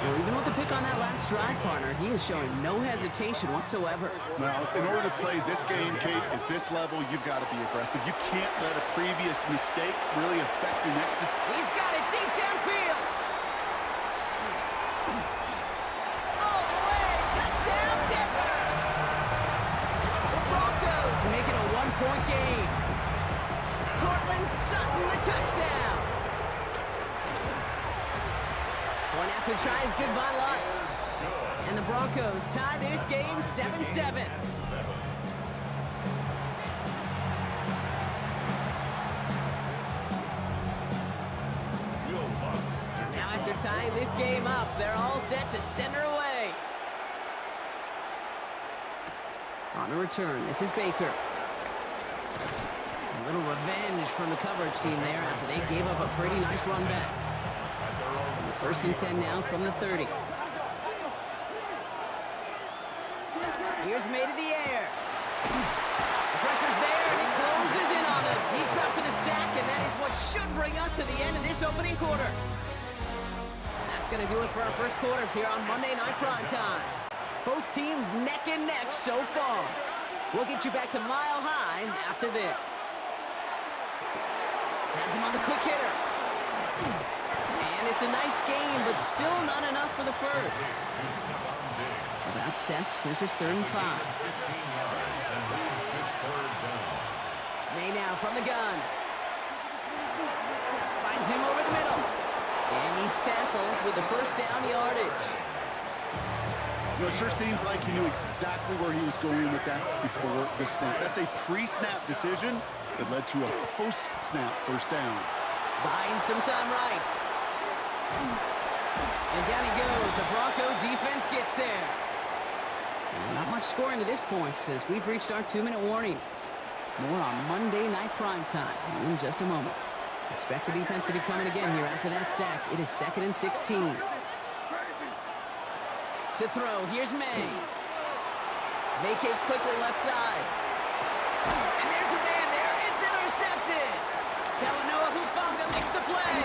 Well, even with the pick on that last drive, partner, he is showing no hesitation whatsoever. Now, in order to play this game, Kate, at this level, you've got to be aggressive. You can't let a previous mistake really affect your next decision. He's got it deep downfield. All the way, touchdown, Denver. The Broncos making a 1-point game. Cortland Sutton, the touchdown. Point after tries, good by Lutz. And the Broncos tie this game 7-7. Now after tying this game up, they're all set to send her away. On the return, this is Baker. A little revenge from the coverage team there after they gave up a pretty nice run back. So 1st and 10 now from the 30. Here's May to the air. The pressure's there, and he closes in on him. He's dropped for the sack, and that is what should bring us to the end of this opening quarter. That's going to do it for our first quarter here on Monday Night Primetime. Both teams neck and neck so far. We'll get you back to Mile High after this. Has him on the quick hitter. And it's a nice game, but still not enough for the first. That's set. This is 3rd and 5. May now from the gun. Finds him over the middle. And he's tackled with the 1st down yardage. You know, it sure seems like he knew exactly where he was going with that before the snap. That's a pre-snap decision that led to a post-snap 1st down. Buying some time right. And down he goes. The Bronco defense gets there. And not much scoring to this point as we've reached our 2-minute warning. More on Monday Night Primetime in just a moment. Expect the defense to be coming again here after that sack. It is 2nd and 16. To throw, here's May. Vacates quickly left side. And there's a man there. It's intercepted. Talanoa Hufanga makes the play.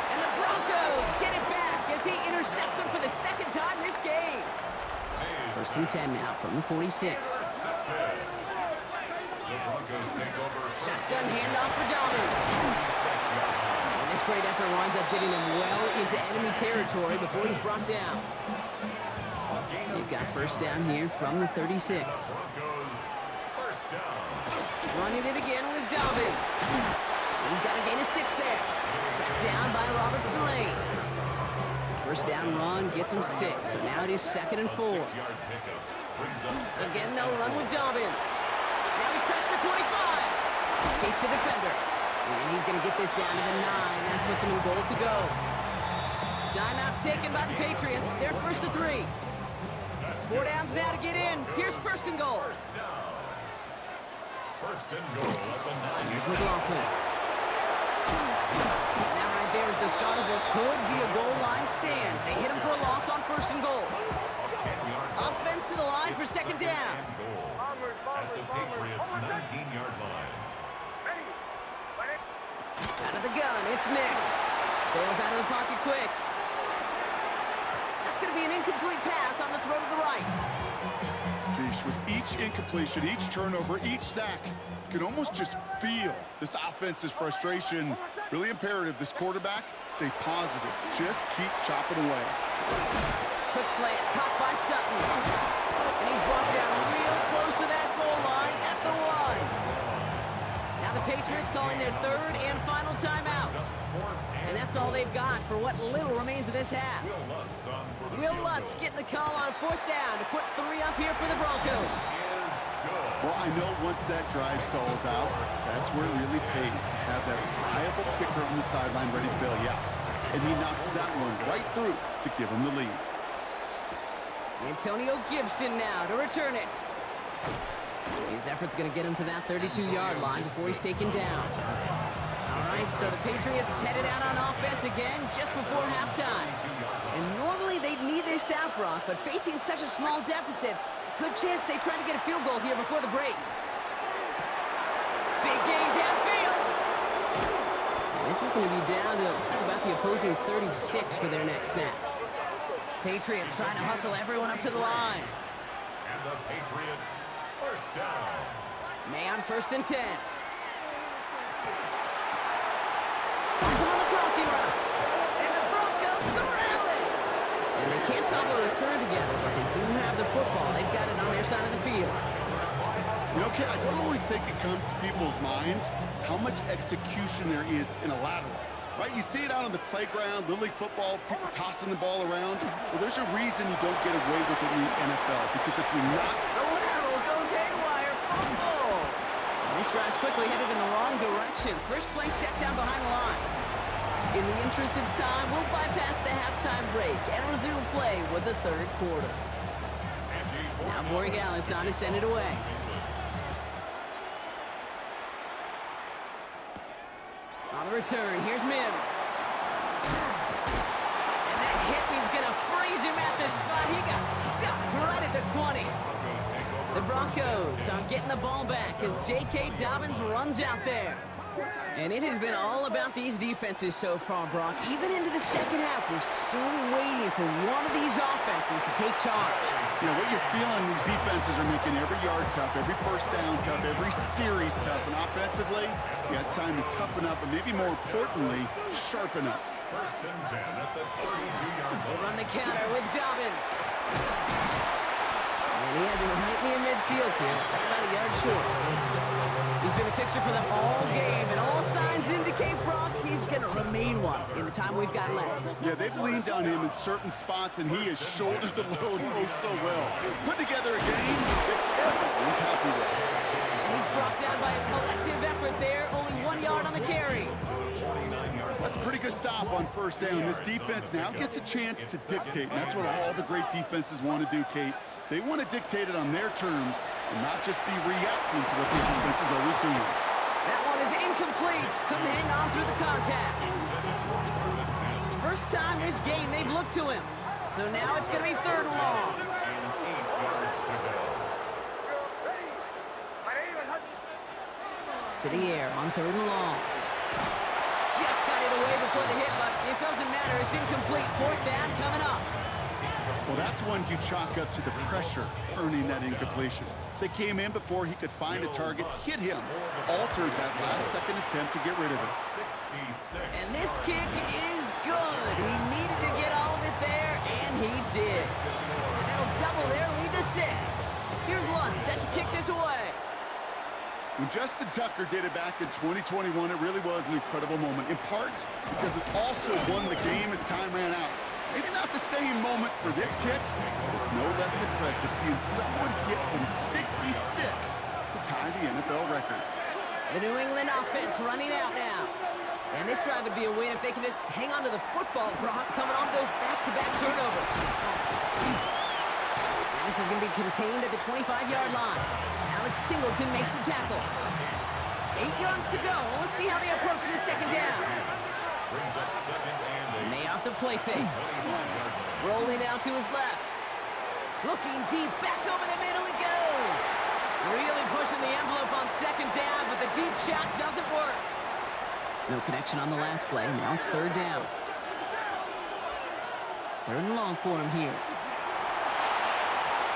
And the Broncos get it back as he intercepts him for the 2nd time this game. 1st and 10 now from the 46. Shotgun handoff for Dobbins. And this great effort winds up getting him well into enemy territory before he's brought down. They've got 1st down here from the 36. Running it again with Dobbins. He's got a gain of 6 there. Tracked down by Robert Spillane. First down run gets him 6, so now it is 2nd and 4. 6-yard pickup brings up second. Again, they'll run with Dobbins. Now he's past the 25. Escapes the defender. And he's going to get this down to the 9. That puts him in goal to go. Timeout taken by the Patriots. They're 1st and 3. 4 downs now to get in. Here's 1st and goal. First and goal at the 9. Here's McLaughlin. And that right there is the start of what could be a goal line stand. They hit him for a loss on 1st and goal. Offense to the line for 2nd down. At the Patriots' 19-yard line. Out of the gun, it's Nix. Bails out of the pocket quick. That's going to be an incomplete pass on the throw to the right. Geesh, with each incompletion, each turnover, each sack, you can almost just feel this offense's frustration. Really imperative, this quarterback, stay positive. Just keep chopping away. Quick slant, caught by Sutton. And he's brought down real close to that goal line at the 1. Now the Patriots calling their 3rd and final timeout. And that's all they've got for what little remains of this half. Will Lutz getting the call on 4th down to put 3 up here for the Broncos. Well, I know once that drive stalls out, that's where it really pays to have that reliable kicker on the sideline ready to bail you out. And he knocks that one right through to give him the lead. Antonio Gibson now to return it. His effort's going to get him to that 32-yard line before he's taken down. All right, so the Patriots headed out on offense again just before halftime. And normally they'd need this out, Brock, but facing such a small deficit, good chance they try to get a field goal here before the break. Big gain downfield. And this is going to be down to about the opposing 36 for their next snap. Patriots trying to hustle everyone up to the line. And the Patriots first down. May on 1st and 10. Finds him on the crossing route. And the Broncos corral it. And they can't cobble a return together, but they do have the football. They've got it on their side of the field. You know, Kate, I don't always think it comes to people's minds how much execution there is in a lateral. Right? You see it out on the playground, Little League football, people tossing the ball around. Well, there's a reason you don't get away with it in the NFL, because if you're not... The lateral goes haywire. Fumble. And this drive's quickly headed in the wrong direction. First play set down behind the line. In the interest of time, we'll bypass the halftime break and resume play with the 3rd quarter. Now Borregales on to send it away. On the return, here's Mims. And that hit is going to freeze him at the spot. He got stuck right at the 20. The Broncos start getting the ball back as J.K. Dobbins runs out there. And it has been all about these defenses so far, Brock. Even into the second half, we're still waiting for one of these offenses to take charge. You know, what you're feeling, these defenses are making every yard tough, every first down tough, every series tough. And offensively, yeah, it's time to toughen up, and maybe more importantly, sharpen up. First and 10 at the 32-yard They line. run the counter with Dobbins. And he has it right near midfield here. It's about a yard short. He's been a fixture for them all game, and all signs indicate, Brock, he's going to remain one in the time we've got left. Yeah, they've leaned on him in certain spots, and he has shouldered the load oh so well. Put together a game that everyone's happy with. And he's brought down by a collective effort there, only 1 yard on the carry. That's a pretty good stop on first down. This defense now gets a chance to dictate, and that's what all the great defenses want to do, Kate. They want to dictate it on their terms and not just be reacting to what the defense is always doing. That one is incomplete. Couldn't hang on through the contact. First time this game they've looked to him. So now it's going to be 3rd and long. To the air on 3rd and long. Just got it away before the hit, but it doesn't matter. It's incomplete. 4th down coming up. Well, that's one you chalk up to the pressure earning that incompletion. They came in before he could find a target, hit him, altered that last-second attempt to get rid of it. And this kick is good. He needed to get all of it there, and he did. And that'll double their lead to 6. Here's Lutz set to kick this away. When Justin Tucker did it back in 2021, it really was an incredible moment, in part because it also won the game as time ran out. Maybe not the same moment for this kick, but it's no less impressive seeing someone hit from 66 to tie the NFL record. The New England offense running out now. And this drive would be a win if they can just hang on to the football, Brock, coming off those back-to-back turnovers. And this is going to be contained at the 25-yard line. Alex Singleton makes the tackle. 8 yards to go. Let's see how they approach this second down. Brings up second and May off the play fake. Rolling out to his left. Looking deep, back over the middle he goes. Really pushing the envelope on second down, but the deep shot doesn't work. No connection on the last play. Now it's third down. Third and long for him here.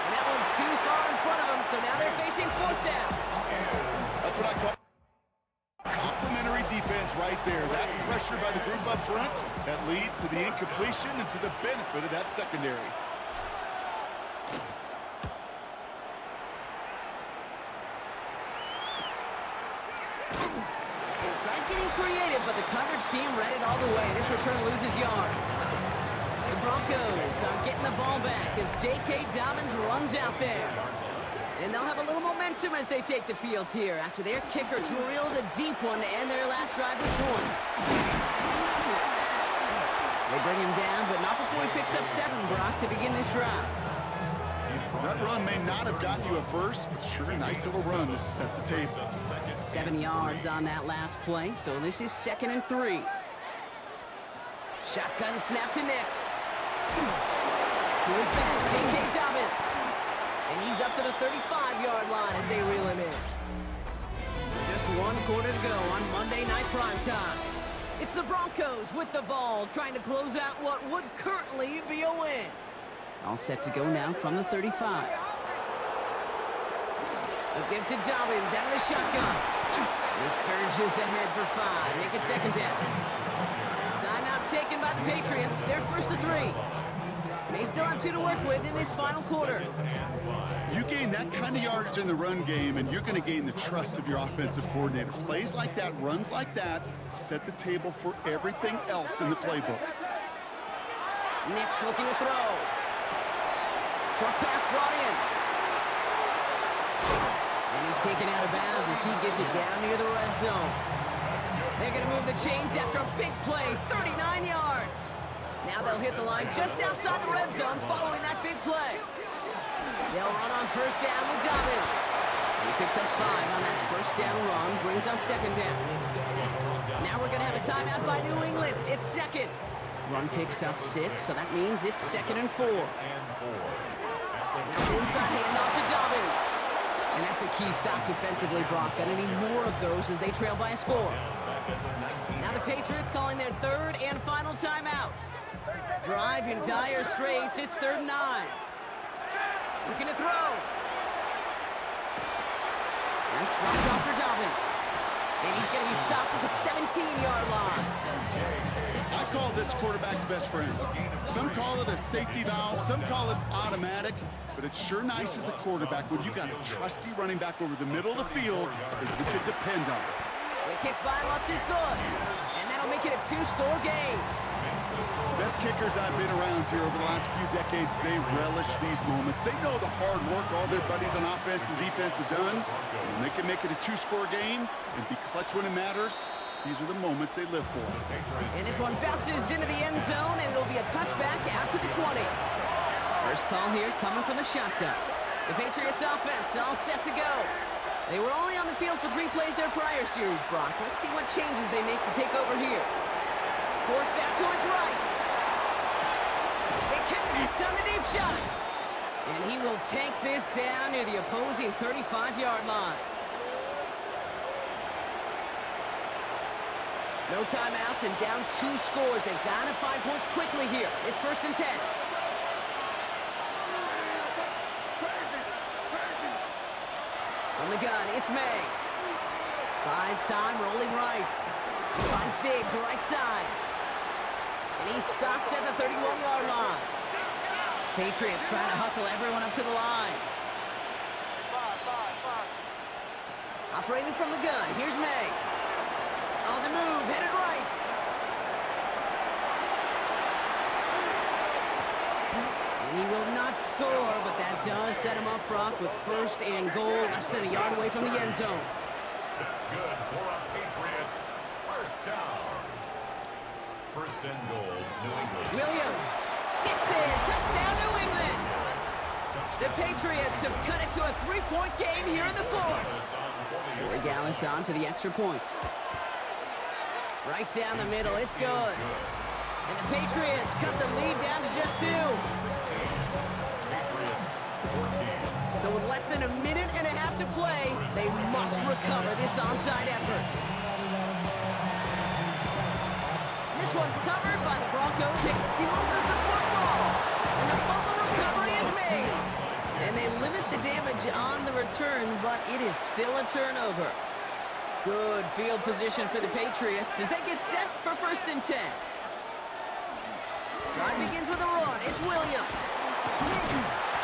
And that one's too far in front of him, so now they're facing fourth down. That's what I call complimentary defense right there. That pressure by the group up front, that leads to the incompletion and to the benefit of that secondary. Tried getting creative, but the coverage team read it all the way. This return loses yards. The Broncos start getting the ball back as J.K. Dobbins runs out there. And they'll have a little momentum as they take the field here after their kicker drilled a deep one to end their last drive with points. They bring him down, but not before he picks up 7, Brock, to begin this drive. That run may not have gotten you a first, but sure a nice little run to set the table. 7 yards on that last play, so this is 2nd and 3. Shotgun snap to Nix. To his back, J.K. Dobbins. And he's up to the 35-yard line as they reel him in. Just 1 quarter to go on Monday Night Primetime. It's the Broncos with the ball, trying to close out what would currently be a win. All set to go now from the 35. A give to Dobbins out of the shotgun. He surges ahead for 5. Make it second down. Timeout taken by the Patriots. They're first to 3. They still have 2 to work with in this final quarter. You gain that kind of yardage in the run game, and you're going to gain the trust of your offensive coordinator. Plays like that, runs like that, set the table for everything else in the playbook. Nix looking to throw. Short pass brought in. And he's taken out of bounds as he gets it down near the red zone. They're going to move the chains after a big play, 39 yards. Now they'll hit the line just outside the red zone following that big play. They'll run on first down with Dobbins. And he picks up 5 on that first down run, brings up second down. Now we're going to have a timeout by New England. It's second. Run picks up 6, so that means it's 2nd and 4. Now inside handoff to Dobbins. And that's a key stop defensively, Brock. Gonna need more of those as they trail by a score. Now the Patriots calling their 3rd and final timeout. Drive in dire straits. It's 3rd and 9. Looking to throw. That's dropped off for Dobbins. And he's going to be stopped at the 17-yard line. I call this quarterback's best friend. Some call it a safety valve, some call it automatic, but it's sure nice as a quarterback when you got a trusty running back over the middle of the field that you can depend on. The kick by Lutz is good, and that'll make it a 2-score game. Best kickers I've been around here over the last few decades, they relish these moments. They know the hard work all their buddies on offense and defense have done. And they can make it a 2-score game and be clutch when it matters. These are the moments they live for. And this one bounces into the end zone, and it'll be a touchback out to the 20. First call here coming from the shotgun. The Patriots offense all set to go. They were only on the field for 3 plays their prior series, Brock. Let's see what changes they make to take over here. Forced out to his right. They connect on the deep shot. And he will take this down near the opposing 35-yard line. No timeouts and down 2 scores. They've got to find points quickly here. It's 1st and 10. From the gun, it's May. Buys time, rolling right. Finds Diggs, right side. And he's stopped at the 31-yard line. Patriots trying to hustle everyone up to the line. Operating from the gun, here's May. On the move, headed right. And he will not score, but that does set him up, Brock, with first and goal, less than a yard away from the end zone. That's good for our Patriots. First down. First and goal, New England. Williams gets it. Touchdown, New England. The Patriots have cut it to a 3-point game here in the fourth. Corey Gallis on for the extra point. Right down the middle. It's good. And the Patriots cut the lead down to just 2. 16. Patriots, 14. So with less than a minute and a half to play, they must recover this onside effort. This one's covered by the Broncos. He loses the football. And the fumble recovery is made. And they limit the damage on the return, but it is still a turnover. Good field position for the Patriots as they get set for first and 10. Drive begins with a run. It's Williams.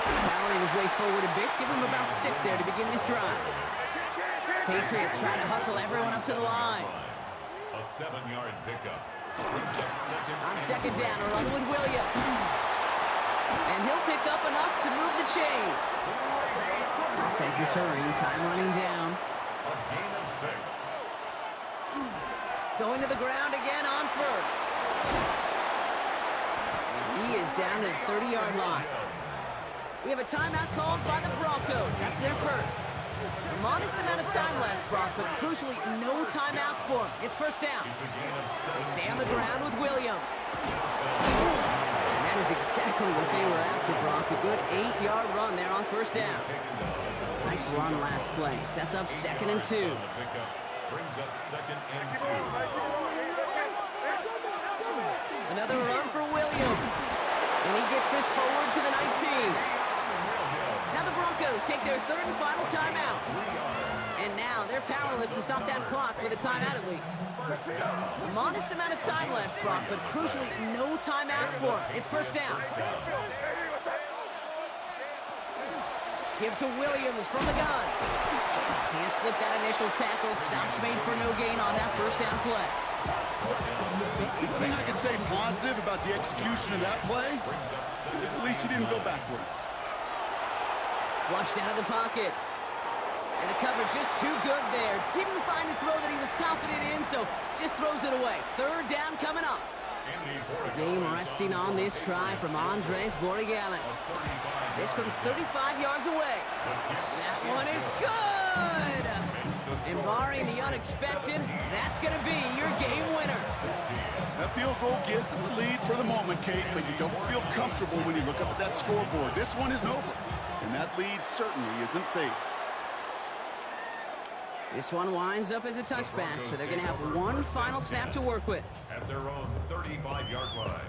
Powering his way forward a bit. Give him about 6 there to begin this drive. Patriots trying to hustle everyone up to the line. A 7-yard pickup. Brings up On second down, a run with Williams. And he'll pick up enough to move the chains. Offense is hurrying, time running down. A gain of 6. Going to the ground again on first. And he is down at the 30-yard line. We have a timeout called by the Broncos. That's their first. A modest amount of time left, Brock, but crucially, no timeouts for them. It's first down. It's a gain of 7. They stay on the ground with Williams. And that is exactly what they were after, Brock. A good 8-yard run there on first down. Nice run last play. Sets up second and 2. On the pickup. Brings up second and 2. Another run for Williams. And he gets this forward to the 19. Now the Broncos take their third and final timeout. And now they're powerless to stop that clock with a timeout at least. A modest amount of time left, Brock, but crucially no timeouts for him. It's first down. Give to Williams from the gun. Can't slip that initial tackle. Stops made for no gain on that first down play. The thing I can say positive about the execution of that play is at least he didn't go backwards. Flushed out of the pocket. And the cover just too good there. Didn't find the throw that he was confident in, so just throws it away. Third down coming up. The game resting on this try from Andres Borregales. This from 35 yards away. That one is good! And barring the unexpected, that's going to be your game winner. That field goal gives them the lead for the moment, Kate, but you don't feel comfortable when you look up at that scoreboard. This one isn't over, and that lead certainly isn't safe. This one winds up as a touchback, so they're going to have one final snap to work with. At their own 35-yard line.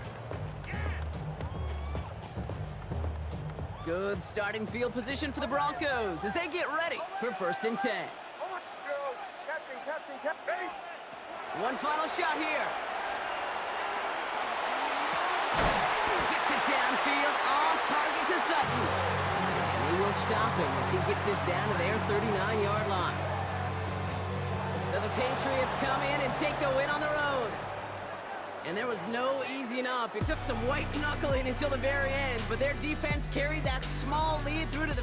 Good starting field position for the Broncos as they get ready for first and 10. One final shot here. Gets it downfield, on target to Sutton. And they will stop him as he gets this down to their 39-yard line. So the Patriots come in and take the win on the road. And there was no easing up. It took some white knuckling until the very end, but their defense carried that small lead through to the...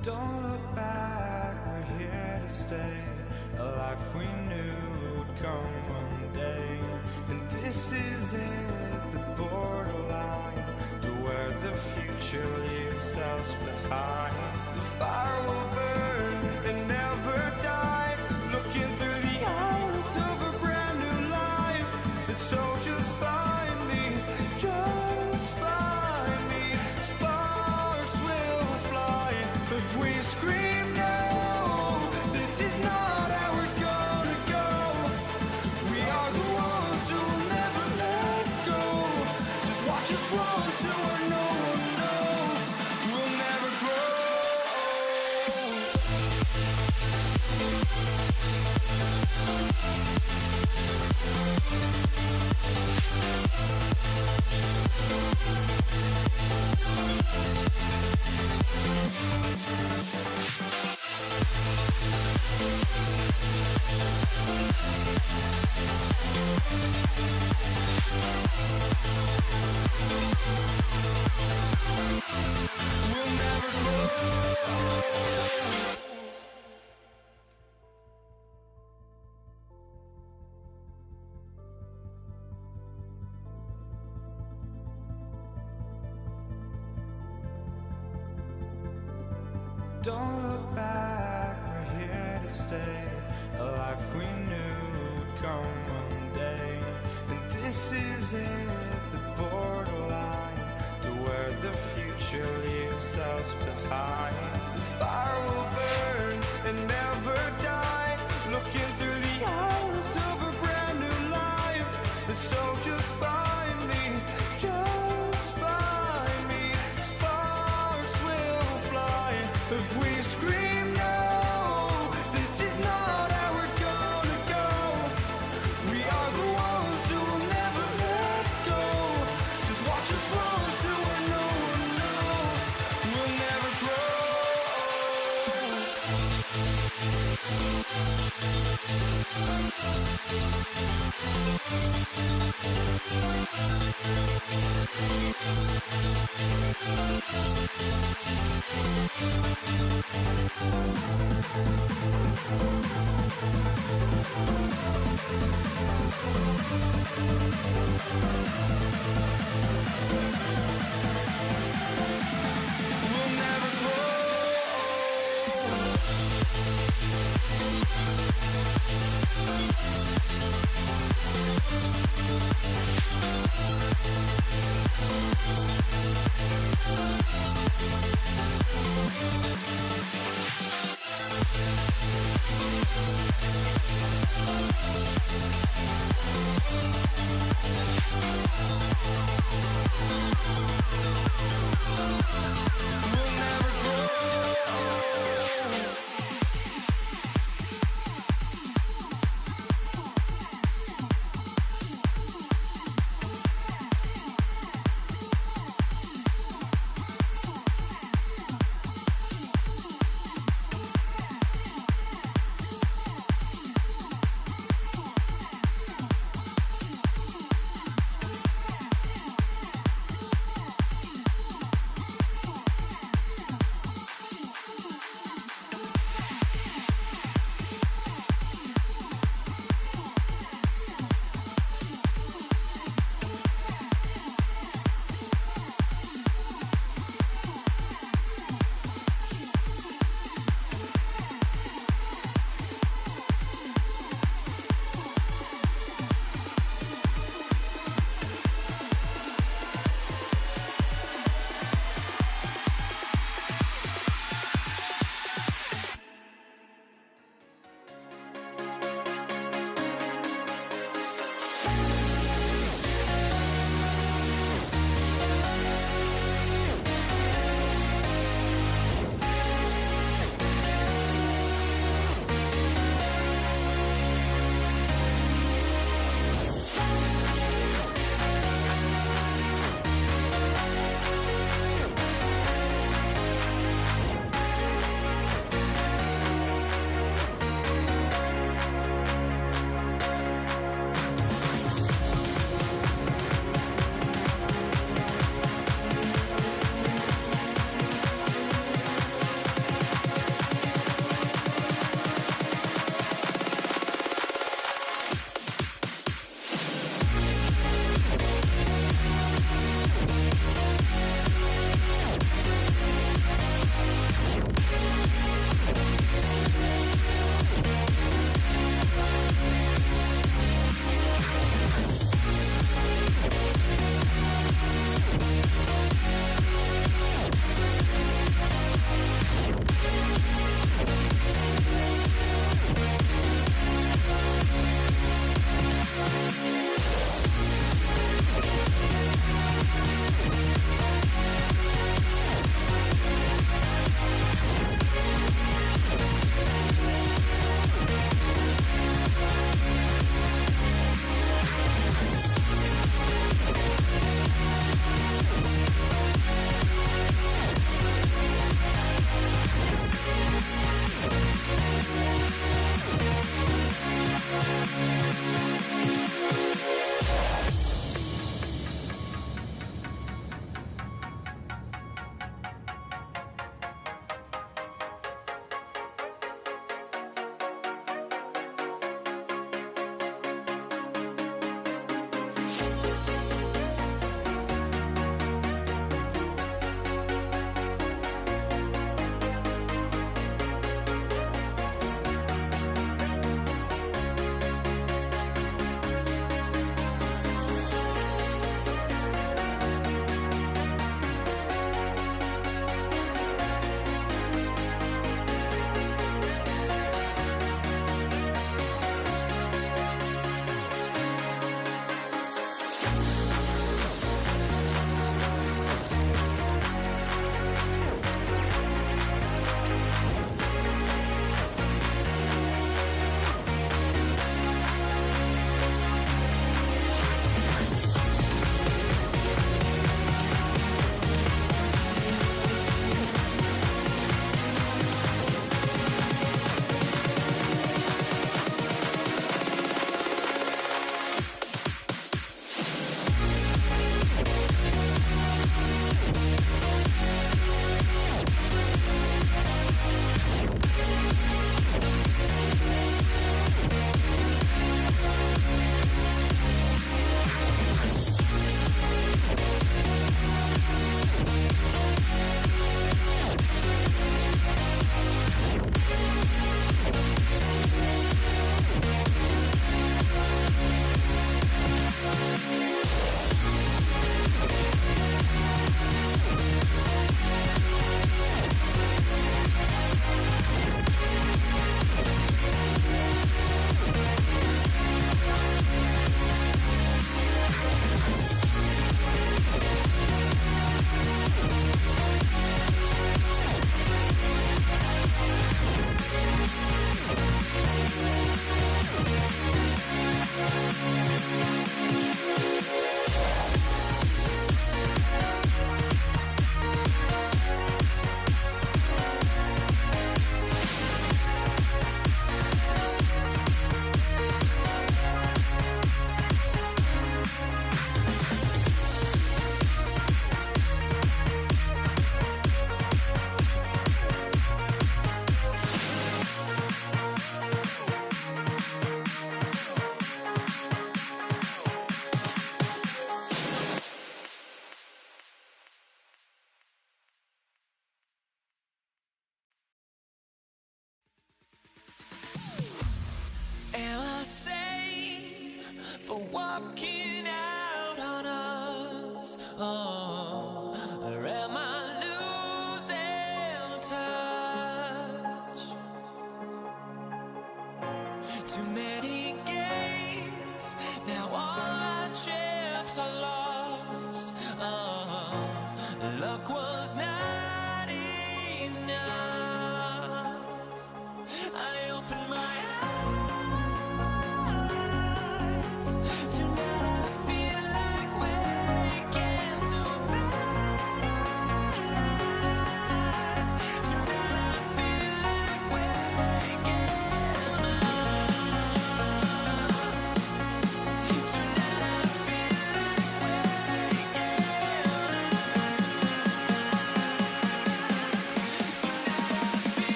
Don't look back, we're here to stay. A life we knew would come one day. And this is it, the borderline to where the future leaves us behind. The fire will burn and never die, looking through the eyes of a brand new life. And so just find me, just find me. Sparks will fly if we scream no. This is not how we're gonna go. We are the ones who will never let go. Just watch us run to where no one knows. We'll never grow. We'll never grow. Don't look back, we're here to stay. A life we knew would come one day. And this is it, the borderline to where the future leaves us behind. The fire will burn and never die, looking through the eyes of a brand new life. And so just find me, just find me. Sparks will fly if we scream no. This is not how we're gonna go. We are the ones who will never let go. Just watch us run to where no one knows. We'll never grow. We'll never grow. We'll never grow. Am I sane for walking out on us? Oh, or am I losing touch? Too many games, now all our chips are lost. Oh, luck was not enough. I opened my eyes. Tonight I feel like waking to life. Tonight I feel like waking up.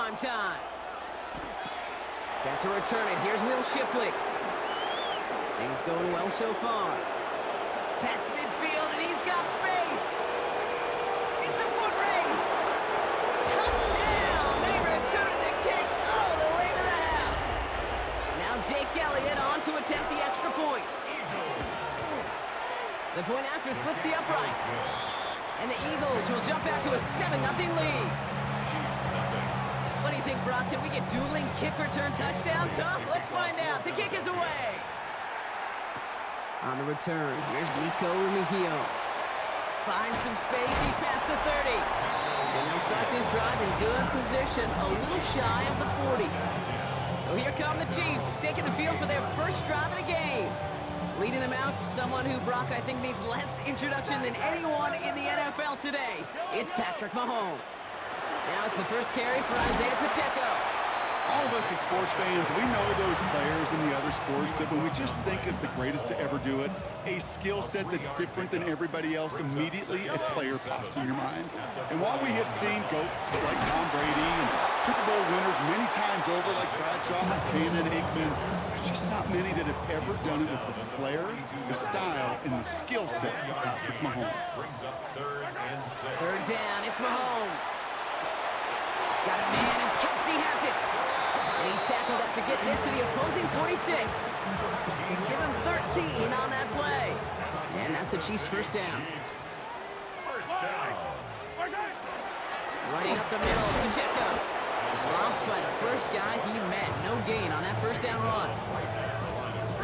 prime time. Set to return it. Here's Will Shipley. Things going well so far. Past midfield, and he's got space. It's a foot race. Touchdown! They return the kick all the way to the house. Now Jake Elliott on to attempt the extra point. The point after splits the uprights. And the Eagles will jump out to a 7-0 lead. What do you think, Brock? Can we get dueling kick return touchdowns, huh? Let's find out. The kick is away. On the return, here's Nico Mejio. Finds some space. He's past the 30. And they'll start this drive in good position, a little shy of the 40. So here come the Chiefs, taking the field for their first drive of the game. Leading them out, someone who, Brock, I think needs less introduction than anyone in the NFL today. It's Patrick Mahomes. Now it's the first carry for Isaiah Pacheco. All of us as sports fans, we know those players in the other sports that when we just think of the greatest to ever do it, a skill set that's different than everybody else, immediately a player pops in your mind. And while we have seen GOATs like Tom Brady and Super Bowl winners many times over like Bradshaw, Montana, and Aikman, there's just not many that have ever done it with the flair, the style, and the skill set of Patrick Mahomes. Third down, it's Mahomes. Got a man, and Kelsey has it. And he's tackled after getting this to the opposing 46. Give him 13 on that play. And that's a Chiefs first down. Running up the middle, Pacheco. Dropped by the first guy he met. No gain on that first down run.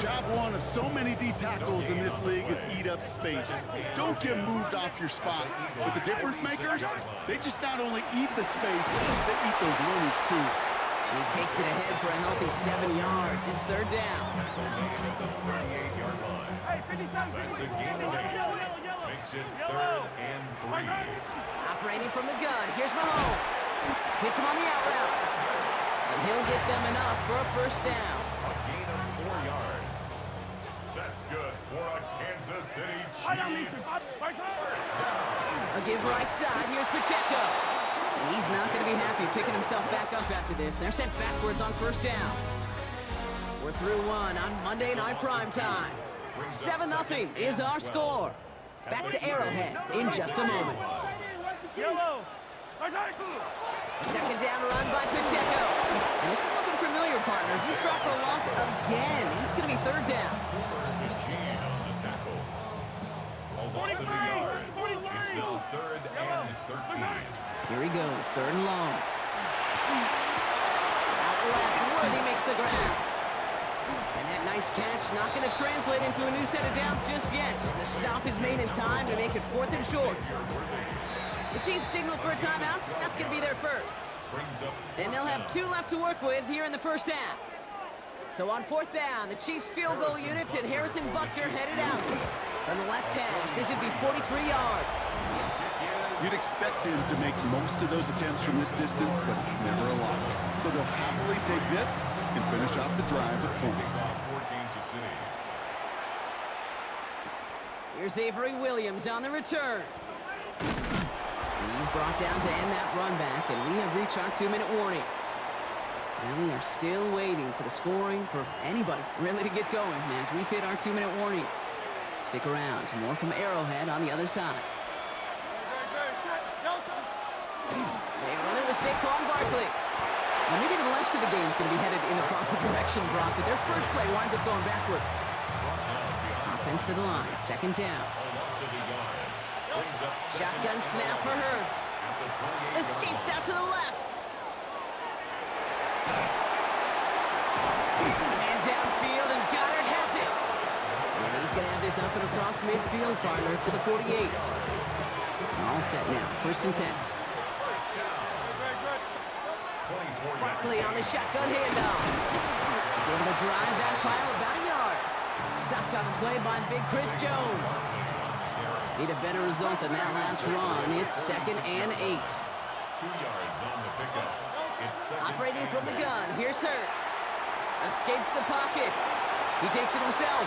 Job one of so many D tackles in this league is eat up space. Don't get moved off your spot. But the difference makers, they just not only eat the space, they eat those runners too. And he takes it ahead for a healthy 7 yards. It's third down. That's a gain of 8. Makes it 3rd and 3. Operating from the gun, here's Mahomes. Hits him on the out route. And he'll get them enough for a first down. A gain of 4 yards. That's good for a Kansas City Chiefs. First down. A give right side, here's Pacheco. And he's not going to be happy picking himself back up after this. They're sent backwards on first down. We're through one on Monday Night Primetime. 7-0 is our score. Back to Arrowhead in just a moment. Second down run by Pacheco. And this is looking familiar, partner. He's dropped for a loss again. It's going to be third down. Gene on the tackle. A loss of a yard. It's now 3rd and 13. Here he goes, third and long. Out left, Worthy makes the ground. And that nice catch not going to translate into a new set of downs just yet. The stop is made in time to make it 4th and short. The Chiefs signal for a timeout. That's going to be their first. And they'll have 2 left to work with here in the first half. So on 4th down, the Chiefs field goal unit and Harrison Butker headed out. From the left hash, this would be 43 yards. You'd expect him to make most of those attempts from this distance, but it's never a lot. So they'll happily take this and finish off the drive with points. Here's Avery Williams on the return. He's brought down to end that run back, and we have reached our 2-minute warning. And we are still waiting for the scoring for anybody really to get going as we've hit our 2-minute warning. Stick around. More from Arrowhead on the other side. They run it with Saquon Barkley. Now maybe the rest of the game is going to be headed in the proper direction, Brock, but their first play winds up going backwards. Offense to the line. Second down. Shotgun snap for Hurts. Escapes out to the left. Man downfield, and Goddard has it. And he's going to have this up and across midfield, partner, to the 48. All set now. 1st and 10. Barkley on the shotgun handoff. He's able to drive that pile about a yard. Stopped on the play by Big Chris Jones. Need a better result than that last run. It's 2nd and 8. 2 yards on the pickup. It's Operating from the gun, here's Hurts. Escapes the pocket. He takes it himself.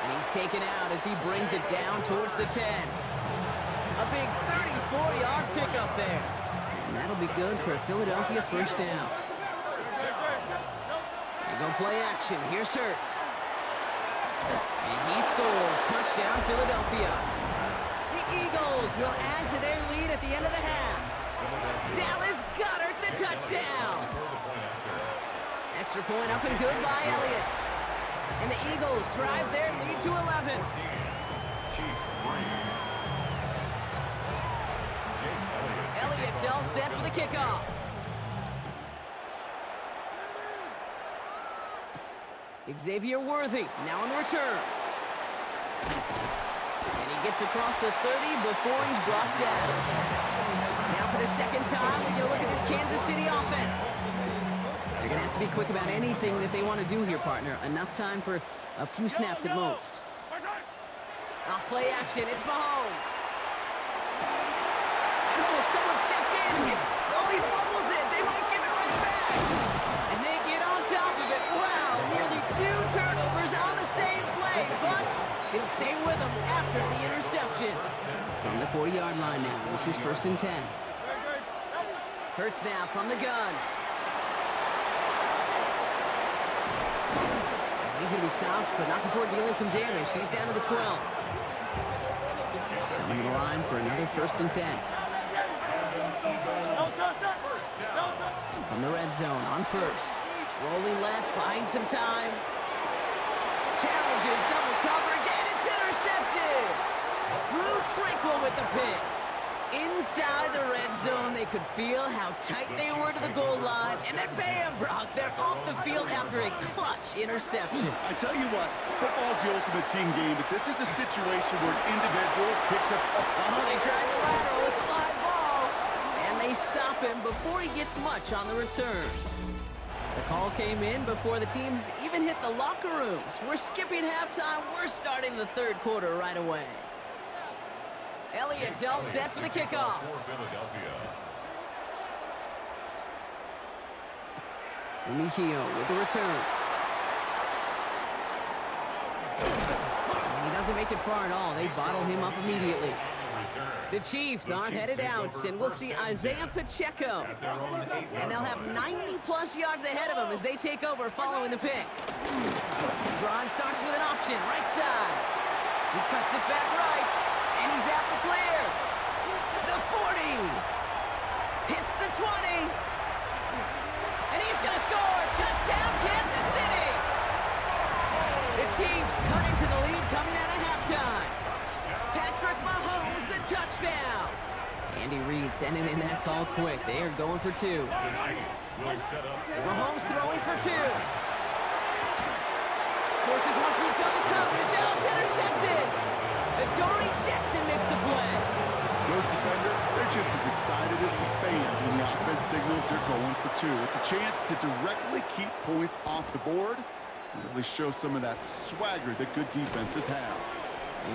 And he's taken out as he brings it down towards the 10. A big 34-yard pickup there. And And that'll be good for a Philadelphia first down. They go play action. Here's Hurts. And he scores. Touchdown, Philadelphia. The Eagles will add to their lead at the end of the half. Dallas Goedert the touchdown. Extra point up and good by Elliott. And the Eagles drive their lead to 11. Chiefs 3. Jake Elliott. Elliott's all set for the kickoff. Xavier Worthy now on the return. And he gets across the 30 before he's brought down. Now for the second time, we're going to look at this Kansas City offense. They're going to have to be quick about anything that they want to do here, partner. Enough time for a few snaps at most. Off play action, it's Mahomes. And someone stepped in. He fumbles it. They might give it right back. And they get on top of it. Wow, nearly 2 turnovers on the same play, but it'll stay with them after the interception. From the 40-yard line now. This is 1st and 10. Hurts now from the gun. He's going to be stopped, but not before dealing some damage. He's down to the 12. Coming to the line for another 1st and 10. From the red zone on 1st. Rolling left, buying some time. Challenges, double coverage, and it's intercepted. Drew Tranquil with the pick. Inside the red zone, they could feel how tight they were to the goal line. And then bam, Brock, they're off the field after a clutch interception. I tell you what, football's the ultimate team game, but this is a situation where an individual picks up... Oh, they tried the lateral. It's a live ball. And they stop him before he gets much on the return. The call came in before the teams even hit the locker rooms. We're skipping halftime. We're starting the 3rd quarter right away. Elliott's all set for the kickoff. Mejio with the return. And he doesn't make it far at all. They bottle him up immediately. The Chiefs are headed out, and we'll see Isaiah Pacheco. And they'll have 90-plus yards ahead of him as they take over following the pick. Drive starts with an option, right side. He cuts it back right, and he's out the clear. The 40. Hits the 20. And he's going to score. Touchdown, Kansas City. The Chiefs cut into the lead coming out of halftime. Patrick Mahomes, the touchdown. Andy Reid sending in that call quick. They are going for 2. Mahomes throwing for 2. Forces one through double coverage. Oh, it's intercepted. Adoree Jackson makes the play. Those defenders, they're just as excited as the fans when the offense signals they're going for 2. It's a chance to directly keep points off the board and really show some of that swagger that good defenses have.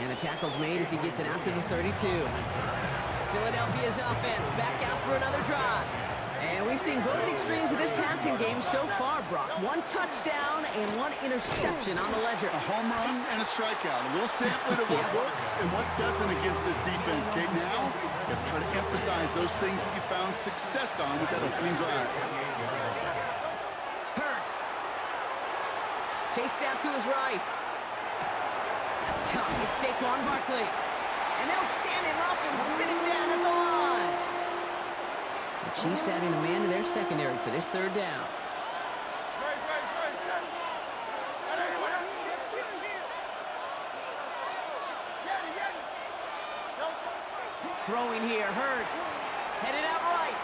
And the tackle's made as he gets it out to the 32. Philadelphia's offense back out for another drive. And we've seen both extremes of this passing game so far, Brock. 1 touchdown and 1 interception on the ledger. A home run and a strikeout. A little sampling of what works and what doesn't against this defense. Kate, now you have to try to emphasize those things that you found success on with that opening drive. Hurts. Chased out to his right. That's caught. It's Saquon Barkley. And they'll stand him up and sit him down at the line. The Chiefs adding a man to their secondary for this 3rd down. Throwing here, Hurts. Headed out right.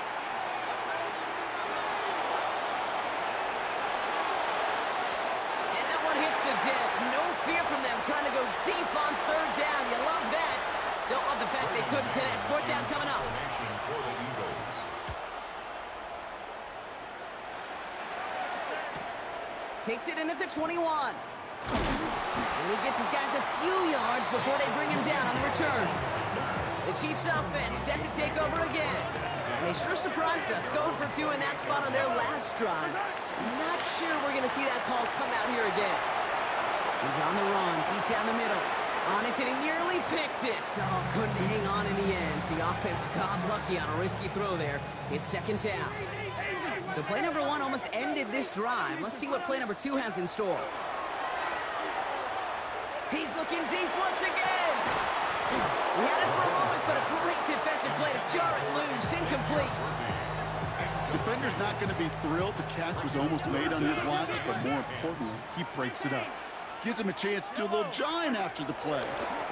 And that one hits the deck. No fear from them trying to go deep on 3rd down. You love that. Don't love the fact they couldn't connect. 4th down coming up. Takes it in at the 21. And he gets his guys a few yards before they bring him down on the return. The Chiefs offense set to take over again. And they sure surprised us going for 2 in that spot on their last drive. Not sure we're going to see that call come out here again. He's on the run, deep down the middle. On it, and he nearly picked it. Oh, couldn't hang on in the end. The offense got lucky on a risky throw there. It's second down. So play number 1 almost ended this drive. Let's see what play number 2 has in store. He's looking deep once again. He had it for a moment, but a great defensive play to jar it loose. Incomplete. Defender's not going to be thrilled the catch was almost made on his watch, but more importantly, he breaks it up. Gives him a chance to do a little jawing after the play.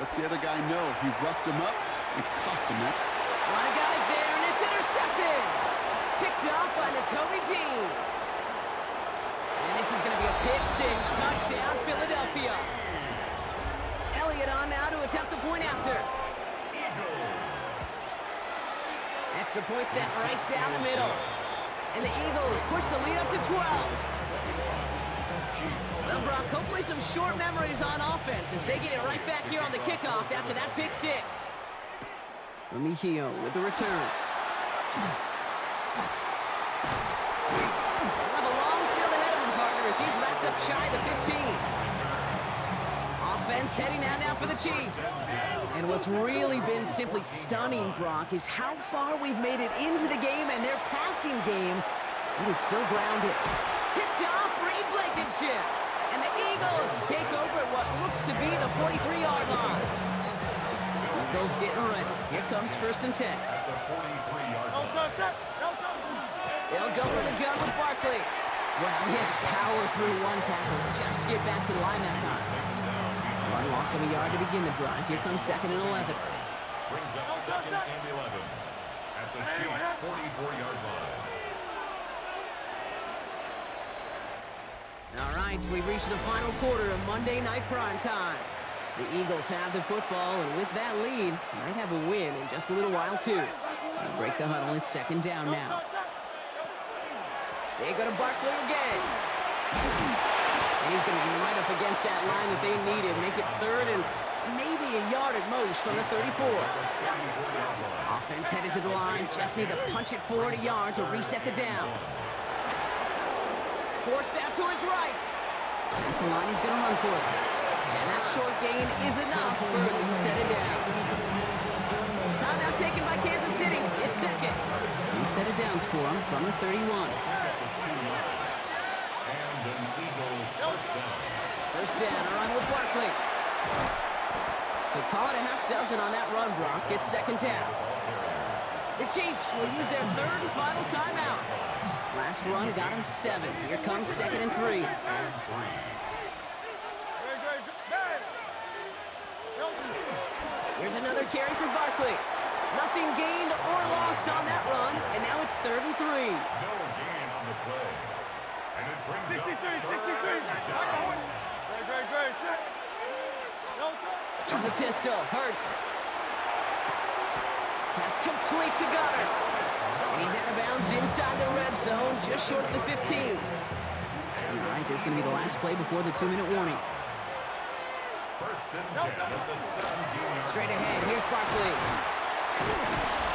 Lets the other guy know he roughed him up and cost him that. A lot of guys there, and it's intercepted. Picked up by Nakobe Dean. And this is going to be a pick 6. Touchdown, Philadelphia. Elliott on now to attempt the point after. Extra point set right down the middle. And the Eagles push the lead up to 12. Well, Brock, hopefully some short memories on offense as they get it right back here on the kickoff after that pick 6. Remigio with the return. He'll have a long field ahead of him, partner, as he's wrapped up shy of the 15. Offense heading out now for the Chiefs. And what's really been simply stunning, Brock, is how far we've made it into the game, and their passing game, it is still grounded. Kicked off, Reed Blankenship. And the Eagles take over at what looks to be the 43-yard line. Eagles getting ready. Here comes 1st and 10. At the 43-yard line. They'll go for the gun with Barkley. Well, he had to power through one tackle just to get back to the line that time. Run loss of a yard to begin the drive. Here comes 2nd and 11. Brings up 2nd and 11 at the Chiefs' 44-yard line. All right, we've reached the final quarter of Monday Night Prime Time. The Eagles have the football, and with that lead, might have a win in just a little while, too. They break the huddle. It's 2nd down now. They go to Barkley again. And he's going to be right up against that line that they needed. Make it 3rd and maybe a yard at most from the 34. Offense headed to the line. Just need to punch it forward a yard to reset the downs. Forced out to his right. That's the line he's going to run for it. And that short gain is enough for a new set it down. Timeout taken by Kansas City. It's 2nd. New set of downs for him from the 31. And an Eagle first down. First down, a run with Barkley. So call it a half dozen on that run, Brock. It's 2nd down. The Chiefs will use their 3rd and final timeout. Last run got him 7. Here comes 2nd and 3. Here's another carry for Barkley. Nothing gained or lost on that run, and now it's 3rd and 3. No gain on the play. And it brings up 3rd down. On the pistol, Hurts. Pass complete to Goddard. And he's out of bounds inside the red zone, just short of the 15. All right, this is going to be the last play before the 2-minute warning. 1st and 10 at the 17-yard. Straight ahead, here's Barkley.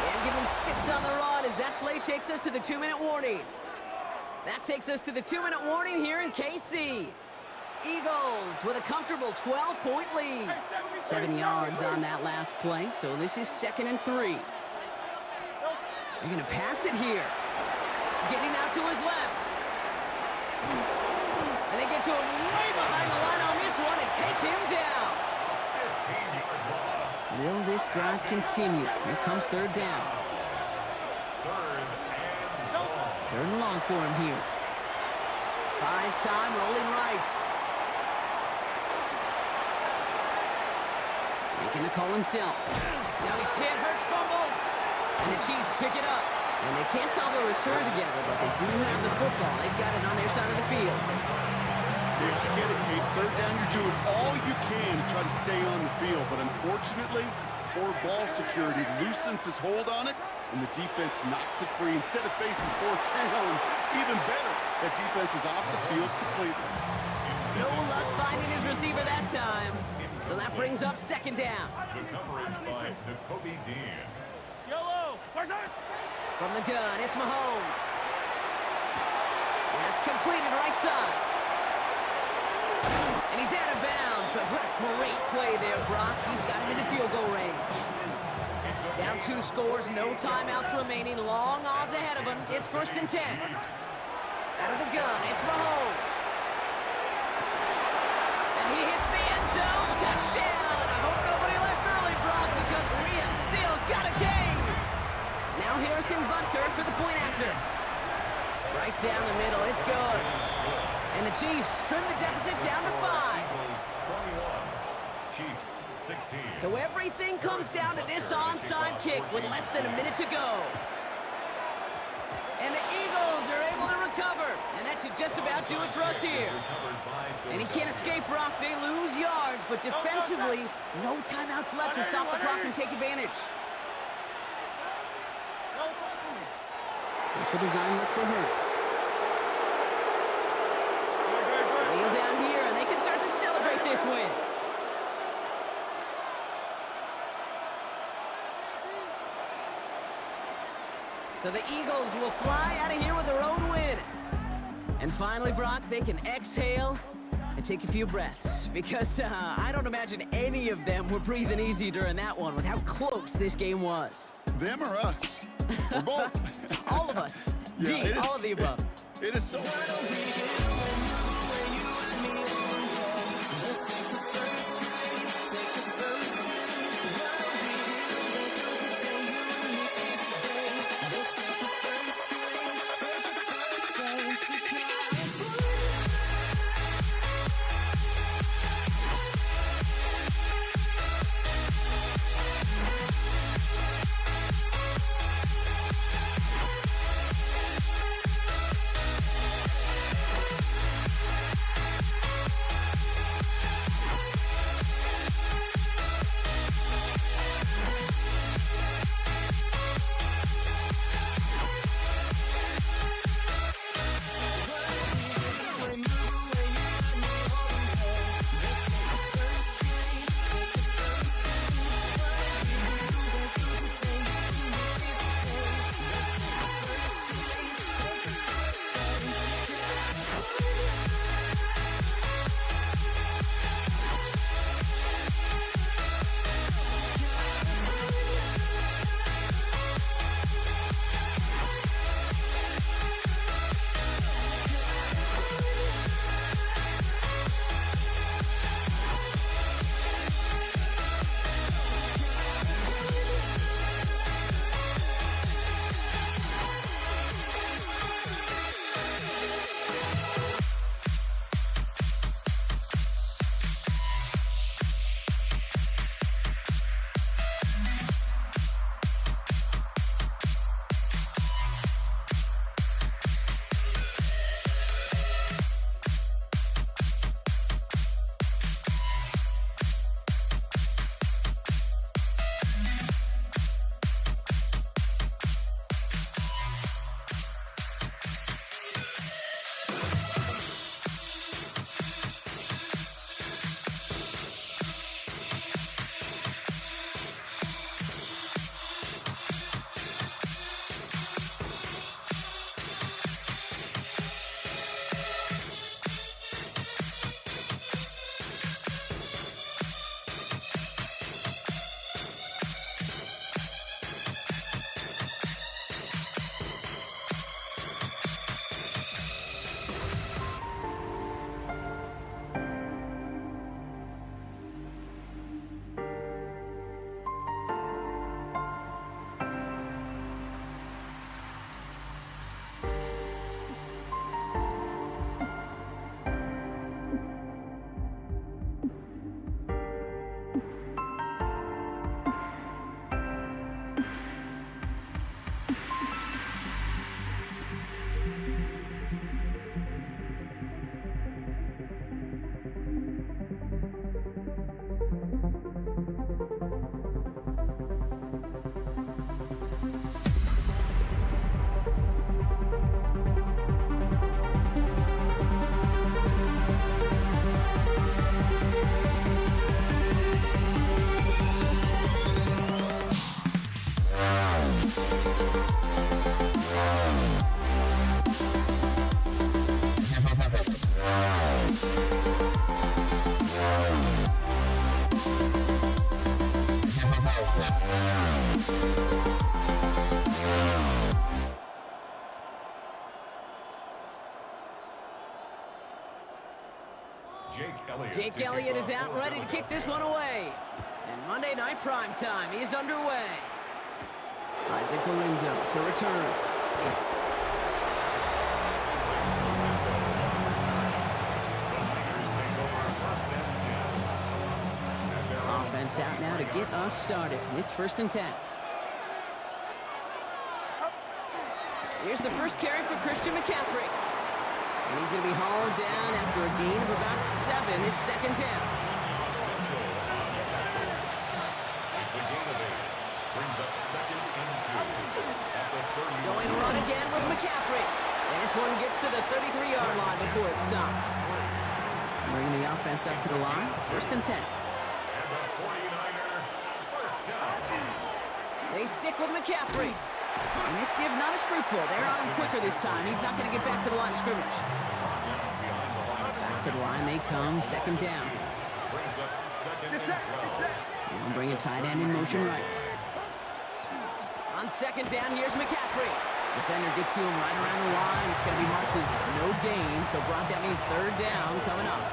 And give him 6 on the run as that play takes us to the 2-minute warning. That takes us to the 2-minute warning here in KC. Eagles with a comfortable 12-point lead. 7 yards on that last play, so this is 2nd and 3. They're going to pass it here. Getting out to his left. And they get to him way behind the line on this one and take him down. 15-yard loss. Will this drive continue? Here comes 3rd down. 3rd and long for him here. Buys time, rolling right. Making the call himself. Now he's hit, Hurts fumbles. And the Chiefs pick it up. And they can't cobble a return together, but they do have the football. They've got it on their side of the field. Yeah, I get it, Kate. 3rd down, you're doing all you can to try to stay on the field. But unfortunately, poor ball security loosens his hold on it, and the defense knocks it free. Instead of facing 4th down, even better, that defense is off the field completely. No luck finding his receiver that time. So that brings up 2nd down. The coverage by Nakobe Dean. From the gun, it's Mahomes. That's completed right side. And he's out of bounds, but what a great play there, Brock. He's got him in the field goal range. Down 2 scores, no timeouts remaining, long odds ahead of him. It's 1st and 10. Out of the gun, it's Mahomes. And he hits the end zone, touchdown. I hope nobody left early, Brock, because we have still got a game. Now Harrison Butker for the point after. Right down the middle, it's good. And the Chiefs trim the deficit down to 5. Eagles 21, Chiefs 16. So everything comes down to this onside kick with less than a minute to go. And the Eagles are able to recover. And that should just about do it for us here. And he can't escape, Brock. They lose yards, but defensively, no timeouts left to stop the clock and take advantage. It's a design look for Hurts. Kneel down here, and they can start to celebrate this win. So the Eagles will fly out of here with their own win. And finally, Brock, they can exhale and take a few breaths. Because I don't imagine any of them were breathing easy during that one with how close this game was. Them or us? We're both. All of us. Yeah, D, it is- all of the above. It is so... Jake Elliott. Jake to Elliott kick is off out ready to kick this one away. And Monday Night Prime Time is underway. Isaac Galindo to return. Offense out now to get us started. It's 1st and 10. Here's the first carry for Christian McCaffrey. And he's going to be hauled down after a gain of about 7. It's 2nd down. It's a gain of 8. Brings up 2nd and 2. At the 30. Going run again with McCaffrey. And this one gets to the 33-yard line before it's stopped. Bringing the offense up to the line. 1st and 10. And the 49er first down. They stick with McCaffrey. And this give not as fruitful. They're on him quicker this time. He's not going to get back to the line of scrimmage. Back to the line they come. 2nd down. Brings up 2nd and 12. Now bringing tight end in motion right. On 2nd down, here's McCaffrey. Defender gets to him right around the line. It's going to be marked as no gain. So Brock, that means 3rd down coming up.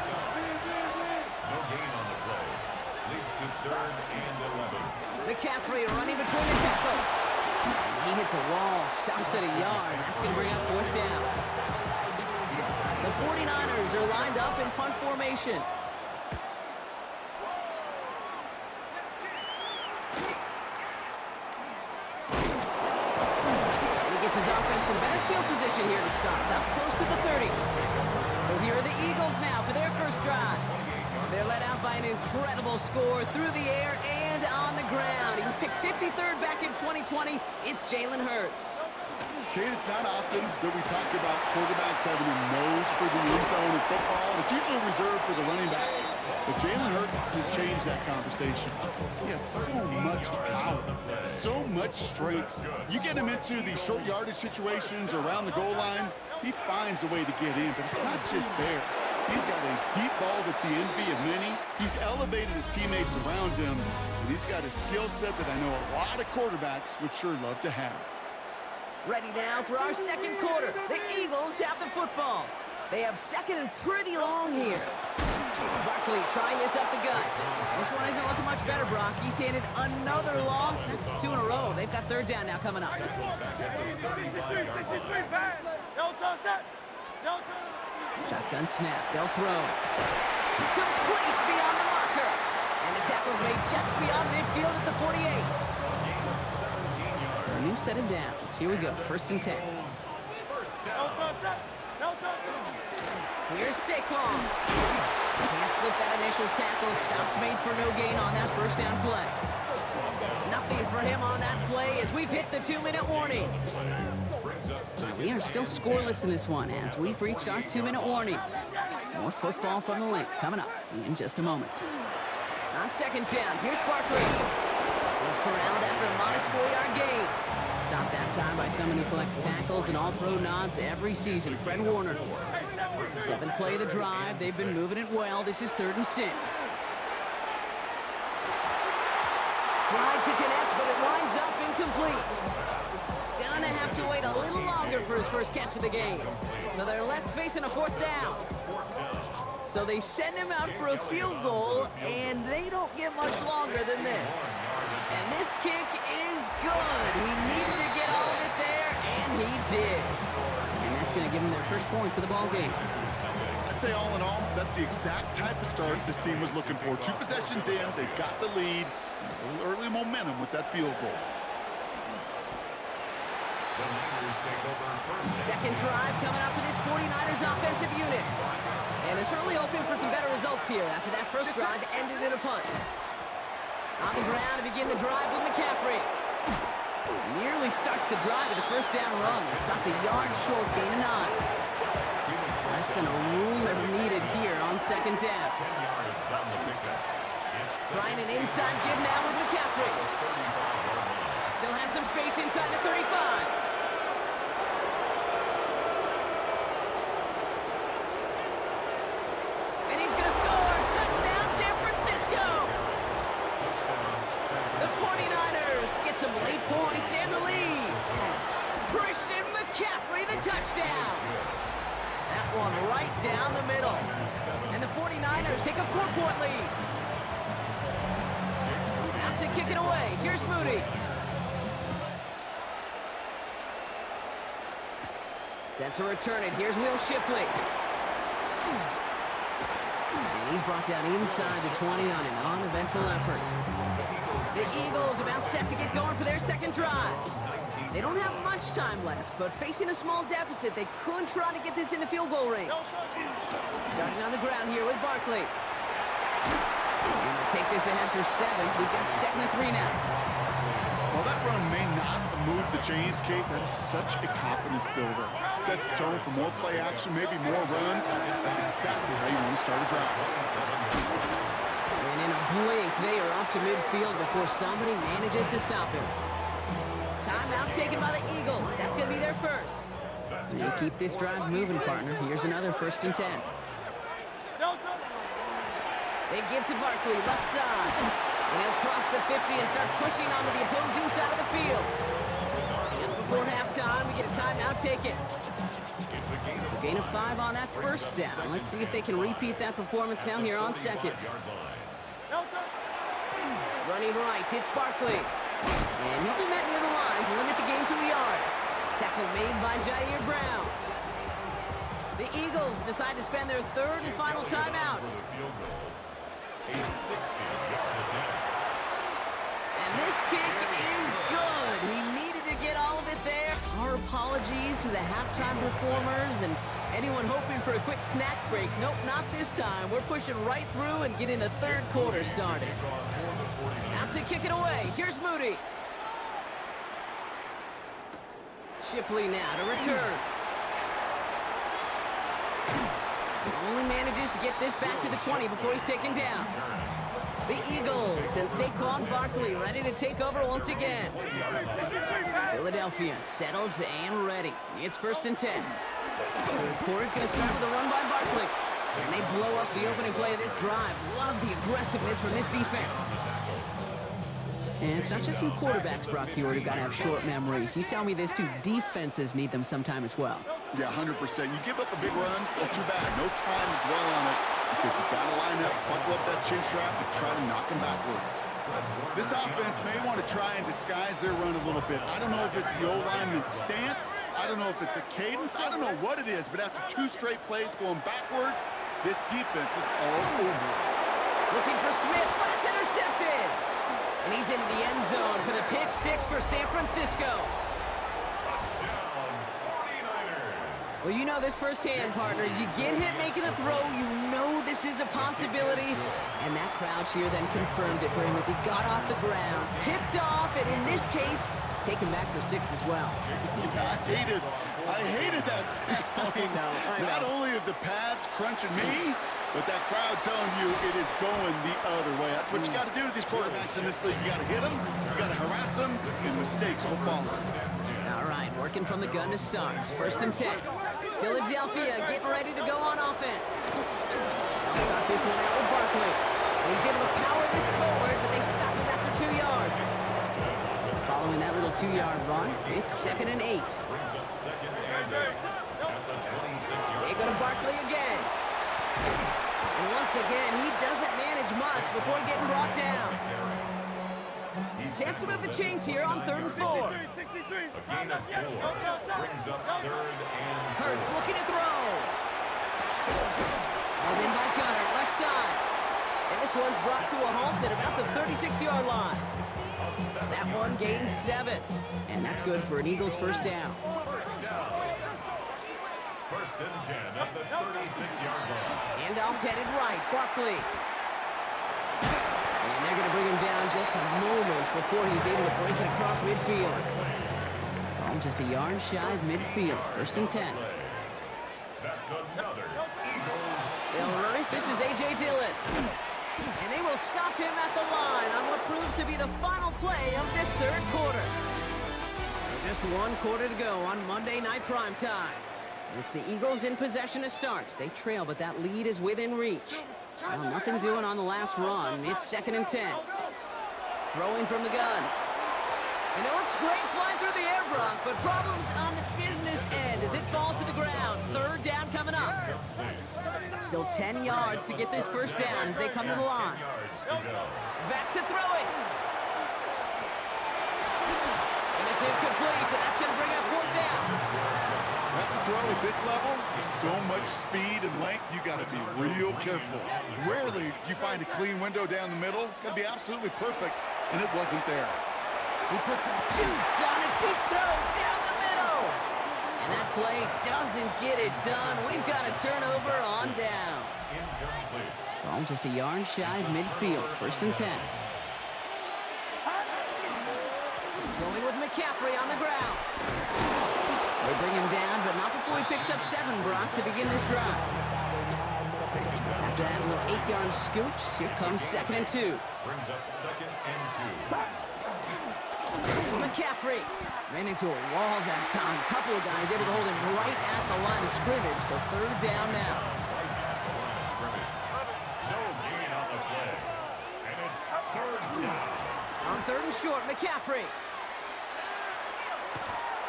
No gain on the play. Leads to 3rd and 11. McCaffrey running between the tackles. And he hits a wall, stops at a yard. That's going to bring up 4th down. The 49ers are lined up in punt formation. And he gets his offense in better field position here to start. Up close to the 30. So here are the Eagles now for their first drive. They're led out by an incredible score through the air and on the ground. He was picked 53rd back in 2020. It's Jalen Hurts. Kate, it's not often that we talk about quarterbacks having a nose for the end zone in football. It's usually reserved for the running backs. But Jalen Hurts has changed that conversation. He has so much power, so much strength. You get him into the short yardage situations or around the goal line, he finds a way to get in, but it's not just there. He's got a deep ball that's the envy of many. He's elevated his teammates around him, and he's got a skill set that I know a lot of quarterbacks would sure love to have. Ready now for our 2nd quarter. The Eagles have the football. They have 2nd and pretty long here. Barkley trying this up the gut. This one isn't looking much better, Brock. He's handed another loss. That's 2 in a row. They've got 3rd down now coming up. Shotgun snap. They'll throw. Complete beyond the marker. And the tackle's made just beyond midfield at the 48. So a new set of downs. Here we go. 1st and 10. Here's Saquon. Can't slip that initial tackle. Stops made for no gain on that 1st down play. Nothing for him on that play as we've hit the 2-minute warning. We are still scoreless in this one as we've reached our 2-minute warning. More football from the link coming up in just a moment. On 2nd down, here's Barkley. He's corralled after a modest 4-yard gain. Stopped that time by someone who collects tackles and all-pro nods every season, Fred Warner. 7th play of the drive. They've been moving it well. This is 3rd and 6. Tried to connect, but it winds up incomplete. Gonna have to wait a little longer for his first catch of the game. So they're left facing a 4th down. So they send him out for a field goal, and they don't get much longer than this. And this kick is good. He needed to get all of it there, and he did. And that's going to give them their first points of the ball game. I'd say all in all, that's the exact type of start this team was looking for. 2 possessions in, they've got the lead, a little early momentum with that field goal. The Niners take over 2nd drive coming up for this 49ers offensive unit. And they're certainly hoping for some better results here after that first drive ended in a punt. On the ground to begin the drive with McCaffrey. Nearly starts the drive with a 1st down run. Stopped a yard short, gain of 9. Less than a ruler needed here on 2nd down. 10 yards on the pickup. Trying an inside give now with McCaffrey. Still has some space inside the 35. And he's going to score. Touchdown, San Francisco. The 49ers get some late points and the lead. Christian McCaffrey, the touchdown. That one right down the middle. And the 49ers take a 4-point lead. Out to kick it away. Here's Moody. Set to return it. Here's Will Shipley. And he's brought down inside the 20 on an uneventful effort. The Eagles about set to get going for their second drive. They don't have much time left, but facing a small deficit, they could try to get this into field goal range. Starting on the ground here with Barkley. Gonna take this ahead for 7. We've got 2nd and 3 now. While that run may not move the chains, Kate, that is such a confidence builder. Sets the tone for more play action, maybe more runs. That's exactly how you want to start a drive. And in a blink, they are off to midfield before somebody manages to stop him. Timeout taken by the Eagles. That's going to be their first. They keep this drive moving, partner. Here's another 1st and 10. They give to Barkley, left side. And he'll cross the 50 and start pushing onto the opposing side of the field. Just before halftime, we get a timeout taken. It's a gain of 5 on that first down. Let's see if they can repeat that performance now here on 2nd. Running right, it's Barkley. And he'll be met near the line to limit the gain to a yard. Tackle made by Jair Brown. The Eagles decide to spend their 3rd and final timeout. A 60-yard attempt. And this kick is good. He needed to get all of it there. Our apologies to the halftime performers and anyone hoping for a quick snack break. Nope, not this time. We're pushing right through and getting the 3rd quarter started. Out to kick it away. Here's Moody. Shipley now to return. Only manages to get this back to the 20 before he's taken down. The Eagles and Saquon Barkley ready to take over once again. Philadelphia settled and ready. It's 1st and 10. The quarter's going to start with a run by Barkley. And they blow up the opening play of this drive. Love the aggressiveness from this defense. And it's not just you quarterbacks, Brock Huard, who got to have short memories. You tell me this too, defenses need them sometime as well. Yeah, 100%. You give up a big run, well, too bad. No time to dwell on it because you've got to line up, buckle up that chin strap, and try to knock them backwards. This offense may want to try and disguise their run a little bit. I don't know if it's the O-lineman's stance. I don't know if it's a cadence. I don't know what it is, but after 2 straight plays going backwards, this defense is all over it. Looking for Smith, but it's intercepted. And he's into the end zone for the pick 6 for San Francisco. Touchdown, 49ers. Well, you know this firsthand, partner. You get hit making a throw, you know this is a possibility. And that crowd cheer then confirmed it for him as he got off the ground, picked off, and in this case, taken back for 6 as well. I hated that sound. I know. Not only are the pads crunching me, but that crowd telling you it is going the other way. That's what you got to do to these quarterbacks in this league. You got to hit them, you got to harass them, and mistakes will follow. All right, working from the gun to start. 1st and 10. Philadelphia getting ready to go on offense. They'll start this one out with Barkley. He's able to power this forward, but they stop him after 2 yards. Following that little 2-yard run, it's 2nd and 8. Brings up 2nd and 8 at the 26-yard. They go to Barkley again. And once again, he doesn't manage much before getting brought down. Chance to move the chains here on 3rd and 4. A gain of 4 brings up 3rd and 4. Hurts looking to throw. Held in by Gunner, left side. And this one's brought to a halt at about the 36-yard line. That one gains 7. And that's good for an Eagles first down. First down. 1st and 10 at the 36-yard line. Handoff headed right, Barkley. And they're going to bring him down just a moment before he's able to break it across midfield. Ball just a yard shy of midfield. 1st and 10. That's another Eagles. They'll run it. This is A.J. Dillon. And they will stop him at the line on what proves to be the final play of this 3rd quarter. Just 1 quarter to go on Monday Night Primetime. It's the Eagles in possession as starts. They trail, but that lead is within reach. Well, nothing doing on the last run. It's 2nd and 10. Throwing from the gun. And it looks great flying through the air, Brock, but problems on the business end as it falls to the ground. 3rd down coming up. Still 10 yards to get this first down as they come to the line. 10 yards to go. Back to throw it. And it's incomplete, and that's going to bring up fourth down. That's a throw at this level. With so much speed and length, you got to be real careful. Rarely do you find a clean window down the middle. Got to be absolutely perfect, and it wasn't there. He puts some juice on a deep throw down the middle. And that play doesn't get it done. We've got a turnover on down. Incomplete. Ball just a yard shy of midfield. First and 10. Going with McCaffrey on the ground. They bring him down, but not before he picks up 7, Brock, to begin this drive. After that little 8-yard scooch, here comes 2nd and 2. Brings up 2nd and 2. Here's McCaffrey. Ran into a wall that time. A couple of guys able to hold him right at the line of scrimmage, so 3rd down now. Right at the line of scrimmage. No gain on the play. And it's 3rd down. On 3rd and short, McCaffrey.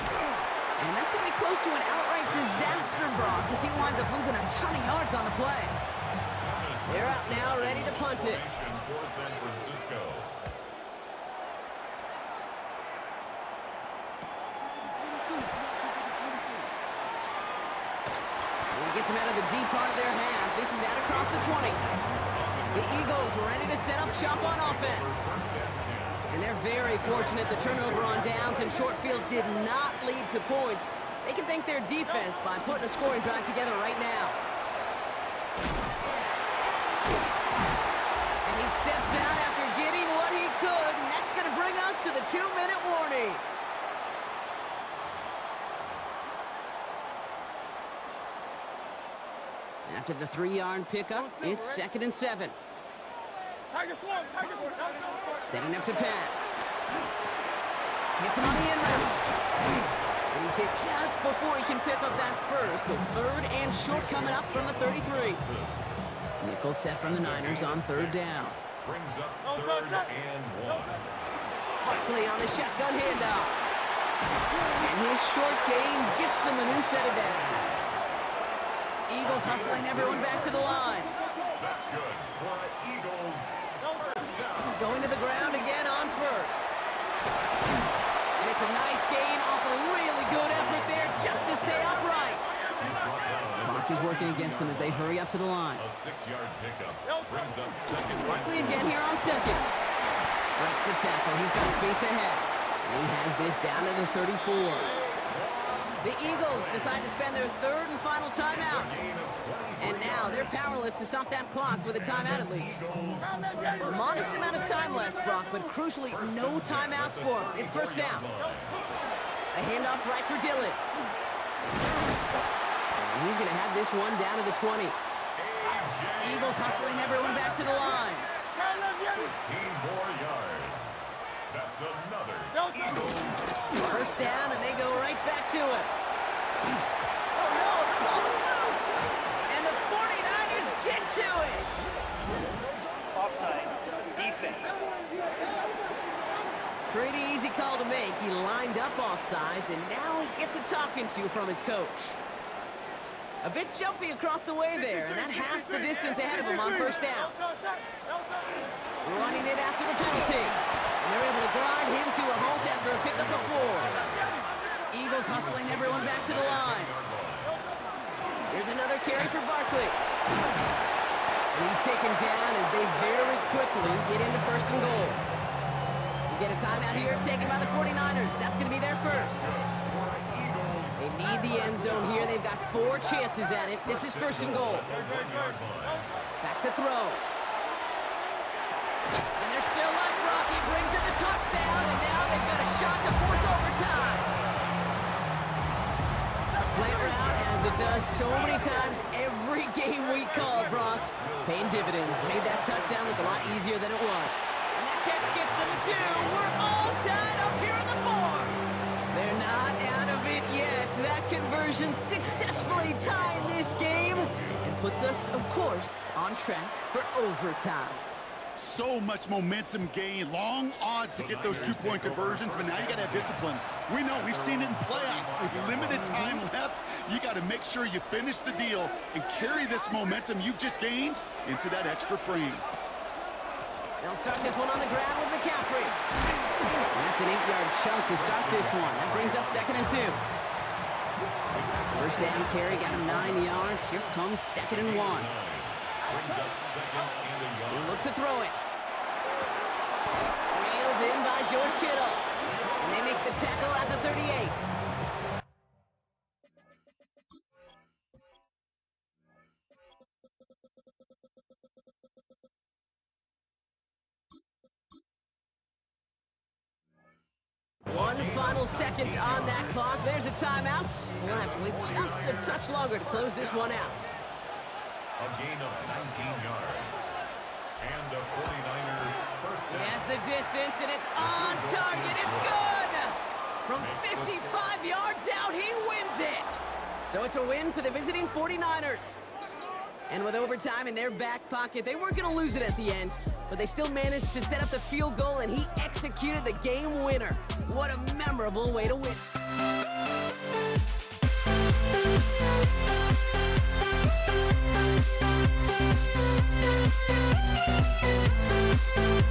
And that's going to be close to an outright disaster, Brock, as he winds up losing a ton of yards on the play. They're out now, ready to punt it. For San Francisco. And he gets him out of the deep part of their half. This is out across the 20. The Eagles ready to set up shop on offense. And they're very fortunate the turnover on downs and short field did not lead to points. They can thank their defense by putting a scoring drive together right now. And he steps out after getting what he could, and that's going to bring us to the 2-minute warning. After the 3-yard pickup, it's 2nd and 7. Setting up to pass. Hits him on the end route. And he's hit just before he can pick up that first. So 3rd and short coming up from the 33. Nickel set from the Niners on 3rd down. Brings up 3rd and 1. Barkley on the shotgun handoff. And his short game gets them a new set of downs. Eagles hustling everyone back to the line. That's good for Eagles. First down. Going to the ground again on 1st. And it's a nice gain off a really good effort there just to stay upright. Clock is working against them as they hurry up to the line. A 6-yard pickup. Brings up 2nd and Barkley again here on 2nd. Breaks the tackle. He's got space ahead. And he has this down to the 34. The Eagles decide to spend their 3rd and final timeout. And now they're powerless to stop that clock with a timeout at least. A modest amount of time left, Brock, but crucially no timeouts for him. It's 1st down. A handoff right for Dillon. And he's going to have this one down to the 20. Eagles hustling everyone back to the line. 15 more yards. That's another Eagles. 1st down, and they go right back to it. Oh, no, the ball is loose. And the 49ers get to it. Offside. Defense. Pretty easy call to make. He lined up offsides, and now he gets a talking to from his coach. A bit jumpy across the way there, and that halves the distance ahead of him on 1st down. Running it after the penalty. And they're able to grind him to a halt after a pickup of 4. Eagles hustling everyone back to the line. Here's another carry for Barkley. And he's taken down as they very quickly get into 1st and goal. We get a timeout here taken by the 49ers. That's going to be their first. They need the end zone here. They've got 4 chances at it. This is 1st and goal. Back to throw. And they're still up. Rocky brings in the touchdown, and now they've got a shot to force overtime. Slant route, as it does so many times every game we call, Brock. Paying dividends. Made that touchdown look a lot easier than it was. And that catch gets them to 2. We're all tied up here in the 4th. They're not out of it yet. That conversion successfully tying this game and puts us, of course, on track for overtime. So much momentum gain, long odds to get those 2-point conversions, but now you got to have discipline. We know, we've seen it in playoffs with limited time left. You got to make sure you finish the deal and carry this momentum you've just gained into that extra frame. They'll start this one on the ground with McCaffrey. That's an 8-yard chunk to start this one. That brings up 2nd and 2. First down carry got him 9 yards. Here comes 2nd and 1. Brings up 2nd and a yard. He'll look to throw it. Reeled in by George Kittle. And they make the tackle at the 38. One final second on that clock. There's a timeout. We'll have to wait just a touch longer to close this one out. A gain of 19 yards. And a 49er first He down. has the distance, and it's on target. It's good. From 55 yards out, he wins it. So it's a win for the visiting 49ers. And with overtime in their back pocket, they weren't going to lose it at the end, but they still managed to set up the field goal, and he executed the game winner. What a memorable way to win. Thank you.